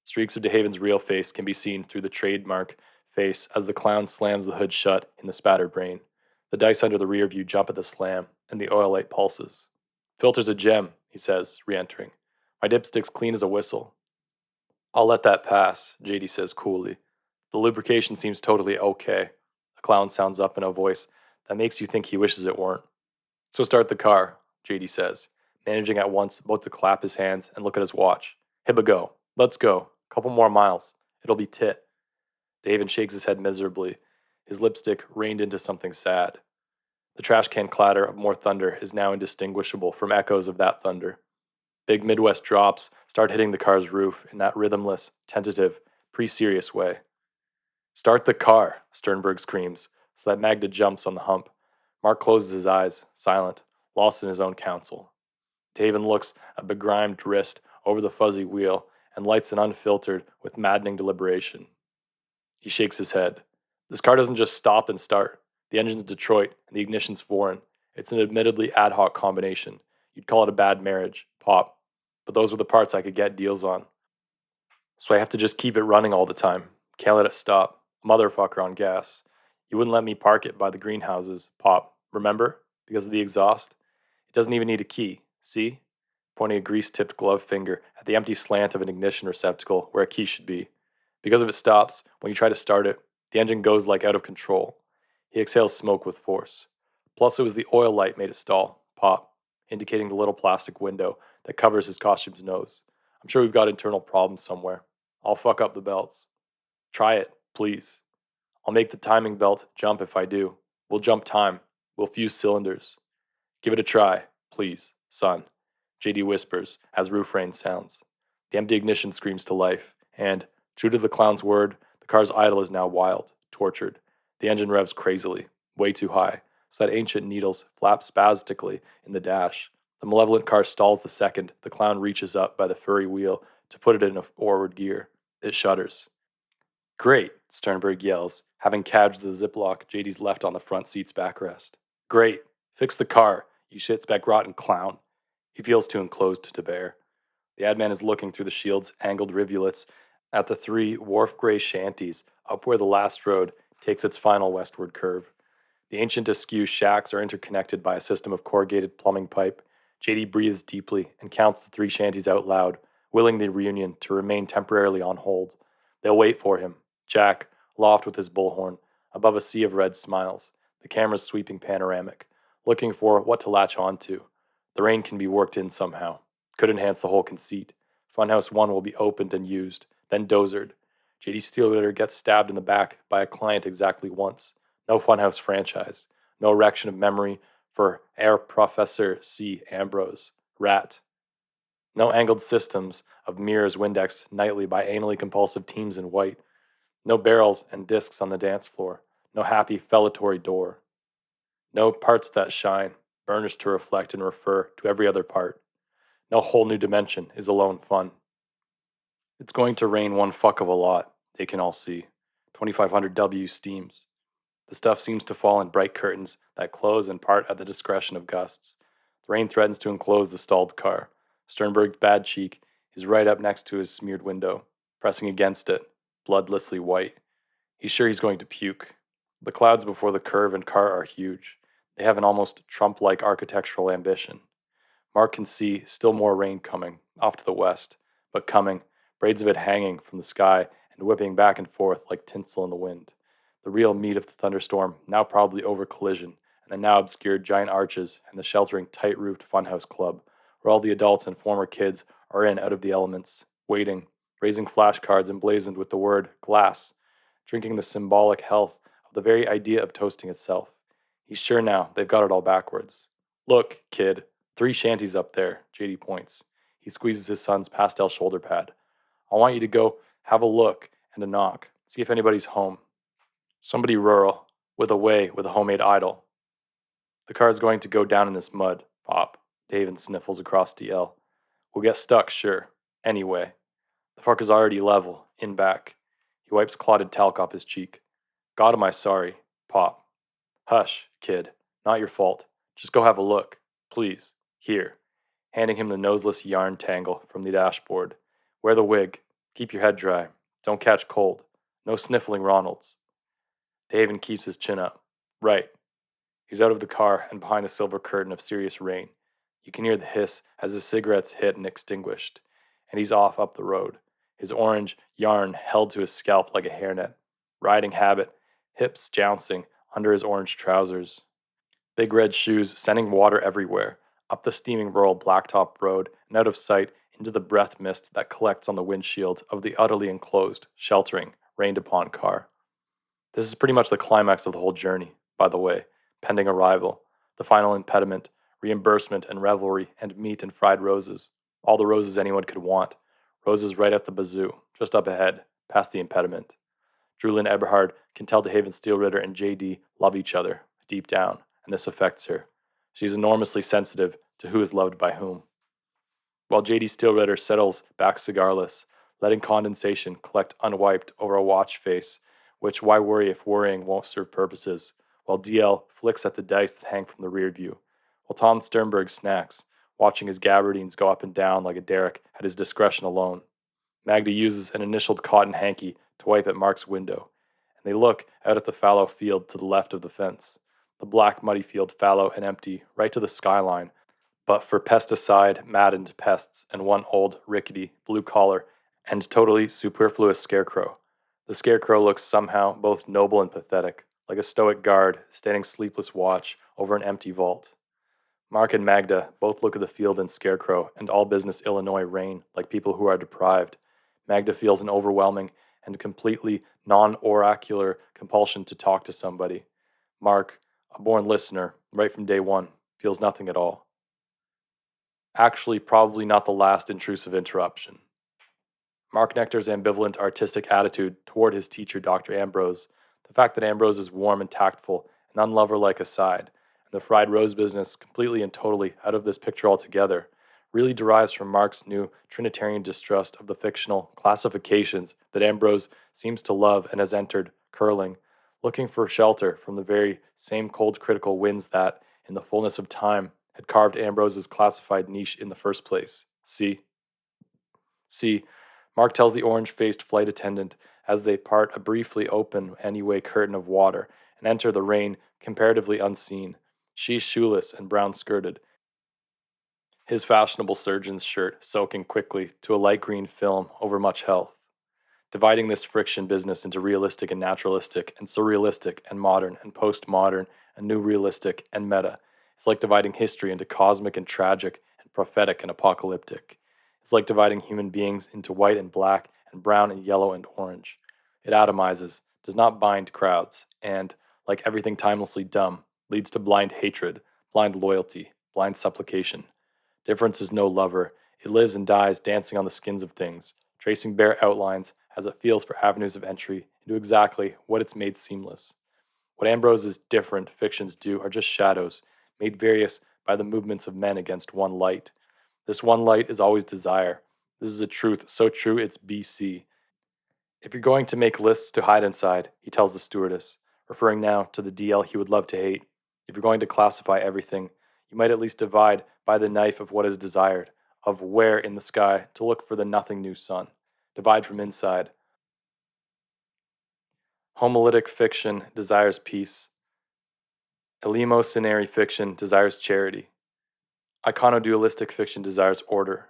Streaks of DeHaven's real face can be seen through the trademark face as the clown slams the hood shut in the spattered rain. The dice under the rear view jump at the slam, and the oil light pulses. Filter's a gem, he says, re-entering. My dipstick's clean as a whistle. I'll let that pass, JD says coolly. The lubrication seems totally okay. The clown sounds up in a voice that makes you think he wishes it weren't. So start the car, JD says, managing at once both to clap his hands and look at his watch. Hibba go. Let's go. Couple more miles. It'll be tit. David shakes his head miserably. His lipstick reined into something sad. The trash can clatter of more thunder is now indistinguishable from echoes of that thunder. Big Midwest drops start hitting the car's roof in that rhythmless, tentative, pre-serious way. Start the car, Sternberg screams, so that Magda jumps on the hump. Mark closes his eyes, silent, lost in his own counsel. Taven looks a begrimed wrist over the fuzzy wheel and lights an unfiltered with maddening deliberation. He shakes his head. This car doesn't just stop and start. The engine's Detroit and the ignition's foreign. It's an admittedly ad hoc combination. You'd call it a bad marriage, Pop. But those were the parts I could get deals on. So I have to just keep it running all the time. Can't let it stop. Motherfucker on gas. You wouldn't let me park it by the greenhouses, Pop. Remember? Because of the exhaust? It doesn't even need a key. See? Pointing a grease-tipped glove finger at the empty slant of an ignition receptacle where a key should be. Because if it stops, when you try to start it, the engine goes like out of control. He exhales smoke with force. Plus it was the oil light made it stall, Pop, indicating the little plastic window that covers his costume's nose. I'm sure we've got internal problems somewhere. I'll fuck up the belts. Try it, please. I'll make the timing belt jump if I do. We'll jump time. We'll fuse cylinders. Give it a try, please, son, JD whispers as roof rain sounds. The empty ignition screams to life, and, true to the clown's word, the car's idle is now wild, tortured. The engine revs crazily, way too high, so that ancient needles flap spastically in the dash. The malevolent car stalls the second the clown reaches up by the furry wheel to put it in a forward gear. It shudders. Great, Sternberg yells, having cadged the ziplock JD's left on the front seat's backrest. Great. Fix the car, you shit-speck rotten clown. He feels too enclosed to bear. The ad man is looking through the shield's angled rivulets at the 3 wharf-gray shanties up where the last road takes its final westward curve. The ancient askew shacks are interconnected by a system of corrugated plumbing pipe. JD breathes deeply and counts the 3 shanties out loud, willing the reunion to remain temporarily on hold. They'll wait for him, Jack, aloft with his bullhorn, above a sea of red smiles, the camera's sweeping panoramic, looking for what to latch onto. The rain can be worked in somehow. Could enhance the whole conceit. Funhouse 1 will be opened and used, then dozered. JD Steelritter gets stabbed in the back by a client exactly once. No Funhouse franchise. No erection of memory for Herr Professor C. Ambrose. Rat. No angled systems of mirrors Windex nightly by anally compulsive teams in white. No barrels and discs on the dance floor. No happy fellatory door. No parts that shine, burnished to reflect and refer to every other part. No whole new dimension is alone fun. It's going to rain one fuck of a lot, they can all see. 2500 W steams. The stuff seems to fall in bright curtains that close in part at the discretion of gusts. The rain threatens to enclose the stalled car. Sternberg's bad cheek is right up next to his smeared window, pressing against it, bloodlessly white. He's sure he's going to puke. The clouds before the curve and car are huge. They have an almost Trump-like architectural ambition. Mark can see still more rain coming, off to the west, but coming, braids of it hanging from the sky and whipping back and forth like tinsel in the wind. The real meat of the thunderstorm now probably over collision, and the now obscured giant arches and the sheltering tight-roofed funhouse club, where all the adults and former kids are in out of the elements, waiting, raising flashcards emblazoned with the word glass, drinking the symbolic health of the very idea of toasting itself. He's sure now they've got it all backwards. Look, kid, 3 shanties up there, JD points. He squeezes his son's pastel shoulder pad. I want you to go have a look and a knock, see if anybody's home. Somebody rural, with a homemade idol. The car's going to go down in this mud, Pop, David sniffles across DL. We'll get stuck, sure. Anyway. The fucker's already level, in back. He wipes clotted talc off his cheek. God am I sorry, Pop. Hush, kid. Not your fault. Just go have a look. Please. Here. Handing him the noseless yarn tangle from the dashboard. Wear the wig. Keep your head dry. Don't catch cold. No sniffling Ronalds. David keeps his chin up. Right. He's out of the car and behind the silver curtain of serious rain. You can hear the hiss as his cigarette's hit and extinguished. And he's off up the road, his orange yarn held to his scalp like a hairnet. Riding habit, hips jouncing under his orange trousers. Big red shoes sending water everywhere, up the steaming rural blacktop road and out of sight into the breath mist that collects on the windshield of the utterly enclosed, sheltering, rained-upon car. This is pretty much the climax of the whole journey, by the way, pending arrival, the final impediment, reimbursement and revelry and meat and fried roses, all the roses anyone could want, roses right at the bazoo, just up ahead, past the impediment. Drulin Eberhard can tell DeHaven Steelritter and JD love each other deep down, and this affects her. She's enormously sensitive to who is loved by whom. While JD Steelritter settles back cigarless, letting condensation collect unwiped over a watch face, which why worry if worrying won't serve purposes, while DL flicks at the dice that hang from the rear view, while Tom Sternberg snacks, watching his gabardines go up and down like a derrick at his discretion alone. Magda uses an initialed cotton hanky to wipe at Mark's window, and they look out at the fallow field to the left of the fence. The black muddy field fallow and empty, right to the skyline, but for pesticide-maddened pests and one old, rickety, blue-collar, and totally superfluous scarecrow. The scarecrow looks somehow both noble and pathetic, like a stoic guard standing sleepless watch over an empty vault. Mark and Magda both look at the field and scarecrow and all business Illinois reign like people who are deprived. Magda feels an overwhelming and completely non-oracular compulsion to talk to somebody. Mark, a born listener, right from day one, feels nothing at all. Actually, probably not the last intrusive interruption. Mark Nectar's ambivalent artistic attitude toward his teacher, Dr. Ambrose, the fact that Ambrose is warm and tactful and unlover-like aside, and the fried rose business completely and totally out of this picture altogether, really derives from Mark's new Trinitarian distrust of the fictional classifications that Ambrose seems to love and has entered, curling, looking for shelter from the very same cold critical winds that, in the fullness of time, had carved Ambrose's classified niche in the first place. See, Mark tells the orange-faced flight attendant as they part a briefly open anyway curtain of water and enter the rain comparatively unseen, she shoeless and brown-skirted, his fashionable surgeon's shirt soaking quickly to a light green film over much health. Dividing this friction business into realistic and naturalistic and surrealistic and modern and postmodern and new realistic and meta, it's like dividing history into cosmic and tragic and prophetic and apocalyptic. It's like dividing human beings into white and black and brown and yellow and orange. It atomizes, does not bind crowds, and, like everything timelessly dumb, leads to blind hatred, blind loyalty, blind supplication. Difference is no lover. It lives and dies dancing on the skins of things, tracing bare outlines as it feels for avenues of entry into exactly what it's made seamless. What Ambrose's different fictions do are just shadows, made various by the movements of men against one light. This one light is always desire. This is a truth so true it's BC. If you're going to make lists to hide inside, he tells the stewardess, referring now to the DL he would love to hate, if you're going to classify everything, you might at least divide by the knife of what is desired, of where in the sky to look for the nothing new sun. Divide from inside. Homiletic fiction desires peace. Eleemosynary fiction desires charity. Iconodualistic fiction desires order.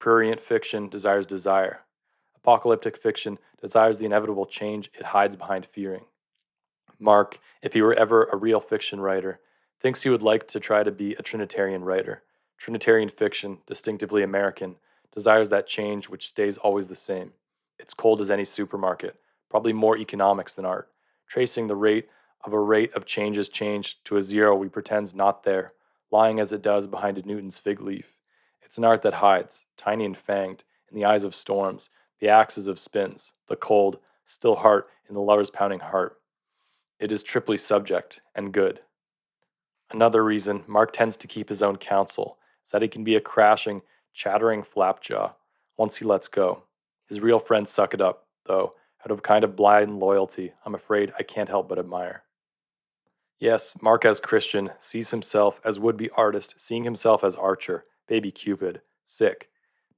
Prurient fiction desires desire. Apocalyptic fiction desires the inevitable change it hides behind fearing. Mark, if he were ever a real fiction writer, thinks he would like to try to be a Trinitarian writer. Trinitarian fiction, distinctively American, desires that change which stays always the same. It's cold as any supermarket, probably more economics than art, tracing the rate of changes changed to a zero we pretend's not there, lying as it does behind a Newton's fig leaf. It's an art that hides, tiny and fanged, in the eyes of storms, the axes of spins, the cold, still heart in the lover's pounding heart. It is triply subject and good. Another reason Mark tends to keep his own counsel is that he can be a crashing, chattering flapjaw once he lets go. His real friends suck it up, though, out of a kind of blind loyalty I'm afraid I can't help but admire. Yes, Mark as Christian sees himself as would-be artist, seeing himself as archer, baby Cupid, sick,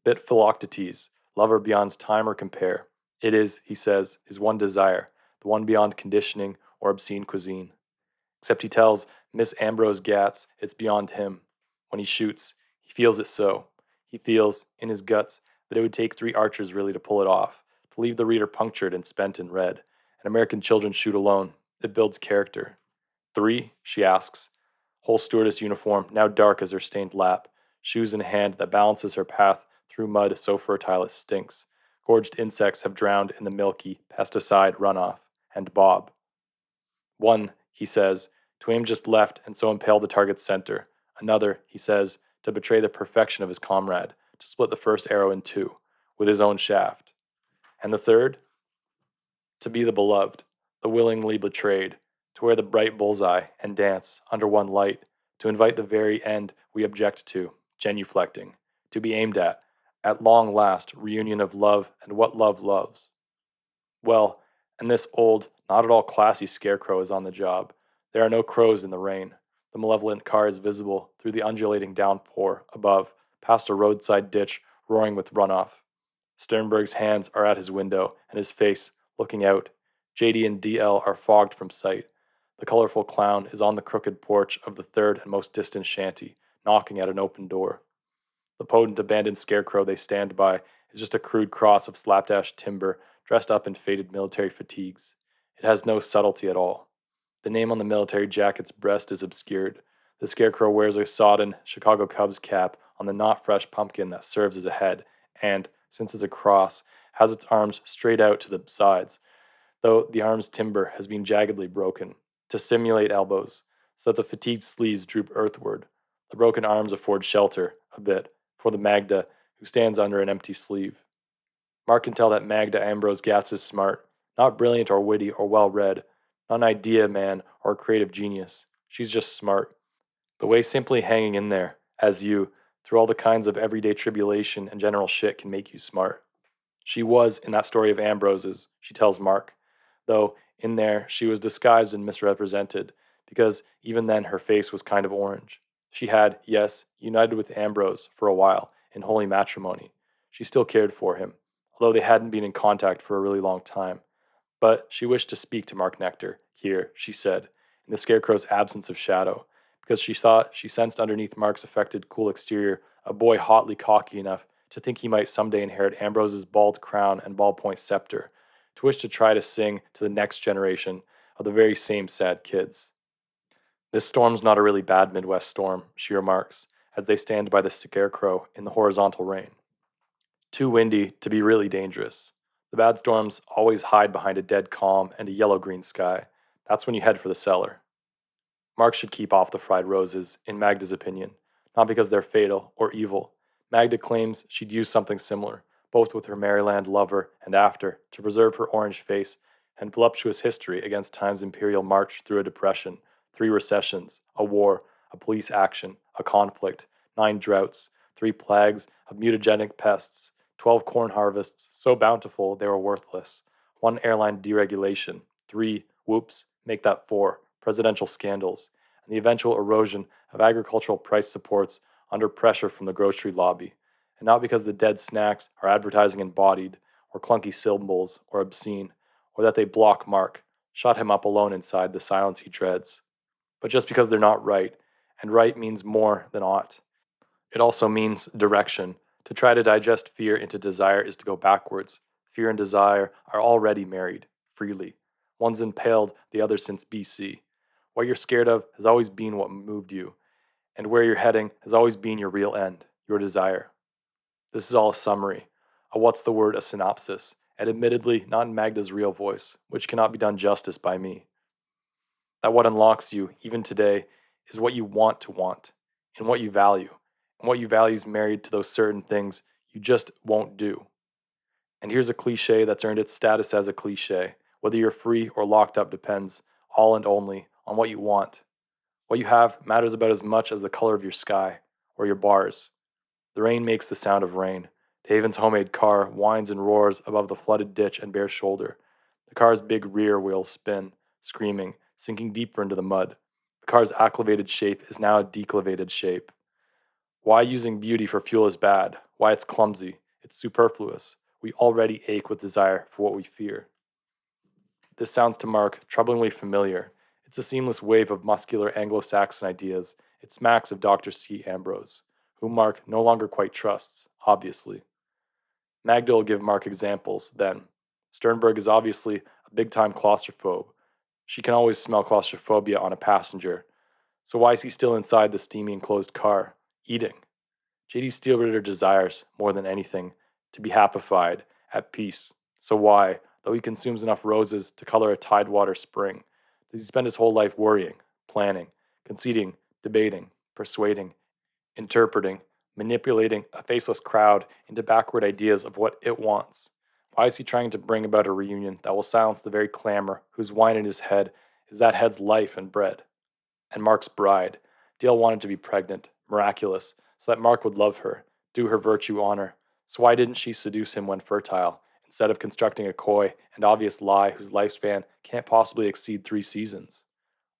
bit Philoctetes, lover beyond time or compare. It is, he says, his one desire, the one beyond conditioning or obscene cuisine. Except he tells Miss Ambrose Gatz it's beyond him. When he shoots, he feels it so. He feels, in his guts, that it would take 3 archers really to pull it off, to leave the reader punctured and spent in red. And American children shoot alone. It builds character. 3? She asks. Whole stewardess uniform, now dark as her stained lap, shoes in hand that balances her path through mud so fertile it stinks. Gorged insects have drowned in the milky pesticide runoff. And Bob. 1, he says, to aim just left and so impale the target's center. Another, he says, to betray the perfection of his comrade, to split the first arrow in 2, with his own shaft. And the third? To be the beloved, the willingly betrayed, to wear the bright bullseye and dance under one light, to invite the very end we object to, genuflecting, to be aimed at long last, reunion of love and what love loves. Well, and this old, not at all classy scarecrow is on the job. There are no crows in the rain. The malevolent car is visible through the undulating downpour above, past a roadside ditch roaring with runoff. Sternberg's hands are at his window, and his face, looking out. JD and DL are fogged from sight. The colorful clown is on the crooked porch of the third and most distant shanty, knocking at an open door. The potent abandoned scarecrow they stand by is just a crude cross of slapdash timber dressed up in faded military fatigues. It has no subtlety at all. The name on the military jacket's breast is obscured. The scarecrow wears a sodden Chicago Cubs cap on the not fresh pumpkin that serves as a head, and, since it's a cross, has its arms straight out to the sides, though the arm's timber has been jaggedly broken, to simulate elbows, so that the fatigued sleeves droop earthward. The broken arms afford shelter, a bit, for the Magda, who stands under an empty sleeve. Mark can tell that Magda Ambrose Gatz is smart, not brilliant or witty or well-read, not an idea man or a creative genius. She's just smart. The way simply hanging in there, as you, through all the kinds of everyday tribulation and general shit can make you smart. She was in that story of Ambrose's, she tells Mark, though in there she was disguised and misrepresented, because even then her face was kind of orange. She had, yes, united with Ambrose for a while in holy matrimony. She still cared for him, although they hadn't been in contact for a really long time. But she wished to speak to Mark Nectar, here, she said, in the scarecrow's absence of shadow, because she thought she sensed underneath Mark's affected, cool exterior a boy hotly cocky enough to think he might someday inherit Ambrose's bald crown and ballpoint scepter, to wish to try to sing to the next generation of the very same sad kids. This storm's not a really bad Midwest storm, she remarks, as they stand by the scarecrow in the horizontal rain. Too windy to be really dangerous. The bad storms always hide behind a dead calm and a yellow-green sky. That's when you head for the cellar. Mark should keep off the fried roses, in Magda's opinion, not because they're fatal or evil. Magda claims she'd use something similar, both with her Maryland lover and after, to preserve her orange face and voluptuous history against time's imperial march through a depression, 3 recessions, a war, a police action, a conflict, 9 droughts, 3 plagues of mutagenic pests, 12 corn harvests so bountiful they were worthless, 1 airline deregulation, 3, whoops, make that 4, presidential scandals, and the eventual erosion of agricultural price supports under pressure from the grocery lobby, and not because the dead snacks are advertising embodied, or clunky symbols, or obscene, or that they block Mark, shut him up alone inside the silence he dreads, but just because they're not right, and right means more than ought. It also means direction. To try to digest fear into desire is to go backwards. Fear and desire are already married, freely. One's impaled the other since BC. What you're scared of has always been what moved you, and where you're heading has always been your real end, your desire. This is all a summary, a synopsis, and admittedly not in Magda's real voice, which cannot be done justice by me. That what unlocks you, even today, is what you want, and what you value. And what you value is married to those certain things you just won't do. And here's a cliche that's earned its status as a cliche. Whether you're free or locked up depends, all and only, on what you want. What you have matters about as much as the color of your sky, or your bars. The rain makes the sound of rain. Haven's homemade car whines and roars above the flooded ditch and bare shoulder. The car's big rear wheels spin, screaming, sinking deeper into the mud. The car's acclivated shape is now a declivated shape. Why using beauty for fuel is bad, why it's clumsy, it's superfluous. We already ache with desire for what we fear. This sounds to Mark troublingly familiar. It's a seamless wave of muscular Anglo-Saxon ideas. It smacks of Dr. C. Ambrose, whom Mark no longer quite trusts, obviously. Magda will give Mark examples, then. Sternberg is obviously a big-time claustrophobe. She can always smell claustrophobia on a passenger. So why is he still inside the steamy enclosed car, eating? J.D. Steelritter desires, more than anything, to be happified, at peace. So why, though he consumes enough roses to color a tidewater spring, does he spend his whole life worrying, planning, conceding, debating, persuading, interpreting, manipulating a faceless crowd into backward ideas of what it wants? Why is he trying to bring about a reunion that will silence the very clamor whose wine in his head is that head's life and bread? And Mark's bride. Dale wanted to be pregnant, miraculous, so that Mark would love her, do her virtue honor. So why didn't she seduce him when fertile, instead of constructing a coy and obvious lie whose lifespan can't possibly exceed 3 seasons?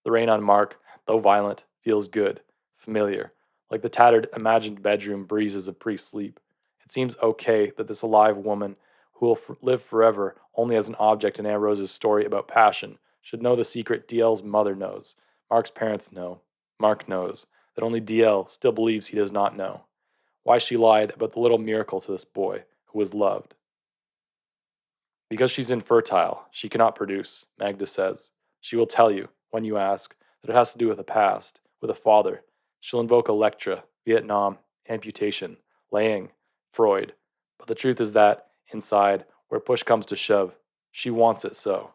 The rain on Mark, though violent, feels good, familiar, like the tattered, imagined bedroom breezes of pre-sleep. It seems okay that this alive woman, who will live forever only as an object in Ambrose's story about passion, should know the secret DL's mother knows. Mark's parents know. Mark knows that only DL still believes he does not know. Why she lied about the little miracle to this boy who was loved. Because she's infertile, she cannot produce, Magda says. She will tell you, when you ask, that it has to do with a past, with a father. She'll invoke Electra, Vietnam, amputation, laying, Freud. But the truth is that, inside, where push comes to shove, she wants it so.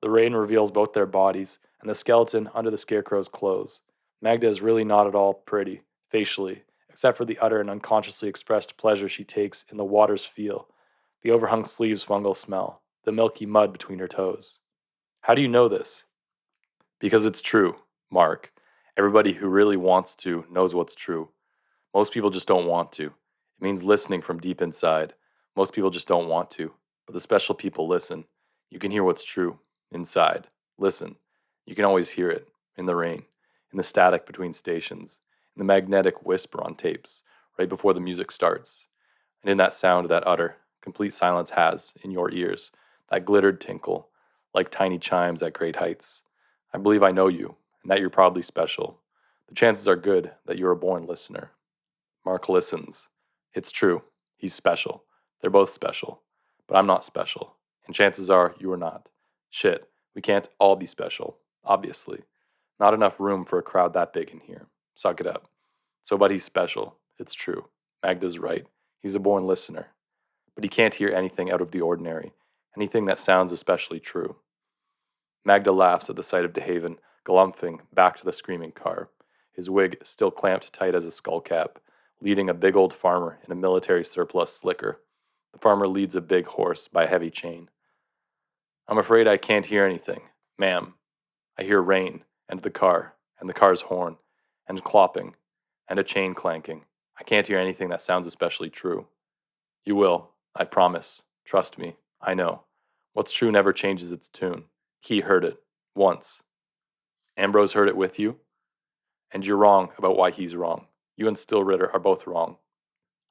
The rain reveals both their bodies and the skeleton under the scarecrow's clothes. Magda is really not at all pretty, facially, except for the utter and unconsciously expressed pleasure she takes in the water's feel, the overhung sleeves' fungal smell, the milky mud between her toes. How do you know this? Because it's true, Mark. Everybody who really wants to knows what's true. Most people just don't want to. It means listening from deep inside. Most people just don't want to, but the special people listen. You can hear what's true, inside. Listen. You can always hear it, in the rain, in the static between stations, in the magnetic whisper on tapes, right before the music starts. And in that sound that utter, complete silence has, in your ears, that glittered tinkle, like tiny chimes at great heights. I believe I know you, and that you're probably special. The chances are good that you're a born listener. Mark listens. It's true. He's special. They're both special. But I'm not special. And chances are you are not. Shit, we can't all be special, obviously. Not enough room for a crowd that big in here. Suck it up. So, but he's special. It's true. Magda's right. He's a born listener. But he can't hear anything out of the ordinary, anything that sounds especially true. Magda laughs at the sight of DeHaven galumphing back to the screaming car, his wig still clamped tight as a skullcap, leading a big old farmer in a military surplus slicker. The farmer leads a big horse by a heavy chain. I'm afraid I can't hear anything, ma'am. I hear rain, and the car's horn, and clopping, and a chain clanking. I can't hear anything that sounds especially true. You will, I promise. Trust me, I know. What's true never changes its tune. He heard it, once. Ambrose heard it with you? And you're wrong about why he's wrong. You and Stillritter are both wrong.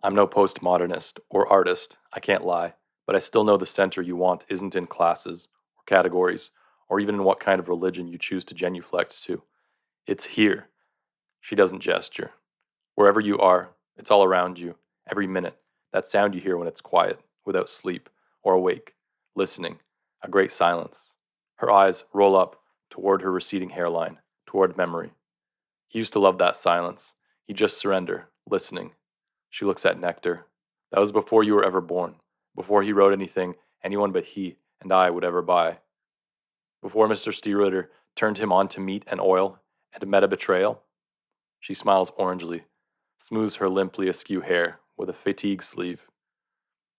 I'm no postmodernist or artist, I can't lie, but I still know the center you want isn't in classes, or categories, or even in what kind of religion you choose to genuflect to. It's here. She doesn't gesture. Wherever you are, it's all around you, every minute, that sound you hear when it's quiet, without sleep, or awake, listening, a great silence. Her eyes roll up toward her receding hairline, toward memory. He used to love that silence. He'd just surrender, listening. She looks at Nectar. That was before you were ever born, before he wrote anything anyone but he and I would ever buy. Before Mr. Stillritter turned him on to meat and oil and meta-betrayal. She smiles orangely, smooths her limply askew hair with a fatigue sleeve.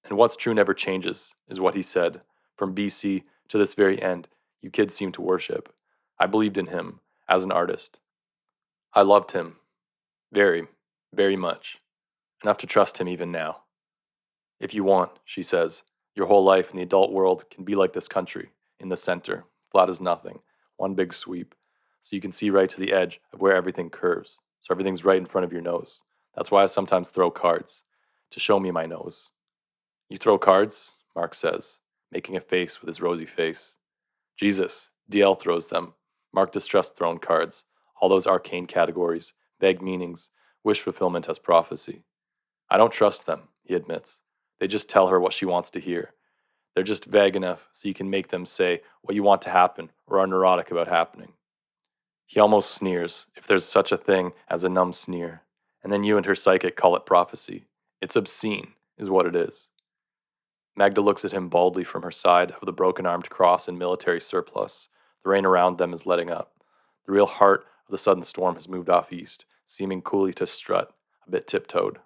And what's true never changes, is what he said. From BC to this very end, you kids seem to worship. I believed in him, as an artist. I loved him. Very, very much. Enough to trust him even now. If you want, she says, your whole life in the adult world can be like this country, in the center, flat as nothing, one big sweep, so you can see right to the edge of where everything curves, so everything's right in front of your nose. That's why I sometimes throw cards, to show me my nose. You throw cards? Mark says, making a face with his rosy face. Jesus, DL throws them. Mark distrust thrown cards, all those arcane categories, vague meanings, wish fulfillment as prophecy. I don't trust them, he admits. They just tell her what she wants to hear. They're just vague enough so you can make them say what you want to happen or are neurotic about happening. He almost sneers, if there's such a thing as a numb sneer, and then you and her psychic call it prophecy. It's obscene, is what it is. Magda looks at him baldly from her side of the broken-armed cross in military surplus. The rain around them is letting up. The real heart of the sudden storm has moved off east, seeming coolly to strut, a bit tiptoed.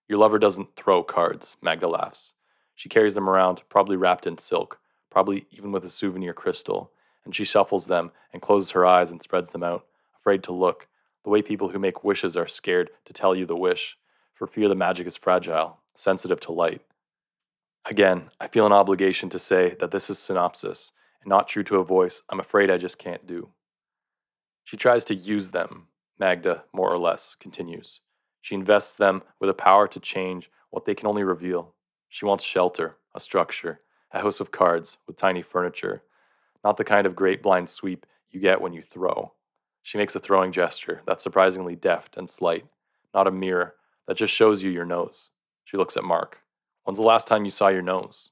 Your lover doesn't throw cards, Magda laughs. She carries them around, probably wrapped in silk, probably even with a souvenir crystal, and she shuffles them and closes her eyes and spreads them out, afraid to look, the way people who make wishes are scared to tell you the wish, for fear the magic is fragile, sensitive to light. Again, I feel an obligation to say that this is synopsis, and not true to a voice I'm afraid I just can't do. She tries to use them, Magda, more or less, continues. She invests them with a power to change what they can only reveal. She wants shelter, a structure, a house of cards with tiny furniture, not the kind of great blind sweep you get when you throw. She makes a throwing gesture that's surprisingly deft and slight, not a mirror that just shows you your nose. She looks at Mark. When's the last time you saw your nose?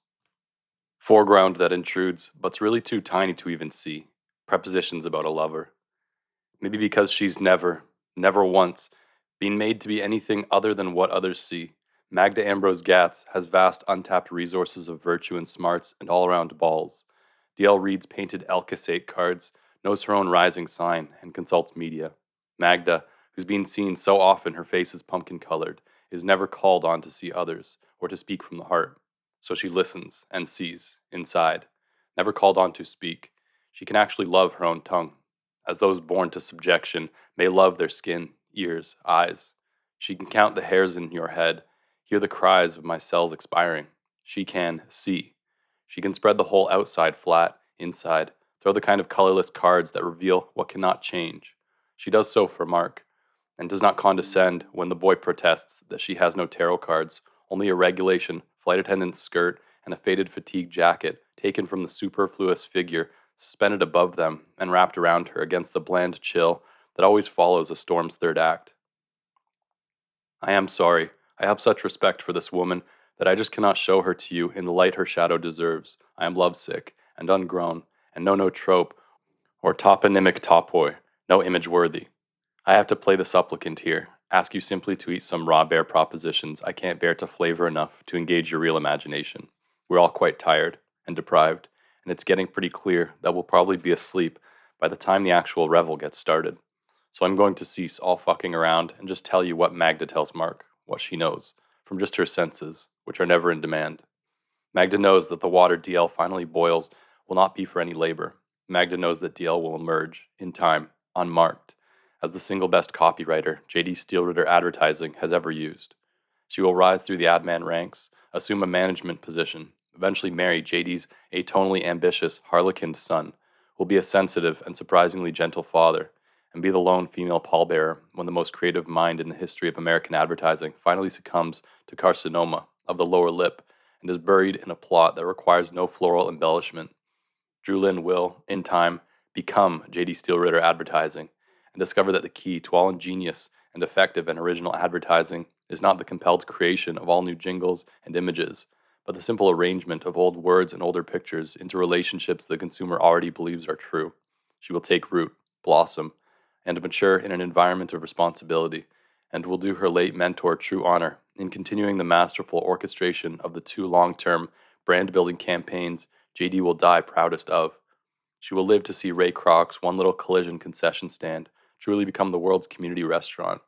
Foreground that intrudes, but's really too tiny to even see. Prepositions about a lover. Maybe because she's never once, been made to be anything other than what others see. Magda Ambrose Gatz has vast untapped resources of virtue and smarts and all-around balls. DL reads painted Alcacate cards, knows her own rising sign, and consults media. Magda, who's been seen so often her face is pumpkin-colored, is never called on to see others or to speak from the heart. So she listens and sees, inside. Never called on to speak. She can actually love her own tongue, as those born to subjection may love their skin, ears, eyes. She can count the hairs in your head, hear the cries of my cells expiring. She can see. She can spread the whole outside flat, inside, throw the kind of colorless cards that reveal what cannot change. She does so for Mark, and does not condescend when the boy protests that she has no tarot cards, only a regulation, flight attendant's skirt, and a faded fatigue jacket taken from the superfluous figure suspended above them and wrapped around her against the bland chill that always follows a storm's third act. I am sorry. I have such respect for this woman that I just cannot show her to you in the light her shadow deserves. I am lovesick and ungrown, and know no trope or toponymic topoi, no image worthy. I have to play the supplicant here, ask you simply to eat some raw bear propositions I can't bear to flavor enough to engage your real imagination. We're all quite tired and deprived, and it's getting pretty clear that we'll probably be asleep by the time the actual revel gets started. So I'm going to cease all fucking around and just tell you what Magda tells Mark, what she knows, from just her senses, which are never in demand. Magda knows that the water DL finally boils will not be for any labor. Magda knows that DL will emerge, in time, unmarked, as the single best copywriter J.D. Steelritter Advertising has ever used. She will rise through the ad man ranks, assume a management position, eventually marry J.D.'s atonally ambitious, harlequined son, will be a sensitive and surprisingly gentle father, and be the lone female pallbearer when the most creative mind in the history of American advertising finally succumbs to carcinoma of the lower lip and is buried in a plot that requires no floral embellishment. Linn will, in time, become J.D. Steelritter Advertising and discover that the key to all ingenious and effective and original advertising is not the compelled creation of all new jingles and images, but the simple arrangement of old words and older pictures into relationships the consumer already believes are true. She will take root, blossom, and mature in an environment of responsibility, and will do her late mentor true honor in continuing the masterful orchestration of the two long-term brand-building campaigns JD will die proudest of. She will live to see Ray Kroc's One Little Collision concession stand truly become the world's community restaurant.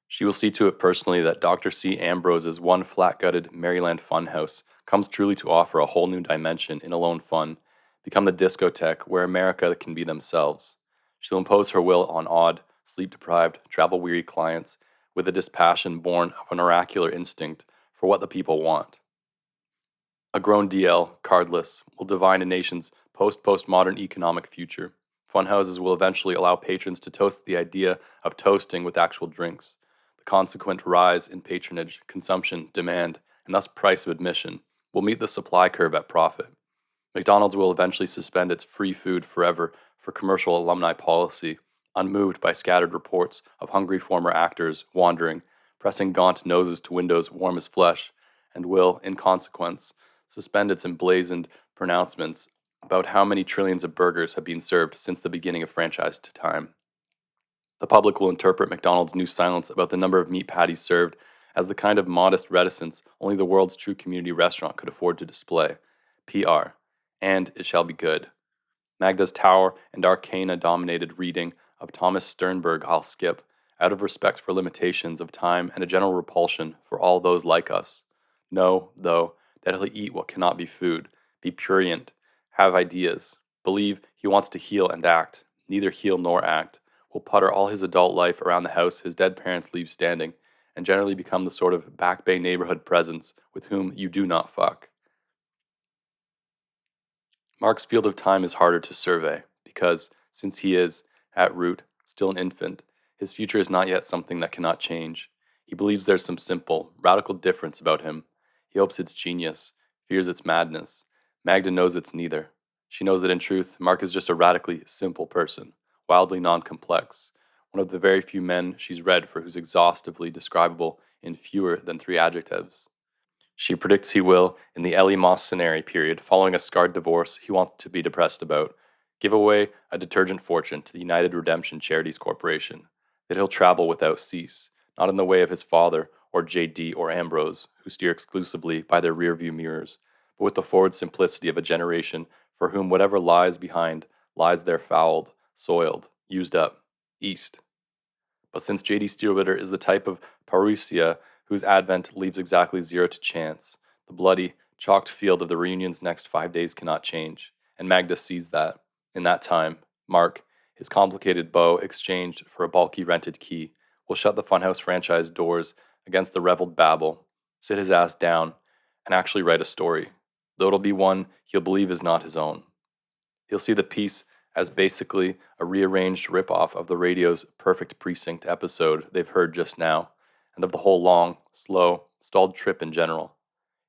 She will see to it personally that Dr. C. Ambrose's one flat-gutted Maryland funhouse comes truly to offer a whole new dimension in alone fun, become the discotheque where America can be themselves. She'll impose her will on odd, sleep-deprived, travel-weary clients with a dispassion born of an oracular instinct for what the people want. A grown DL, cardless, will divine a nation's post-postmodern economic future. Funhouses will eventually allow patrons to toast the idea of toasting with actual drinks. The consequent rise in patronage, consumption, demand, and thus price of admission will meet the supply curve at profit. McDonald's will eventually suspend its free food forever for commercial alumni policy, unmoved by scattered reports of hungry former actors wandering, pressing gaunt noses to windows warm as flesh, and will, in consequence, suspend its emblazoned pronouncements about how many trillions of burgers have been served since the beginning of franchised time. The public will interpret McDonald's new silence about the number of meat patties served as the kind of modest reticence only the world's true community restaurant could afford to display. PR. And it shall be good. Magda's Tower and Arcana-dominated reading of Thomas Sternberg I'll skip, out of respect for limitations of time and a general repulsion for all those like us. Know, though, that he'll eat what cannot be food, be prurient, have ideas, believe he wants to heal and act, neither heal nor act, will putter all his adult life around the house his dead parents leave standing, and generally become the sort of Back Bay neighborhood presence with whom you do not fuck. Mark's field of time is harder to survey, because, since he is, at root, still an infant, his future is not yet something that cannot change. He believes there's some simple, radical difference about him. He hopes it's genius, fears it's madness. Magda knows it's neither. She knows that in truth, Mark is just a radically simple person, wildly non-complex, one of the very few men she's read for who's exhaustively describable in fewer than 3 adjectives. She predicts he will, in the eleemosynary period following a scarred divorce he wants to be depressed about, give away a detergent fortune to the United Redemption Charities Corporation, that he'll travel without cease, not in the way of his father or J.D. or Ambrose, who steer exclusively by their rearview mirrors, but with the forward simplicity of a generation for whom whatever lies behind lies there fouled, soiled, used up, east. But since J.D. Steelwitter is the type of parousia whose advent leaves exactly 0 to chance, the bloody, chalked field of the reunion's next 5 days cannot change, and Magda sees that. In that time, Mark, his complicated bow exchanged for a bulky rented key, will shut the Funhouse franchise doors against the reveled babble, sit his ass down, and actually write a story, though it'll be one he'll believe is not his own. He'll see the piece as basically a rearranged rip-off of the radio's Perfect Precinct episode they've heard just now, and of the whole long, slow, stalled trip in general.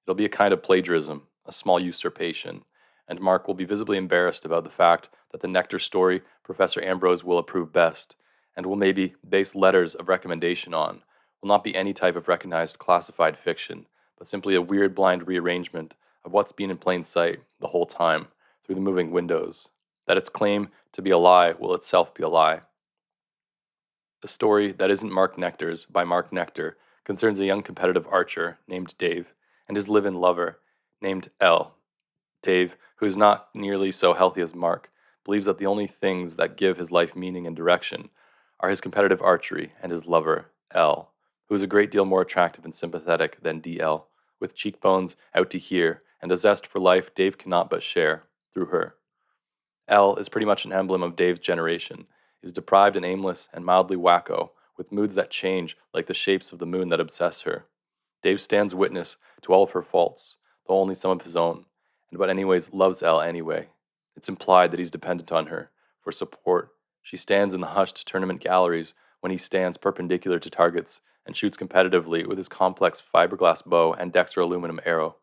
It'll be a kind of plagiarism, a small usurpation, and Mark will be visibly embarrassed about the fact that the Nectar story Professor Ambrose will approve best, and will maybe base letters of recommendation on, will not be any type of recognized classified fiction, but simply a weird blind rearrangement of what's been in plain sight the whole time, through the moving windows. That its claim to be a lie will itself be a lie. The story that isn't Mark Nectar's by Mark Nectar concerns a young competitive archer named Dave and his live-in lover named L. Dave, who is not nearly so healthy as Mark, believes that the only things that give his life meaning and direction are his competitive archery and his lover, L, who is a great deal more attractive and sympathetic than DL, with cheekbones out to here and a zest for life Dave cannot but share through her. L is pretty much an emblem of Dave's generation, is deprived and aimless and mildly wacko, with moods that change like the shapes of the moon that obsess her. Dave stands witness to all of her faults, though only some of his own, and but anyways loves Elle anyway. It's implied that he's dependent on her for support. She stands in the hushed tournament galleries when he stands perpendicular to targets and shoots competitively with his complex fiberglass bow and Dexter aluminum arrow.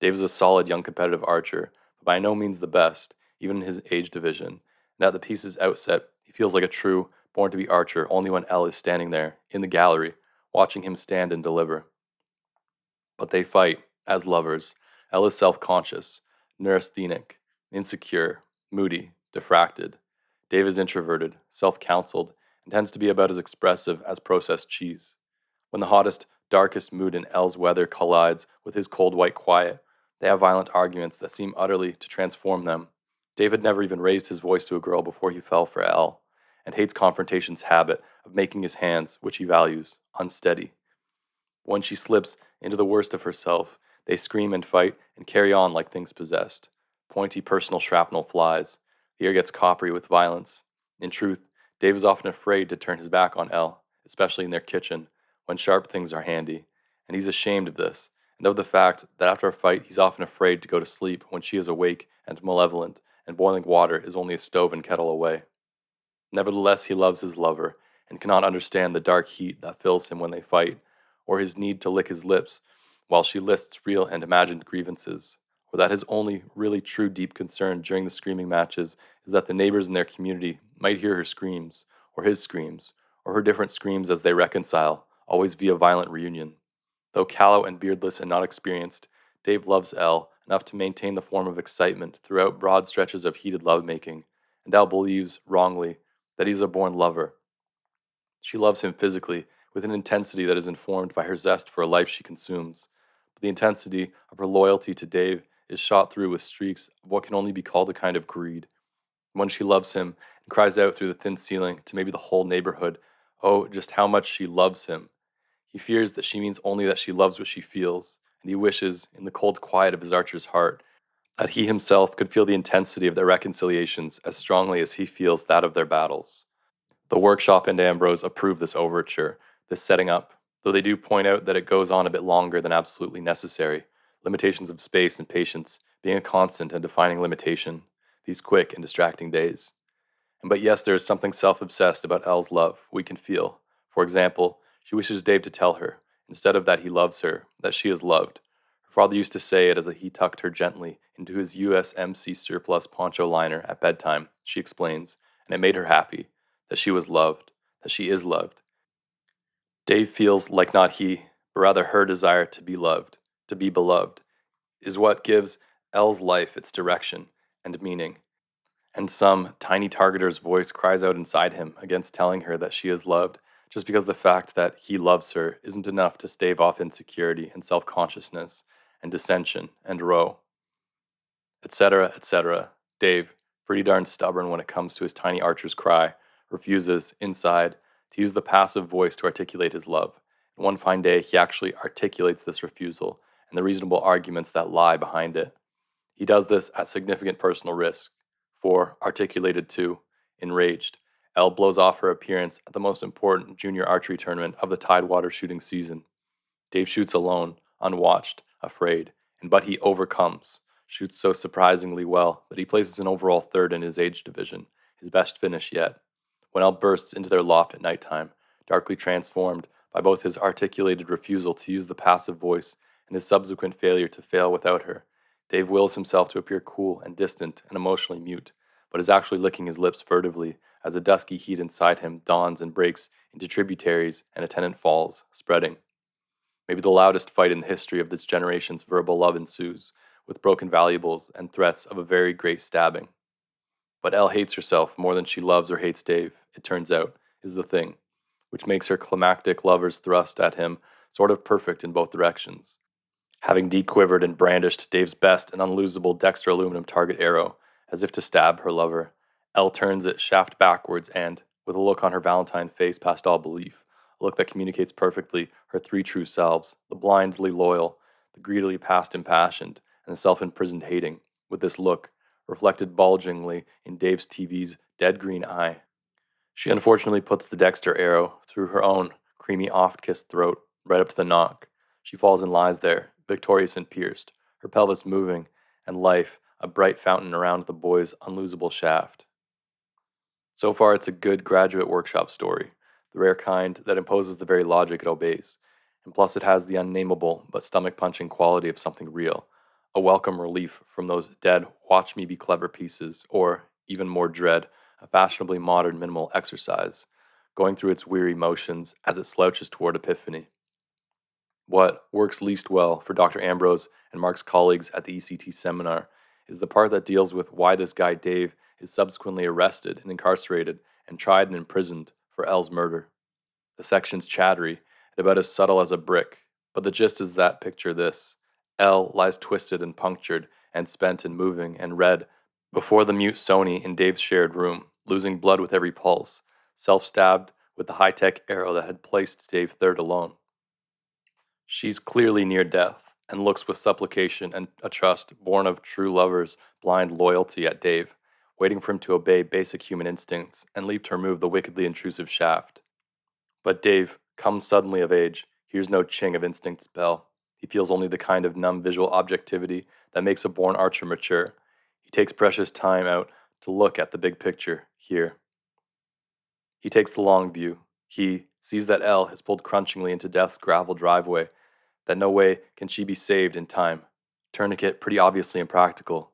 Dave is a solid young competitive archer, but by no means the best, even in his age division, and at the piece's outset, he feels like a true, born-to-be archer only when Elle is standing there, in the gallery, watching him stand and deliver. But they fight, as lovers. Elle is self-conscious, neurasthenic, insecure, moody, diffracted. Dave is introverted, self-counseled, and tends to be about as expressive as processed cheese. When the hottest, darkest mood in Elle's weather collides with his cold white quiet, they have violent arguments that seem utterly to transform them. David never even raised his voice to a girl before he fell for Elle, and hates confrontation's habit of making his hands, which he values, unsteady. When she slips into the worst of herself, they scream and fight and carry on like things possessed. Pointy personal shrapnel flies. The air gets coppery with violence. In truth, Dave is often afraid to turn his back on Elle, especially in their kitchen, when sharp things are handy, and he's ashamed of this, and of the fact that after a fight he's often afraid to go to sleep when she is awake and malevolent, and boiling water is only a stove and kettle away. Nevertheless, he loves his lover, and cannot understand the dark heat that fills him when they fight, or his need to lick his lips while she lists real and imagined grievances, or that his only really true deep concern during the screaming matches is that the neighbors in their community might hear her screams, or his screams, or her different screams as they reconcile, always via violent reunion. Though callow and beardless and not experienced, Dave loves Elle enough to maintain the form of excitement throughout broad stretches of heated lovemaking, and Elle believes, wrongly, that he's a born lover. She loves him physically, with an intensity that is informed by her zest for a life she consumes, but the intensity of her loyalty to Dave is shot through with streaks of what can only be called a kind of greed. When she loves him and cries out through the thin ceiling to maybe the whole neighborhood, oh, just how much she loves him, he fears that she means only that she loves what she feels, and he wishes, in the cold quiet of his archer's heart, that he himself could feel the intensity of their reconciliations as strongly as he feels that of their battles. The workshop and Ambrose approve this overture, this setting up, though they do point out that it goes on a bit longer than absolutely necessary, limitations of space and patience being a constant and defining limitation, these quick and distracting days. But yes, there is something self-obsessed about Elle's love we can feel. For example, she wishes Dave to tell her, instead of that he loves her, that she is loved. Her father used to say it as he tucked her gently into his USMC surplus poncho liner at bedtime, she explains, and it made her happy, that she was loved, that she is loved. Dave feels like not he, but rather her desire to be loved, to be beloved, is what gives Elle's life its direction and meaning. And some tiny targeter's voice cries out inside him against telling her that she is loved, just because the fact that he loves her isn't enough to stave off insecurity and self-consciousness and dissension and row, etc., etc. Dave, pretty darn stubborn when it comes to his tiny archer's cry, refuses, inside, to use the passive voice to articulate his love. And one fine day, he actually articulates this refusal and the reasonable arguments that lie behind it. He does this at significant personal risk, for, articulated too, enraged, Elle blows off her appearance at the most important junior archery tournament of the Tidewater shooting season. Dave shoots alone, unwatched, afraid, and but he overcomes, shoots so surprisingly well that he places an overall third in his age division, his best finish yet. When Elle bursts into their loft at nighttime, darkly transformed by both his articulated refusal to use the passive voice and his subsequent failure to fail without her, Dave wills himself to appear cool and distant and emotionally mute, but is actually licking his lips furtively as the dusky heat inside him dawns and breaks into tributaries and attendant falls, spreading. Maybe the loudest fight in the history of this generation's verbal love ensues, with broken valuables and threats of a very great stabbing. But Elle hates herself more than she loves or hates Dave, it turns out, is the thing, which makes her climactic lover's thrust at him sort of perfect in both directions. Having de-quivered and brandished Dave's best and unlosable dexter aluminum target arrow, as if to stab her lover, Elle turns it shaft backwards and, with a look on her Valentine face past all belief, a look that communicates perfectly her three true selves, the blindly loyal, the greedily past impassioned, and the self-imprisoned hating, with this look, reflected bulgingly in Dave's TV's dead green eye. She unfortunately puts the dexter arrow through her own creamy oft-kissed throat, right up to the knock. She falls and lies there, victorious and pierced, her pelvis moving, and life a bright fountain around the boy's unlosable shaft. So far, it's a good graduate workshop story, the rare kind that imposes the very logic it obeys, and plus it has the unnameable but stomach-punching quality of something real, a welcome relief from those dead watch me be clever pieces, or, even more dread, a fashionably modern minimal exercise, going through its weary motions as it slouches toward epiphany. What works least well for Dr. Ambrose and Mark's colleagues at the ECT seminar is the part that deals with why this guy Dave is subsequently arrested and incarcerated and tried and imprisoned for Elle's murder. The section's chattery and about as subtle as a brick, but the gist is that picture this. Elle lies twisted and punctured and spent and moving and red before the mute Sony in Dave's shared room, losing blood with every pulse, self-stabbed with the high-tech arrow that had placed Dave third alone. She's clearly near death, and looks with supplication and a trust born of true lovers' blind loyalty at Dave, waiting for him to obey basic human instincts and leave to remove the wickedly intrusive shaft. But Dave, come suddenly of age, hears no ching of instinct's bell. He feels only the kind of numb visual objectivity that makes a born archer mature. He takes precious time out to look at the big picture, here. He takes the long view. He sees that Elle has pulled crunchingly into death's gravel driveway, that no way can she be saved in time. Tourniquet pretty obviously impractical.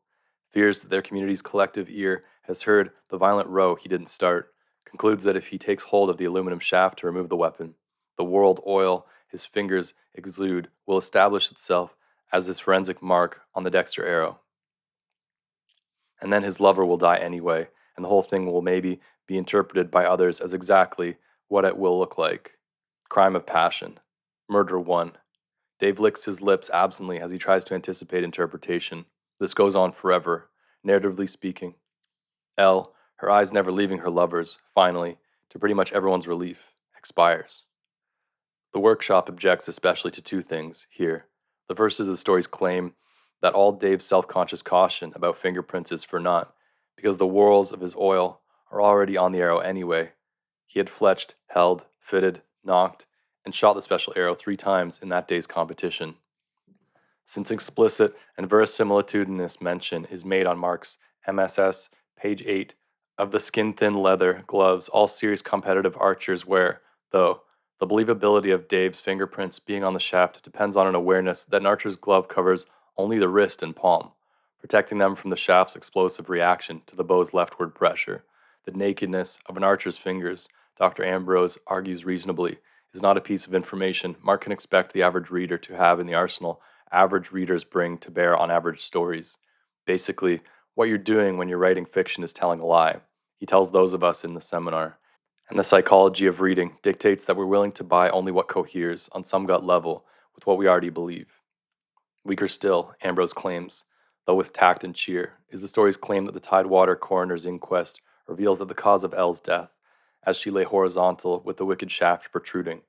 Fears that their community's collective ear has heard the violent row he didn't start. Concludes that if he takes hold of the aluminum shaft to remove the weapon, the world oil his fingers exude will establish itself as his forensic mark on the dexter arrow. And then his lover will die anyway, and the whole thing will maybe be interpreted by others as exactly what it will look like. Crime of passion. Murder 1. Dave licks his lips absently as he tries to anticipate interpretation. This goes on forever, narratively speaking. Elle, her eyes never leaving her lover's, finally, to pretty much everyone's relief, expires. The workshop objects especially to two things, here. The verses of the stories claim that all Dave's self-conscious caution about fingerprints is for naught, because the whorls of his oil are already on the arrow anyway. He had fletched, held, fitted, knocked, and shot the special arrow 3 times in that day's competition. Since explicit and verisimilitudinous mention is made on Mark's MSS, page 8, of the skin-thin leather gloves all serious competitive archers wear, though, the believability of Dave's fingerprints being on the shaft depends on an awareness that an archer's glove covers only the wrist and palm, protecting them from the shaft's explosive reaction to the bow's leftward pressure. The nakedness of an archer's fingers, Dr. Ambrose argues reasonably, is not a piece of information Mark can expect the average reader to have in the arsenal average readers bring to bear on average stories. Basically, what you're doing when you're writing fiction is telling a lie, he tells those of us in the seminar. And the psychology of reading dictates that we're willing to buy only what coheres, on some gut level, with what we already believe. Weaker still, Ambrose claims, though with tact and cheer, is the story's claim that the Tidewater coroner's inquest reveals that the cause of Elle's death, as she lay horizontal with the wicked shaft protruding,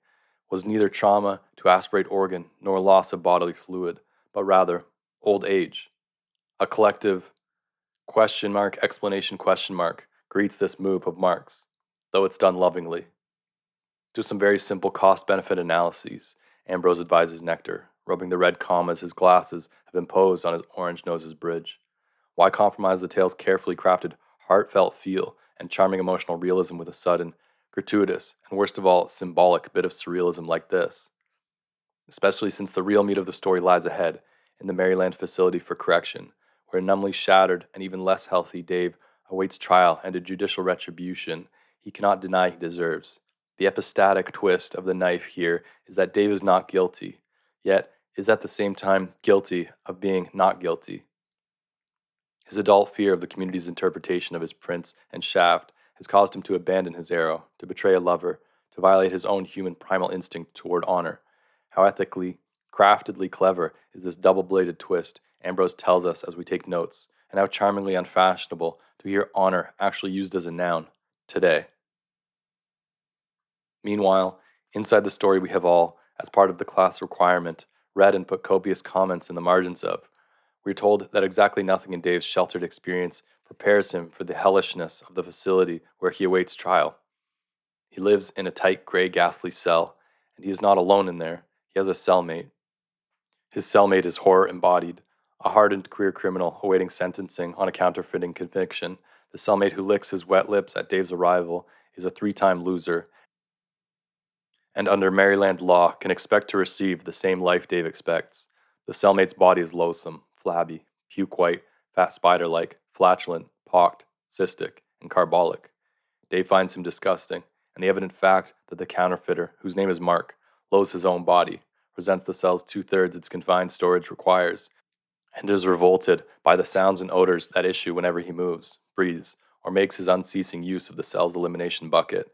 was neither trauma to aspirate organ nor loss of bodily fluid, but rather old age. A collective explanation greets this move of Mark's, though it's done lovingly. Do some very simple cost-benefit analyses, Ambrose advises Nectar, rubbing the red commas his glasses have imposed on his orange nose's bridge. Why compromise the tale's carefully crafted, heartfelt feel and charming emotional realism with a sudden, gratuitous, and worst of all, symbolic bit of surrealism like this? Especially since the real meat of the story lies ahead, in the Maryland facility for correction, where a numbly shattered and even less healthy Dave awaits trial and a judicial retribution he cannot deny he deserves. The epistatic twist of the knife here is that Dave is not guilty, yet is at the same time guilty of being not guilty. His adult fear of the community's interpretation of his prints and shaft has caused him to abandon his arrow, to betray a lover, to violate his own human primal instinct toward honor. How ethically, craftedly clever is this double-bladed twist, Ambrose tells us as we take notes, and how charmingly unfashionable to hear honor actually used as a noun today. Meanwhile, inside the story we have all, as part of the class requirement, read and put copious comments in the margins of. We're told that exactly nothing in Dave's sheltered experience prepares him for the hellishness of the facility where he awaits trial. He lives in a tight, gray, ghastly cell, and he is not alone in there. He has a cellmate. His cellmate is horror embodied, a hardened queer criminal awaiting sentencing on a counterfeiting conviction. The cellmate who licks his wet lips at Dave's arrival is a 3-time loser, and under Maryland law can expect to receive the same life Dave expects. The cellmate's body is loathsome, flabby, puke-white, fat spider-like, flatulent, pocked, cystic, and carbolic. Dave finds him disgusting, and the evident fact that the counterfeiter, whose name is Mark, loathes his own body, resents the cell's 2/3 its confined storage requires, and is revolted by the sounds and odors that issue whenever he moves, breathes, or makes his unceasing use of the cell's elimination bucket.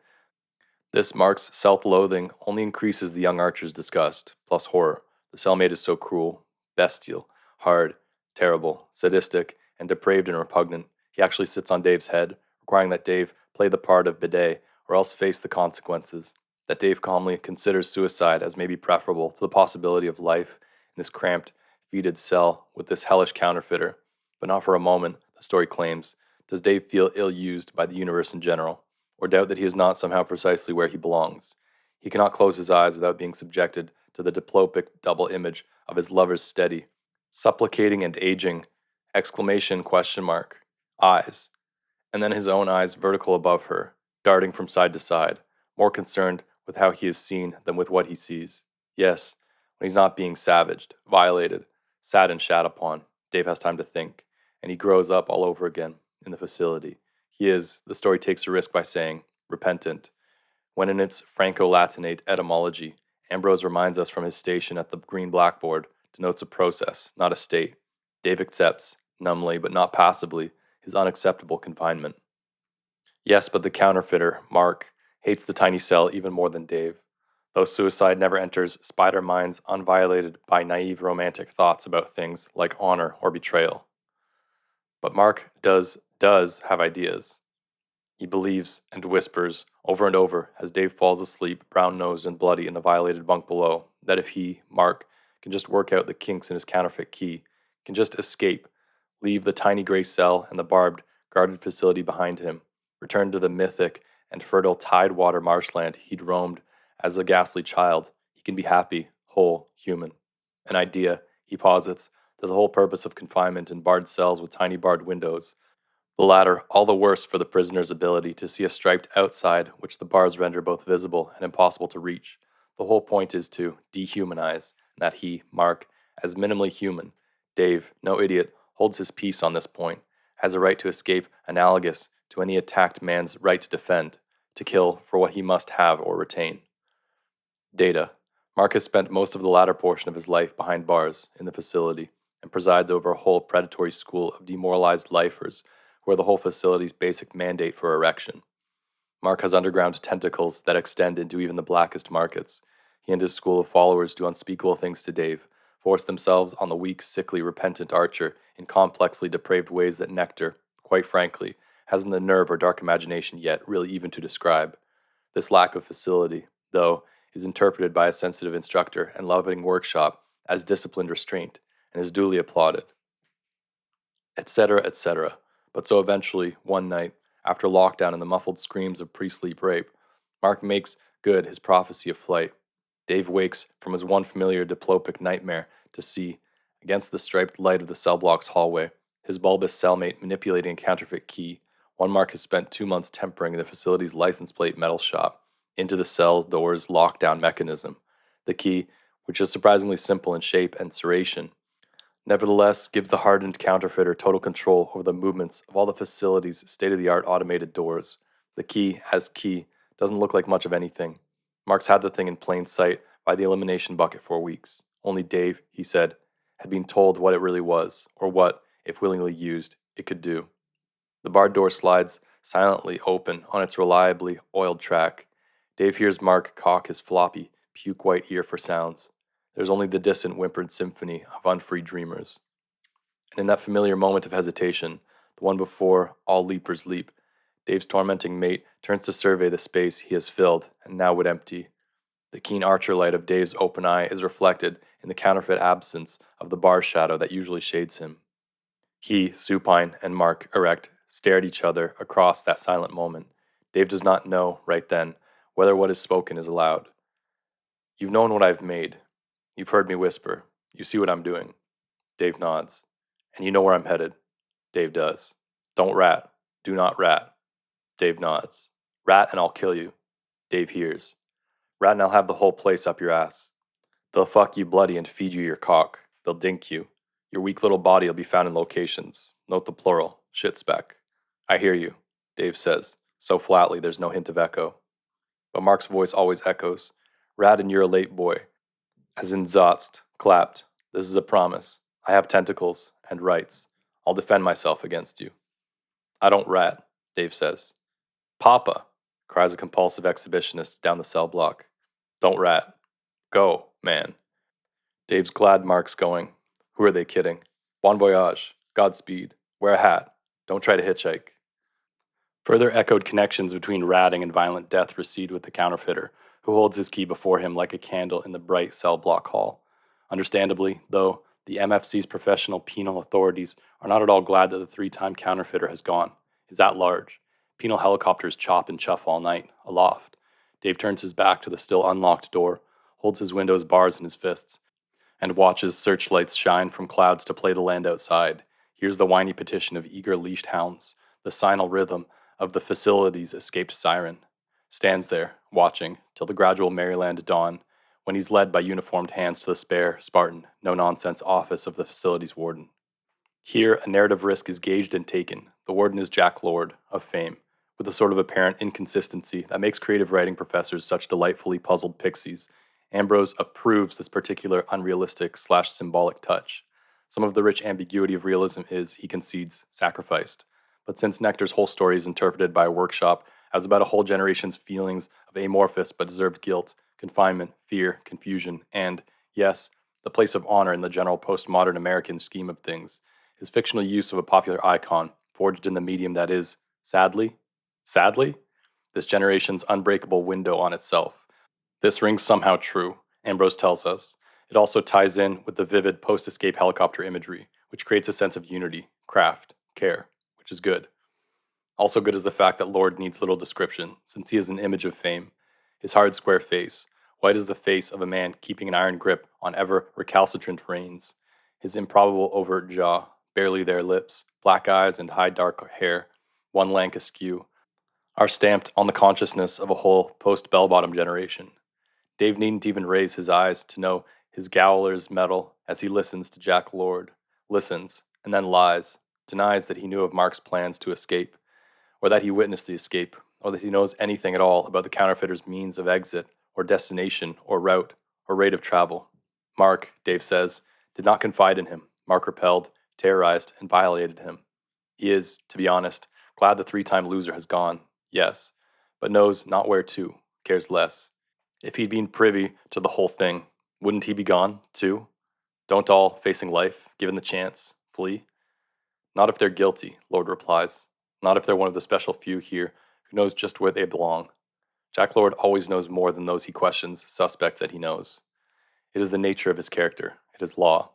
This Mark's self-loathing only increases the young archer's disgust, plus horror. The cellmate is so cruel, bestial, hard, terrible, sadistic, and depraved and repugnant, he actually sits on Dave's head, requiring that Dave play the part of bidet or else face the consequences. That Dave calmly considers suicide as maybe preferable to the possibility of life in this cramped, fetid cell with this hellish counterfeiter. But not for a moment, the story claims, does Dave feel ill-used by the universe in general, or doubt that he is not somehow precisely where he belongs. He cannot close his eyes without being subjected to the diplopic double image of his lover's steady, supplicating and aging, eyes, and then his own eyes vertical above her, darting from side to side, more concerned with how he is seen than with what he sees. Yes, when he's not being savaged, violated, sat and shat upon, Dave has time to think, and he grows up all over again in the facility. He is, the story takes a risk by saying, repentant, when in its Franco-Latinate etymology, Ambrose reminds us from his station at the green blackboard, denotes a process, not a state. Dave accepts, numbly but not passively, his unacceptable confinement. Yes, but the counterfeiter, Mark, hates the tiny cell even more than Dave, though suicide never enters spider minds unviolated by naive romantic thoughts about things like honor or betrayal. But Mark does have ideas. He believes and whispers over and over as Dave falls asleep, brown-nosed and bloody in the violated bunk below, that if he, Mark, can just work out the kinks in his counterfeit key, can just escape, leave the tiny gray cell and the barbed, guarded facility behind him, return to the mythic and fertile tidewater marshland he'd roamed as a ghastly child, he can be happy, whole, human. An idea, he posits, that the whole purpose of confinement in barred cells with tiny barred windows, the latter all the worse for the prisoner's ability to see a striped outside which the bars render both visible and impossible to reach. The whole point is to dehumanize, and that he, Mark, as minimally human, Dave, no idiot, holds his peace on this point, has a right to escape analogous to any attacked man's right to defend, to kill for what he must have or retain. Data. Mark has spent most of the latter portion of his life behind bars in the facility and presides over a whole predatory school of demoralized lifers who are the whole facility's basic mandate for erection. Mark has underground tentacles that extend into even the blackest markets. He and his school of followers do unspeakable things to Dave, force themselves on the weak, sickly, repentant archer in complexly depraved ways that Nectar, quite frankly, hasn't the nerve or dark imagination yet really even to describe. This lack of facility, though, is interpreted by a sensitive instructor and loving workshop as disciplined restraint and is duly applauded, etc., etc. But so eventually, one night, after lockdown and the muffled screams of pre-sleep rape, Mark makes good his prophecy of flight. Dave wakes from his one familiar diplopic nightmare to see, against the striped light of the cell block's hallway, his bulbous cellmate manipulating a counterfeit key. One Mark has spent 2 months tempering the facility's license plate metal shop into the cell door's lockdown mechanism. The key, which is surprisingly simple in shape and serration, nevertheless gives the hardened counterfeiter total control over the movements of all the facility's state-of-the-art automated doors. The key, as key, doesn't look like much of anything. Mark's had the thing in plain sight by the elimination bucket for weeks. Only Dave, he said, had been told what it really was, or what, if willingly used, it could do. The barred door slides silently open on its reliably oiled track. Dave hears Mark cock his floppy, puke-white ear for sounds. There's only the distant whimpered symphony of unfree dreamers. And in that familiar moment of hesitation, the one before all leapers leap, Dave's tormenting mate turns to survey the space he has filled and now would empty. The keen archer light of Dave's open eye is reflected in the counterfeit absence of the bar shadow that usually shades him. He, supine, and Mark, erect, stare at each other across that silent moment. Dave does not know, right then, whether what is spoken is allowed. You've known what I've made. You've heard me whisper. You see what I'm doing. Dave nods. And you know where I'm headed. Dave does. Don't rat. Do not rat. Dave nods. Rat and I'll kill you. Dave hears. Rat and I'll have the whole place up your ass. They'll fuck you bloody and feed you your cock. They'll dink you. Your weak little body will be found in locations. Note the plural. Shit speck. I hear you, Dave says, so flatly there's no hint of echo. But Mark's voice always echoes. Rat and you're a late boy. As in zotst, clapped. This is a promise. I have tentacles and rights. I'll defend myself against you. I don't rat, Dave says. Papa, cries a compulsive exhibitionist down the cell block. Don't rat. Go, man. Dave's glad Mark's going. Who are they kidding? Bon voyage. Godspeed. Wear a hat. Don't try to hitchhike. Further echoed connections between ratting and violent death recede with the counterfeiter, who holds his key before him like a candle in the bright cell block hall. Understandably, though, the MFC's professional penal authorities are not at all glad that the 3-time counterfeiter has gone, is at large. Penal helicopters chop and chuff all night, aloft. Dave turns his back to the still unlocked door, holds his window's bars in his fists, and watches searchlights shine from clouds to play the land outside. Hears the whiny petition of eager leashed hounds, the signal rhythm of the facility's escaped siren. Stands there, watching, till the gradual Maryland dawn, when he's led by uniformed hands to the spare, Spartan, no-nonsense office of the facility's warden. Here, a narrative risk is gauged and taken. The warden is Jack Lord, of fame, with a sort of apparent inconsistency that makes creative writing professors such delightfully puzzled pixies. Ambrose approves this particular unrealistic/symbolic touch. Some of the rich ambiguity of realism is, he concedes, sacrificed. But since Nectar's whole story is interpreted by a workshop as about a whole generation's feelings of amorphous but deserved guilt, confinement, fear, confusion, and, yes, the place of honor in the general postmodern American scheme of things, his fictional use of a popular icon forged in the medium that is, sadly, this generation's unbreakable window on itself. This rings somehow true, Ambrose tells us, It also ties in with the vivid post-escape helicopter imagery, which creates a sense of unity, craft, care, which is good. Also good is the fact that Lord needs little description, since he is an image of fame. His hard square face, white as the face of a man keeping an iron grip on ever recalcitrant reins. His improbable overt jaw, barely there lips, black eyes and high dark hair, one lank askew, are stamped on the consciousness of a whole post-bell-bottom generation. Dave needn't even raise his eyes to know his gaoler's mettle as he listens to Jack Lord, listens, and then lies, denies that he knew of Mark's plans to escape, or that he witnessed the escape, or that he knows anything at all about the counterfeiter's means of exit, or destination, or route, or rate of travel. Mark, Dave says, did not confide in him. Mark repelled, terrorized, and violated him. He is, to be honest, glad the three-time loser has gone, yes, but knows not where to, cares less. If he'd been privy to the whole thing, wouldn't he be gone, too? Don't all, facing life, given the chance, flee? Not if they're guilty, Lord replies. Not if they're one of the special few here who knows just where they belong. Jack Lord always knows more than those he questions suspect that he knows. It is the nature of his character. It is law.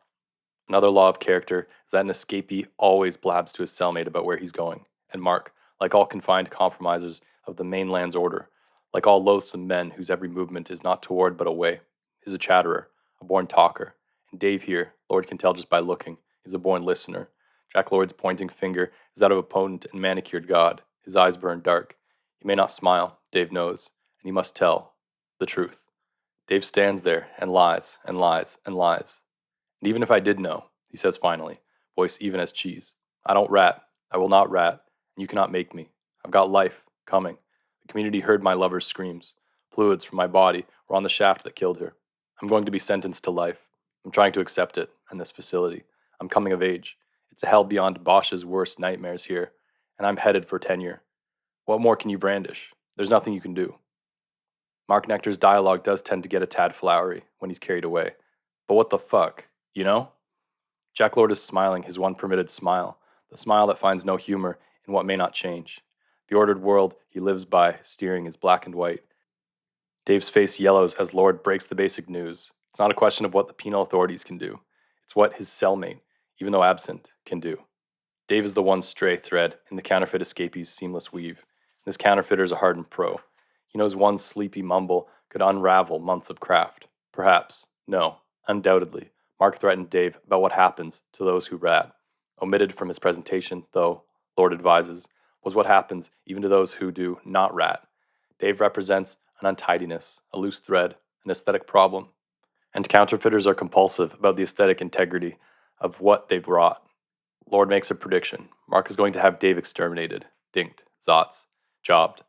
Another law of character is that an escapee always blabs to his cellmate about where he's going, and Mark, like all confined compromisers of the mainland's order, like all loathsome men whose every movement is not toward but away, is a chatterer, a born talker, and Dave here, Lord can tell just by looking, is a born listener. Jack Lord's pointing finger is that of a potent and manicured god. His eyes burn dark. He may not smile, Dave knows, and he must tell the truth. Dave stands there and lies and lies and lies. And even if I did know, he says finally, voice even as cheese, I don't rat. I will not rat, and you cannot make me. I've got life coming. The community heard my lover's screams. Fluids from my body were on the shaft that killed her. I'm going to be sentenced to life. I'm trying to accept it in this facility. I'm coming of age. It's a hell beyond Bosch's worst nightmares here, and I'm headed for tenure. What more can you brandish? There's nothing you can do. Mark Nectar's dialogue does tend to get a tad flowery when he's carried away. But what the fuck, you know? Jack Lord is smiling his one permitted smile, the smile that finds no humor in what may not change. The ordered world he lives by steering is black and white. Dave's face yellows as Lord breaks the basic news. It's not a question of what the penal authorities can do. It's what his cellmate, even though absent, can do. Dave is the one stray thread in the counterfeit escapee's seamless weave. This counterfeiter is a hardened pro. He knows one sleepy mumble could unravel months of craft. Perhaps. No. Undoubtedly. Mark threatened Dave about what happens to those who rat. Omitted from his presentation, though, Lord advises, was what happens even to those who do not rat. Dave represents an untidiness, a loose thread, an aesthetic problem. And counterfeiters are compulsive about the aesthetic integrity of what they've wrought. Lord makes a prediction. Mark is going to have Dave exterminated, dinked, zots, jobbed.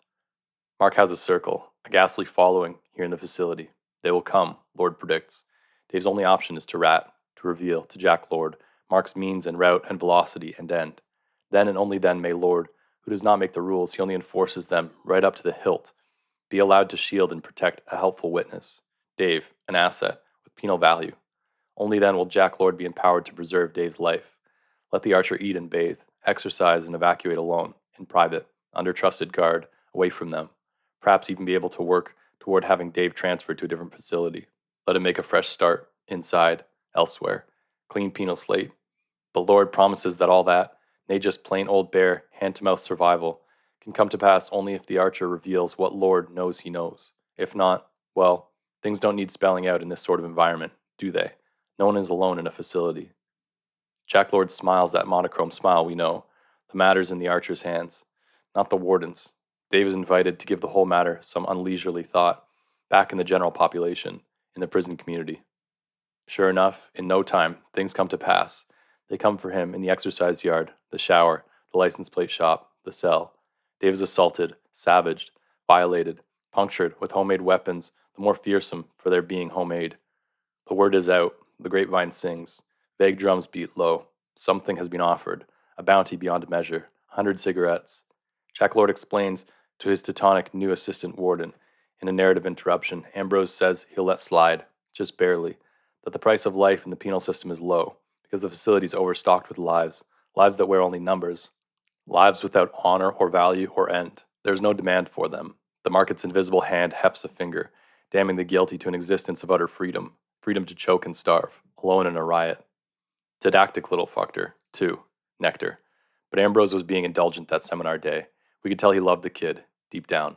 Mark has a circle, a ghastly following here in the facility. They will come, Lord predicts. Dave's only option is to rat, to reveal to Jack Lord Mark's means and route and velocity and end. Then and only then may Lord, who does not make the rules, he only enforces them right up to the hilt, be allowed to shield and protect a helpful witness. Dave, an asset, with penal value. Only then will Jack Lord be empowered to preserve Dave's life. Let the archer eat and bathe, exercise and evacuate alone, in private, under trusted guard, away from them. Perhaps even be able to work toward having Dave transferred to a different facility. Let him make a fresh start, inside, elsewhere. Clean penal slate. But Lord promises that all that, nay just plain old bare, hand-to-mouth survival, can come to pass only if the archer reveals what Lord knows he knows. If not, well, things don't need spelling out in this sort of environment, do they? No one is alone in a facility. Jack Lord smiles that monochrome smile we know. The matter's in the archer's hands, not the warden's. Dave is invited to give the whole matter some unleisurely thought, back in the general population, in the prison community. Sure enough, in no time, things come to pass. They come for him in the exercise yard, the shower, the license plate shop, the cell. Dave is assaulted, savaged, violated, punctured with homemade weapons, the more fearsome for their being homemade. The word is out, the grapevine sings, vague drums beat low. Something has been offered, a bounty beyond measure, 100 cigarettes. Jack Lord explains to his Teutonic new assistant warden, in a narrative interruption, Ambrose says he'll let slide, just barely, that the price of life in the penal system is low, because the facility is overstocked with lives, lives that wear only numbers, lives without honor or value or end. There is no demand for them. The market's invisible hand hefts a finger, damning the guilty to an existence of utter freedom. freedom to choke and starve, alone in a riot. Didactic little fucker, too, Nectar. But Ambrose was being indulgent that seminar day. We could tell he loved the kid, deep down.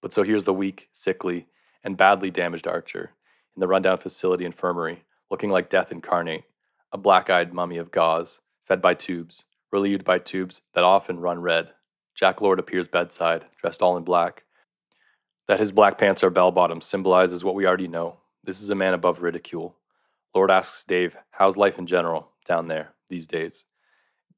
But so here's the weak, sickly, and badly damaged Archer, in the rundown facility infirmary, looking like death incarnate, a black-eyed mummy of gauze, fed by tubes, relieved by tubes that often run red. Jack Lord appears bedside, dressed all in black. That his black pants are bell-bottoms symbolizes what we already know. This is a man above ridicule. Lord asks Dave, how's life in general, down there, these days?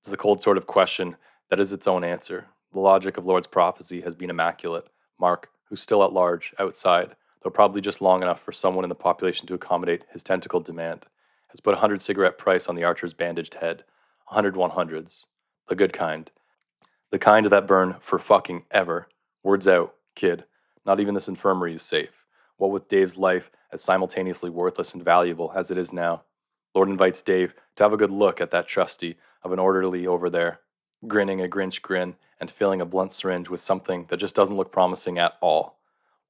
It's the cold sort of question that is its own answer. The logic of Lord's prophecy has been immaculate. Mark, who's still at large, outside, though probably just long enough for someone in the population to accommodate his tentacled demand, has put 100 cigarette price on the Archer's bandaged head. 100 100s. The good kind. The kind that burn for fucking ever. Words out, kid. Not even this infirmary is safe. What with Dave's life as simultaneously worthless and valuable as it is now. Lord invites Dave to have a good look at that trusty of an orderly over there, grinning a Grinch grin and filling a blunt syringe with something that just doesn't look promising at all.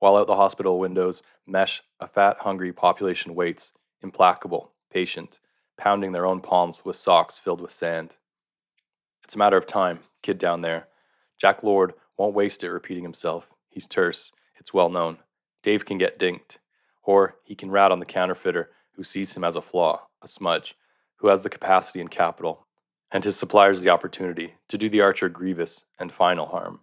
While out the hospital windows mesh, a fat, hungry population waits, implacable, patient, pounding their own palms with socks filled with sand. It's a matter of time, kid down there. Jack Lord won't waste it repeating himself. He's terse. It's well known. Dave can get dinked. Or he can rat on the counterfeiter who sees him as a flaw, a smudge, who has the capacity and capital, and his suppliers the opportunity to do the Archer grievous and final harm.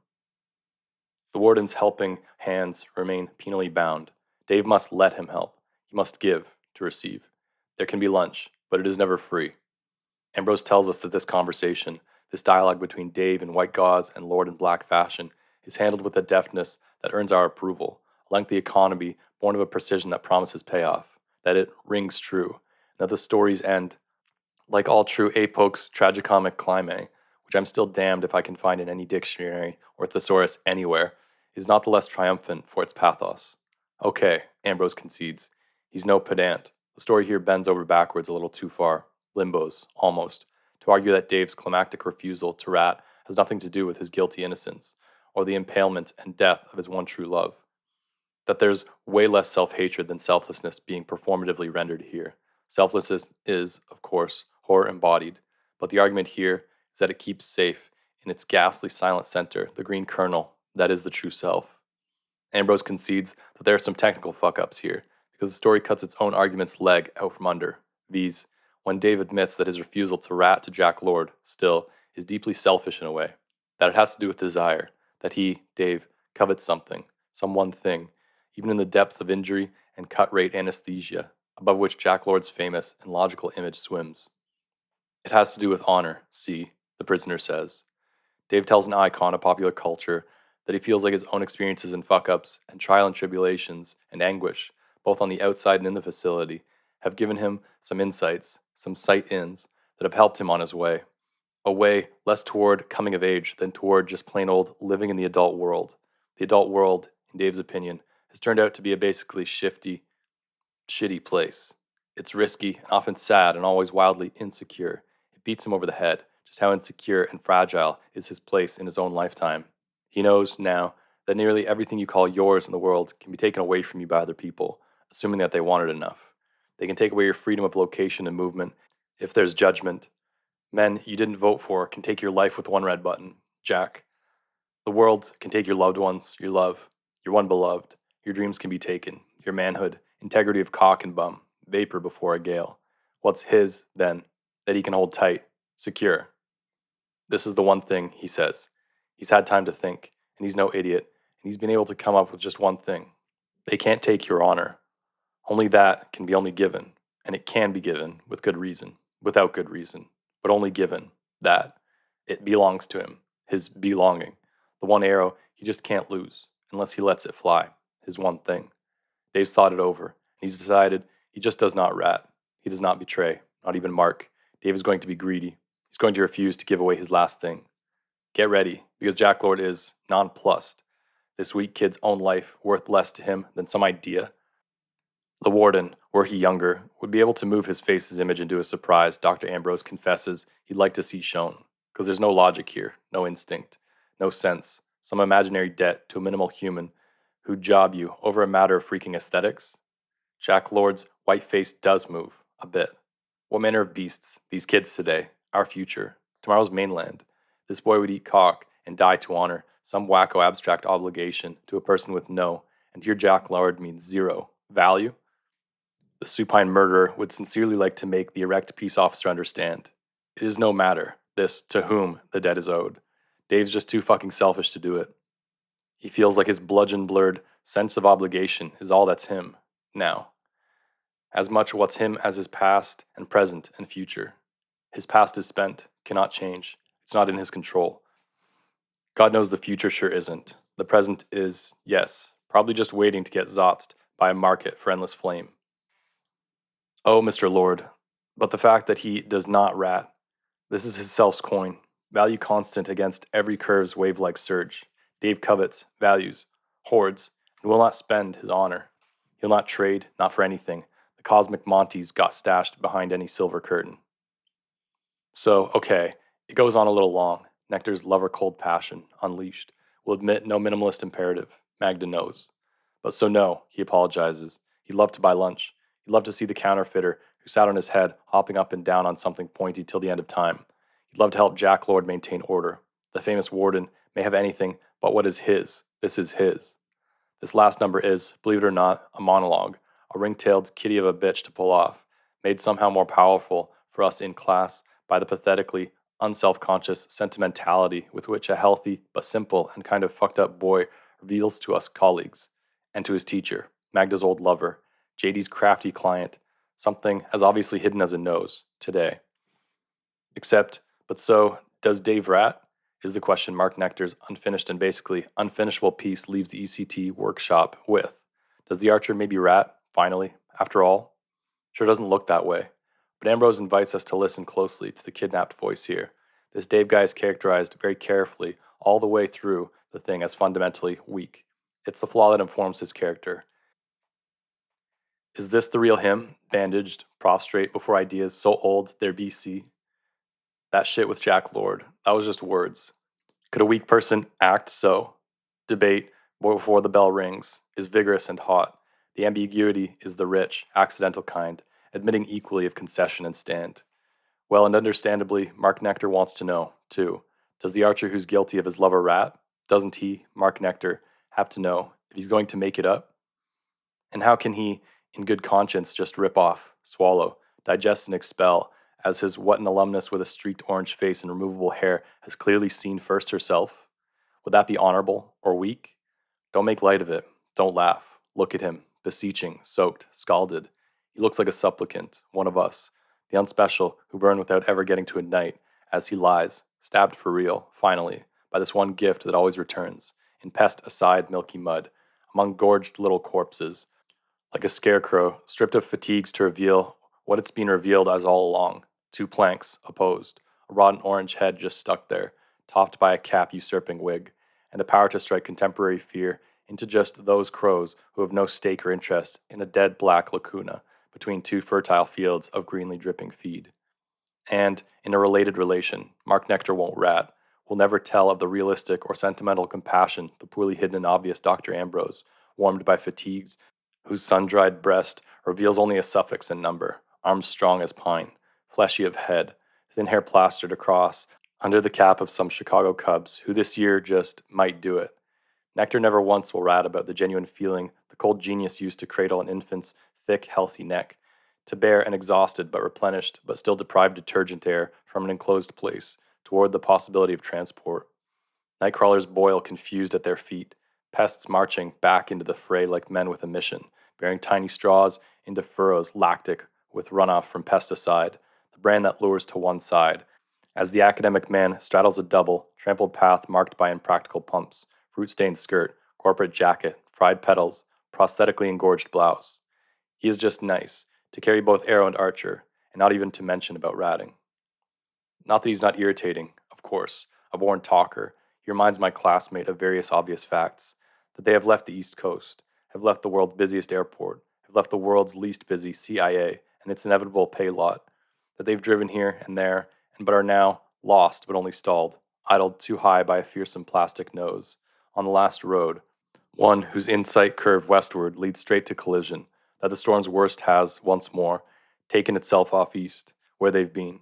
The warden's helping hands remain penally bound. Dave must let him help. He must give to receive. There can be lunch, but it is never free. Ambrose tells us that this conversation, this dialogue between Dave in white gauze and Lord in black fashion, is handled with a deftness that earns our approval, a lengthy economy born of a precision that promises payoff, that it rings true, and that the stories end, like all true apocs tragicomic climax, which I'm still damned if I can find in any dictionary or thesaurus anywhere, is not the less triumphant for its pathos. Okay, Ambrose concedes. He's no pedant. The story here bends over backwards a little too far, limbos, almost, to argue that Dave's climactic refusal to rat has nothing to do with his guilty innocence, or the impalement and death of his one true love. That there's way less self-hatred than selflessness being performatively rendered here. Selflessness is, of course, horror embodied, but the argument here is that it keeps safe in its ghastly silent center the green kernel that is the true self. Ambrose concedes that there are some technical fuck-ups here, because the story cuts its own argument's leg out from under, viz., when Dave admits that his refusal to rat to Jack Lord, still, is deeply selfish in a way, that it has to do with desire, that he, Dave, covets something, some one thing, even in the depths of injury and cut-rate anesthesia, above which Jack Lord's famous and logical image swims. It has to do with honor, see, the prisoner says. Dave tells an icon of popular culture that he feels like his own experiences and fuck-ups and trial and tribulations and anguish, both on the outside and in the facility, have given him some insights, some sight-ins that have helped him on his way. A way less toward coming of age than toward just plain old living in the adult world. The adult world, in Dave's opinion, has turned out to be a basically shifty, shitty place. It's risky, and often sad, and always wildly insecure. It beats him over the head, just how insecure and fragile is his place in his own lifetime. He knows now that nearly everything you call yours in the world can be taken away from you by other people, assuming that they want it enough. They can take away your freedom of location and movement if there's judgment. Men you didn't vote for can take your life with one red button, Jack. The world can take your loved ones, your love, your one beloved. Your dreams can be taken, your manhood, integrity of cock and bum, vapor before a gale. What's his, then, that he can hold tight, secure? This is the one thing, he says. He's had time to think, and he's no idiot, and he's been able to come up with just one thing. They can't take your honor. Only that can be only given, and it can be given with good reason, without good reason, but only given that. It belongs to him, his belonging, the one arrow he just can't lose, unless he lets it fly, his one thing. Dave's thought it over, and he's decided he just does not rat. He does not betray, not even Mark. Dave is going to be greedy. He's going to refuse to give away his last thing. Get ready, because Jack Lord is nonplussed. This weak kid's own life worth less to him than some idea. The warden, were he younger, would be able to move his face's image into a surprise Dr. Ambrose confesses he'd like to see shown, because there's no logic here, no instinct, no sense, some imaginary debt to a minimal human who'd job you over a matter of freaking aesthetics. Jack Lord's White face does move, a bit. What manner of beasts, these kids today, our future, tomorrow's mainland. This boy would eat cock and die to honor some wacko abstract obligation to a person with no, and here Jack Lord means zero, value. The supine murderer would sincerely like to make the erect peace officer understand. It is no matter, this, to whom the debt is owed. Dave's just too fucking selfish to do it. He feels like his bludgeon blurred sense of obligation is all that's him, now. As much what's him as his past and present and future. His past is spent, cannot change. It's not in his control. God knows the future sure isn't. The present is, yes, probably just waiting to get zotzed by a market for endless flame. Oh, Mr. Lord, but the fact that he does not rat, this is his self's coin, value constant against every curve's wave-like surge. Dave covets, values, hoards, and will not spend his honor. He'll not trade, not for anything. The cosmic Monty's got stashed behind any silver curtain. So, okay, it goes on a little long. Nectar's lover-cold passion, unleashed, will admit no minimalist imperative. Magda knows. But so no, he apologizes. He'd love to buy lunch. He'd love to see the counterfeiter who sat on his head, hopping up and down on something pointy till the end of time. He'd love to help Jack Lord maintain order. The famous Warden may have anything but what is his. This is his. This last number is, believe it or not, a monologue, a ring-tailed kitty of a bitch to pull off, made somehow more powerful for us in class by the pathetically unself-conscious sentimentality with which a healthy but simple and kind of fucked up boy reveals to us colleagues, and to his teacher, Magda's old lover, JD's crafty client, something as obviously hidden as a nose, today. Except, but so, does Dave rat? Is the question Mark Nectar's unfinished and basically unfinishable piece leaves the ECT workshop with. Does the archer maybe rat, finally, after all? Sure doesn't look that way. But Ambrose invites us to listen closely to the kidnapped voice here. This Dave guy is characterized very carefully all the way through the thing as fundamentally weak. It's the flaw that informs his character. Is this the real him, bandaged, prostrate before ideas so old they're BC? That shit with Jack Lord, that was just words. Could a weak person act so? Debate, before the bell rings, is vigorous and hot. The ambiguity is the rich, accidental kind, admitting equally of concession and stand. Well, and understandably, Mark Nectar wants to know, too. Does the archer who's guilty of his lover rat? Doesn't he, Mark Nectar, have to know if he's going to make it up? And how can he, in good conscience, just rip off, swallow, digest and expel, as his what an alumnus with a streaked orange face and removable hair has clearly seen first herself? Would that be honorable or weak? Don't make light of it. Don't laugh. Look at him, beseeching, soaked, scalded. He looks like a supplicant, one of us, the unspecial who burn without ever getting to ignite, as he lies, stabbed for real, finally, by this one gift that always returns, in pest-aside milky mud, among gorged little corpses, like a scarecrow, stripped of fatigues to reveal what it's been revealed as all along. 2 planks, opposed, a rotten orange head just stuck there, topped by a cap usurping wig, and the power to strike contemporary fear into just those crows who have no stake or interest in a dead black lacuna between 2 fertile fields of greenly dripping feed. And, in a related relation, Mark Nectar won't rat, will never tell of the realistic or sentimental compassion the poorly hidden and obvious Dr. Ambrose, warmed by fatigues, whose sun-dried breast reveals only a suffix in number, arms strong as pine, fleshy of head, thin hair plastered across under the cap of some Chicago Cubs who this year just might do it. Nectar never once will rat about the genuine feeling the cold genius used to cradle an infant's thick, healthy neck, to bear an exhausted but replenished but still deprived detergent air from an enclosed place toward the possibility of transport. Nightcrawlers boil confused at their feet, pests marching back into the fray like men with a mission, bearing tiny straws into furrows lactic with runoff from pesticide, the brand that lures to one side, as the academic man straddles a double, trampled path marked by impractical pumps, fruit-stained skirt, corporate jacket, fried petals, prosthetically engorged blouse. He is just nice, to carry both arrow and archer, and not even to mention about ratting. Not that he's not irritating, of course, a born talker. He reminds my classmate of various obvious facts, that they have left the East Coast, have left the world's busiest airport, have left the world's least busy CIA and its inevitable pay lot, that they've driven here and there, and but are now lost but only stalled, idled too high by a fearsome plastic nose, on the last road, one whose insight curve westward leads straight to collision, that the storm's worst has, once more, taken itself off east, where they've been.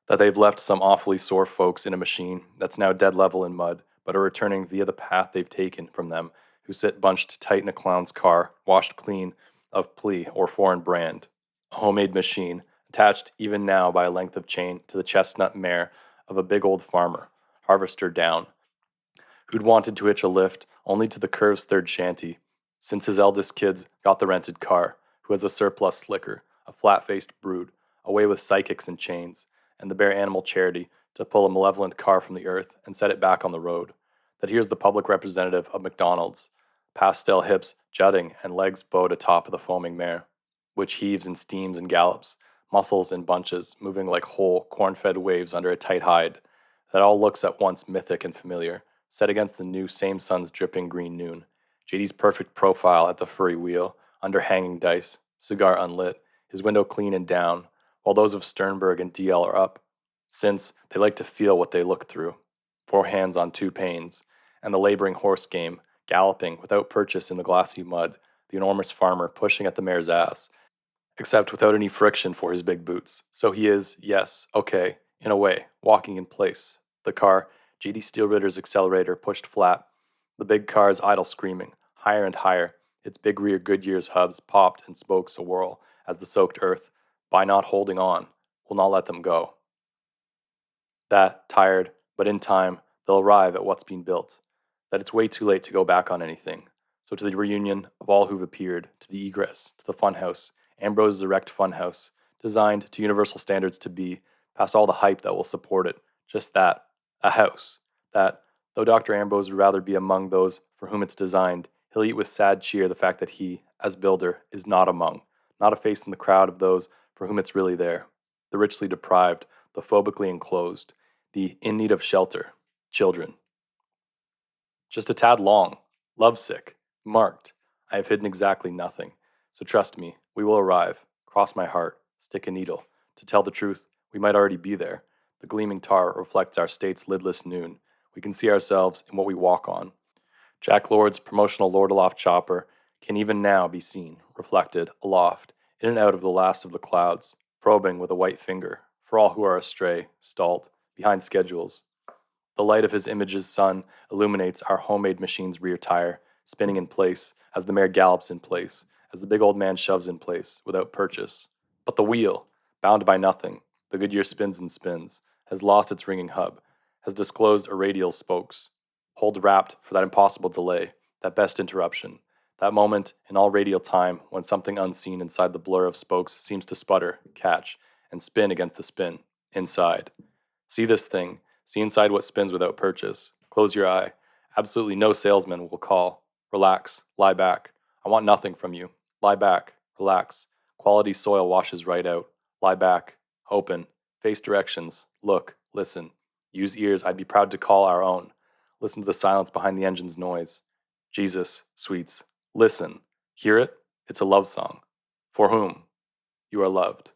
That they've left some awfully sore folks in a machine that's now dead level in mud, but are returning via the path they've taken from them, who sit bunched tight in a clown's car, washed clean of plea or foreign brand. A homemade machine, attached even now by a length of chain to the chestnut mare of a big old farmer, harvester down, who'd wanted to hitch a lift only to the curve's third shanty, since his eldest kids got the rented car, who has a surplus slicker, a flat-faced brood, away with psychics and chains, and the bare animal charity to pull a malevolent car from the earth and set it back on the road. That here's the public representative of McDonald's, pastel hips jutting and legs bowed atop of the foaming mare, which heaves and steams and gallops, muscles in bunches, moving like whole, corn-fed waves under a tight hide, that all looks at once mythic and familiar, set against the new same sun's dripping green noon. JD's perfect profile at the furry wheel, under hanging dice, cigar unlit, his window clean and down, while those of Sternberg and DL are up, since they like to feel what they look through. 4 hands on 2 panes, and the laboring horse game, galloping without purchase in the glassy mud, the enormous farmer pushing at the mare's ass, except without any friction for his big boots. So he is, yes, okay, in a way, walking in place. The car, J.D. Steelritter's accelerator pushed flat. The big car's idle screaming, higher and higher, its big rear Goodyear's hubs popped and spokes a-whirl as the soaked earth, by not holding on, will not let them go. That, tired, but in time, they'll arrive at what's been built. That it's way too late to go back on anything. So to the reunion of all who've appeared, to the egress, to the funhouse, Ambrose's erect funhouse, designed to universal standards to be, past all the hype that will support it, just that, a house. That, though Dr. Ambrose would rather be among those for whom it's designed, he'll eat with sad cheer the fact that he, as builder, is not among, not a face in the crowd of those for whom it's really there. The richly deprived, the phobically enclosed, the in need of shelter, children. Just a tad long, lovesick, marked. I have hidden exactly nothing. So trust me, we will arrive. Cross my heart, stick a needle. To tell the truth, we might already be there. The gleaming tar reflects our state's lidless noon. We can see ourselves in what we walk on. Jack Lord's promotional Lord aloft chopper can even now be seen, reflected, aloft, in and out of the last of the clouds, probing with a white finger, for all who are astray, stalled, behind schedules. The light of his image's sun illuminates our homemade machine's rear tire, spinning in place, as the mare gallops in place, as the big old man shoves in place, without purchase. But the wheel, bound by nothing, the Goodyear spins and spins, has lost its ringing hub, has disclosed a radial spokes, hold wrapped for that impossible delay, that best interruption, that moment in all radial time when something unseen inside the blur of spokes seems to sputter, catch, and spin against the spin, inside. See this thing, see inside what spins without purchase. Close your eye. Absolutely no salesman will call. Relax, lie back. I want nothing from you. Lie back, relax. Quality soil washes right out. Lie back, open, face directions, look, listen. Use ears I'd be proud to call our own. Listen to the silence behind the engine's noise. Jesus, sweets, listen. Hear it? It's a love song. For whom? You are loved.